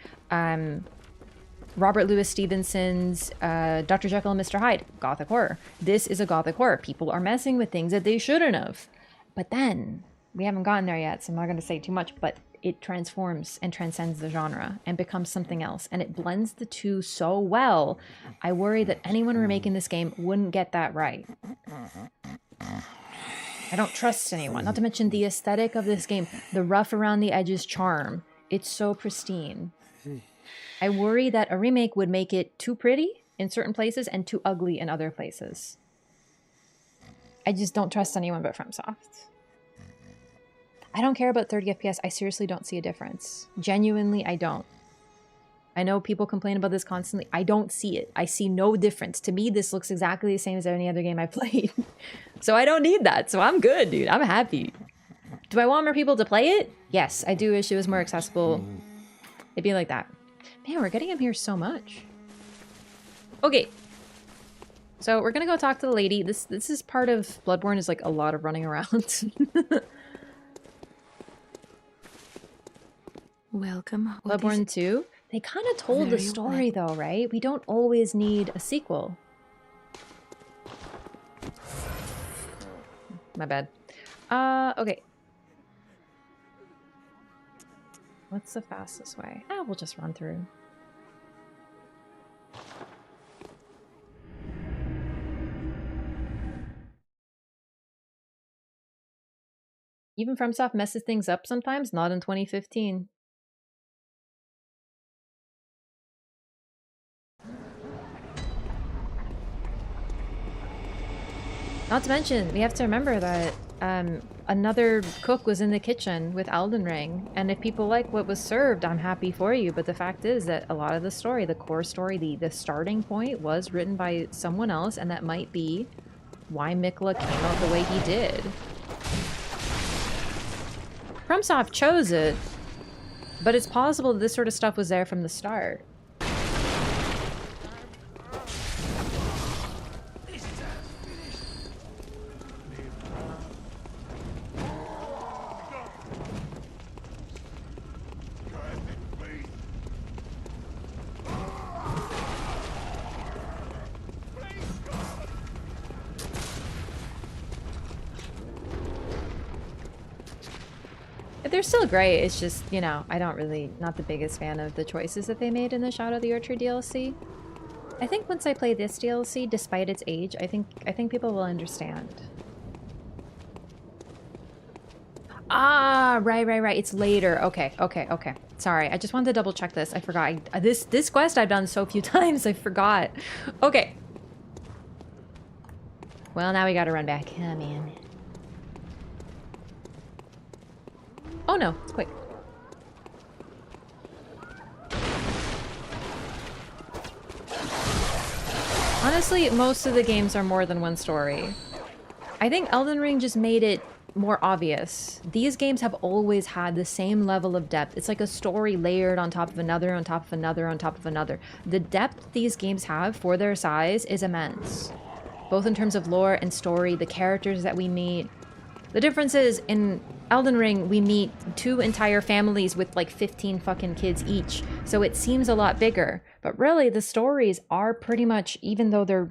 Robert Louis Stevenson's Dr. Jekyll and Mr. Hyde, gothic horror. This is a gothic horror. People are messing with things that they shouldn't have. But then, we haven't gotten there yet, so I'm not going to say too much, but it transforms and transcends the genre and becomes something else. And it blends the two so well, I worry that anyone remaking this game wouldn't get that right. I don't trust anyone. Not to mention the aesthetic of this game, the rough around the edges charm. It's so pristine. I worry that a remake would make it too pretty in certain places and too ugly in other places. I just don't trust anyone but FromSoft. I don't care about 30 FPS. I seriously don't see a difference. Genuinely, I don't. I know people complain about this constantly. I don't see it. I see no difference. To me, this looks exactly the same as any other game I've played. So I don't need that. So I'm good, dude. I'm happy. Do I want more people to play it? Yes, I do wish it was more accessible. It'd be like that. Man, we're getting him here so much. Okay. So we're gonna go talk to the lady. This is part of Bloodborne, is like a lot of running around. Welcome. Bloodborne 2? They kind of told the story though, right? We don't always need a sequel. My bad. Okay. What's the fastest way? We'll just run through. Even FromSoft messes things up sometimes, not in 2015. Not to mention, we have to remember that another cook was in the kitchen with Elden Ring, and if people like what was served, I'm happy for you, but the fact is that a lot of the story, the core story, the starting point was written by someone else, and that might be why Mikla came out the way he did. FromSoft chose it, but it's possible that this sort of stuff was there from the start. They're still great, it's just, you know, I don't really, not the biggest fan of the choices that they made in the Shadow of the Orchard DLC. I think once I play this DLC, despite its age, I think people will understand. Ah, right. It's later. Okay. Sorry, I just wanted to double check this. I forgot. This quest I've done so few times, I forgot. Okay. Well, now we gotta run back. Oh, man. Oh no, it's quick. Honestly, most of the games are more than one story. I think Elden Ring just made it more obvious. These games have always had the same level of depth. It's like a story layered on top of another, on top of another, on top of another. The depth these games have for their size is immense. Both in terms of lore and story, the characters that we meet. The difference is, in Elden Ring, we meet 2 entire families with like 15 fucking kids each. So it seems a lot bigger. But really, the stories are pretty much, even though they're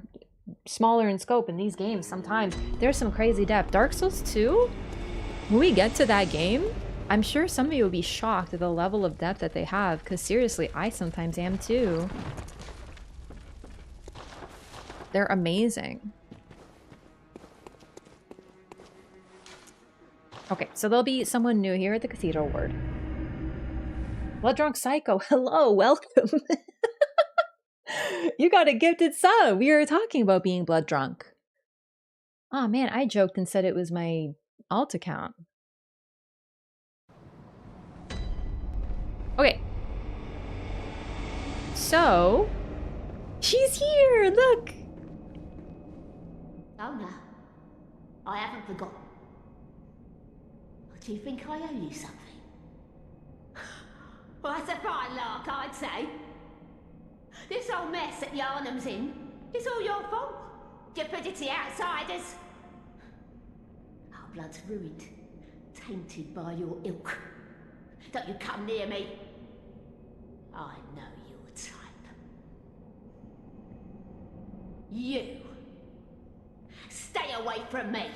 smaller in scope in these games, sometimes there's some crazy depth. Dark Souls 2, when we get to that game, I'm sure some of you will be shocked at the level of depth that they have, because seriously, I sometimes am too. They're amazing. Okay, so there'll be someone new here at the Cathedral Ward. Blood Drunk Psycho, hello, welcome. You got a gifted sub. We were talking about being blood drunk. Oh man, I joked and said it was my alt account. Okay. So, she's here, look. Oh no, I haven't forgotten. Do you think I owe you something? Well, that's a fine lark, I'd say. This whole mess that Yharnam's in, it's all your fault. You put it to the outsiders. Our blood's ruined, tainted by your ilk. Don't you come near me. I know your type. You. Stay away from me.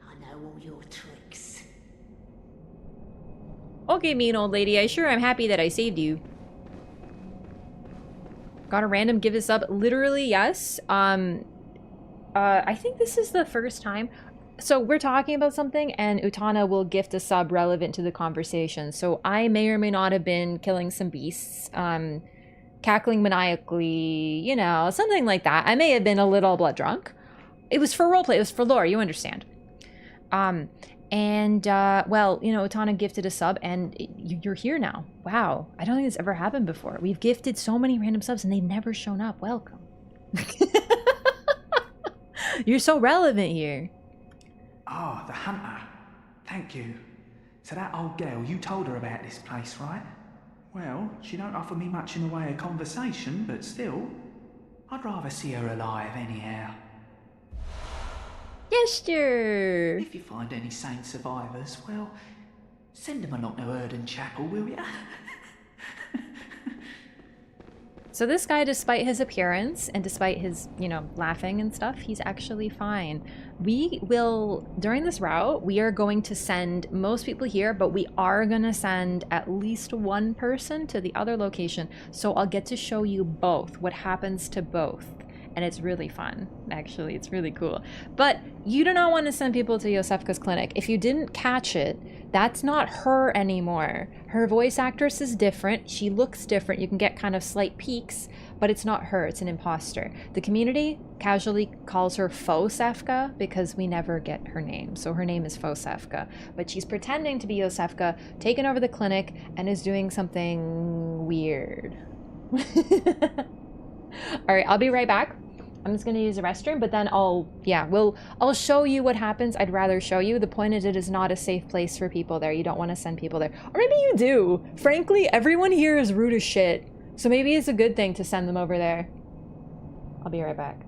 I know all your tricks. Okay, mean old lady, I sure am happy that I saved you. Got a random give us up. Literally, yes. I think this is the first time. So we're talking about something and Utana will gift a sub relevant to the conversation. So I may or may not have been killing some beasts, cackling maniacally, you know, something like that. I may have been a little blood drunk. It was for roleplay. It was for lore. You understand. Well, you know, Utana gifted a sub and you're here now. Wow. I don't think this ever happened before. We've gifted so many random subs and they've never shown up. Welcome. You're so relevant here. Ah, the hunter. Thank you. So that old girl, you told her about this place, right? Well, she don't offer me much in the way of conversation, but still, I'd rather see her alive anyhow. Yes, sure. If you find any sane survivors, well, send them along to Erden Chapel, will ya? So this guy, despite his appearance and despite his, you know, laughing and stuff, he's actually fine. We will, during this route, we are going to send most people here, but we are going to send at least one person to the other location. So I'll get to show you both, what happens to both. And it's really fun, actually. It's really cool. But you do not want to send people to Yosefka's clinic. If you didn't catch it, that's not her anymore. Her voice actress is different. She looks different. You can get kind of slight peeks, but it's not her. It's an imposter. The community casually calls her Fosefka because we never get her name. So her name is Fosefka. But she's pretending to be Yosefka, taking over the clinic, and is doing something weird. All right, I'll be right back. I'm just gonna use the restroom, but then I'll show you what happens. I'd rather show you. The point is, it is not a safe place for people there. You don't want to send people there. Or maybe you do. Frankly, everyone here is rude as shit. So maybe it's a good thing to send them over there. I'll be right back.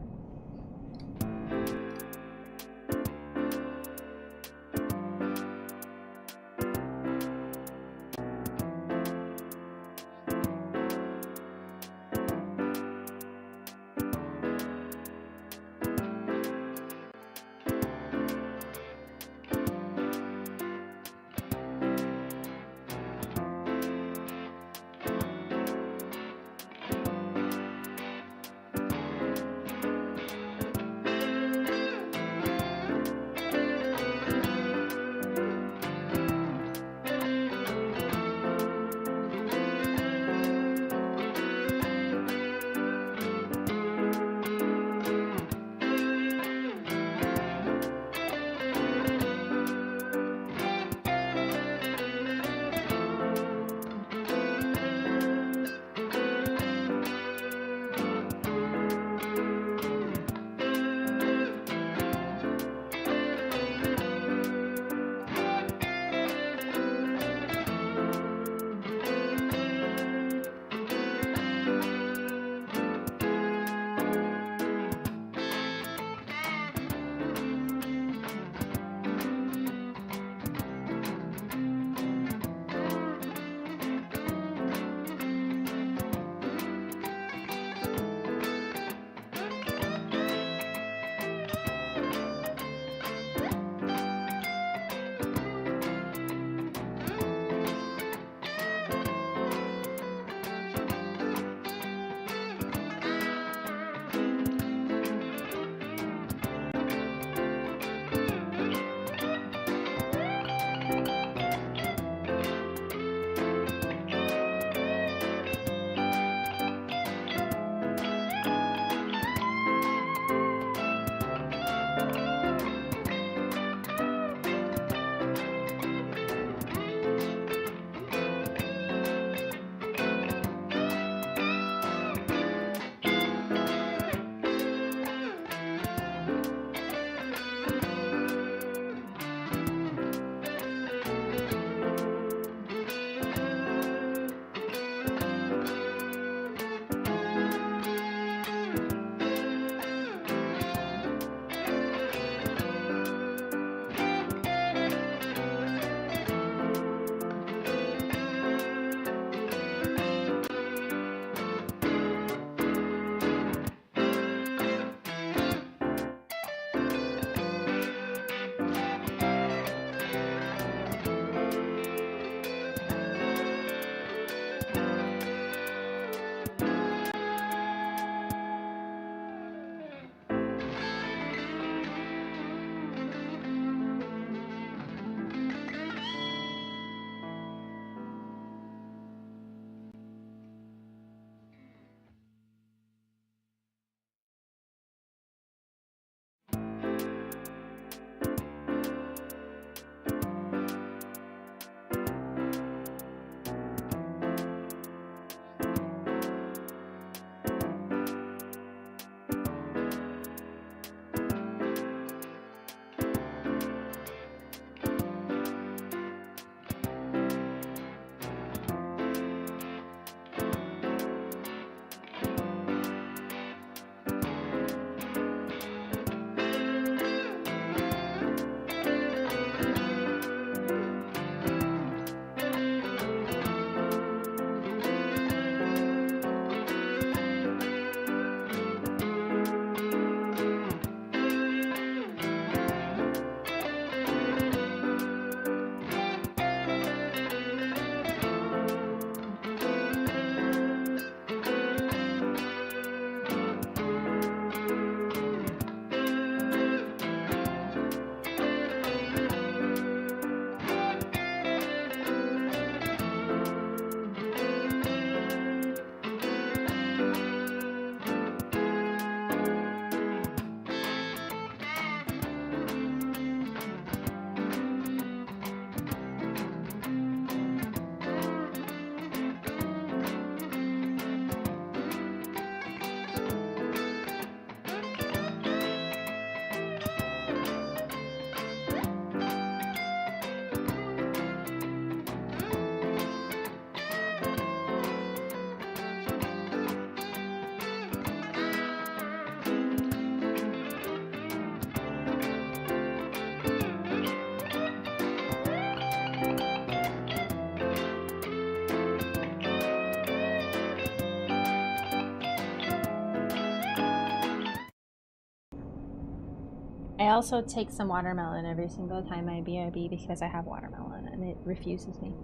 I also take some watermelon every single time I BRB because I have watermelon and it refuses me.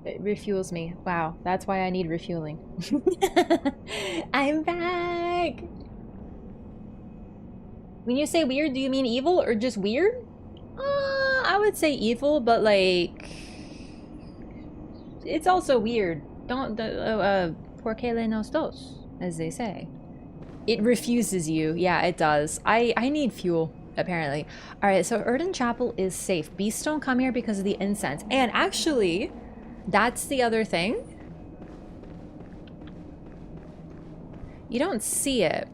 It refuels me. Wow, that's why I need refueling. I'm back! When you say weird, do you mean evil or just weird? I would say evil, but like... It's also weird. Don't... Porque le nos dos, as they say. It refuses you. Yeah, it does. I need fuel, apparently. Alright, so Erden Chapel is safe. Beasts don't come here because of the incense. And actually, that's the other thing. You don't see it.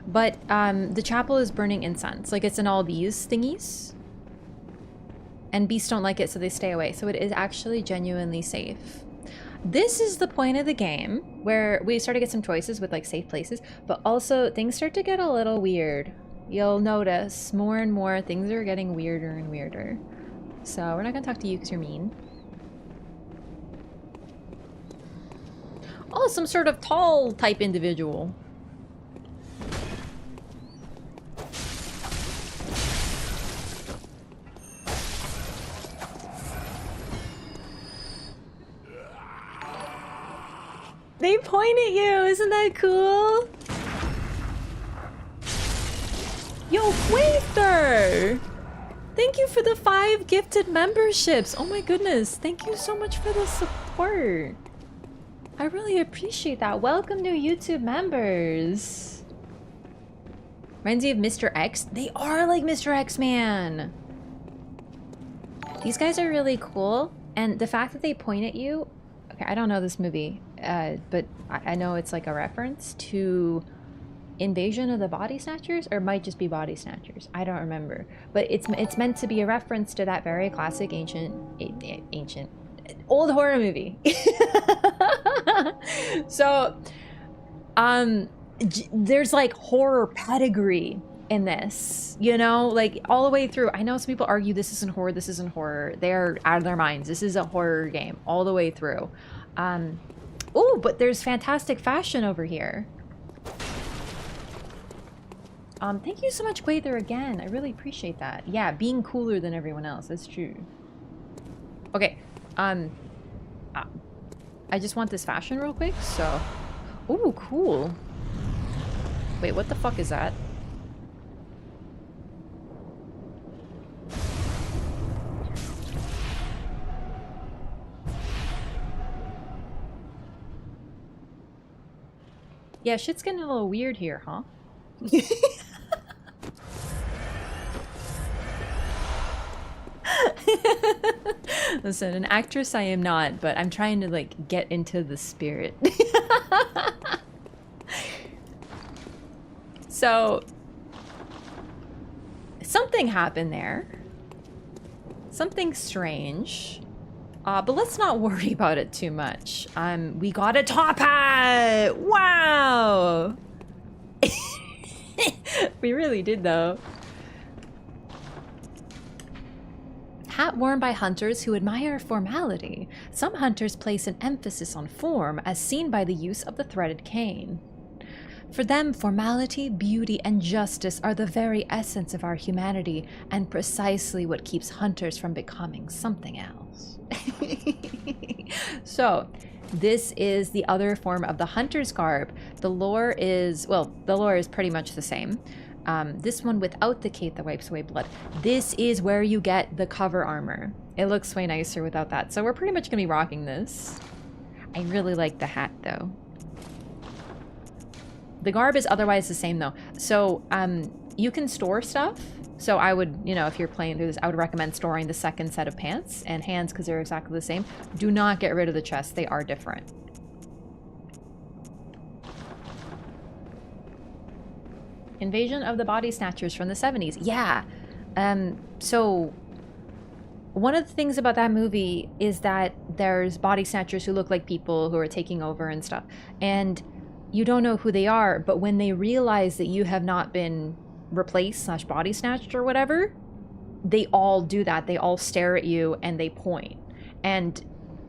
But the chapel is burning incense. Like, it's in all these thingies. And beasts don't like it, so they stay away. So it is actually genuinely safe. This is the point of the game where we start to get some choices with like safe places, but also things start to get a little weird. You'll notice more and more things are getting weirder and weirder. So we're not gonna talk to you because you're mean. Oh, some sort of tall type individual. They point at you, isn't that cool? Yo, Waither! Thank you for the 5 gifted memberships. Oh my goodness, thank you so much for the support. I really appreciate that. Welcome to YouTube members. Reminds you of Mr. X? They are like Mr. X, man. These guys are really cool. And the fact that they point at you... Okay, I don't know this movie, but I know it's like a reference to Invasion of the Body Snatchers, or it might just be Body Snatchers. I don't remember, but it's meant to be a reference to that very classic old horror movie. So, there's like horror pedigree in this, you know, like all the way through. I know some people argue this isn't horror, this isn't horror. They're out of their minds. This is a horror game all the way through. Oh, but there's fantastic fashion over here. Thank you so much, Quather, again. I really appreciate that. Yeah, being cooler than everyone else. That's true. Okay. I just want this fashion real quick, so... Ooh, cool. Wait, what the fuck is that? Yeah, shit's getting a little weird here, huh? Listen, an actress I am not, but I'm trying to like get into the spirit. So something happened there. Something strange. But let's not worry about it too much. We got a top hat! Wow! We really did, though. Hat worn by hunters who admire formality. Some hunters place an emphasis on form, as seen by the use of the threaded cane. For them, formality, beauty, and justice are the very essence of our humanity, and precisely what keeps hunters from becoming something else. So, this is the other form of the hunter's garb. The lore is, well, the lore is pretty much the same. This one without the cape that wipes away blood. This is where you get the cover armor. It looks way nicer without that. So we're pretty much gonna be rocking this. I really like the hat though. The garb is otherwise the same though. So you can store stuff. So I would, you know, if you're playing through this, I would recommend storing the second set of pants and hands because they're exactly the same. Do not get rid of the chest. They are different. Invasion of the Body Snatchers from the 70s. Yeah. So one of the things about that movie is that there's body snatchers who look like people who are taking over and stuff. And you don't know who they are, but when they realize that you have not been replaced / body snatched or whatever, they all do that. They all stare at you and they point. And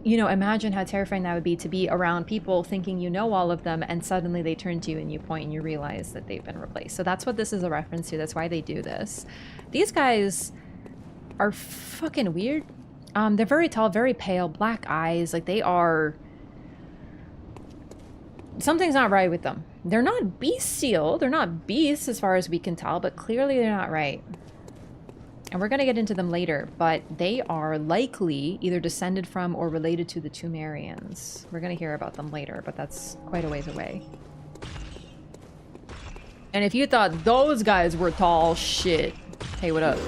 you know, imagine how terrifying that would be to be around people thinking you know all of them, and suddenly they turn to you and you point and you realize that they've been replaced. So that's what this is a reference to. That's why they do this. These guys are fucking weird. They're very tall, very pale, black eyes. Like, they are... Something's not right with them. They're not bestial. They're not beasts as far as we can tell, but clearly they're not right. And we're going to get into them later, but they are likely either descended from or related to the Tumerians. We're going to hear about them later, but that's quite a ways away. And if you thought those guys were tall, shit. Hey, what up?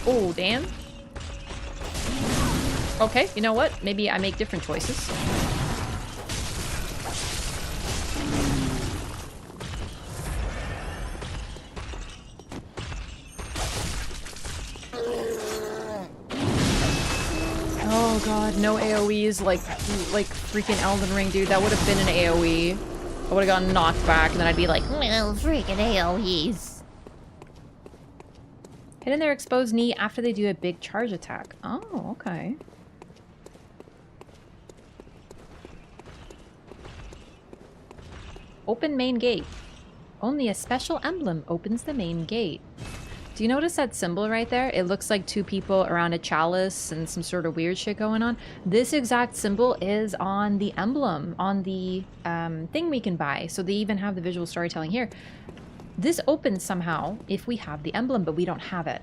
Oh, damn. Okay, you know what? Maybe I make different choices. Oh god, no AoEs like freaking Elden Ring, dude. That would have been an AoE. I would have gotten knocked back and then I'd be like, well, freaking AoEs. Hit in their exposed knee after they do a big charge attack. Oh, okay. Open main gate. Only a special emblem opens the main gate. Do you notice that symbol right there? It looks like two people around a chalice and some sort of weird shit going on. This exact symbol is on the emblem, on the thing we can buy. So they even have the visual storytelling here. This opens somehow if we have the emblem, but we don't have it.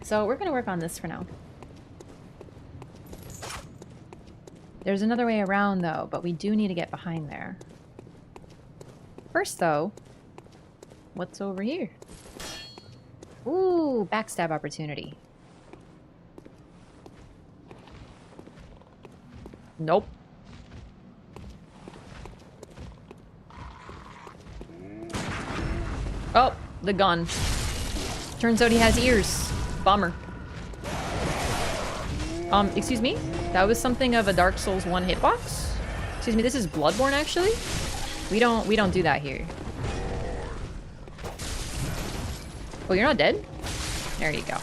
So we're going to work on this for now. There's another way around, though, but we do need to get behind there. First, though, what's over here? Ooh, backstab opportunity. Nope. Oh, the gun. Turns out he has ears. Bummer. Excuse me? That was something of a Dark Souls 1 hitbox? Excuse me, this is Bloodborne, actually? We don't do that here. Oh, you're not dead? There you go.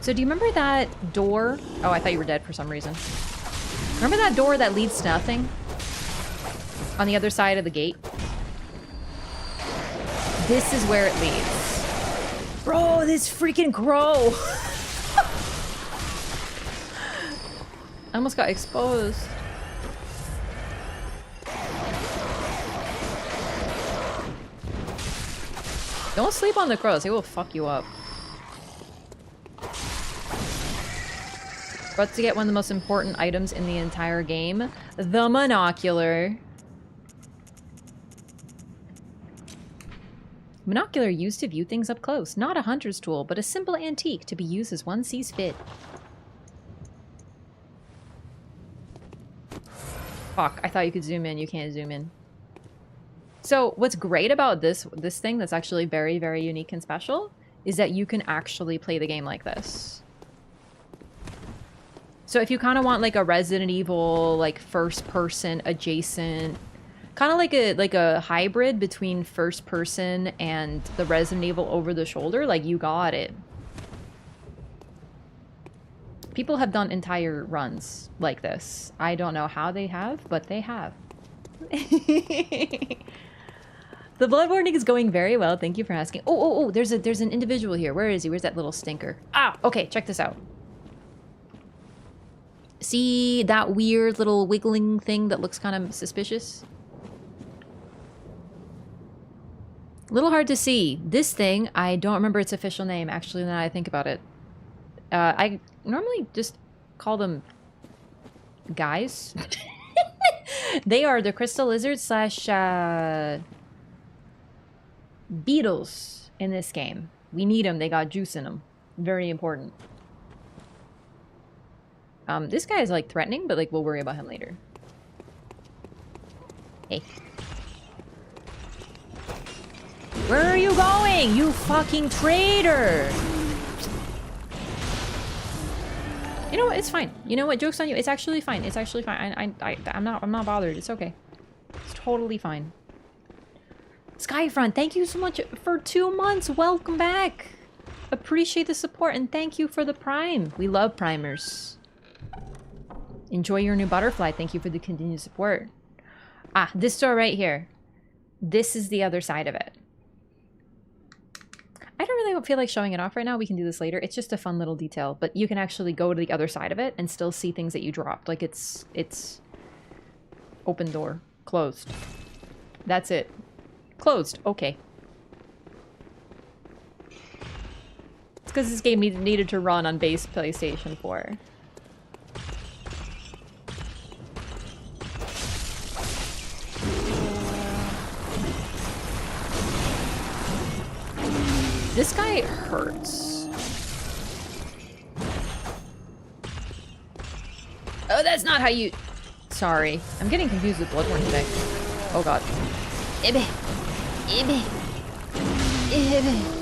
So do you remember that door? Oh, I thought you were dead for some reason. Remember that door that leads to nothing? On the other side of the gate? This is where it leads. Bro, this freaking crow! I almost got exposed. Don't sleep on the crows, they will fuck you up. About to get one of the most important items in the entire game. The monocular. Monocular used to view things up close. Not a hunter's tool, but a simple antique to be used as one sees fit. Fuck, I thought you could zoom in. You can't zoom in. So what's great about this thing that's actually very, very unique and special is that you can actually play the game like this. So if you kind of want like a Resident Evil, like first person adjacent, kind of like a hybrid between first person and the Resident Evil over the shoulder, like you got it. People have done entire runs like this. I don't know how they have, but they have. The Bloodborne is going very well. Thank you for asking. Oh, there's an individual here. Where is he? Where's that little stinker? Ah, okay, check this out. See that weird little wiggling thing that looks kind of suspicious? A little hard to see. This thing, I don't remember its official name, actually, now that I think about it. I normally just call them guys. They are the crystal lizards slash beetles in this game. We need them. They got juice in them. Very important. This guy is like threatening, but like we'll worry about him later. Hey. Where are you going? You fucking traitor! You know what? It's fine. You know what? Joke's on you. It's actually fine. It's actually fine. I'm not bothered. It's okay. It's totally fine. Skyfront, thank you so much for 2 months. Welcome back. Appreciate the support and thank you for the prime. We love primers. Enjoy your new butterfly. Thank you for the continued support. Ah, this door right here. This is the other side of it. I don't really feel like showing it off right now. We can do this later. It's just a fun little detail, but you can actually go to the other side of it and still see things that you dropped. Like it's open door, closed. That's it. Closed. Okay. It's because this game needed to run on base PlayStation 4. This guy hurts. Oh, that's not how you... Sorry. I'm getting confused with Bloodborne today. Oh god. Ibbe. Ibbe. Ibbe.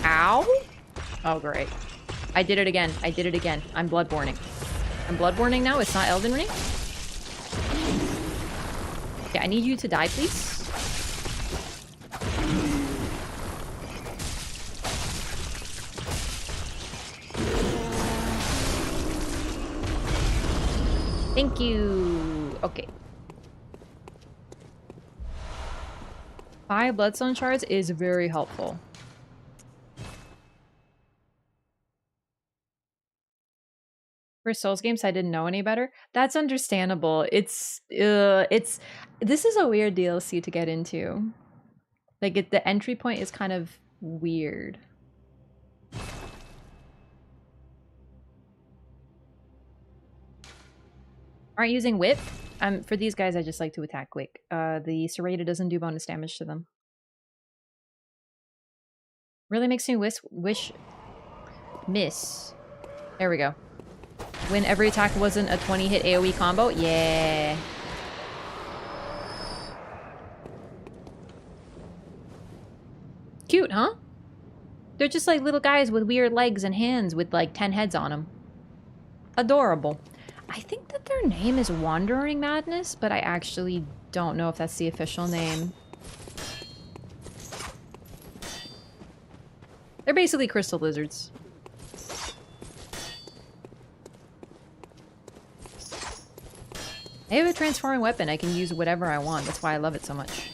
Ow? Oh, great. I did it again. I did it again. I'm Bloodborning. I'm Bloodborning now. It's not Elden Ring. Okay, I need you to die, please. Thank you. Okay. 5 bloodstone shards is very helpful. For Souls games, I didn't know any better. That's understandable. This is a weird DLC to get into. Like, the entry point is kind of weird. Aren't using whip? For these guys, I just like to attack quick. The Serrated doesn't do bonus damage to them. Really makes me wish miss. There we go. When every attack wasn't a 20-hit AoE combo? Yeah. Cute, huh? They're just like little guys with weird legs and hands with like 10 heads on them. Adorable. I think that their name is Wandering Madness, but I actually don't know if that's the official name. They're basically crystal lizards. I have a transforming weapon. I can use whatever I want. That's why I love it so much.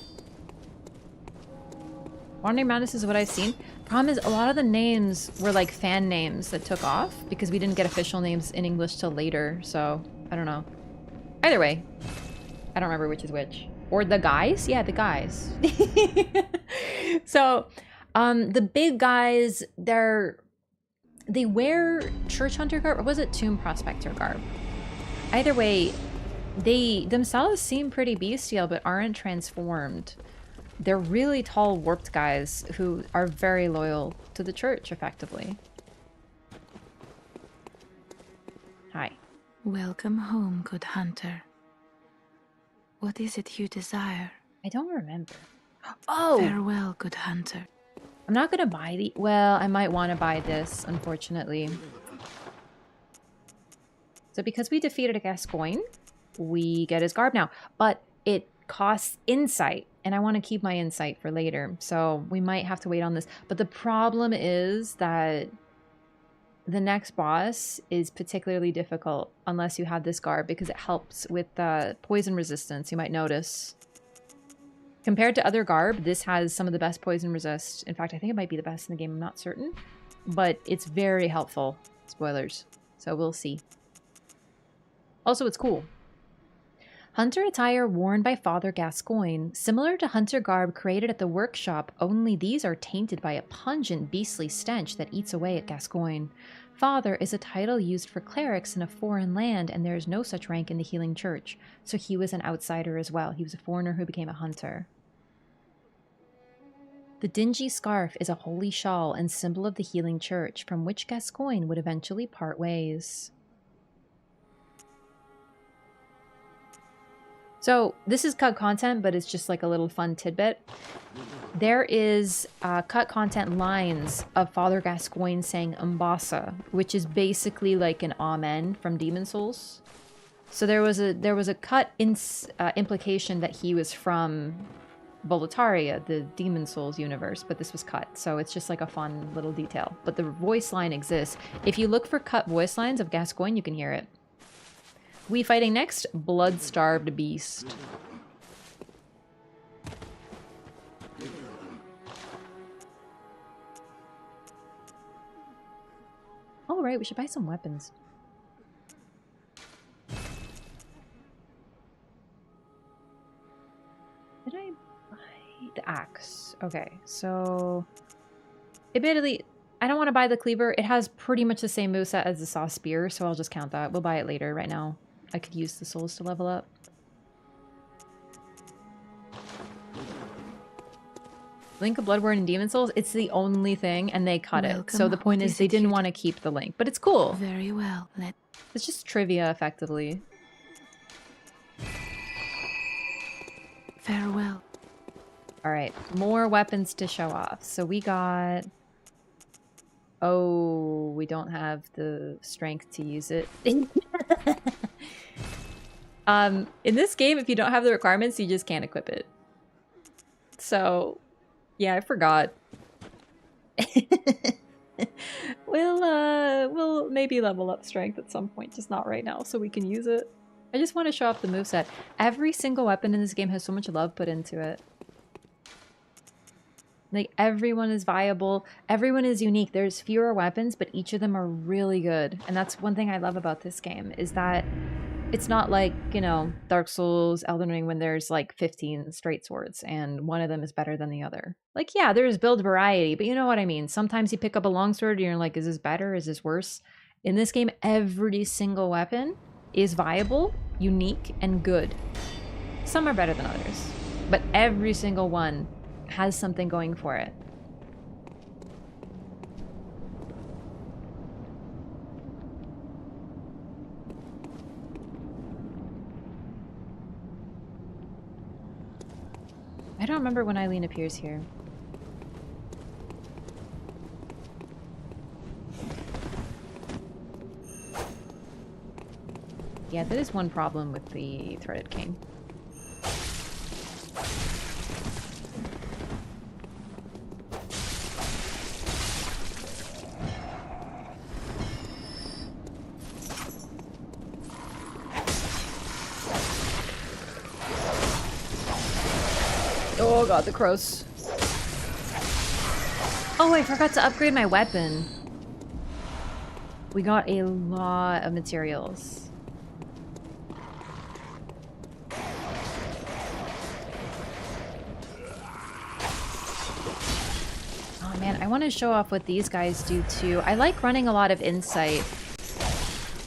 Wandering Madness is what I've seen. Problem is, a lot of the names were like fan names that took off because we didn't get official names in English till later, so I don't know. Either way, I don't remember which is which. Or the guys? Yeah, the guys. So, the big guys, they wear Church Hunter garb, or was it Tomb Prospector garb? Either way, they themselves seem pretty bestial, but aren't transformed. They're really tall, warped guys who are very loyal to the church, effectively. Hi. Welcome home, good hunter. What is it you desire? I don't remember. Oh! Farewell, good hunter. I'm not gonna buy the... Well, I might want to buy this, unfortunately. So because we defeated a Gascoigne, we get his garb now. But it costs insight, and I want to keep my insight for later. So we might have to wait on this. But the problem is that the next boss is particularly difficult unless you have this garb, because it helps with poison resistance, you might notice. Compared to other garb, this has some of the best poison resist. In fact, I think it might be the best in the game. I'm not certain. But it's very helpful. Spoilers. So we'll see. Also, it's cool. Hunter attire worn by Father Gascoigne, similar to hunter garb created at the workshop, only these are tainted by a pungent, beastly stench that eats away at Gascoigne. Father is a title used for clerics in a foreign land, and there is no such rank in the Healing Church, so he was an outsider as well. He was a foreigner who became a hunter. The dingy scarf is a holy shawl and symbol of the healing church, from which Gascoigne would eventually part ways. So this is cut content, but it's just like a little fun tidbit. There is cut content lines of Father Gascoigne saying Umbasa, which is basically like an amen from Demon Souls. So there was a cut implication that he was from Boletaria, the Demon Souls universe, but this was cut. So it's just like a fun little detail. But the voice line exists. If you look for cut voice lines of Gascoigne, you can hear it. We fighting next, Blood-Starved Beast. Oh, right, we should buy some weapons. Did I buy the axe? Okay, so admittedly, I don't want to buy the cleaver. It has pretty much the same moveset as the saw spear, so I'll just count that. We'll buy it later. Right now, I could use the souls to level up. Link of Bloodborne and Demon Souls, it's the only thing, and they cut it. So the point is they didn't want to keep the link, but it's cool. Very well. It's just trivia, effectively. Farewell. All right, more weapons to show off. So we got... Oh, we don't have the strength to use it. In this game, if you don't have the requirements, you just can't equip it. So, yeah, I forgot. We'll maybe level up strength at some point, just not right now, so we can use it. I just want to show off the moveset. Every single weapon in this game has so much love put into it. Like, everyone is viable. Everyone is unique. There's fewer weapons, but each of them are really good. And that's one thing I love about this game, is that it's not like, you know, Dark Souls, Elden Ring, when there's like 15 straight swords and one of them is better than the other. Like, yeah, there's build variety, but you know what I mean. Sometimes you pick up a longsword and you're like, is this better? Is this worse? In this game, every single weapon is viable, unique, and good. Some are better than others, but every single one has something going for it. I don't remember when Eileen appears here. Yeah, that is one problem with the Threaded King. Oh god, the crows. Oh, I forgot to upgrade my weapon. We got a lot of materials. Oh man, I want to show off what these guys do too. I like running a lot of insight.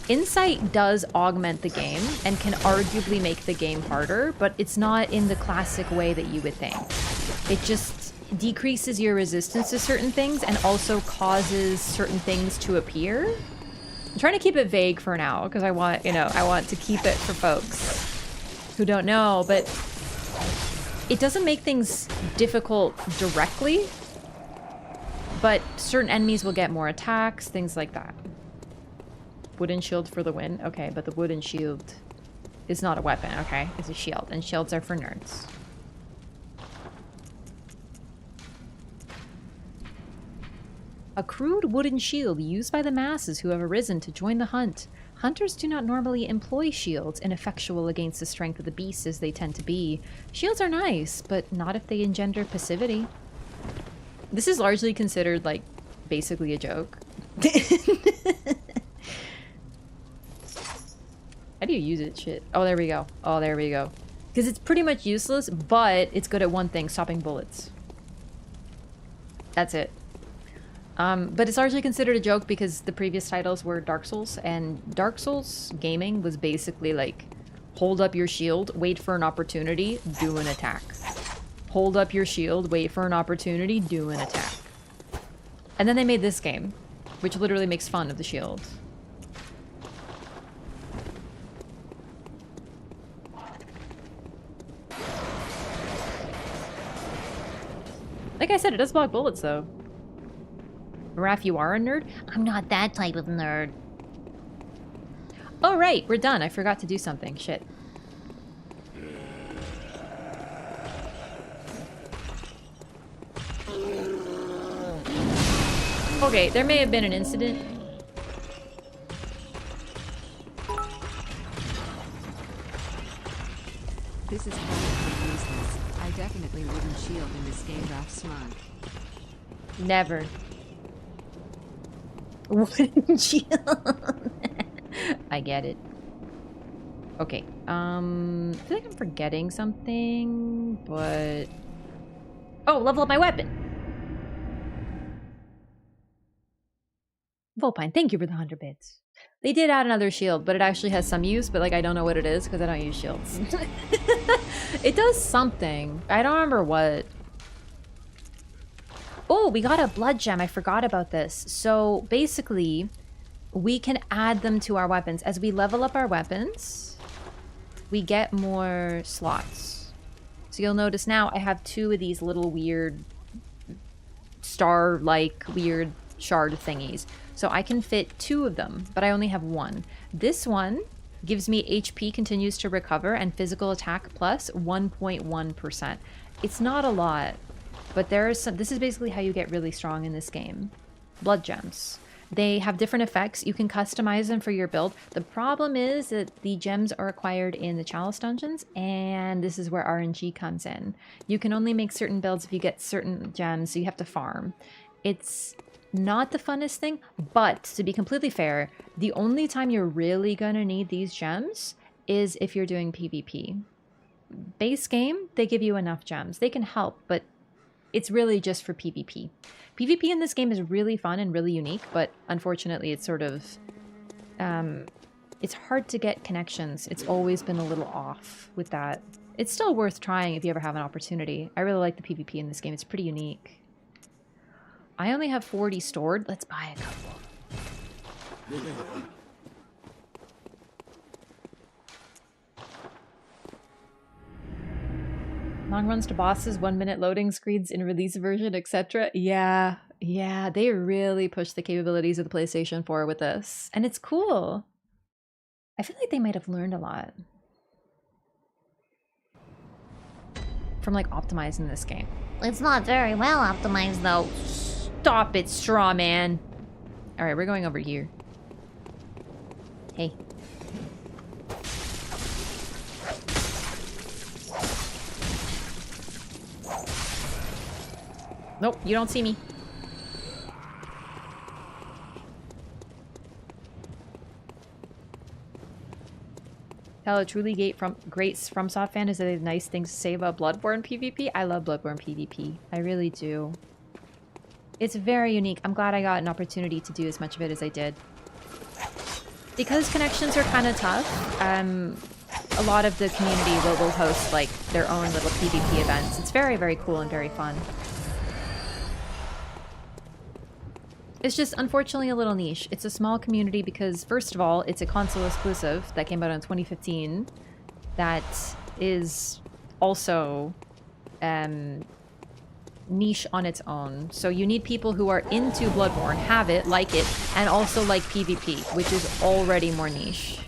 Insight does augment the game and can arguably make the game harder, but it's not in the classic way that you would think. It just decreases your resistance to certain things and also causes certain things to appear. I'm trying to keep it vague for now because I want, I want to keep it for folks who don't know, but it doesn't make things difficult directly, but certain enemies will get more attacks, things like that. Wooden shield for the win. Okay, but the wooden shield is not a weapon, okay? It's a shield, and shields are for nerds. A crude wooden shield used by the masses who have arisen to join the hunt. Hunters do not normally employ shields, ineffectual against the strength of the beasts as they tend to be. Shields are nice, but not if they engender passivity. This is largely considered, like, basically a joke. How do you use it? Shit. Oh, there we go. Oh, there we go. Because it's pretty much useless, but it's good at one thing, stopping bullets. That's it. But it's largely considered a joke because the previous titles were Dark Souls, and Dark Souls gaming was basically like, hold up your shield, wait for an opportunity, do an attack. hold up your shield, wait for an opportunity, do an attack. And then they made this game, which literally makes fun of the shield. Like I said, it does block bullets, though. Raph, you are a nerd? I'm not that type of nerd. Oh, right, we're done. I forgot to do something. Shit. Okay, there may have been an incident. This is probably useless. I definitely wouldn't shield in this game, Ralph Smart. Never. Wouldn't shield. I get it. Okay, I feel like I'm forgetting something, but... Oh, level up my weapon! Volpine, thank you for the 100 bits. They did add another shield, but it actually has some use, but like I don't know what it is because I don't use shields. It does something. I don't remember what. Oh, we got a blood gem. I forgot about this. So basically, we can add them to our weapons. As we level up our weapons, we get more slots. So you'll notice now I have 2 of these little weird star-like weird shard thingies. So I can fit 2 of them, but I only have 1. This one gives me HP continues to recover and physical attack plus 1.1%. It's not a lot, but there is some. This is basically how you get really strong in this game. Blood gems. They have different effects. You can customize them for your build. The problem is that the gems are acquired in the Chalice dungeons, and this is where RNG comes in. You can only make certain builds if you get certain gems, so you have to farm. It's not the funnest thing, but to be completely fair, the only time you're really gonna need these gems is if you're doing PvP. Base game, they give you enough gems. They can help, but it's really just for PvP. PvP in this game is really fun and really unique, but unfortunately it's sort of... it's hard to get connections. It's always been a little off with that. It's still worth trying if you ever have an opportunity. I really like the PvP in this game. It's pretty unique. I only have 40 stored. Let's buy a couple. Long runs to bosses, 1-minute loading screens in release version, etc. Yeah, they really pushed the capabilities of the PlayStation 4 with this. And it's cool. I feel like they might have learned a lot from like optimizing this game. It's not very well optimized though. Stop it, straw man. All right, we're going over here. Hey. Nope, you don't see me. Tell a truly great FromSoft fan is that they have nice things to say about Bloodborne PvP. I love Bloodborne PvP. I really do. It's very unique. I'm glad I got an opportunity to do as much of it as I did. Because connections are kind of tough, a lot of the community will host like their own little PvP events. It's very, very cool and very fun. It's just unfortunately a little niche. It's a small community because, first of all, it's a console exclusive that came out in 2015 that is also niche on its own. So you need people who are into Bloodborne, have it, like it, and also like PvP, which is already more niche.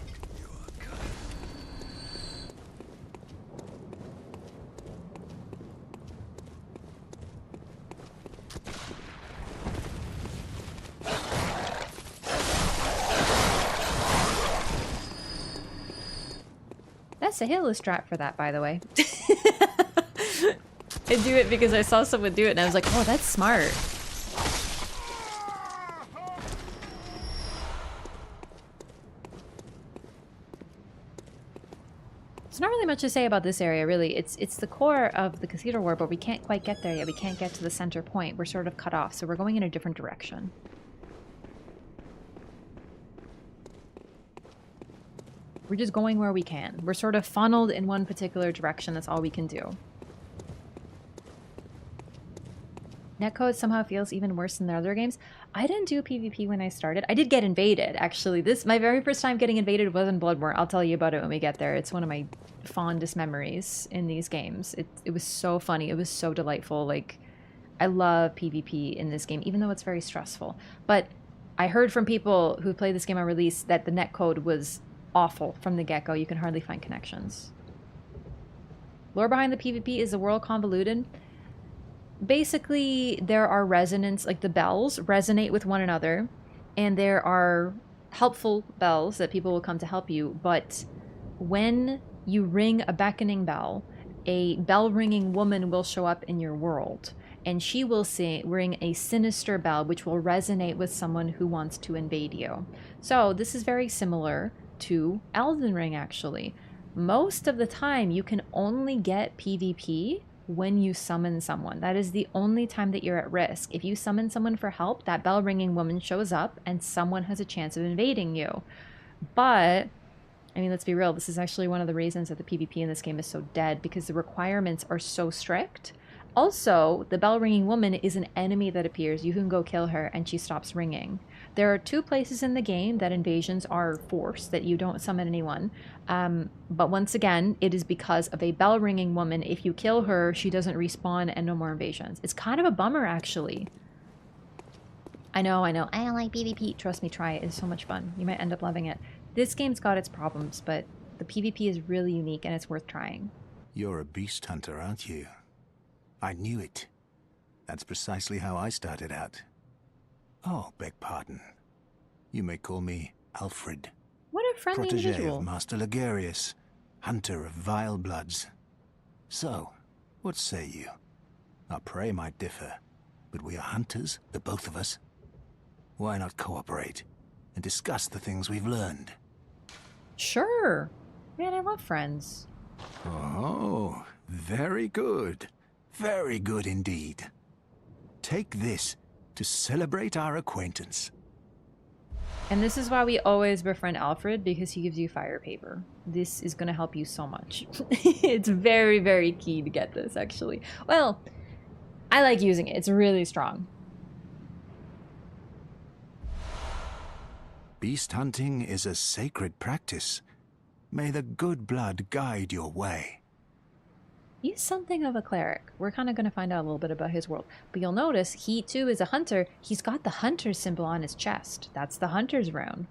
That's a hill strat for that, by the way. I do it because I saw someone do it and I was like, oh, that's smart. There's not really much to say about this area, really. It's the core of the Cathedral War, but we can't quite get there yet. We can't get to the center point. We're sort of cut off, so we're going in a different direction. We're just going where we can. We're sort of funneled in one particular direction. That's all we can do. Netcode somehow feels even worse than the other games. I didn't do PvP when I started. I did get invaded, actually. My very first time getting invaded was in Bloodborne. I'll tell you about it when we get there. It's one of my fondest memories in these games. It was so funny. It was so delightful. Like, I love PvP in this game, even though it's very stressful. But I heard from people who played this game on release that the netcode was awful from the get-go. You can hardly find connections. Lore behind the PvP is the world convoluted. Basically, there are resonance, like the bells resonate with one another, and there are helpful bells that people will come to help you. But when you ring a beckoning bell, a bell-ringing woman will show up in your world, and she will ring a sinister bell, which will resonate with someone who wants to invade you. So this is very similar to Elden Ring, actually. Most of the time, you can only get PvP when you summon someone. That is the only time that you're at risk. If you summon someone for help, that bell-ringing woman shows up and someone has a chance of invading you. But, I mean, let's be real, this is actually one of the reasons that the PvP in this game is so dead, because the requirements are so strict. Also, the bell-ringing woman is an enemy that appears. You can go kill her and she stops ringing. There are 2 places in the game that invasions are forced, that you don't summon anyone. But once again, it is because of a bell-ringing woman. If you kill her, she doesn't respawn and no more invasions. It's kind of a bummer, actually. I know. I don't like PvP. Trust me, try it. It's so much fun. You might end up loving it. This game's got its problems, but the PvP is really unique and it's worth trying. You're a beast hunter, aren't you? I knew it. That's precisely how I started out. Oh, beg pardon. You may call me Alfred. What a friendly protege individual. of Master Logarius, hunter of vile bloods. So, what say you? Our prey might differ, but we are hunters, the both of us. Why not cooperate and discuss the things we've learned? Sure. Man, I love friends. Oh, very good. Very good indeed. Take this to celebrate our acquaintance. And this is why we always befriend Alfred, because he gives you fire paper. This is going to help you so much. It's very, very key to get this, actually. Well, I like using it. It's really strong. Beast hunting is a sacred practice. May the good blood guide your way. He's something of a cleric. We're kind of going to find out a little bit about his world. But you'll notice he, too, is a hunter. He's got the hunter's symbol on his chest. That's the hunter's rune.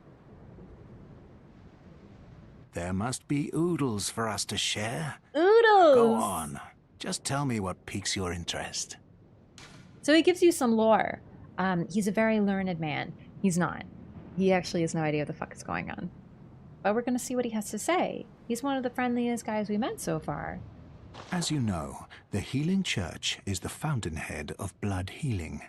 There must be oodles for us to share. Oodles! Go on. Just tell me what piques your interest. So he gives you some lore. He's a very learned man. He's not. He actually has no idea what the fuck is going on. But we're going to see what he has to say. He's one of the friendliest guys we met so far. As you know, the Healing Church is the fountainhead of blood healing.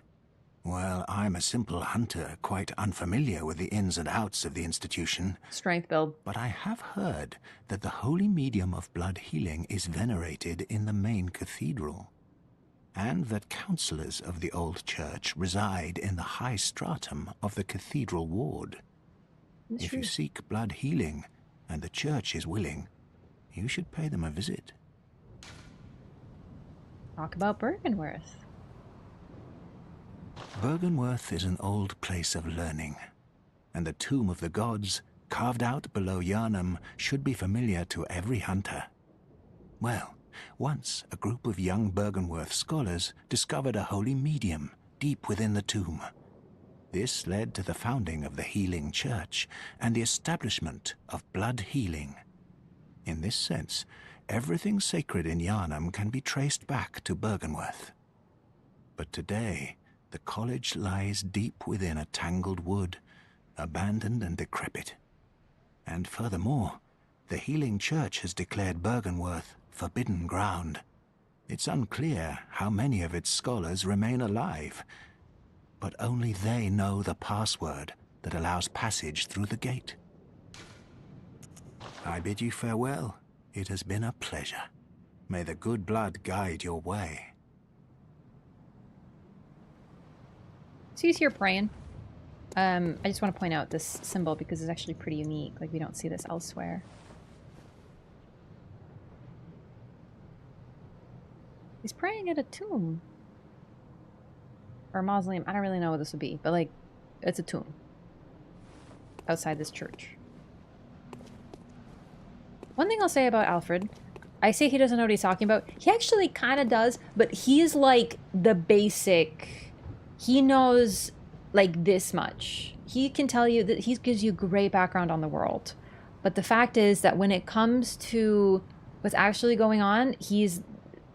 Well, I'm a simple hunter, quite unfamiliar with the ins and outs of the institution. Strength build. But I have heard that the holy medium of blood healing is venerated in the main cathedral, and that counselors of the old church reside in the high stratum of the cathedral ward. If you seek blood healing, and the church is willing, you should pay them a visit. Talk about Byrgenwerth. Byrgenwerth is an old place of learning, and the tomb of the gods, carved out below Yharnam, should be familiar to every hunter. Well, once a group of young Byrgenwerth scholars discovered a holy medium deep within the tomb. This led to the founding of the Healing Church and the establishment of blood healing. In this sense, everything sacred in Yharnam can be traced back to Byrgenwerth. But today, the college lies deep within a tangled wood, abandoned and decrepit. And furthermore, the Healing Church has declared Byrgenwerth forbidden ground. It's unclear how many of its scholars remain alive, but only they know the password that allows passage through the gate. I bid you farewell. It has been a pleasure. May the good blood guide your way. So he's here praying. I just want to point out this symbol because it's actually pretty unique. Like, we don't see this elsewhere. He's praying at a tomb. or mausoleum. I don't really know what this would be, but like, it's a tomb outside this church. One thing I'll say about Alfred, I say he doesn't know what he's talking about. He actually kind of does, but he's like the basic. He knows like this much. He can tell you that he gives you great background on the world. But the fact is that when it comes to what's actually going on, he's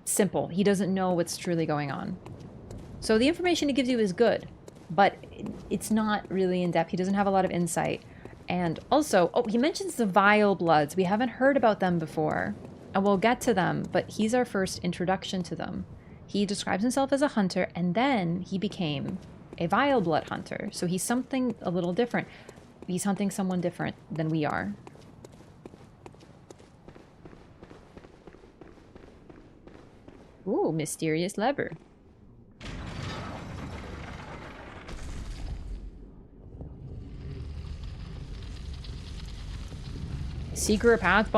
simple. He doesn't know what's truly going on. So the information he gives you is good, but it's not really in depth. He doesn't have a lot of insight. And also, oh, he mentions the Vile Bloods. We haven't heard about them before. And we'll get to them, but he's our first introduction to them. He describes himself as a hunter, and then he became a Vile Blood hunter. So he's something a little different. He's hunting someone different than we are. Ooh, mysterious lever. Secret path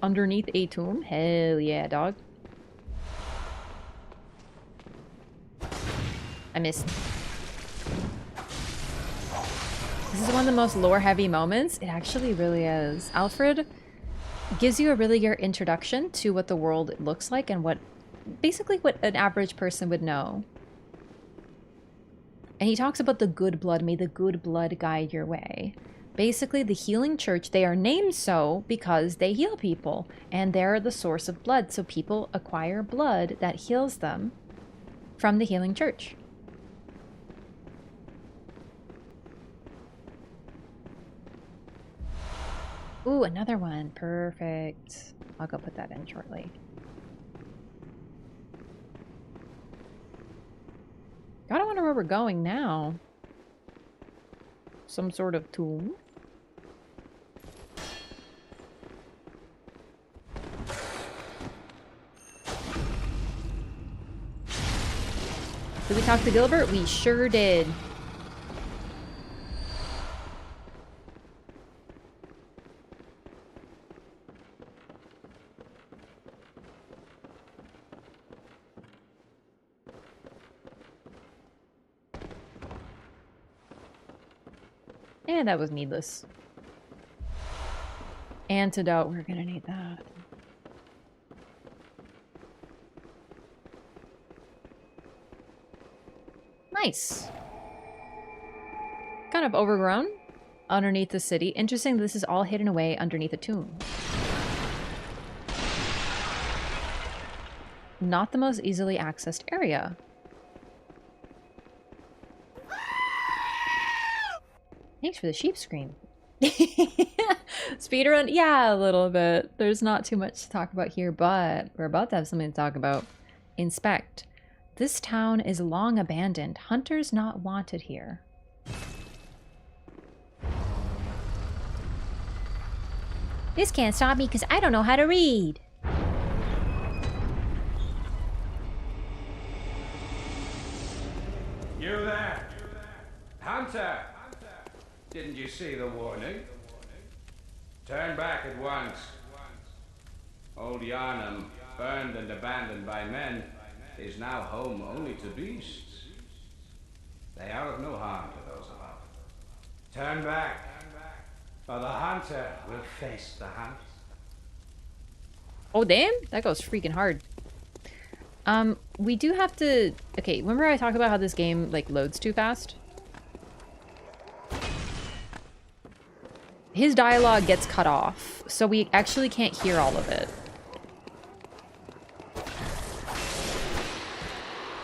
underneath a tomb? Hell yeah, dog. I missed. This is one of the most lore-heavy moments. It actually really is. Alfred gives you a really good introduction to what the world looks like and basically what an average person would know. And he talks about the good blood. May the good blood guide your way. Basically, the healing church, they are named so because they heal people. And they're the source of blood. So people acquire blood that heals them from the healing church. Ooh, another one. Perfect. I'll go put that in shortly. Gotta wonder where we're going now. Some sort of tomb. Did we talk to Gilbert? We sure did. And that was needless. Antidote, we're gonna need that. Nice. Kind of overgrown underneath the city. Interesting, this is all hidden away underneath a tomb. Not the most easily accessed area. Thanks for the sheep scream. Speedrun? Yeah, a little bit. There's not too much to talk about here, but we're about to have something to talk about. Inspect. This town is long abandoned. Hunters not wanted here. This can't stop me because I don't know how to read. You there? Hunter! Didn't you see the warning? Turn back at once. Old Yharnam, burned and abandoned by men, is now home only to beasts. They are of no harm to those about. Turn back, or the hunter will face the hunt. Oh damn, that goes freaking hard. We do have to... Okay, remember I talked about how this game like loads too fast? His dialogue gets cut off, so we actually can't hear all of it.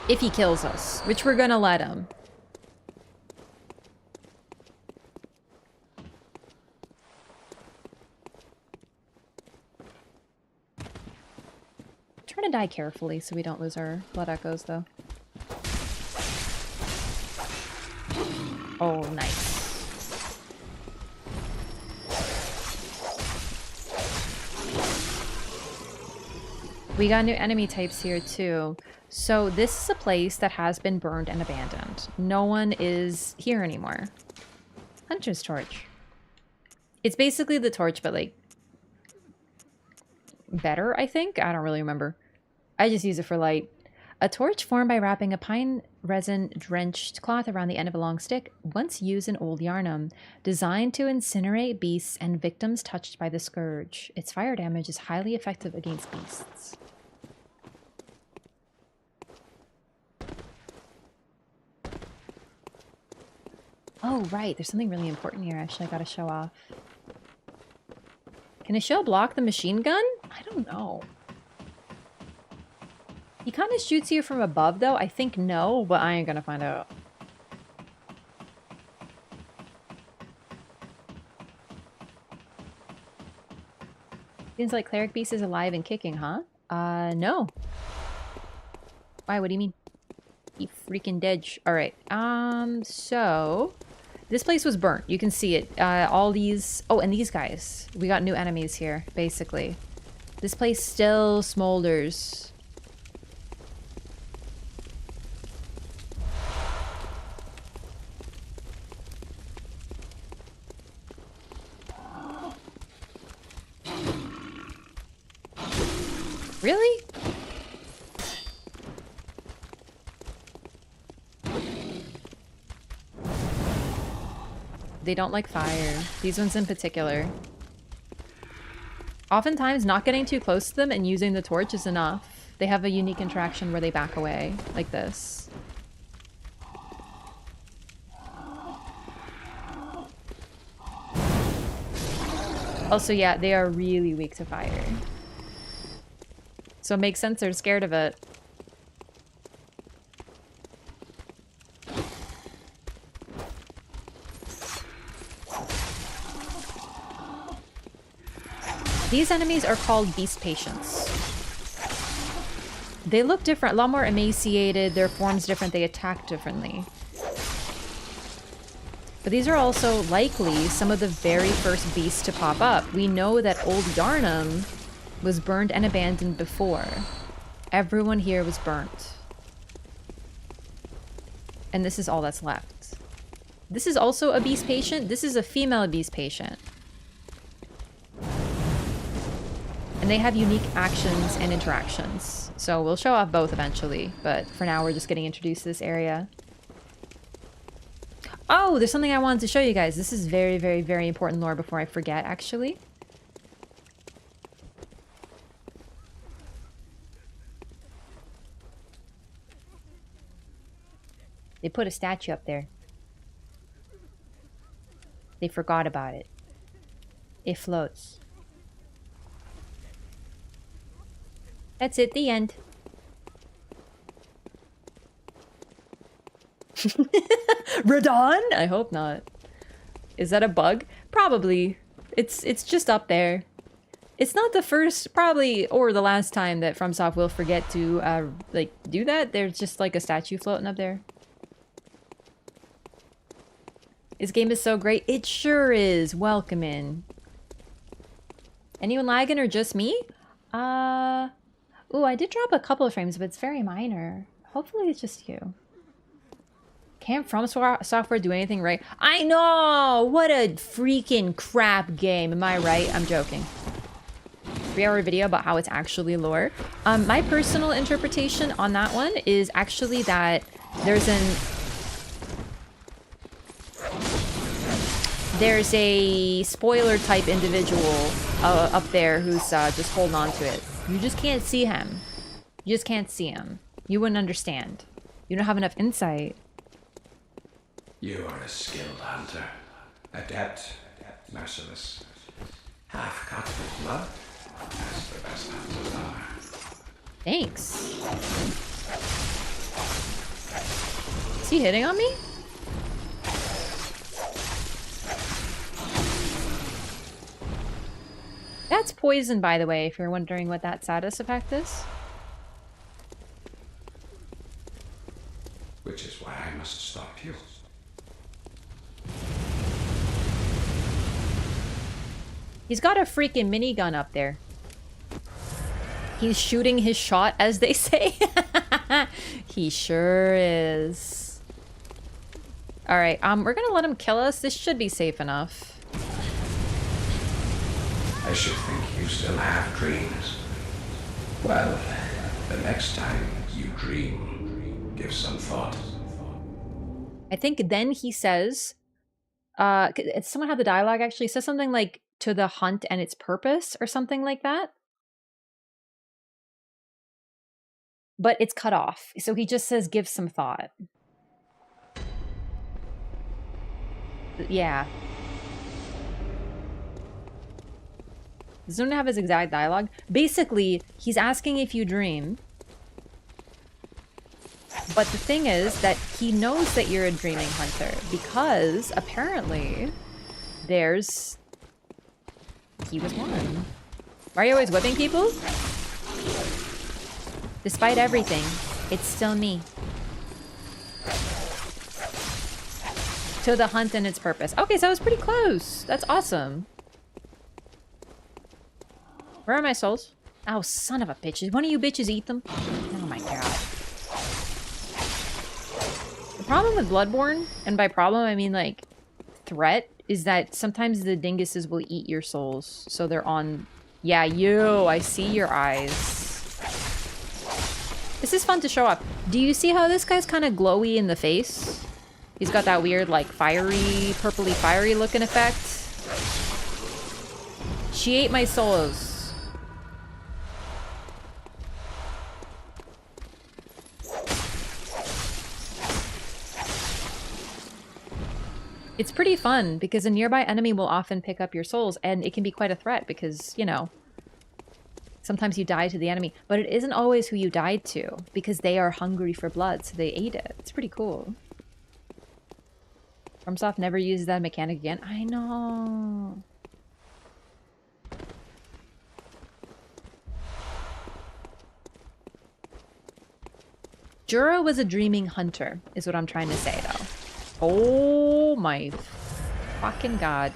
If he kills us, which we're gonna let him. Try to die carefully so we don't lose our blood echoes, though. Oh, nice. We got new enemy types here too. So this is a place that has been burned and abandoned. No one is here anymore. Hunter's torch. It's basically the torch, but like better, I think. I don't really remember. I just use it for light. A torch formed by wrapping a pine resin-drenched cloth around the end of a long stick, once used in Old Yharnam, designed to incinerate beasts and victims touched by the scourge. Its fire damage is highly effective against beasts. Oh, right. There's something really important here, actually, I gotta show off. Can a shell block the machine gun? I don't know. He kind of shoots you from above, though. I think no, but I ain't gonna find out. Seems like Cleric Beast is alive and kicking, huh? No. Why? What do you mean? He freaking dead. Alright, so... This place was burnt. You can see it. All these... Oh, and these guys. We got new enemies here, basically. This place still smolders. Really? They don't like fire. These ones in particular. Oftentimes, not getting too close to them and using the torch is enough. They have a unique interaction where they back away, like this. Also, yeah, they are really weak to fire. So it makes sense they're scared of it. These enemies are called beast patients. They look different, a lot more emaciated, their form's different, they attack differently. But these are also likely some of the very first beasts to pop up. We know that Old Yharnam was burned and abandoned before. Everyone here was burnt. And this is all that's left. This is also a beast patient. This is a female beast patient. And they have unique actions and interactions. So we'll show off both eventually, but for now we're just getting introduced to this area. Oh, there's something I wanted to show you guys. This is very, very, very important lore before I forget, actually. They put a statue up there. They forgot about it. It floats. That's it, the end. Radon? I hope not. Is that a bug? Probably. It's just up there. It's not the first, probably, or the last time that FromSoft will forget to, like, do that. There's just, like, a statue floating up there. This game is so great. It sure is. Welcome in. Anyone lagging or just me? Ooh, I did drop a couple of frames, but it's very minor. Hopefully it's just you. Can't FromSoftware do anything right? I know! What a freaking crap game. Am I right? I'm joking. 3-hour video about how it's actually lore. My personal interpretation on that one is actually that there's a spoiler type individual up there who's just holding on to it. You just can't see him. You just can't see him. You wouldn't understand. You don't have enough insight. You are a skilled hunter. Adept, merciless. Half cut with blood, as the best hunters are. Thanks. Is he hitting on me? That's poison, by the way, if you're wondering what that status effect is. Which is why I must stop you. He's got a freaking minigun up there. He's shooting his shot, as they say. He sure is. Alright, we're gonna let him kill us. This should be safe enough. I should think you still have dreams. Well, the next time you dream, give some thought I think then he says, someone had the dialogue actually, says something like, to the hunt and its purpose, or something like that. But it's cut off. So he just says, give some thought. Yeah. Doesn't have his exact dialogue. Basically, he's asking if you dream. But the thing is that he knows that you're a dreaming hunter because apparently there's... He was one. Why are you always whipping people? Despite everything, it's still me. To the hunt and its purpose. Okay, so I was pretty close. That's awesome. Where are my souls? Oh, son of a bitch. Did one of you bitches eat them? Oh my god. The problem with Bloodborne, and by problem I mean like threat, is that sometimes the dinguses will eat your souls. So they're on... Yeah, you! I see your eyes. This is fun to show up. Do you see how this guy's kind of glowy in the face? He's got that weird, like, fiery, purpley fiery looking effect. She ate my souls. It's pretty fun because a nearby enemy will often pick up your souls and it can be quite a threat because, you know, sometimes you die to the enemy, but it isn't always who you died to because they are hungry for blood, so they ate it. It's pretty cool. FromSoft never uses that mechanic again. I know. Jura was a dreaming hunter, is what I'm trying to say, though. Oh my fucking god.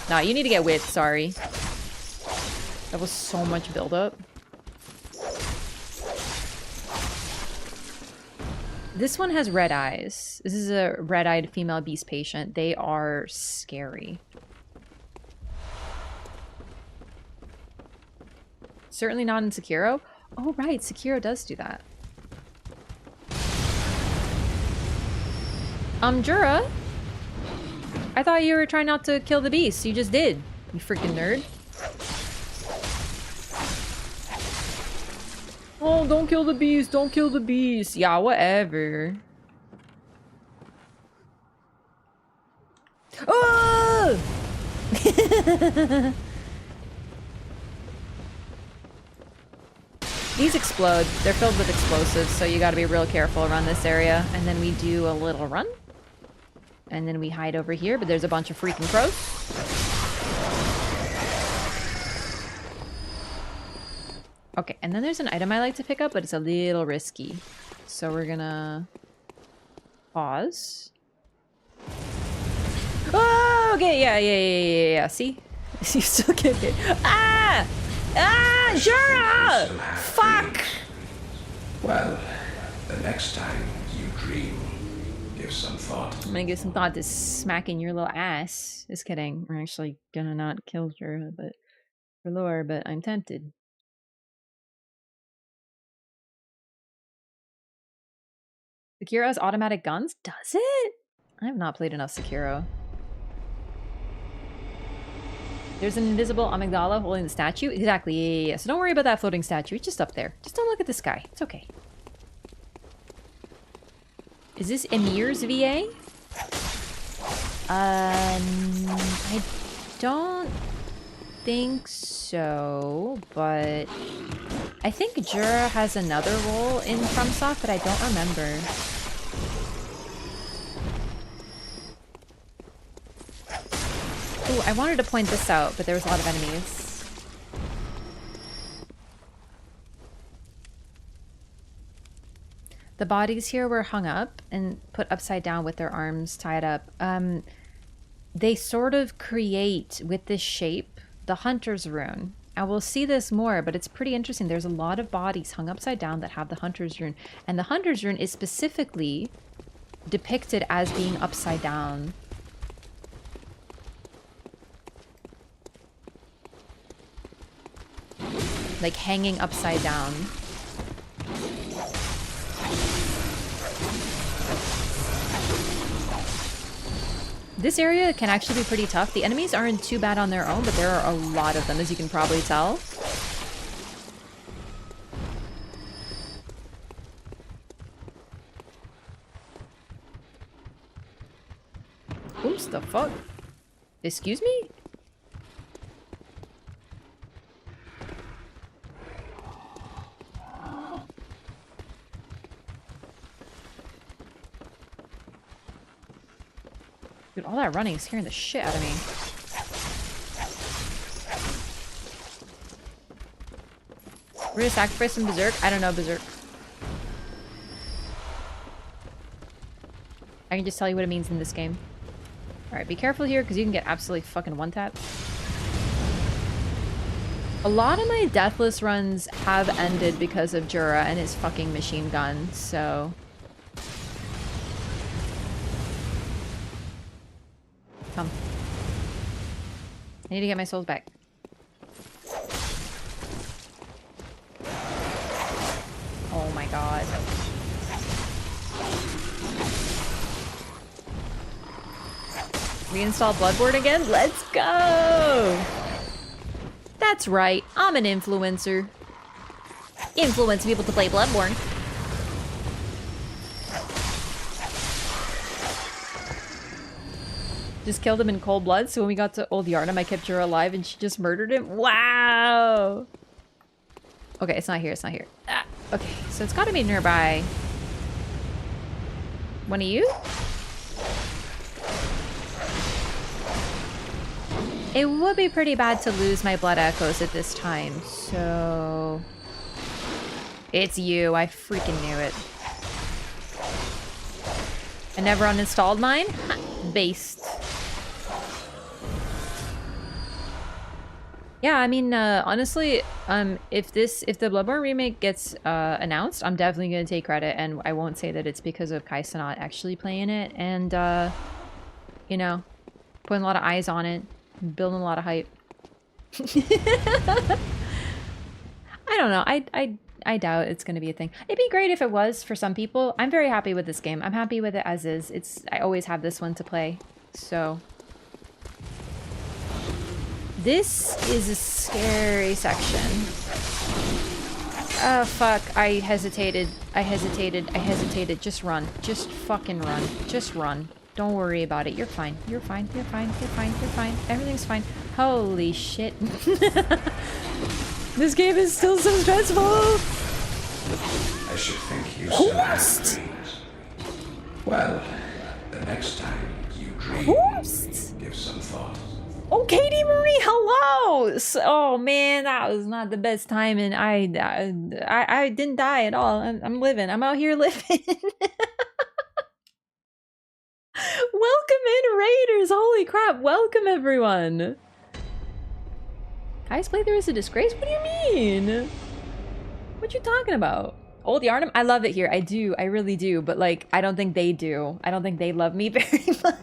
Nah, you need to get width, sorry. That was so much buildup. This one has red eyes. This is a red-eyed female beast patient. They are scary. Certainly not in Sekiro. Oh, right. Sekiro does do that. Jura? I thought you were trying not to kill the beast. You just did. You freaking nerd. Oh, don't kill the beast. Don't kill the beast. Yeah, whatever. Oh! These explode. They're filled with explosives, so you gotta be real careful around this area. And then we do a little run. And then we hide over here, but there's a bunch of freaking crows. Okay, and then there's an item I like to pick up, but it's a little risky. So we're gonna pause. Oh, okay, yeah. See? You still get hit. Ah! Ah! Jura! Fuck! Well, the next time you dream, give some thought. I'm gonna give some thought to smacking your little ass. Just kidding. We're actually gonna not kill Jura, but for lore, but I'm tempted. Sekiro has automatic guns? Does it? I have not played enough Sekiro. There's an invisible amygdala holding the statue? Exactly, yeah. So don't worry about that floating statue. It's just up there. Just don't look at the sky. It's okay. Is this Emir's VA? I don't think so, but I think Jura has another role in FromSoft, but I don't remember. Ooh, I wanted to point this out, but there was a lot of enemies. The bodies here were hung up and put upside down with their arms tied up. They sort of create, with this shape, the Hunter's Rune. And we'll see this more, but it's pretty interesting. There's a lot of bodies hung upside down that have the Hunter's Rune. And the Hunter's Rune is specifically depicted as being upside down. Like hanging upside down. This area can actually be pretty tough. The enemies aren't too bad on their own, but there are a lot of them, as you can probably tell. Oops, the fuck? Excuse me? Dude, all that running is scaring the shit out of me. We're gonna sacrifice some Berserk? I don't know Berserk. I can just tell you what it means in this game. Alright, be careful here because you can get absolutely fucking one-tap. A lot of my Deathless runs have ended because of Jura and his fucking machine gun, so... Come. I need to get my souls back. Oh my god. Reinstall Bloodborne again? Let's go! That's right, I'm an influencer. Influence people to play Bloodborne. Just killed him in cold blood, so when we got to old Yharnam, I kept her alive and she just murdered him. Wow! Okay, it's not here, it's not here. Ah, okay, so it's gotta be nearby. One of you? It would be pretty bad to lose my blood echoes at this time, so... It's you, I freaking knew it. I never uninstalled mine? Based. Yeah, I mean, honestly, if the Bloodborne remake gets announced, I'm definitely gonna take credit, and I won't say that it's because of Kaisa not actually playing it, and, you know, putting a lot of eyes on it, building a lot of hype. I don't know, I doubt it's gonna be a thing. It'd be great if it was for some people. I'm very happy with this game. I'm happy with it as is. I always have this one to play, so... This is a scary section. Oh, fuck. I hesitated. Just run. Just fucking run. Just run. Don't worry about it. You're fine. You're fine. You're fine. You're fine. You're fine. Everything's fine. Holy shit. This game is still so stressful. I should think you still have dreams. Well, the next time you dream, give some thought. Oh, Katie Marie, hello! Oh man, that was not the best timing. I didn't die at all. I'm living. I'm out here living. Welcome in, Raiders! Holy crap! Welcome everyone. Highest playthrough is a disgrace. What do you mean? What you talking about? Old Yharnam? I love it here. I do. I really do. But like, I don't think they do. I don't think they love me very much.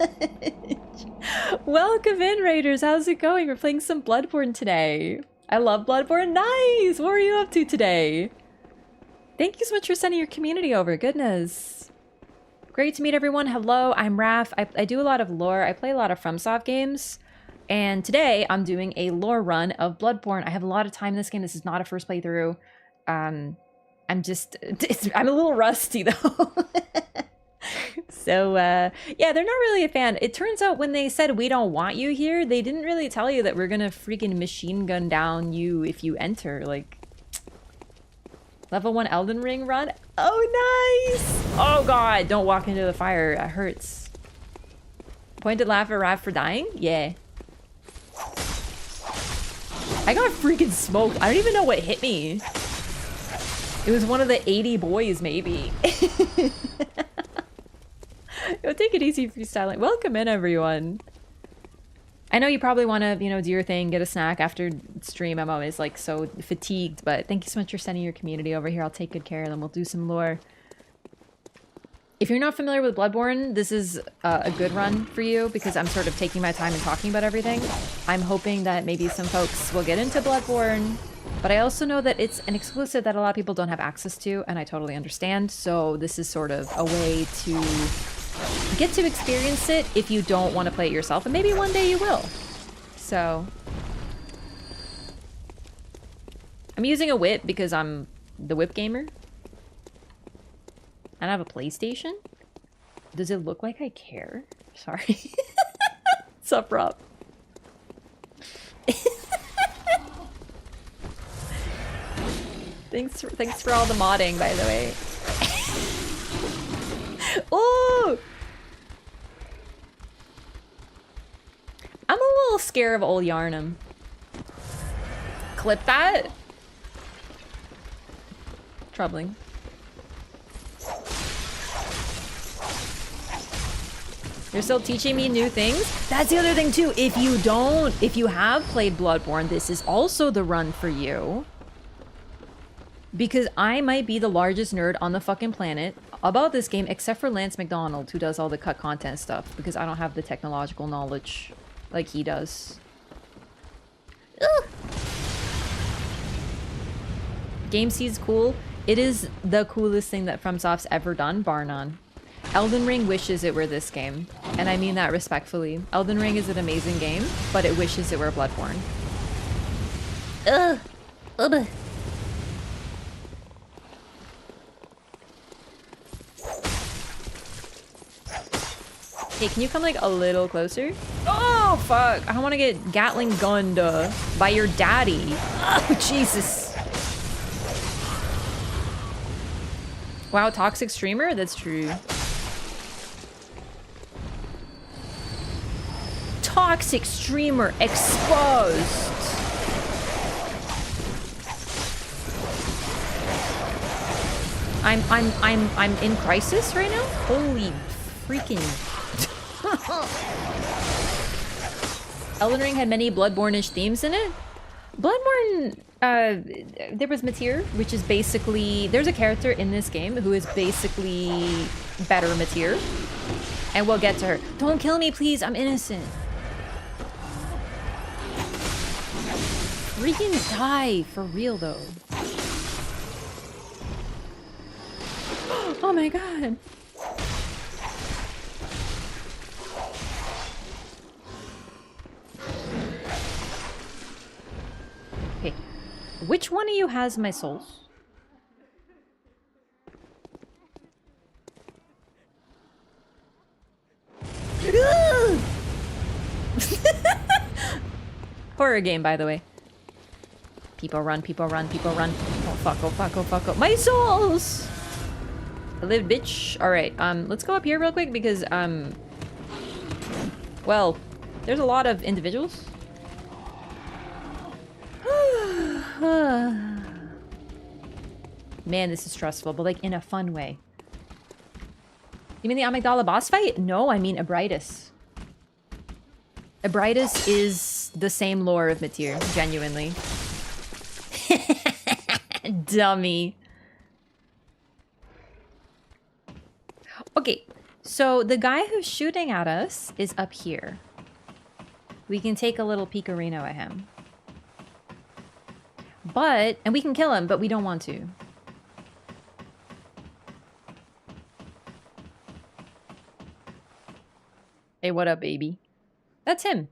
Welcome in, Raiders. How's it going? We're playing some Bloodborne today. I love Bloodborne. Nice! What are you up to today? Thank you so much for sending your community over. Goodness. Great to meet everyone. Hello, I'm Raph. I do a lot of lore. I play a lot of FromSoft games. And today, I'm doing a lore run of Bloodborne. I have a lot of time in this game. This is not a first playthrough. I'm a little rusty, though. So, yeah, they're not really a fan. It turns out when they said, we don't want you here, they didn't really tell you that we're gonna freaking machine gun down you if you enter. Like, level 1 Elden Ring run? Oh, nice! Oh, God, don't walk into the fire. It hurts. Pointed laugh at Raph for dying? Yeah. I got freaking smoked. I don't even know what hit me. It was one of the 80 boys, maybe. Yo, take it easy freestyling. Welcome in, everyone. I know you probably want to, you know, do your thing, get a snack after stream. I'm always, like, so fatigued, but thank you so much for sending your community over here. I'll take good care of them. We'll do some lore. If you're not familiar with Bloodborne, this is a good run for you because I'm sort of taking my time and talking about everything. I'm hoping that maybe some folks will get into Bloodborne, but I also know that it's an exclusive that a lot of people don't have access to, and I totally understand. So this is sort of a way to get to experience it if you don't want to play it yourself, and maybe one day you will. So I'm using a whip because I'm the whip gamer. And I have a PlayStation. Does it look like I care? Sorry. What's up, Rob? Thanks for all the modding, by the way. Oh! I'm a little scared of old Yharnam. Clip that. Troubling. You're still teaching me new things? That's the other thing too. If you have played Bloodborne, this is also the run for you. Because I might be the largest nerd on the fucking planet about this game, except for Lance McDonald, who does all the cut content stuff, because I don't have the technological knowledge like he does. Ugh. Game C's cool. It is the coolest thing that FromSoft's ever done, bar none. Elden Ring wishes it were this game, and I mean that respectfully. Elden Ring is an amazing game, but it wishes it were Bloodborne. Ugh. Ugh. Hey, can you come like a little closer? Oh, fuck. I don't want to get Gatling gunned by your daddy. Oh, Jesus. Wow, toxic streamer? That's true. Toxic streamer exposed. I'm in crisis right now? Holy freaking. Elden Ring had many Bloodborne-ish themes in it. Bloodborne, there was Matir, which is basically... There's a character in this game who is basically better Matir. And we'll get to her. Don't kill me, please. I'm innocent. Freaking die. For real, though. Oh my god. Okay. Which one of you has my souls? Horror game, by the way. People run, people run, people run. Oh fuck, oh fuck, oh fuck, oh. My souls! I lived, bitch. Alright, let's go up here real quick because, well, there's a lot of individuals. Man, this is stressful, but like in a fun way. You mean the Amygdala boss fight? No, I mean Ebritus. Ebritus is the same lore of Matir, genuinely. Dummy. Okay, so the guy who's shooting at us is up here. We can take a little peekarino at him. But, and we can kill him, but we don't want to. Hey, what up, baby? That's him.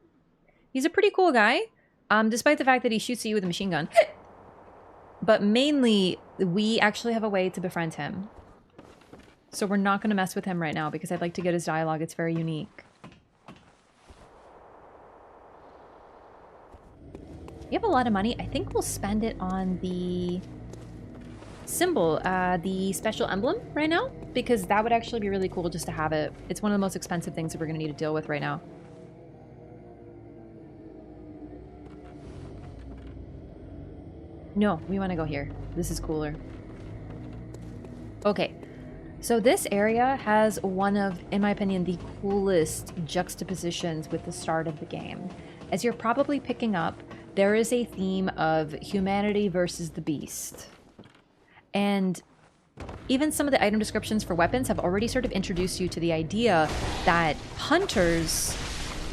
He's a pretty cool guy, despite the fact that he shoots at you with a machine gun. But mainly, we actually have a way to befriend him. So we're not going to mess with him right now because I'd like to get his dialogue. It's very unique. We have a lot of money. I think we'll spend it on the symbol, the special emblem right now, because that would actually be really cool just to have it. It's one of the most expensive things that we're going to need to deal with right now. No, we want to go here. This is cooler. Okay. So this area has one of, in my opinion, the coolest juxtapositions with the start of the game. As you're probably picking up, there is a theme of humanity versus the beast. And even some of the item descriptions for weapons have already sort of introduced you to the idea that hunters,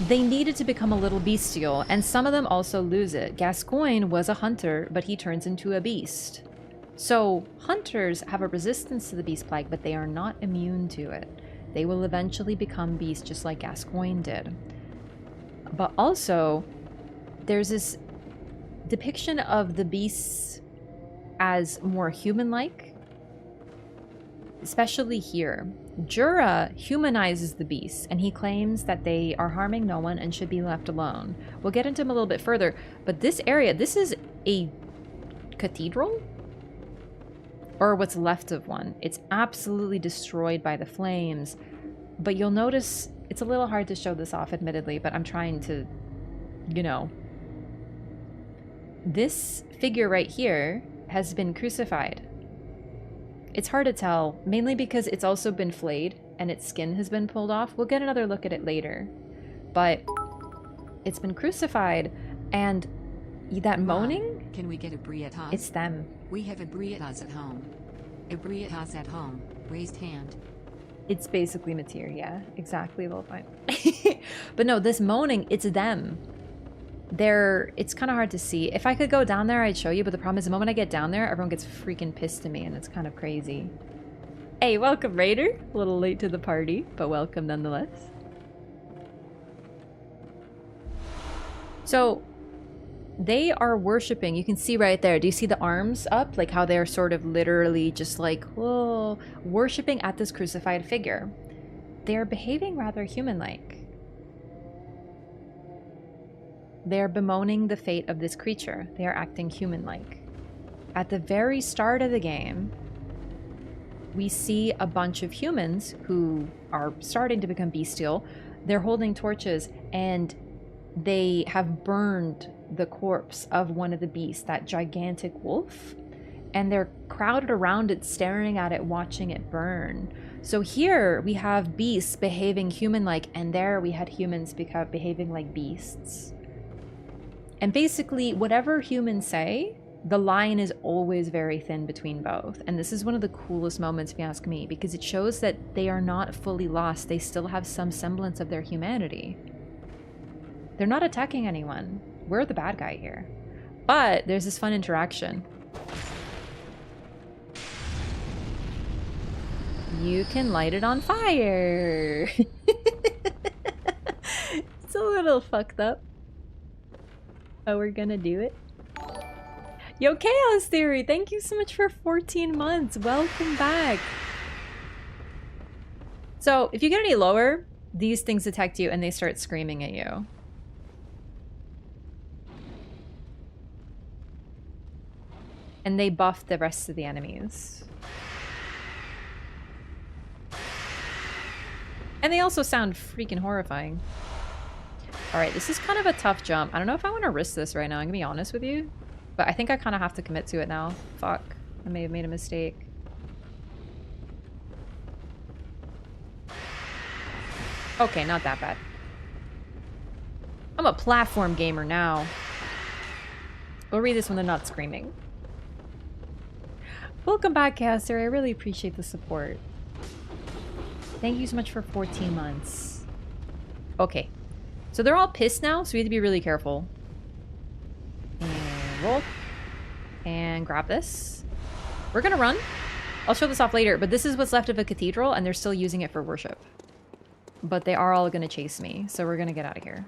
they needed to become a little bestial, and some of them also lose it. Gascoigne was a hunter, but he turns into a beast. So hunters have a resistance to the beast plague, but they are not immune to it. They will eventually become beasts just like Gascoigne did. But also, there's this depiction of the beasts as more human-like, especially here. Jura humanizes the beasts, and he claims that they are harming no one and should be left alone. We'll get into him a little bit further, but this area, this is a cathedral? Or what's left of one. It's absolutely destroyed by the flames, but you'll notice it's a little hard to show this off, admittedly, but I'm trying to, you know. This figure right here has been crucified. It's hard to tell, mainly because it's also been flayed and its skin has been pulled off. We'll get another look at it later. But it's been crucified, and that moaning? Can we get a Brietas? It's them. We have a Brietas at home. A Brietas at home. Raised hand. It's basically materia, yeah. Exactly, well, fine. But no, this moaning, it's them. It's kind of hard to see. If I could go down there, I'd show you, but the problem is the moment I get down there, everyone gets freaking pissed at me, and it's kind of crazy. Hey, welcome, Raider. A little late to the party, but welcome nonetheless. So, they are worshipping. You can see right there. Do you see the arms up? Like how they're sort of literally just like, whoa, worshipping at this crucified figure. They're behaving rather human-like. They are bemoaning the fate of this creature. They are acting human-like. At the very start of the game, we see a bunch of humans who are starting to become bestial. They're holding torches, and they have burned the corpse of one of the beasts, that gigantic wolf, and they're crowded around it, staring at it, watching it burn. So here we have beasts behaving human-like, and there we had humans behaving like beasts. And basically, whatever humans say, the line is always very thin between both. And this is one of the coolest moments, if you ask me, because it shows that they are not fully lost. They still have some semblance of their humanity. They're not attacking anyone. We're the bad guy here. But there's this fun interaction. You can light it on fire. It's a little fucked up. Oh, we're gonna do it. Yo, Chaos Theory, thank you so much for 14 months. Welcome back. So, if you get any lower, these things detect you and they start screaming at you. And they buff the rest of the enemies. And they also sound freaking horrifying. Alright, this is kind of a tough jump. I don't know if I want to risk this right now, I'm gonna be honest with you. But I think I kind of have to commit to it now. Fuck. I may have made a mistake. Okay, not that bad. I'm a platform gamer now. We'll read this when they're not screaming. Welcome back, Caster. I really appreciate the support. Thank you so much for 14 months. Okay. So they're all pissed now, so we have to be really careful. And roll. And grab this. We're gonna run. I'll show this off later, but this is what's left of a cathedral, and they're still using it for worship. But they are all gonna chase me, so we're gonna get out of here.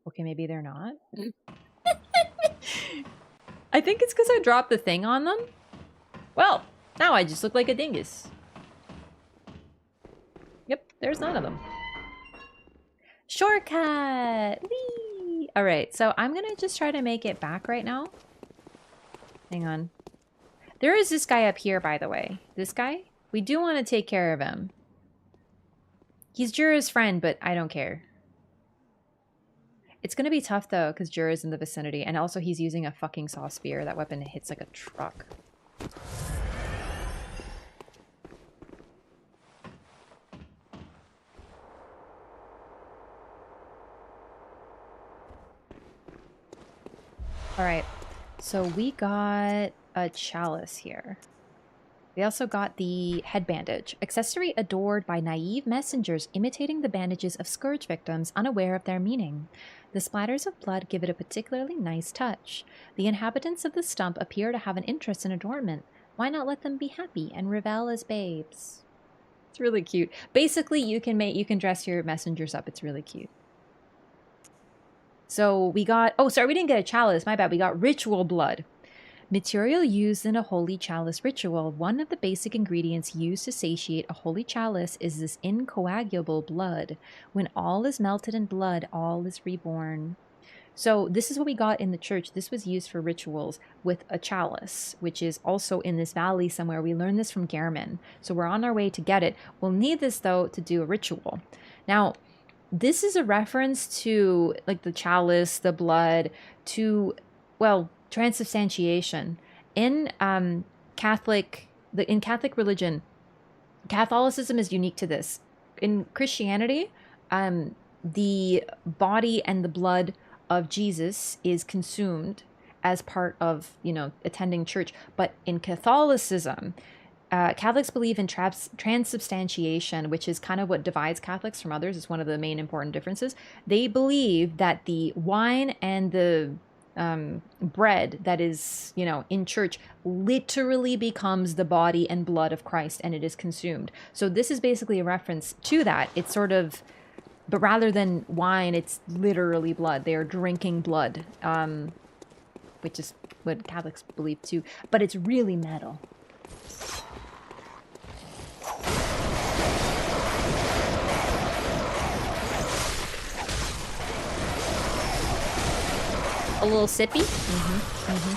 Okay, maybe they're not. I think it's because I dropped the thing on them. Well, now I just look like a dingus. Yep, there's none of them. Shortcut! Whee! Alright, so I'm gonna just try to make it back right now. Hang on. There is this guy up here, by the way. This guy? We do want to take care of him. He's Jura's friend, but I don't care. It's gonna be tough though, because Jura's in the vicinity, and also he's using a fucking saw spear. That weapon hits like a truck. Alright, so we got a chalice here. We also got the head bandage, accessory adored by naive messengers imitating the bandages of scourge victims unaware of their meaning. The splatters of blood give it a particularly nice touch. The inhabitants of the stump appear to have an interest in adornment. Why not let them be happy and revel as babes? It's really cute. Basically, you can dress your messengers up. It's really cute. So we got, oh, sorry, we didn't get a chalice. My bad. We got ritual blood. Material used in a holy chalice ritual. One of the basic ingredients used to satiate a holy chalice is this incoagulable blood. When all is melted in blood, all is reborn. So this is what we got in the church. This was used for rituals with a chalice, which is also in this valley somewhere. We learned this from Gehrman. So we're on our way to get it. We'll need this, though, to do a ritual. Now, this is a reference to, like, the chalice, the blood, to, well, transubstantiation. In Catholic religion, Catholicism is unique to this. In Christianity, the body and the blood of Jesus is consumed as part of, attending church. But in Catholicism, Catholics believe in transubstantiation, which is kind of what divides Catholics from others. It's one of the main important differences. They believe that the wine and the bread that is, in church literally becomes the body and blood of Christ, and it is consumed. So this is basically a reference to that. It's sort of, but rather than wine, it's literally blood. They are drinking blood, which is what Catholics believe too. But it's really metal. A little sippy? Mm-hmm. Mm-hmm.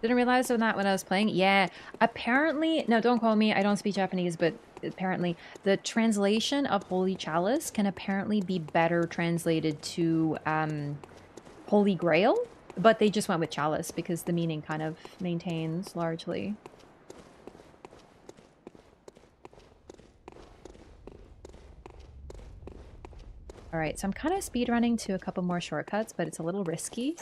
Didn't realize that when I was playing. Yeah, apparently, no, don't quote me. I don't speak Japanese, but apparently the translation of Holy Chalice can apparently be better translated to Holy Grail. But they just went with chalice because the meaning kind of maintains largely. Alright, so I'm kind of speedrunning to a couple more shortcuts, but it's a little risky.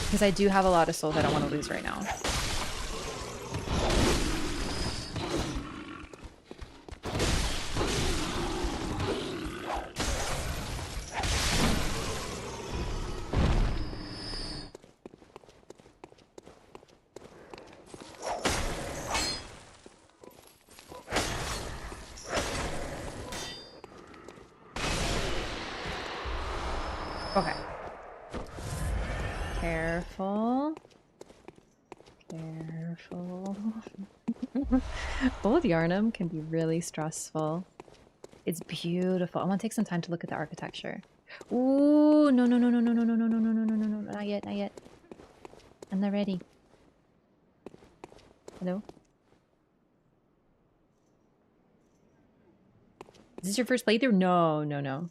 Because I do have a lot of souls I don't want to lose right now. Okay. Careful. Careful. Old Yharnam can be really stressful. It's beautiful. I want to take some time to look at the architecture. Ooh, no, no, no, no, no, no, no, no, no, no, no, no, no, no, not yet, not yet. I'm not ready. Hello? Is this your first playthrough? No, no, no.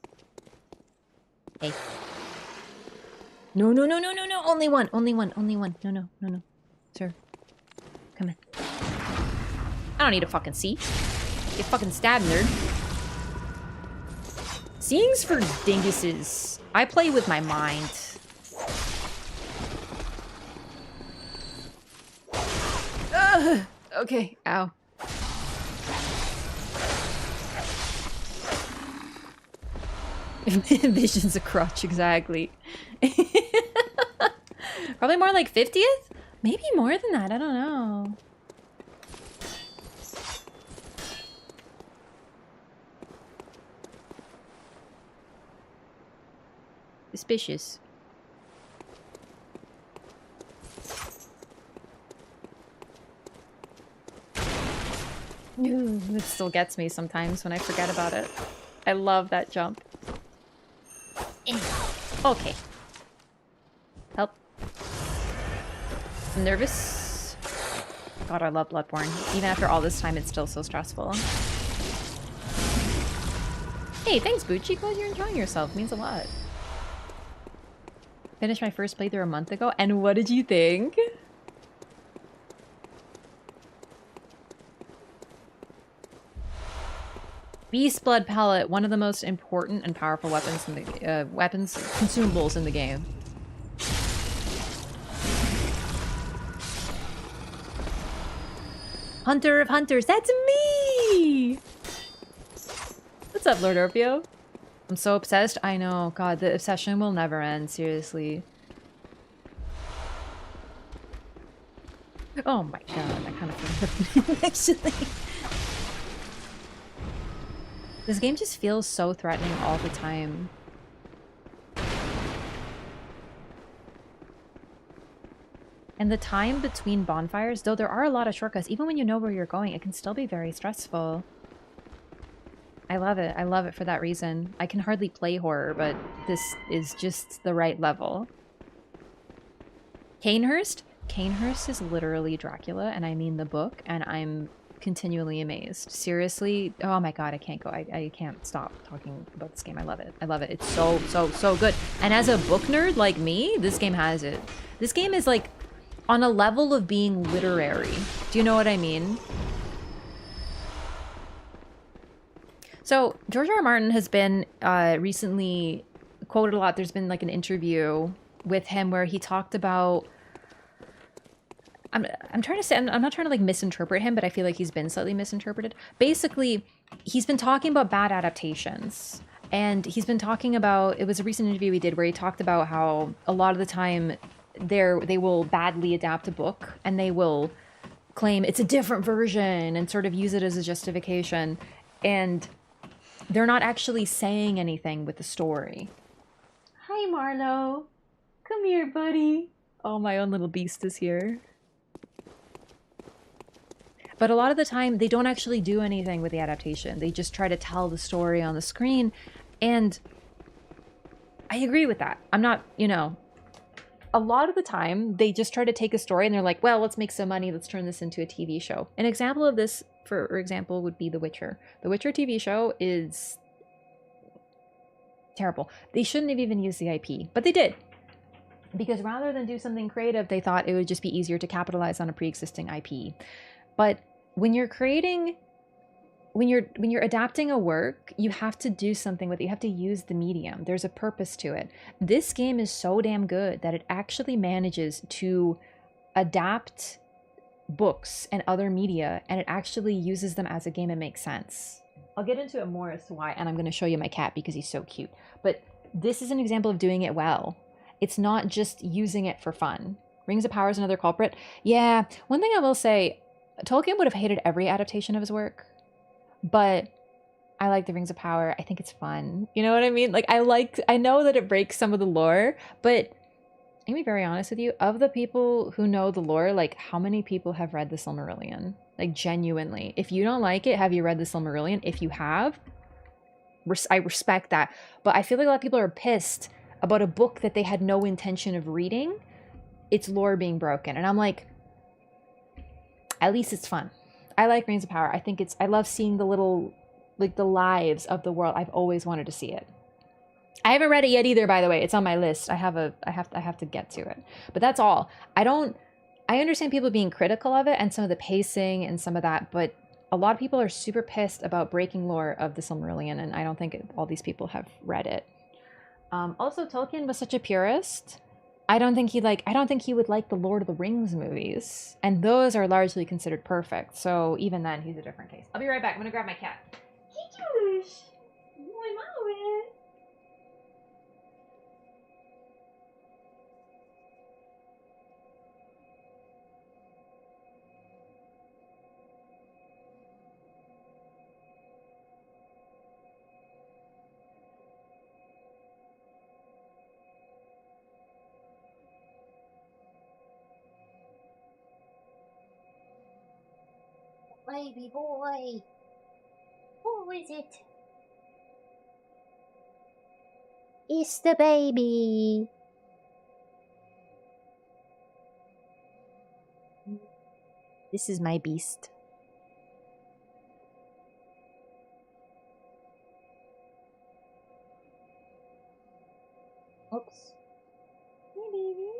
Hey. No, no, no, no, no, no. Only one, only one, only one. No, no, no, no. Sir. Come in. I don't need a fucking seat. Get fucking stabbed, nerd. Seeing's for dinguses. I play with my mind. Ugh. Okay, ow. Vision's a crotch, exactly. Probably more like 50th? Maybe more than that, I don't know. Suspicious. It still gets me sometimes when I forget about it. I love that jump. Okay. Help. I'm nervous. God, I love Bloodborne. Even after all this time, it's still so stressful. Hey, thanks, Bucci. Glad you're enjoying yourself. It means a lot. Finished my first playthrough a month ago, and what did you think? Beast Blood Pellet, one of the most important and powerful weapons in the consumables in the game. Hunter of Hunters, that's me! What's up, Lord Orpeo? I'm so obsessed. I know, God, the obsession will never end, seriously. Oh my God, I kind of forgot actually. This game just feels so threatening all the time. And the time between bonfires, though there are a lot of shortcuts, even when you know where you're going, it can still be very stressful. I love it. I love it for that reason. I can hardly play horror, but this is just the right level. Canehurst? Canehurst is literally Dracula, and I mean the book, and I'm continually amazed. Seriously, oh my God, I can't go. I can't stop talking about this game. I love it. I love it. It's so, so, so good. And as a book nerd like me, this game has it. This game is like on a level of being literary. Do you know what I mean? So George R. R. Martin has been recently quoted a lot. There's been like an interview with him where he talked about, I'm trying to say, I'm not trying to like misinterpret him, but I feel like he's been slightly misinterpreted. Basically, he's been talking about bad adaptations. And he's been talking about, it was a recent interview we did where he talked about how a lot of the time they will badly adapt a book and they will claim it's a different version and sort of use it as a justification. And they're not actually saying anything with the story. Hi, Marlo. Come here, buddy. Oh, my own little beast is here. But a lot of the time, they don't actually do anything with the adaptation. They just try to tell the story on the screen. And I agree with that. I'm not, you know, a lot of the time, they just try to take a story and they're like, well, let's make some money. Let's turn this into a TV show. An example of this, for example, would be The Witcher. The Witcher TV show is terrible. They shouldn't have even used the IP, but they did. Because rather than do something creative, they thought it would just be easier to capitalize on a pre-existing IP. But when you're creating, when you're adapting a work, you have to do something with it. You have to use the medium. There's a purpose to it. This game is so damn good that it actually manages to adapt books and other media, and it actually uses them as a game and makes sense. I'll get into it more as to why, and I'm going to show you my cat because he's so cute. But this is an example of doing it well. It's not just using it for fun. Rings of Power is another culprit. Yeah, one thing I will say, Tolkien would have hated every adaptation of his work, but I like the Rings of Power. I think it's fun. You know what I mean? Like, I know that it breaks some of the lore, but I'm gonna be very honest with you. Of the people who know the lore, like, how many people have read the Silmarillion? Like, genuinely. If you don't like it, have you read the Silmarillion? If you have, I respect that. But I feel like a lot of people are pissed about a book that they had no intention of reading, its lore being broken. And I'm like, at least it's fun. I like Rings of Power. I think I love seeing the little, like, the lives of the world. I've always wanted to see it. I haven't read it yet either, by the way. It's on my list. I have to get to it. But that's all. I understand people being critical of it and some of the pacing and some of that, but a lot of people are super pissed about breaking lore of the Silmarillion, and I don't think all these people have read it. Also, Tolkien was such a purist. I don't think he would like the Lord of the Rings movies, and those are largely considered perfect. So even then, he's a different case. I'll be right back. I'm gonna grab my cat. Baby boy. Who is it? It's the baby. This is my beast. Oops. Hey, baby.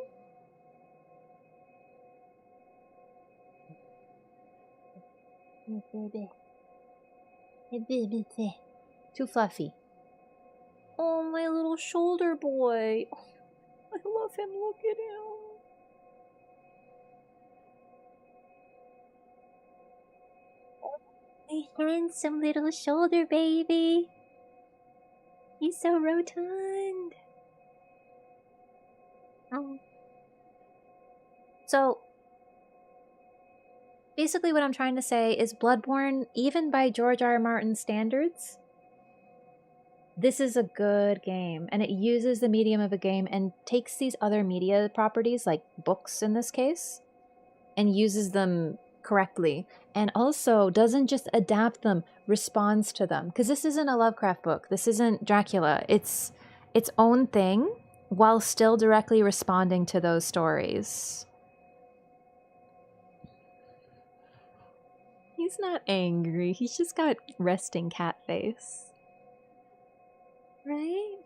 Yes, baby. Too fluffy. Oh, my little shoulder boy. Oh, I love him. Look at him. My handsome little shoulder baby. He's so rotund. Oh. So, basically what I'm trying to say is Bloodborne, even by George R. R. Martin's standards, this is a good game, and it uses the medium of a game and takes these other media properties, like books in this case, and uses them correctly, and also doesn't just adapt them, responds to them. Because this isn't a Lovecraft book. This isn't Dracula. It's its own thing while still directly responding to those stories. He's not angry. He's just got resting cat face. Right?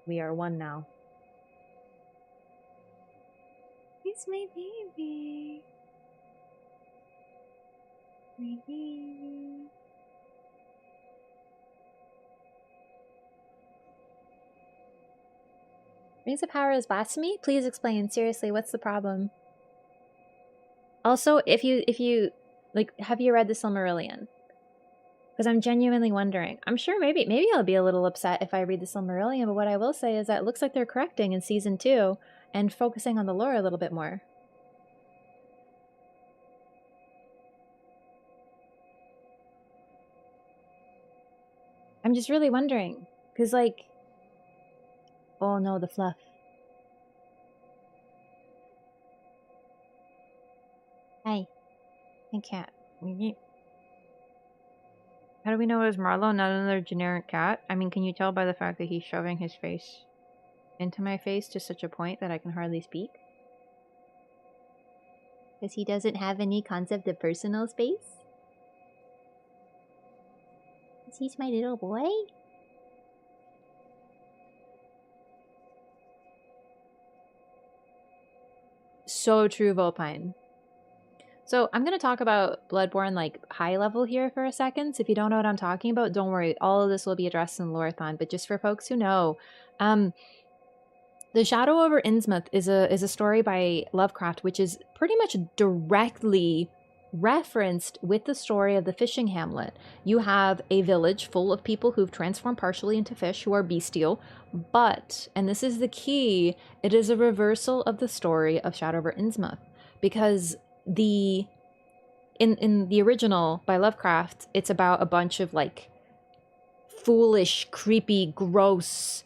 We are one now. He's my baby. My baby. Rings of Power is blasphemy? Please explain. Seriously, what's the problem? Also, if you like, have you read the Silmarillion? Because I'm genuinely wondering. I'm sure maybe I'll be a little upset if I read the Silmarillion, but what I will say is that it looks like they're correcting in Season 2 and focusing on the lore a little bit more. I'm just really wondering. Because, like... Oh no, the fluff. Hey. Hey, cat. How do we know it was Marlowe, not another generic cat? I mean, can you tell by the fact that he's shoving his face into my face to such a point that I can hardly speak? Because he doesn't have any concept of personal space? Because he's my little boy? So true, Volpine. So I'm going to talk about Bloodborne like high level here for a second. So if you don't know what I'm talking about, don't worry. All of this will be addressed in Loreathon. But just for folks who know, The Shadow over Innsmouth is a story by Lovecraft, which is pretty much directly referenced with the story of the fishing hamlet. You have a village full of people who've transformed partially into fish who are bestial, but, and this is the key, it is a reversal of the story of Shadow over Innsmouth, because in the original by Lovecraft, it's about a bunch of like foolish, creepy, gross,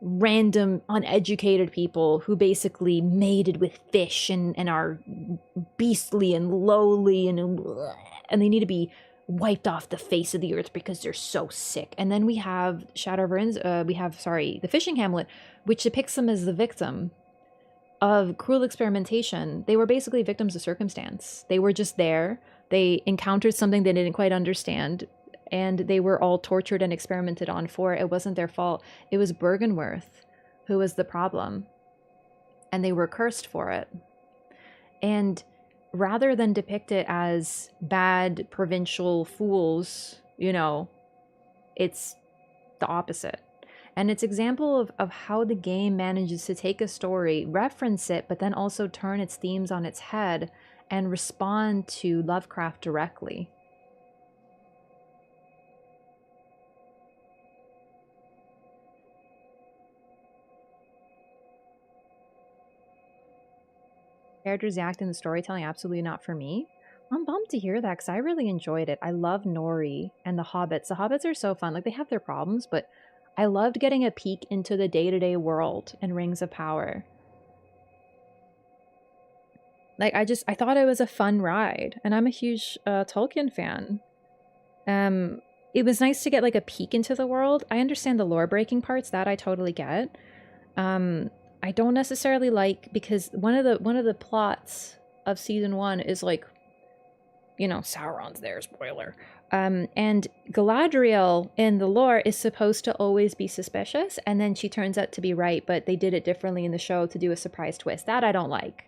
random, uneducated people who basically mated with fish and are beastly and lowly and they need to be wiped off the face of the earth because they're so sick. And then we have the fishing hamlet, which depicts them as the victim of cruel experimentation. They were basically victims of circumstance. They were just there. They encountered something they didn't quite understand, and they were all tortured and experimented on for. It wasn't their fault. It was Bergenworth who was the problem, and they were cursed for it. And rather than depict it as bad provincial fools, it's the opposite. And it's example of how the game manages to take a story, reference it, but then also turn its themes on its head and respond to Lovecraft directly. Characters, the acting, the storytelling, absolutely not for me. I'm bummed to hear that because I really enjoyed it. I love Nori and the Hobbits. The Hobbits are so fun. Like, they have their problems, but I loved getting a peek into the day-to-day world in Rings of Power. Like, I thought it was a fun ride, and I'm a huge Tolkien fan. It was nice to get like a peek into the world. I understand the lore-breaking parts, that I totally get. I don't necessarily like, because one of the plots of season 1 is like, Sauron's there, spoiler. And Galadriel in the lore is supposed to always be suspicious, and then she turns out to be right, but they did it differently in the show to do a surprise twist. That I don't like.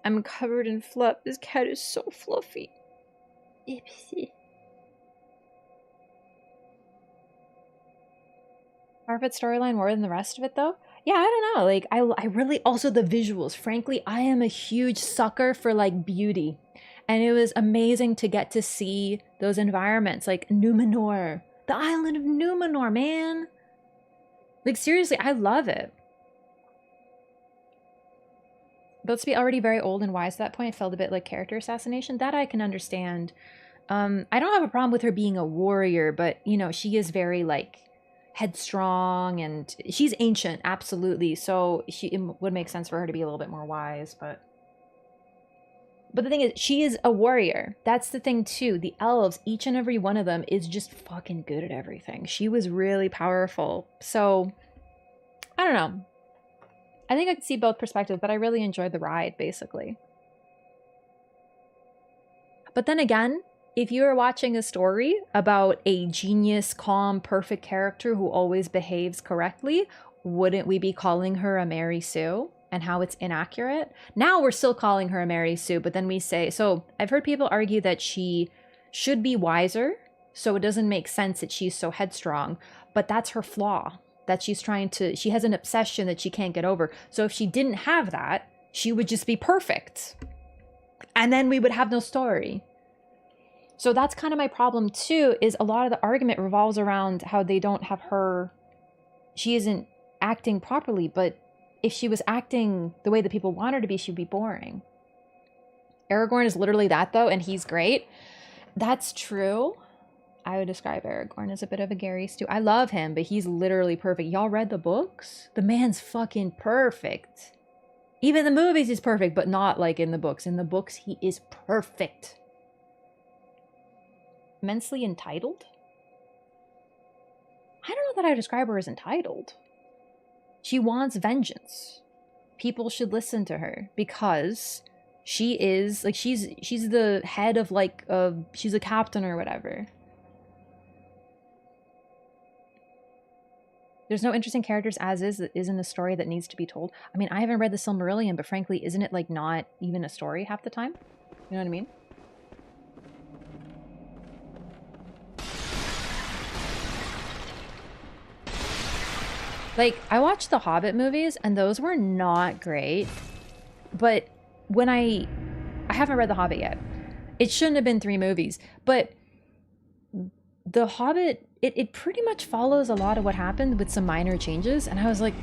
I'm covered in fluff. This cat is so fluffy. Oopsie. Harvard storyline more than the rest of it, though? Yeah, I don't know. Like, I really, also the visuals. Frankly, I am a huge sucker for, like, beauty. And it was amazing to get to see those environments, like Numenor. The island of Numenor, man. Like, seriously, I love it. But to be already very old and wise at that point, it felt a bit like character assassination. That I can understand. I don't have a problem with her being a warrior, but, you know, she is very, like, headstrong, and she's ancient, absolutely. So it would make sense for her to be a little bit more wise, but the thing is, she is a warrior. That's the thing, too. The elves, each and every one of them is just fucking good at everything. She was really powerful. So, I don't know. I think I could see both perspectives, but I really enjoyed the ride, basically. But then again, if you are watching a story about a genius, calm, perfect character who always behaves correctly, wouldn't we be calling her a Mary Sue? And how it's inaccurate? Now we're still calling her a Mary Sue, but then we say... So I've heard people argue that she should be wiser, so it doesn't make sense that she's so headstrong. But that's her flaw. That she's trying to... She has an obsession that she can't get over. So if she didn't have that, she would just be perfect. And then we would have no story. So that's kind of my problem too, is a lot of the argument revolves around how they don't have her... She isn't acting properly, but if she was acting the way that people want her to be, she'd be boring. Aragorn is literally that, though, and he's great. That's true. I would describe Aragorn as a bit of a Gary Stu. I love him, but he's literally perfect. Y'all read the books? The man's fucking perfect. Even in the movies, he's perfect, but not like in the books. In the books, he is perfect. Immensely entitled? I don't know that I describe her as entitled. She wants vengeance. People should listen to her because she is like she's the head of like she's a captain or whatever. There's no interesting characters as is that isn't a story that needs to be told. I mean, I haven't read the Silmarillion, but frankly, isn't it like not even a story half the time? You know what I mean? Like, I watched the Hobbit movies, and those were not great. But when I haven't read the Hobbit yet. It shouldn't have been 3 movies. But the Hobbit, it pretty much follows a lot of what happened with some minor changes. And I was like...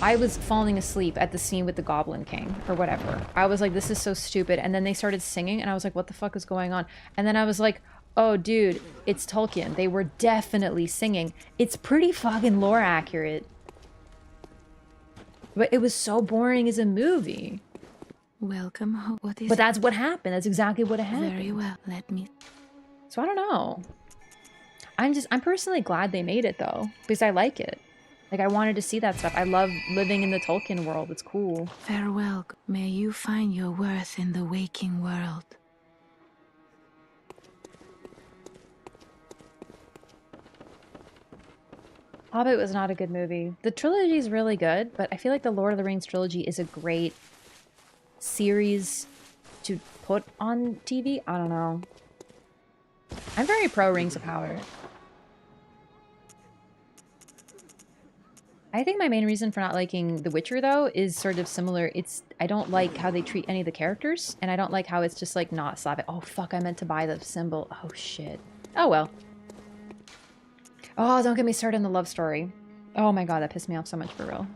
I was falling asleep at the scene with the Goblin King, or whatever. I was like, this is so stupid. And then they started singing, and I was like, what the fuck is going on? And then I was like... Oh, dude, it's Tolkien. They were definitely singing. It's pretty fucking lore accurate. But it was so boring as a movie. Welcome home. What is But that's what happened. That's exactly what happened. Very well. Let me... So I don't know. I'm personally glad they made it, though. Because I like it. Like, I wanted to see that stuff. I love living in the Tolkien world. It's cool. Farewell. May you find your worth in the waking world. Hobbit was not a good movie. The trilogy is really good, but I feel like the Lord of the Rings trilogy is a great series to put on TV. I don't know. I'm very pro Rings of Power. I think my main reason for not liking The Witcher, though, is sort of similar. I don't like how they treat any of the characters, and I don't like how it's just, like, not Slavic. Oh, fuck, I meant to buy the symbol. Oh, shit. Oh, well. Oh, don't get me started on the love story. Oh my god, that pissed me off so much, for real.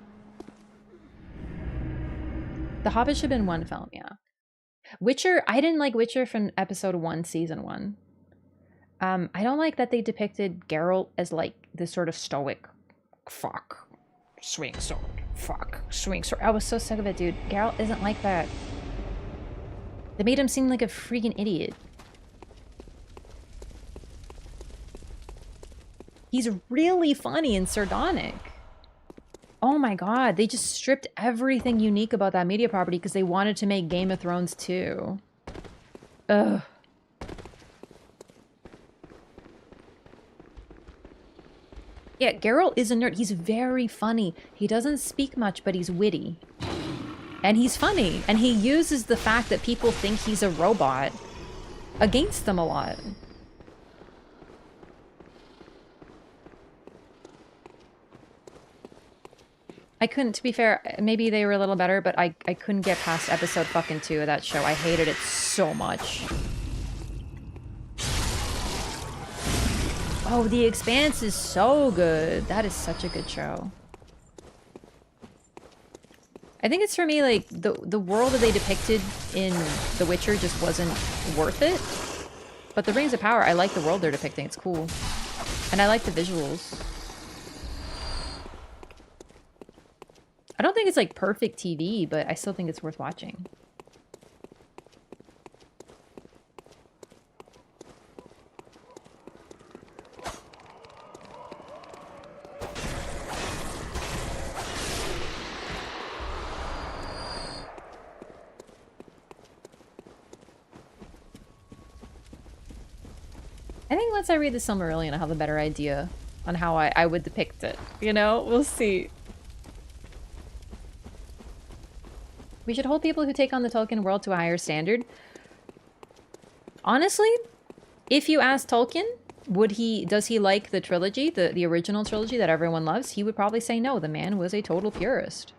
The Hobbit should have been one film, yeah. Witcher, I didn't like Witcher from episode 1, season 1. I don't like that they depicted Geralt as, like, this sort of stoic, fuck, swing sword, fuck, swing sword. I was so sick of it, dude. Geralt isn't like that. They made him seem like a freaking idiot. He's really funny and sardonic. Oh my god, they just stripped everything unique about that media property because they wanted to make Game of Thrones too. Ugh. Yeah, Geralt is a nerd. He's very funny. He doesn't speak much, but he's witty. And he's funny. And he uses the fact that people think he's a robot against them a lot. I couldn't, to be fair, maybe they were a little better, but I couldn't get past episode fucking 2 of that show. I hated it so much. Oh, The Expanse is so good. That is such a good show. I think it's for me, like, the world that they depicted in The Witcher just wasn't worth it. But the Rings of Power, I like the world they're depicting. It's cool. And I like the visuals. I don't think it's like perfect TV, but I still think it's worth watching. I think once I read the Silmarillion, I'll have a better idea on how I would depict it. You know? We'll see. We should hold people who take on the Tolkien world to a higher standard. Honestly, if you ask Tolkien, does he like the trilogy, the original trilogy that everyone loves? He would probably say no. The man was a total purist.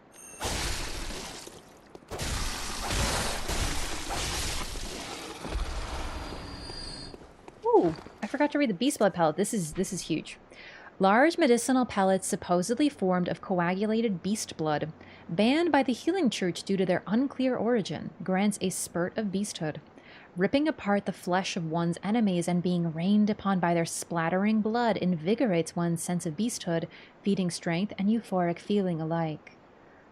Ooh, I forgot to read the Beast Blood pellet. This is huge. Large medicinal pellets supposedly formed of coagulated beast blood, banned by the Healing Church due to their unclear origin, grants a spurt of beasthood. Ripping apart the flesh of one's enemies and being rained upon by their splattering blood invigorates one's sense of beasthood, feeding strength and euphoric feeling alike.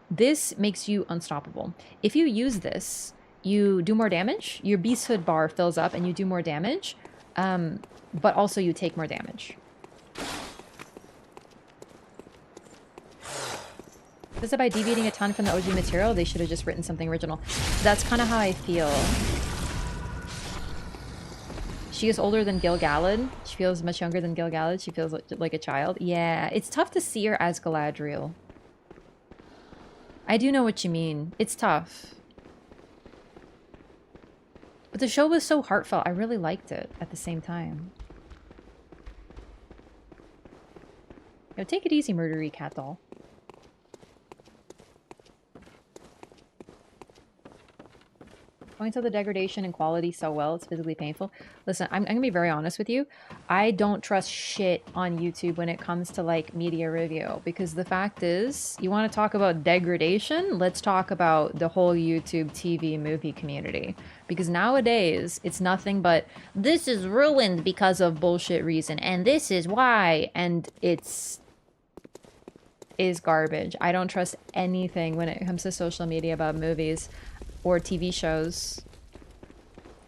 This makes you unstoppable. If you use this, you do more damage, your beasthood bar fills up and you do more damage, but also you take more damage. Is it by deviating a ton from the OG material? They should have just written something original. That's kind of how I feel. She is older than Gil-galad. She feels much younger than Gil-galad. She feels like a child. Yeah, it's tough to see her as Galadriel. I do know what you mean. It's tough. But the show was so heartfelt. I really liked it at the same time. Yo, take it easy, murdery cat doll. Points out the degradation and quality so well, it's physically painful. Listen, I'm gonna be very honest with you. I don't trust shit on YouTube when it comes to like media review, because the fact is, you want to talk about degradation? Let's talk about the whole YouTube TV movie community. Because nowadays, it's nothing but, this is ruined because of bullshit reason, and this is why, and is garbage. I don't trust anything when it comes to social media about movies or TV shows.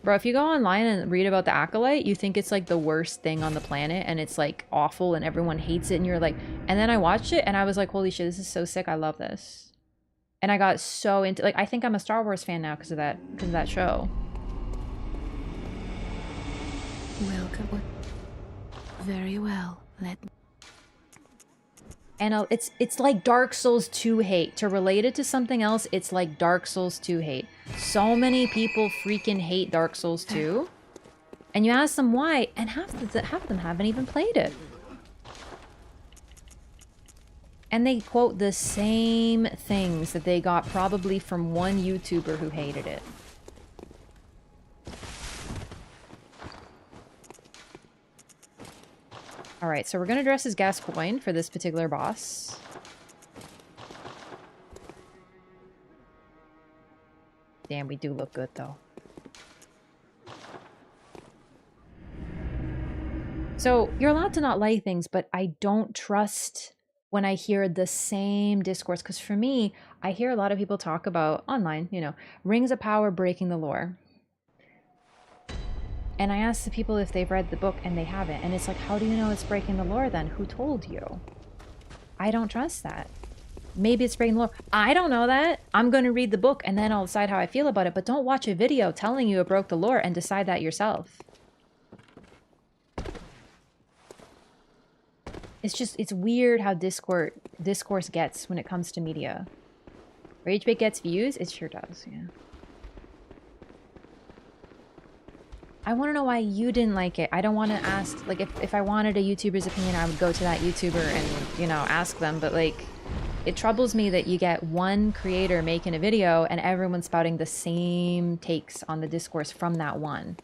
Bro, if you go online and read about The Acolyte, you think it's like the worst thing on the planet and it's like awful and everyone hates it and you're like, and then I watched it and I was like, holy shit, this is so sick. I love this. And I got so into, like, I think I'm a Star Wars fan now because of that show. Welcome. Very well. And it's like Dark Souls 2 hate. To relate it to something else, it's like Dark Souls 2 hate. So many people freaking hate Dark Souls 2. And you ask them why, and half of them haven't even played it. And they quote the same things that they got probably from one YouTuber who hated it. Alright, so we're gonna dress as Gascoigne for this particular boss. Damn, we do look good, though. So, you're allowed to not like things, but I don't trust when I hear the same discourse. Because for me, I hear a lot of people talk about, online, you know, Rings of Power breaking the lore. And I asked the people if they've read the book, and they haven't. And it's like, how do you know it's breaking the lore then? Who told you? I don't trust that. Maybe it's breaking the lore. I don't know that. I'm going to read the book, and then I'll decide how I feel about it. But don't watch a video telling you it broke the lore and decide that yourself. It's weird how discourse gets when it comes to media. Rage bait gets views? It sure does, yeah. I want to know why you didn't like it. I don't want to ask, like, if I wanted a YouTuber's opinion, I would go to that YouTuber and, you know, ask them. But, like, it troubles me that you get one creator making a video and everyone's spouting the same takes on the discourse from that one.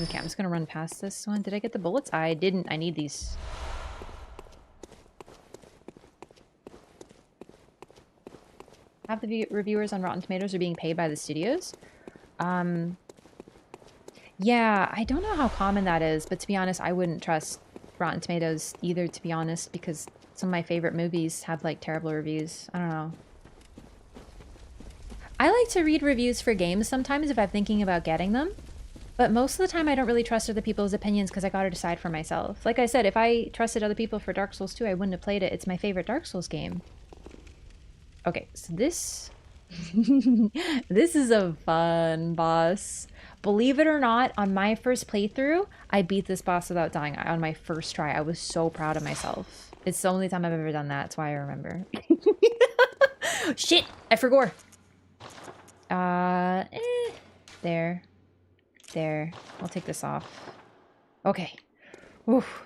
Okay, I'm just gonna run past this one. Did I get the bullets? I didn't. I need these. Half the reviewers on Rotten Tomatoes are being paid by the studios. Yeah, I don't know how common that is, but to be honest, I wouldn't trust Rotten Tomatoes either, to be honest, because some of my favorite movies have, like, terrible reviews. I don't know. I like to read reviews for games sometimes if I'm thinking about getting them. But most of the time, I don't really trust other people's opinions because I gotta decide for myself. Like I said, if I trusted other people for Dark Souls 2, I wouldn't have played it. It's my favorite Dark Souls game. Okay, so this... this is a fun boss. Believe it or not, on my first playthrough, I beat this boss without dying on my first try. I was so proud of myself. It's the only time I've ever done that. That's why I remember. Shit! I forgot. There. There. I'll take this off. Okay. Oof.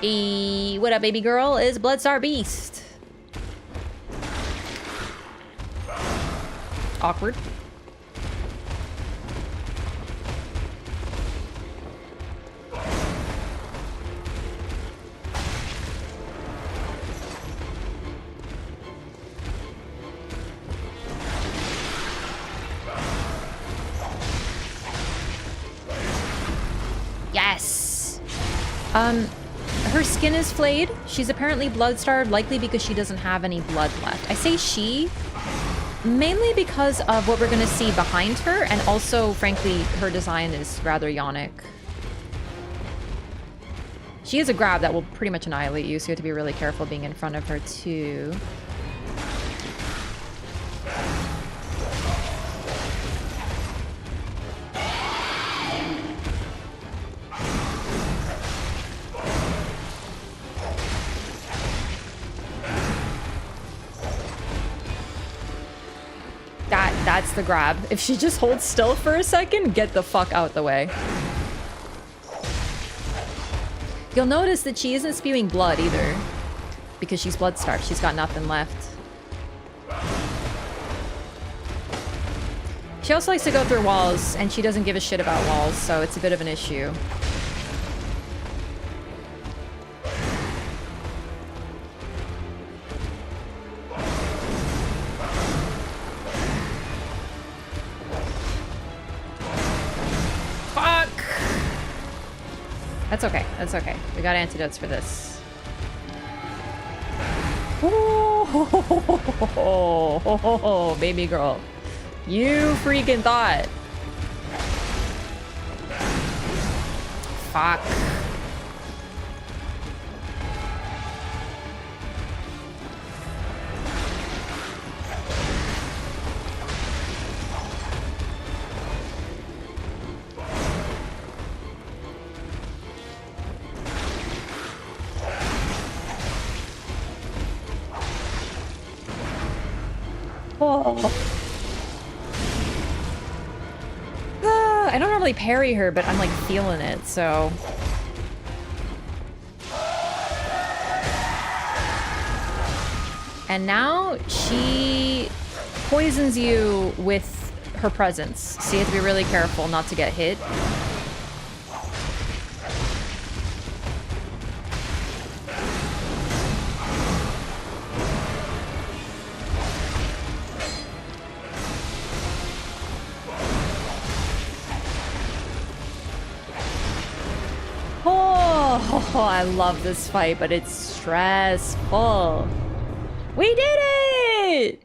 What up, baby girl? Is Bloodstar Beast. Awkward. Yes. Her skin is flayed. She's apparently blood-starved, likely because she doesn't have any blood left. I say she, mainly because of what we're going to see behind her, and also, frankly, her design is rather yonic. She has a grab that will pretty much annihilate you, so you have to be really careful being in front of her, too. That's the grab. If she just holds still for a second, get the fuck out the way. You'll notice that she isn't spewing blood either, because she's blood-starved. She's got nothing left. She also likes to go through walls, and she doesn't give a shit about walls, so it's a bit of an issue. That's okay. That's okay. We got antidotes for this. Oh, baby girl. You freaking thought. Fuck. I don't normally parry her, but I'm like feeling it, so. And now she poisons you with her presence, so you have to be really careful not to get hit. Oh, I love this fight, but it's stressful. We did it!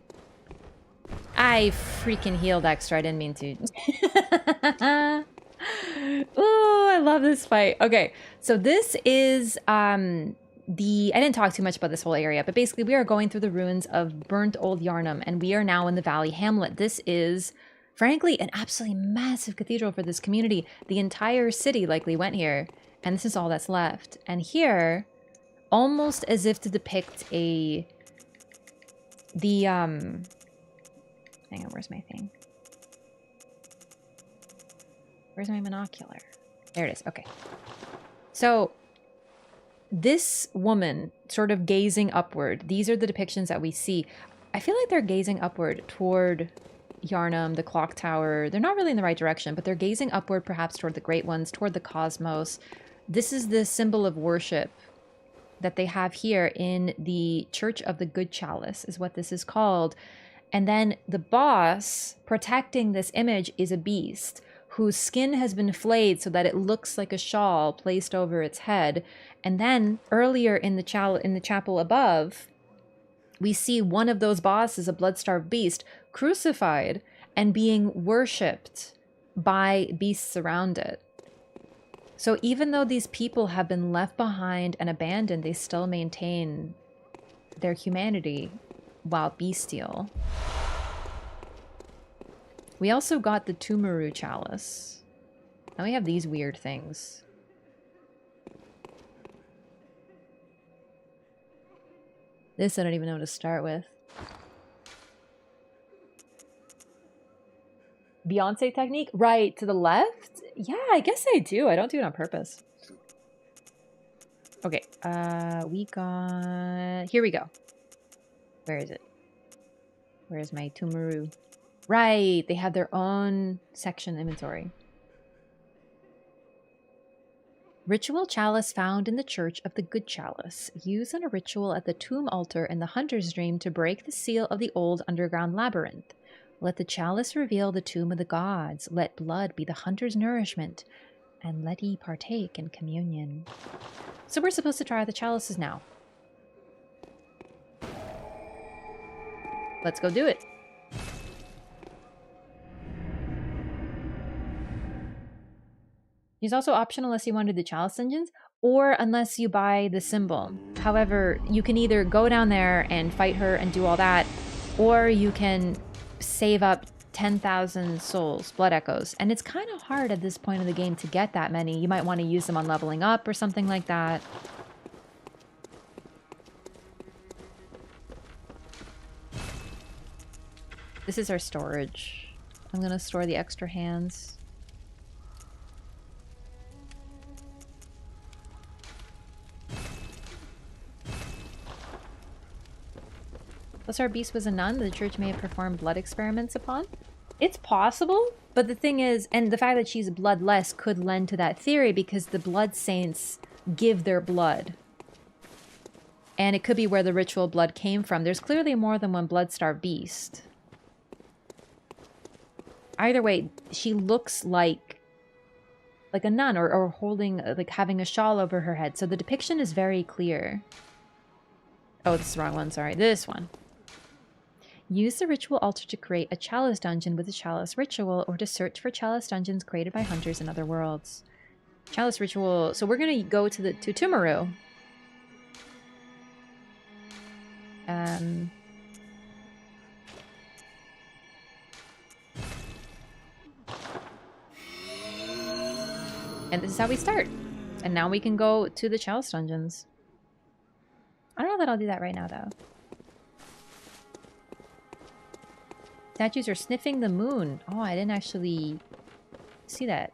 I freaking healed extra. I didn't mean to. Oh, I love this fight. Okay, so this is I didn't talk too much about this whole area, but basically we are going through the ruins of burnt old Yharnam, and we are now in the Valley Hamlet. This is Frankly, an absolutely massive cathedral for this community. The entire city likely went here, and this is all that's left. And here, almost as if to depict hang on, where's my thing? Where's my monocular? There it is. Okay. So this woman sort of gazing upward, these are the depictions that we see. I feel like they're gazing upward toward Yharnam, the clock tower. They're not really in the right direction, but they're gazing upward perhaps toward the great ones, toward the cosmos. This is the symbol of worship that they have here in the Church of the Good Chalice is what this is called. And then the boss protecting this image is a beast whose skin has been flayed so that it looks like a shawl placed over its head. And then earlier in the chapel above, we see one of those bosses, a blood-starved beast, crucified and being worshipped by beasts around it. So even though these people have been left behind and abandoned, they still maintain their humanity while bestial. We also got the Tumaru chalice. Now we have these weird things. This I don't even know what to start with. Beyonce technique? Right, to the left? Yeah, I guess I do. I don't do it on purpose. Okay, we got... Here we go. Where is it? Where's my Tumaru? Right, they have their own section inventory. Ritual chalice found in the Church of the Good Chalice. Used in a ritual at the tomb altar in the Hunter's Dream to break the seal of the old underground labyrinth. Let the chalice reveal the tomb of the gods. Let blood be the hunter's nourishment. And let ye partake in communion. So we're supposed to try the chalices now. Let's go do it. It's also optional unless you want to do the chalice dungeons or unless you buy the symbol. However, you can either go down there and fight her and do all that, or you can save up 10,000 souls, blood echoes. And it's kind of hard at this point of the game to get that many. You might want to use them on leveling up or something like that. This is our storage. I'm going to store the extra hands. Plus our beast was a nun the church may have performed blood experiments upon. It's possible, but the thing is, and the fact that she's bloodless could lend to that theory because the blood saints give their blood. And it could be where the ritual blood came from. There's clearly more than one blood-starved beast. Either way, she looks like a nun or holding, like having a shawl over her head. So the depiction is very clear. Oh, this is the wrong one, sorry. This one. Use the ritual altar to create a chalice dungeon with a chalice ritual or to search for chalice dungeons created by hunters in other worlds. Chalice ritual. So we're going to go to Tumaru. And this is how we start. And now we can go to the chalice dungeons. I don't know that I'll do that right now, though. Statues are sniffing the moon. Oh, I didn't actually see that.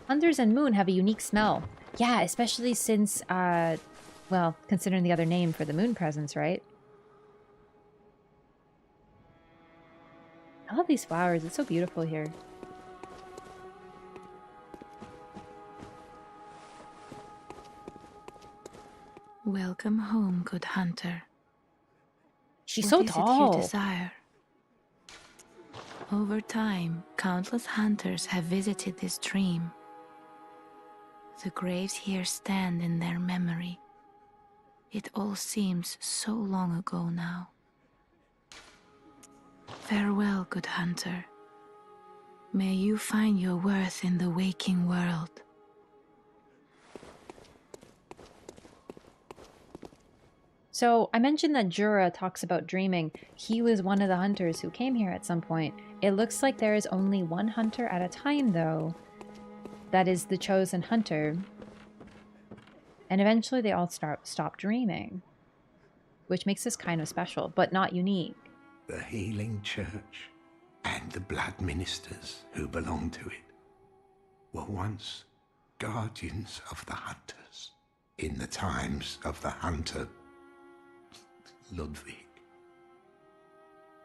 Hunters and moon have a unique smell. Yeah, especially since, well, considering the other name for the moon presence, right? I love these flowers. It's so beautiful here. Welcome home, good hunter. She's so tall. What is it you desire? Over time, countless hunters have visited this dream. The graves here stand in their memory. It all seems so long ago now. Farewell, good hunter. May you find your worth in the waking world. So I mentioned that Jura talks about dreaming. He was one of the hunters who came here at some point. It looks like there is only one hunter at a time, though. That is the chosen hunter. And eventually they all stop dreaming. Which makes this kind of special, but not unique. The healing church and the blood ministers who belong to it were once guardians of the hunters in the times of the hunter Ludwig.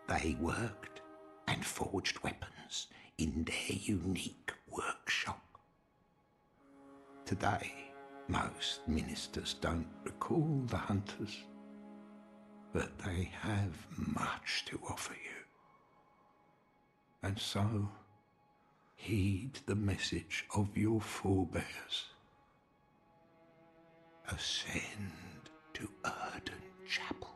They worked and forged weapons in their unique workshop. Today, most ministers don't recall the hunters, but they have much to offer you. And so, heed the message of your forebears. Ascend to Erden Chapel.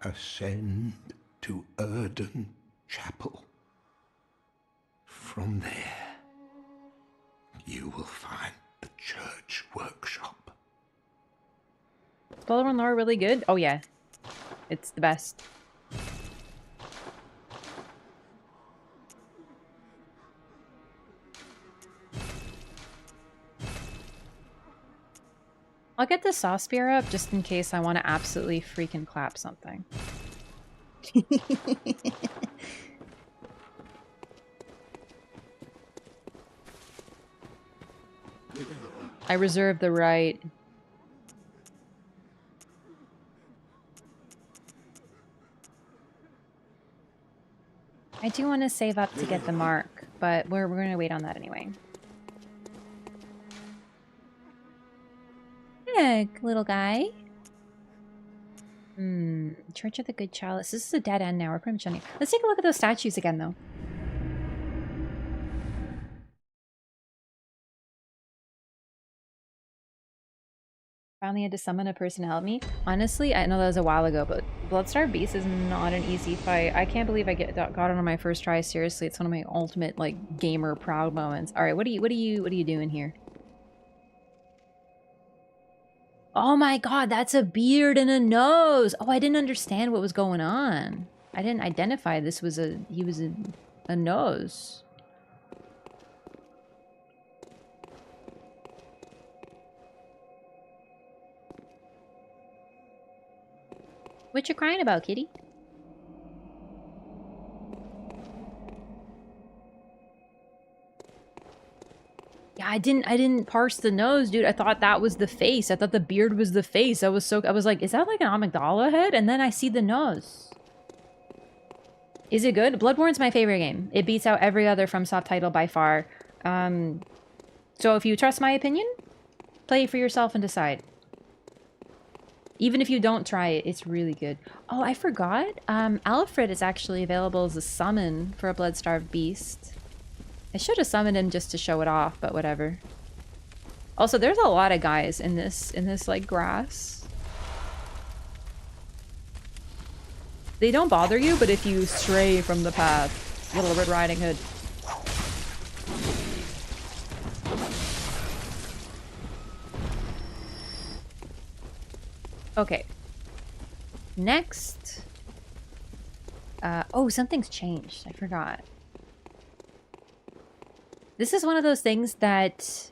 Ascend to Erden Chapel. From there, you will find the church workshop. Is Bloodborne lore really good? Oh yeah. It's the best. I'll get the saw spear up just in case I want to absolutely freaking clap something. I reserve the right. I do want to save up to get the mark, but we're going to wait on that anyway. Yeah, little guy. Church of the Good Chalice. This is a dead end now. We're pretty much ending. Let's take a look at those statues again, though. Finally had to summon a person to help me. Honestly, I know that was a while ago, but Bloodstar Beast is not an easy fight. I can't believe I got it on my first try. Seriously, it's one of my ultimate like gamer proud moments. All right, what are you doing here? Oh my god, that's a beard and a nose. Oh, I didn't understand what was going on. I didn't identify this was he was a nose. What you crying about, kitty? Yeah, I didn't parse the nose, dude. I thought that was the face. I thought the beard was the face. I was like, is that like an amygdala head? And then I see the nose. Is it good? Bloodborne's my favorite game. It beats out every other FromSoft title by far. So if you trust my opinion, play it for yourself and decide. Even if you don't try it, it's really good. Oh, I forgot. Alfred is actually available as a summon for a Bloodstarved Beast. I should have summoned him just to show it off, but whatever. Also, there's a lot of guys in this like grass. They don't bother you, but if you stray from the path, Little Red Riding Hood. Okay. Next. Oh, something's changed. I forgot. This is one of those things that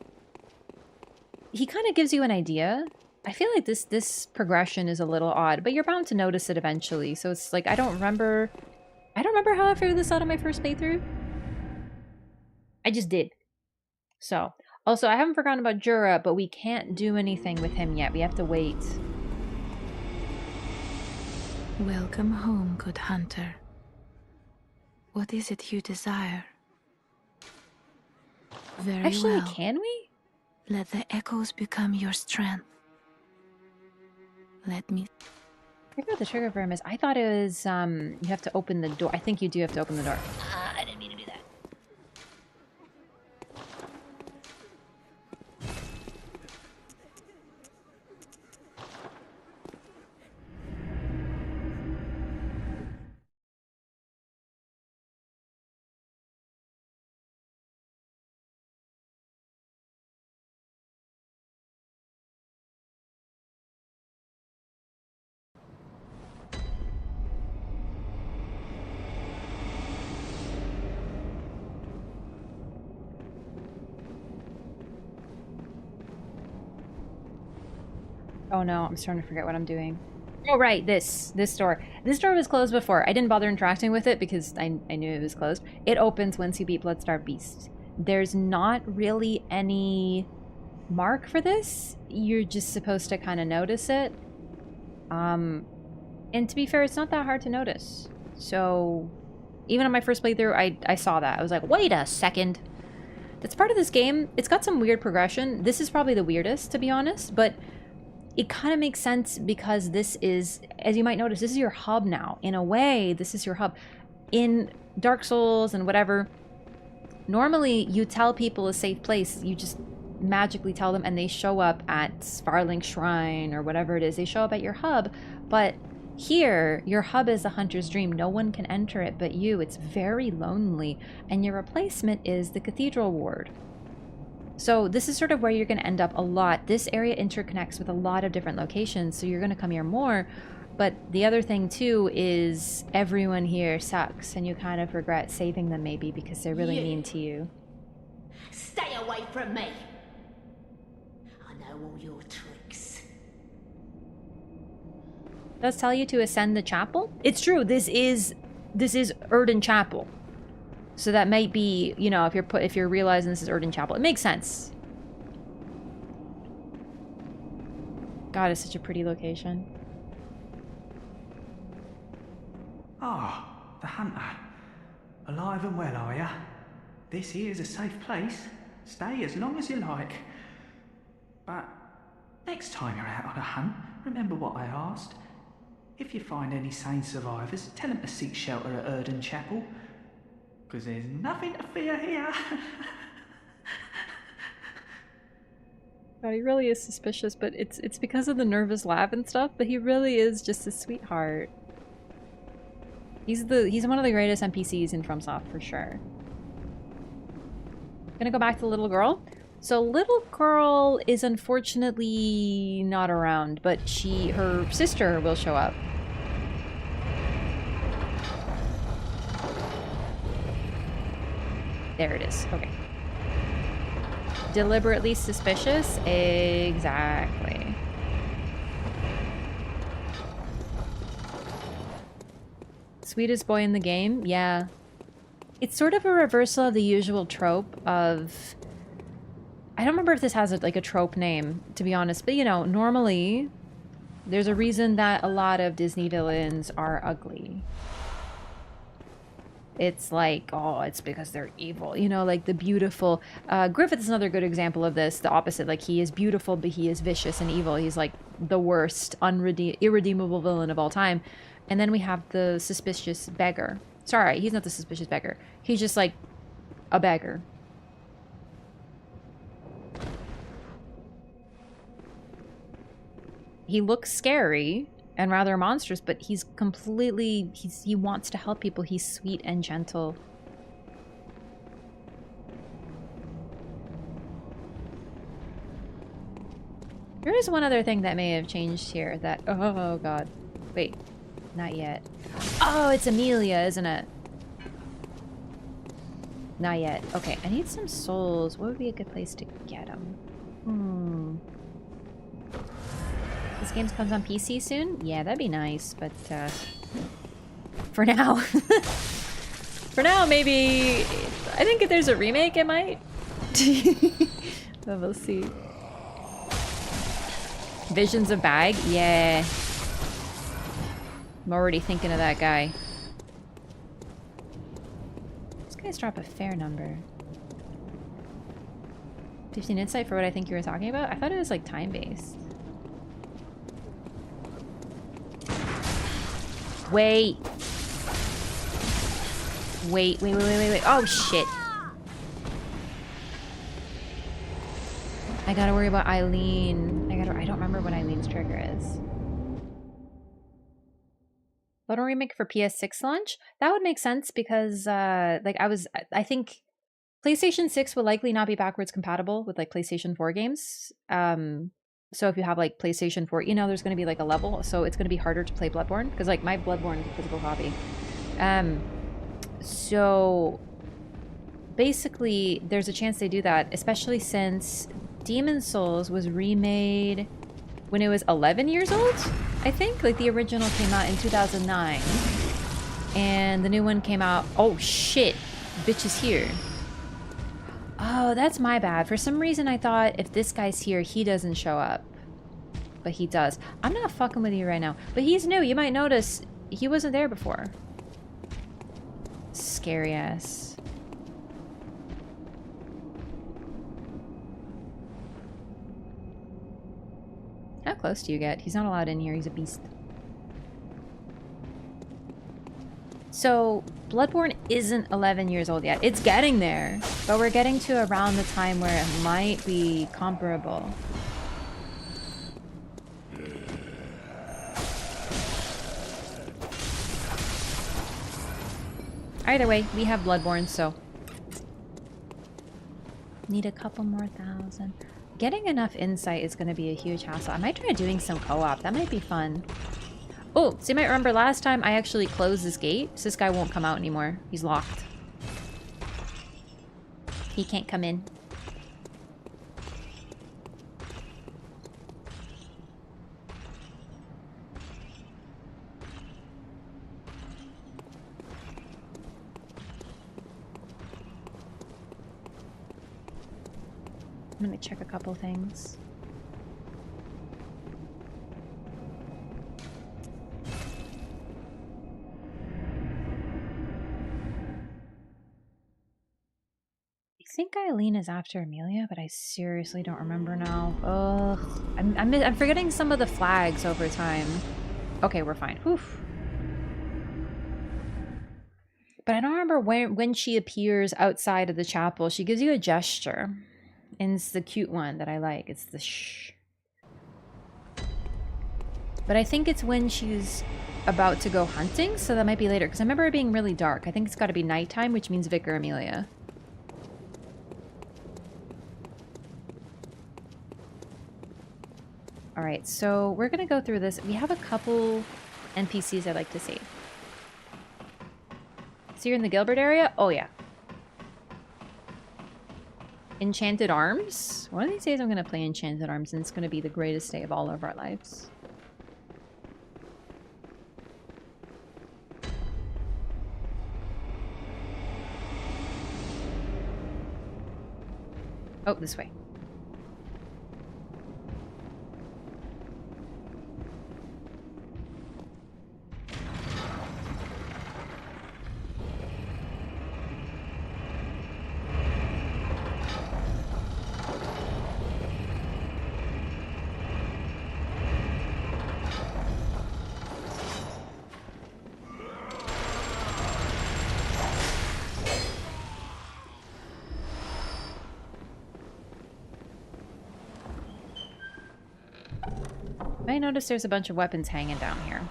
he kind of gives you an idea. I feel like this progression is a little odd, but you're bound to notice it eventually. So it's like I don't remember how I figured this out on my first playthrough. I just did. So, also I haven't forgotten about Jura, but we can't do anything with him yet. We have to wait. Welcome home, good hunter. What is it you desire? Very Actually, well. Can we? Let the echoes become your strength. Let me... I forget what the trigger for him is. I thought it was, you have to open the door. I think you do have to open the door. I didn't mean to do that. Oh no, I'm starting to forget what I'm doing. Oh right, this door. This door was closed before. I didn't bother interacting with it because I knew it was closed. It opens once you beat Bloodstar Beast. There's not really any mark for this. You're just supposed to kind of notice it. And to be fair, it's not that hard to notice. So even on my first playthrough, I saw that. I was like, wait a second. That's part of this game. It's got some weird progression. This is probably the weirdest, to be honest, but it kind of makes sense because this is, as you might notice, this is your hub now. In a way, this is your hub. In Dark Souls and whatever, normally you tell people a safe place. You just magically tell them and they show up at Sparling Shrine or whatever it is. They show up at your hub, but here, your hub is a hunter's dream. No one can enter it but you. It's very lonely, and your replacement is the Cathedral Ward. So this is sort of where you're going to end up a lot. This area interconnects with a lot of different locations, so you're going to come here more. But the other thing, too, is everyone here sucks, and you kind of regret saving them maybe because they're really mean to you. Stay away from me. I know all your tricks. Does tell you to ascend the chapel? It's true. This is Erden Chapel. So that might be, you know, if you're realizing this is Erden Chapel, it makes sense. God, it's such a pretty location. Ah, the hunter. Alive and well, are ya? This here's a safe place. Stay as long as you like. But next time you're out on a hunt, remember what I asked. If you find any sane survivors, tell them to seek shelter at Erden Chapel. Because there's nothing to fear here. God, he really is suspicious, but it's because of the nervous laugh and stuff, but he really is just a sweetheart. He's one of the greatest NPCs in FromSoft for sure. Gonna go back to the little girl. So little girl is unfortunately not around, but her sister will show up. There it is. Okay. Deliberately suspicious? Exactly. Sweetest boy in the game? Yeah. It's sort of a reversal of the usual trope of... I don't remember if this has like a trope name, to be honest, but you know, normally there's a reason that a lot of Disney villains are ugly. It's like, oh, it's because they're evil. You know, like the beautiful... Griffith is another good example of this. The opposite. Like, he is beautiful, but he is vicious and evil. He's like the worst, irredeemable villain of all time. And then we have the suspicious beggar. Sorry, he's not the suspicious beggar. He's just like a beggar. He looks scary and rather monstrous, but he's completely... he wants to help people. He's sweet and gentle. There is one other thing that may have changed here that... Oh, God. Wait. Not yet. Oh, it's Amelia, isn't it? Not yet. Okay, I need some souls. What would be a good place to get them? This game comes on PC soon? Yeah, that'd be nice, but for now. For now, maybe... I think if there's a remake, it might. But we'll see. Visions of Bag? Yeah. I'm already thinking of that guy. These guys drop a fair number. 15 insight for what I think you were talking about? I thought it was like time-based. Wait. Wait. Oh, shit. I gotta worry about Eileen. I don't remember what Eileen's trigger is. Bloodborne remake for PS6 launch? That would make sense because, I think PlayStation 6 will likely not be backwards compatible with, like, PlayStation 4 games. So if you have, like, PlayStation 4, you know, there's going to be, like, a level, so it's going to be harder to play Bloodborne, because, like, my Bloodborne is a physical copy. So basically, there's a chance they do that, especially since Demon's Souls was remade when it was 11 years old, I think. Like, the original came out in 2009. And the new one came out... Oh, shit. Bitch is here. Oh, that's my bad. For some reason, I thought if this guy's here, he doesn't show up. But he does. I'm not fucking with you right now. But he's new. You might notice he wasn't there before. Scary ass. How close do you get? He's not allowed in here. He's a beast. So, Bloodborne isn't 11 years old yet. It's getting there. But we're getting to around the time where it might be comparable. Either way, we have Bloodborne, so... Need a couple more thousand. Getting enough insight is going to be a huge hassle. I might try doing some co-op. That might be fun. Oh, so you might remember last time I actually closed this gate. So this guy won't come out anymore. He's locked. He can't come in. Let me check a couple things. I think Eileen is after Amelia, but I seriously don't remember now. Ugh. I'm forgetting some of the flags over time. Okay, we're fine. Whew. But I don't remember when she appears outside of the chapel. She gives you a gesture. And it's the cute one that I like. It's the shh. But I think it's when she's about to go hunting, so that might be later. Because I remember it being really dark. I think it's got to be nighttime, which means Vicar Amelia. Alright, so we're going to go through this. We have a couple NPCs I'd like to save. So you're in the Gilbert area? Oh, yeah. Enchanted Arms? One of these days I'm going to play Enchanted Arms and it's going to be the greatest day of all of our lives. Oh, this way. I noticed there's a bunch of weapons hanging down here.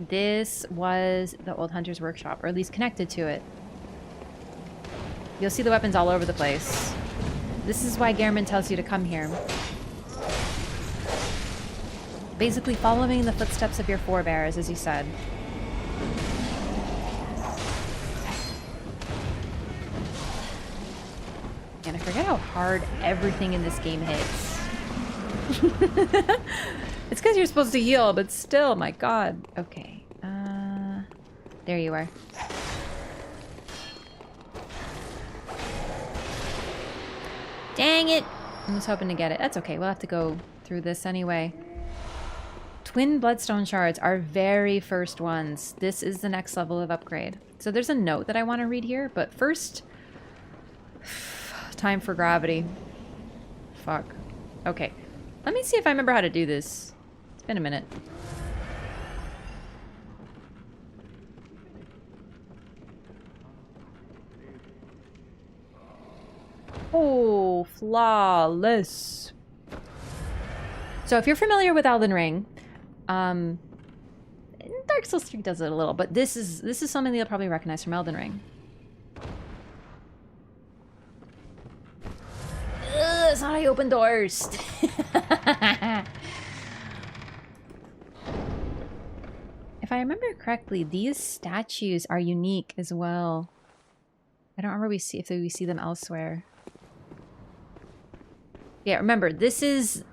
This was the old hunter's workshop, or at least connected to it. You'll see the weapons all over the place. This is why Gehrman tells you to come here. Basically following the footsteps of your forebears, as you said. And I forget how hard everything in this game hits. It's because you're supposed to heal, but still, my god. Okay. There you are. Dang it! I was hoping to get it. That's okay. We'll have to go through this anyway. Twin Bloodstone Shards, our very first ones. This is the next level of upgrade. So there's a note that I want to read here, but first... time for gravity. Fuck. Okay. Let me see if I remember how to do this. It's been a minute. Oh, flawless. So if you're familiar with Elden Ring, Dark Souls 3 does it a little, but this is something that you'll probably recognize from Elden Ring. Ugh, it's not how you open doors. If I remember correctly, these statues are unique as well. I don't remember if we see them elsewhere. Yeah, remember, this is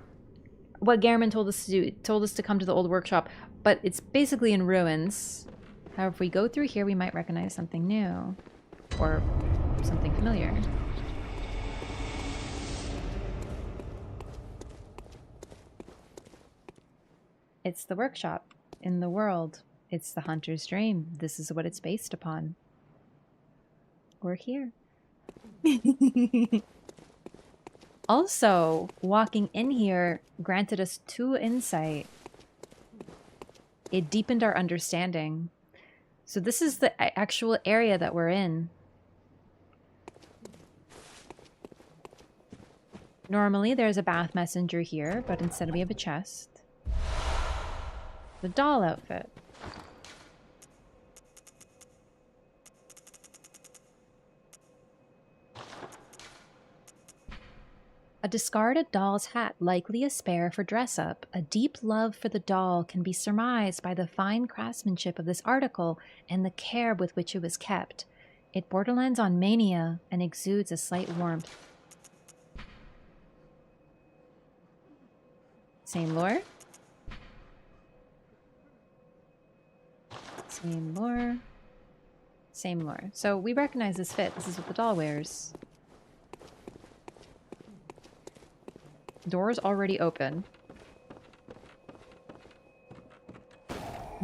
what Garamond told us to do. It told us to come to the old workshop, but it's basically in ruins. However, if we go through here, we might recognize something new. Or something familiar. It's the workshop in the world. It's the hunter's dream. This is what it's based upon. We're here. Also, walking in here granted us 2 insight. It deepened our understanding. So this is the actual area that we're in. Normally there's a bath messenger here, but instead we have a chest. The doll outfit. A discarded doll's hat, likely a spare for dress-up. A deep love for the doll can be surmised by the fine craftsmanship of this article and the care with which it was kept. It borderlands on mania and exudes a slight warmth. Same lore. Same lore. Same lore. So we recognize this fit. This is what the doll wears. Door's already open.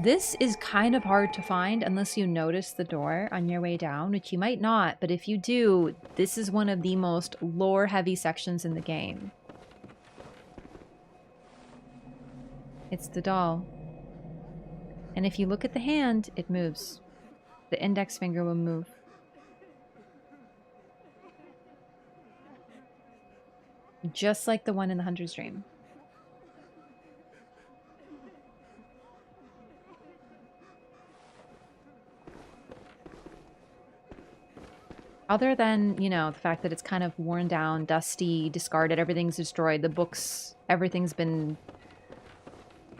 This is kind of hard to find unless you notice the door on your way down, which you might not, but if you do, this is one of the most lore-heavy sections in the game. It's the doll. And if you look at the hand, it moves. The index finger will move. Just like the one in the Hunter's Dream. Other than, you know, the fact that it's kind of worn down, dusty, discarded, everything's destroyed, the books, everything's been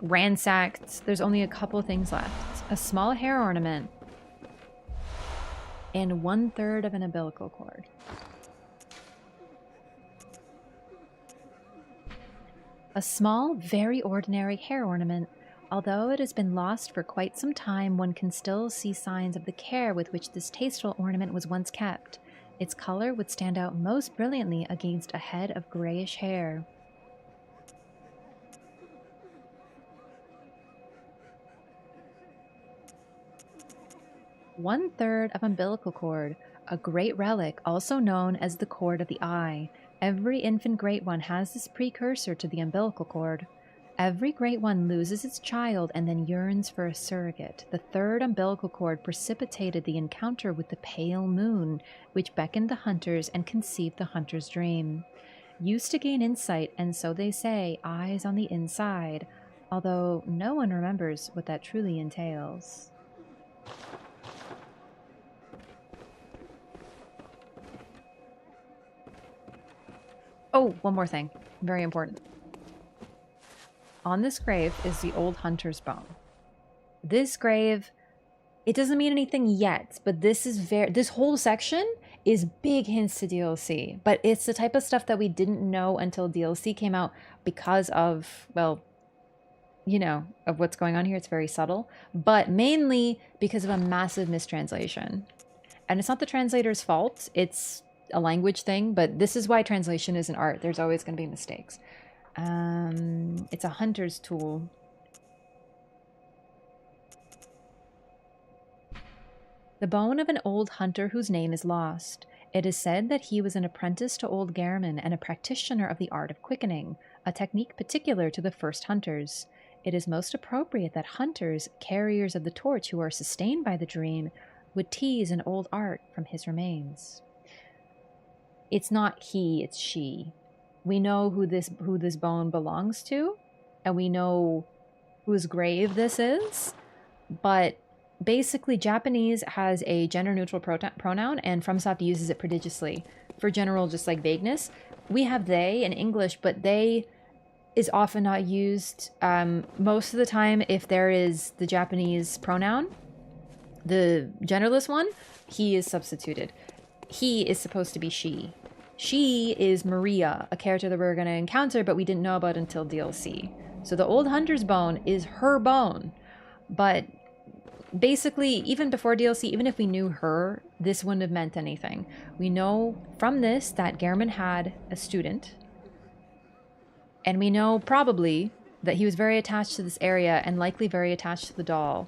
ransacked. There's only a couple things left. A small hair ornament and 1/3 of an umbilical cord. A small, very ordinary hair ornament. Although it has been lost for quite some time, one can still see signs of the care with which this tasteful ornament was once kept. Its color would stand out most brilliantly against a head of grayish hair. One-third of umbilical cord, a great relic also known as the cord of the eye. Every infant Great One has this precursor to the umbilical cord. Every Great One loses its child and then yearns for a surrogate. The 3rd umbilical cord precipitated the encounter with the pale moon, which beckoned the hunters and conceived the hunter's dream. Used to gain insight, and so they say, eyes on the inside, although no one remembers what that truly entails. Oh, one more thing. Very important. On this grave is the old hunter's bone. This grave, it doesn't mean anything yet, but this whole section is big hints to DLC. But it's the type of stuff that we didn't know until DLC came out because of, well, you know, of what's going on here. It's very subtle, but mainly because of a massive mistranslation. And it's not the translator's fault. It's a language thing, but this is why translation is an art. There's always going to be mistakes. It's a hunter's tool. The bone of an old hunter whose name is lost. It is said that he was an apprentice to old Garamond and a practitioner of the art of quickening, a technique particular to the first hunters. It is most appropriate that hunters, carriers of the torch who are sustained by the dream, would tease an old art from his remains. It's not he, it's she. We know who this bone belongs to, and we know whose grave this is, but basically Japanese has a gender-neutral pronoun, and FromSoft uses it prodigiously for general just like vagueness. We have they in English, but they is often not used. Most of the time, if there is the Japanese pronoun, the genderless one, he is substituted. He is supposed to be she. She is Maria, a character that we're going to encounter, but we didn't know about until DLC. So the old hunter's bone is her bone. But basically, even before DLC, even if we knew her, this wouldn't have meant anything. We know from this that Gehrman had a student. And we know probably that he was very attached to this area and likely very attached to the doll.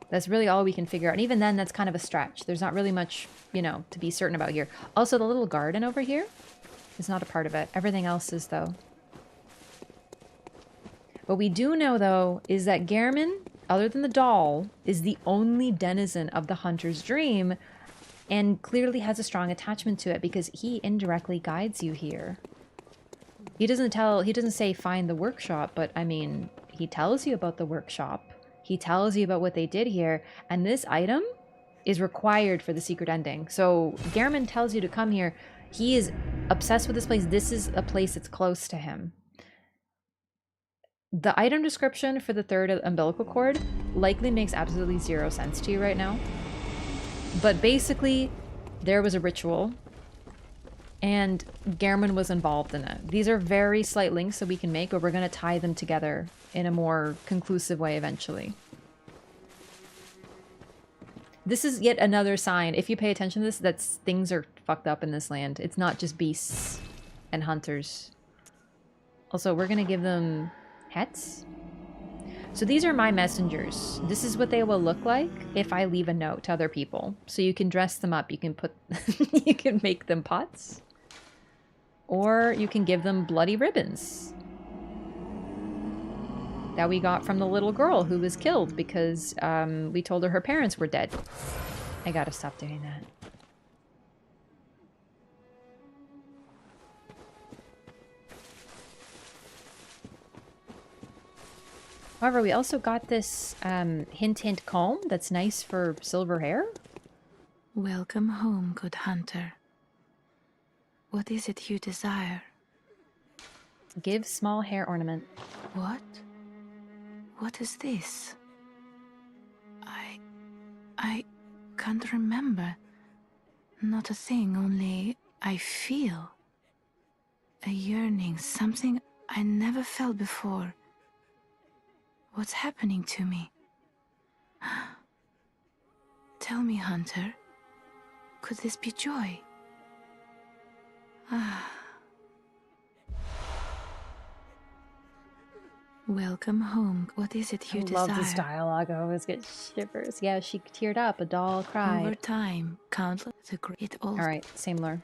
That's really all we can figure out. And even then, that's kind of a stretch. There's not really much, you know, to be certain about here. Also, the little garden over here is not a part of it. Everything else is, though. What we do know, though, is that Gehrman, other than the doll, is the only denizen of the hunter's dream and clearly has a strong attachment to it because he indirectly guides you here. He doesn't say find the workshop, but I mean, he tells you about the workshop. He tells you about what they did here, and this item is required for the secret ending. So Gehrman tells you to come here. He is obsessed with this place. This is a place that's close to him. The item description for the third umbilical cord likely makes absolutely zero sense to you right now. But basically, there was a ritual, and Gehrman was involved in it. These are very slight links that we can make, but we're going to tie them together in a more conclusive way eventually. This is yet another sign, if you pay attention to this, that things are fucked up in this land. It's not just beasts and hunters. Also, we're going to give them hats. So these are my messengers. This is what they will look like if I leave a note to other people. So you can dress them up. You can put, you can make them pots. Or you can give them bloody ribbons. That we got from the little girl who was killed because we told her parents were dead. I gotta stop doing that. However, we also got this hint hint comb that's nice for silver hair. Welcome home, good hunter. What is it you desire? Give small hair ornament. What? What is this? I can't remember. Not a thing, only I feel. A yearning, something I never felt before. What's happening to me? Tell me, hunter. Could this be joy? Welcome home. What is it you desire? I love this dialogue. I always get shivers. Yeah, she teared up. A doll cried. Over time, countless it all. All right, same lore.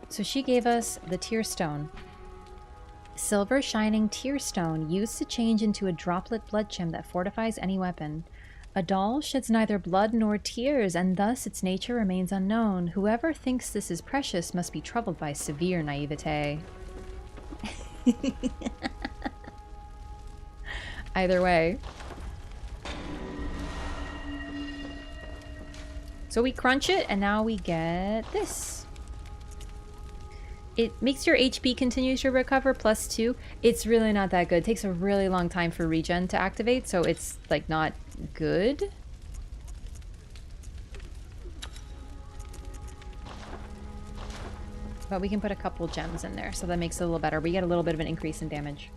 So she gave us the tear stone. Silver shining tear stone used to change into a droplet blood gem that fortifies any weapon. A doll sheds neither blood nor tears, and thus its nature remains unknown. Whoever thinks this is precious must be troubled by severe naivete. Either way. So we crunch it, and now we get this. It makes your HP continue to recover +2. It's really not that good. It takes a really long time for regen to activate, so it's like not good. But we can put a couple gems in there, so that makes it a little better. We get a little bit of an increase in damage.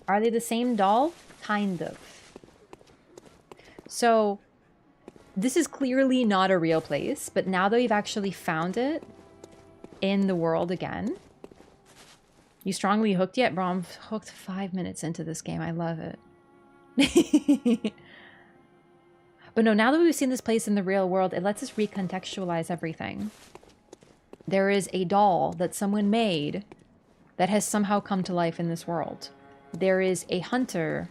Are they the same doll? Kind of. So, this is clearly not a real place, but now that we've actually found it in the world again. You strongly hooked yet? Bro, I'm hooked 5 minutes into this game. I love it. But no, now that we've seen this place in the real world, it lets us recontextualize everything. There is a doll that someone made that has somehow come to life in this world. There is a hunter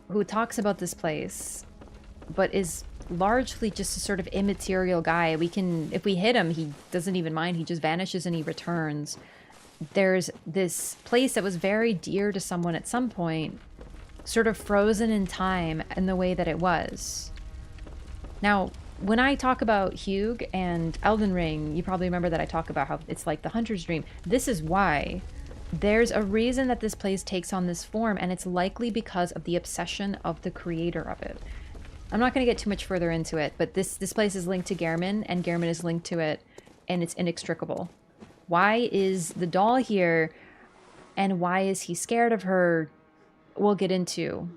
who talks about this place, but is largely just a sort of immaterial guy. We can, if we hit him, he doesn't even mind. He just vanishes and he returns. There's this place that was very dear to someone at some point, sort of frozen in time in the way that it was. Now, when I talk about Hugh and Elden Ring, you probably remember that I talk about how it's like the hunter's dream. This is why. There's a reason that this place takes on this form, and it's likely because of the obsession of the creator of it. I'm not going to get too much further into it, but this place is linked to Gehrman, and Gehrman is linked to it, and it's inextricable. Why is the doll here, and why is he scared of her? We'll get into.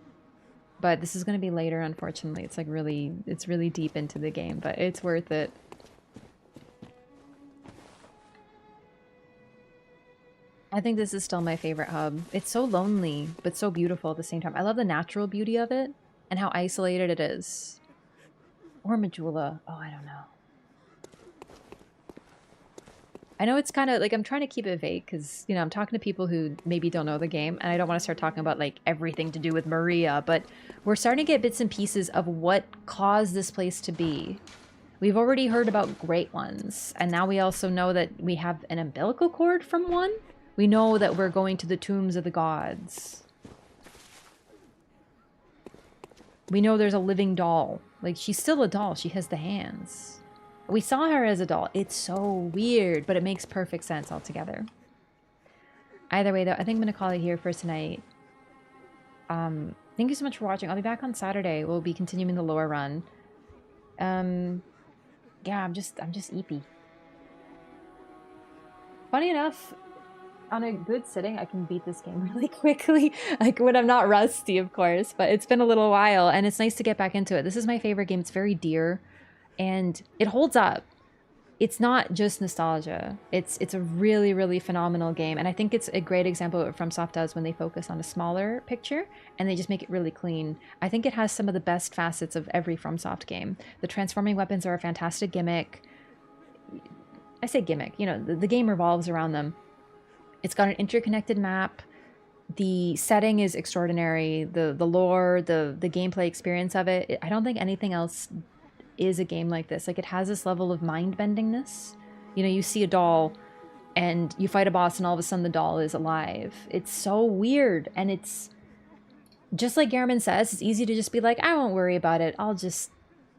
But this is going to be later, unfortunately. It's like it's really deep into the game, but it's worth it. I think this is still my favorite hub. It's so lonely, but so beautiful at the same time. I love the natural beauty of it and how isolated it is. Or Majula. Oh, I don't know. I know it's kind of like, I'm trying to keep it vague because, you know, I'm talking to people who maybe don't know the game, and I don't want to start talking about like everything to do with Maria, but we're starting to get bits and pieces of what caused this place to be. We've already heard about great ones, and now we also know that we have an umbilical cord from one. We know that we're going to the tombs of the gods. We know there's a living doll. Like, she's still a doll. She has the hands. We saw her as a doll. It's so weird, but it makes perfect sense altogether. Either way, though, I think I'm going to call it here for tonight. Thank you so much for watching. I'll be back on Saturday. We'll be continuing the lore run. Yeah, I'm just eepy. Funny enough, on a good sitting, I can beat this game really quickly. Like, when I'm not rusty, of course. But it's been a little while, and it's nice to get back into it. This is my favorite game. It's very dear, and it holds up. It's not just nostalgia. It's a really, really phenomenal game, and I think it's a great example of what FromSoft does when they focus on a smaller picture, and they just make it really clean. I think it has some of the best facets of every FromSoft game. The transforming weapons are a fantastic gimmick. I say gimmick. You know, the game revolves around them. It's got an interconnected map. The setting is extraordinary. The lore, the gameplay experience of it. I don't think anything else is a game like this. Like, it has this level of mind-bendingness. You know, you see a doll and you fight a boss and all of a sudden the doll is alive. It's so weird. And it's just like Gehrman says, it's easy to just be like, I won't worry about it. I'll just,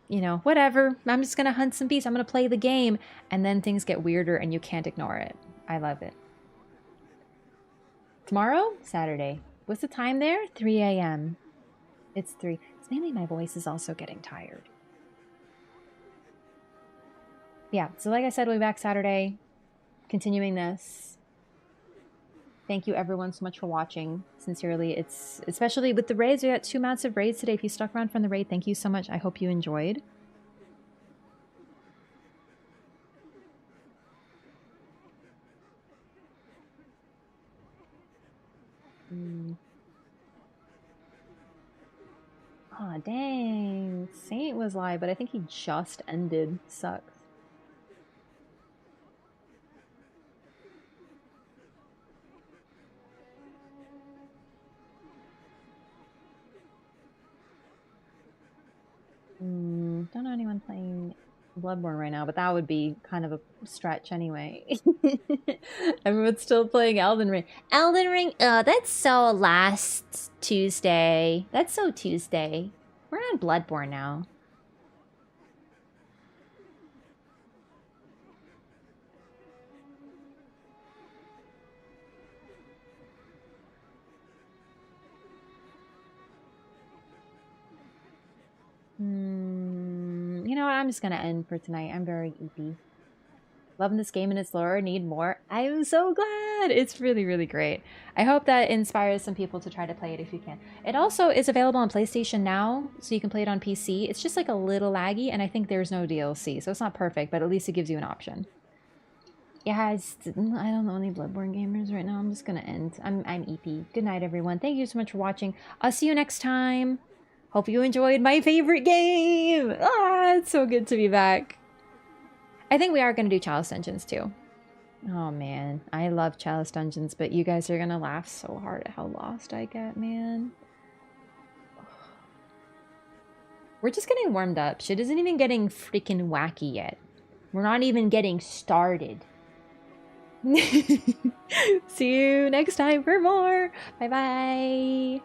you know, whatever. I'm just going to hunt some beasts. I'm going to play the game. And then things get weirder and you can't ignore it. I love it. Tomorrow? Saturday. What's the time there? 3 a.m. It's 3. It's mainly my voice is also getting tired. Yeah, so like I said, we'll be back Saturday, continuing this. Thank you everyone so much for watching. Sincerely, it's especially with the raids. We got 2 massive raids today. If you stuck around from the raid, thank you so much. I hope you enjoyed. Aw, dang. Saint was live, but I think he just ended. Sucks. Don't know anyone playing Bloodborne right now, but that would be kind of a stretch anyway. Everyone's still playing Elden Ring. Elden Ring? That's so last Tuesday. That's so Tuesday. We're on Bloodborne now. You know what? I'm just gonna end for tonight. I'm very eepy. Loving this game and its lore. Need more. I'm so glad. It's really, really great. I hope that inspires some people to try to play it if you can. It also is available on PlayStation now, so you can play it on PC. It's just like a little laggy, and I think there's no DLC, so it's not perfect, but at least it gives you an option. Yeah, I don't know any Bloodborne gamers right now. I'm just gonna end. I'm eepy. Good night, everyone. Thank you so much for watching. I'll see you next time. Hope you enjoyed my favorite game. Ah, it's so good to be back. I think we are going to do Chalice Dungeons too. Oh man, I love Chalice Dungeons, but you guys are going to laugh so hard at how lost I get, man. We're just getting warmed up. Shit isn't even getting freaking wacky yet. We're not even getting started. See you next time for more. Bye-bye.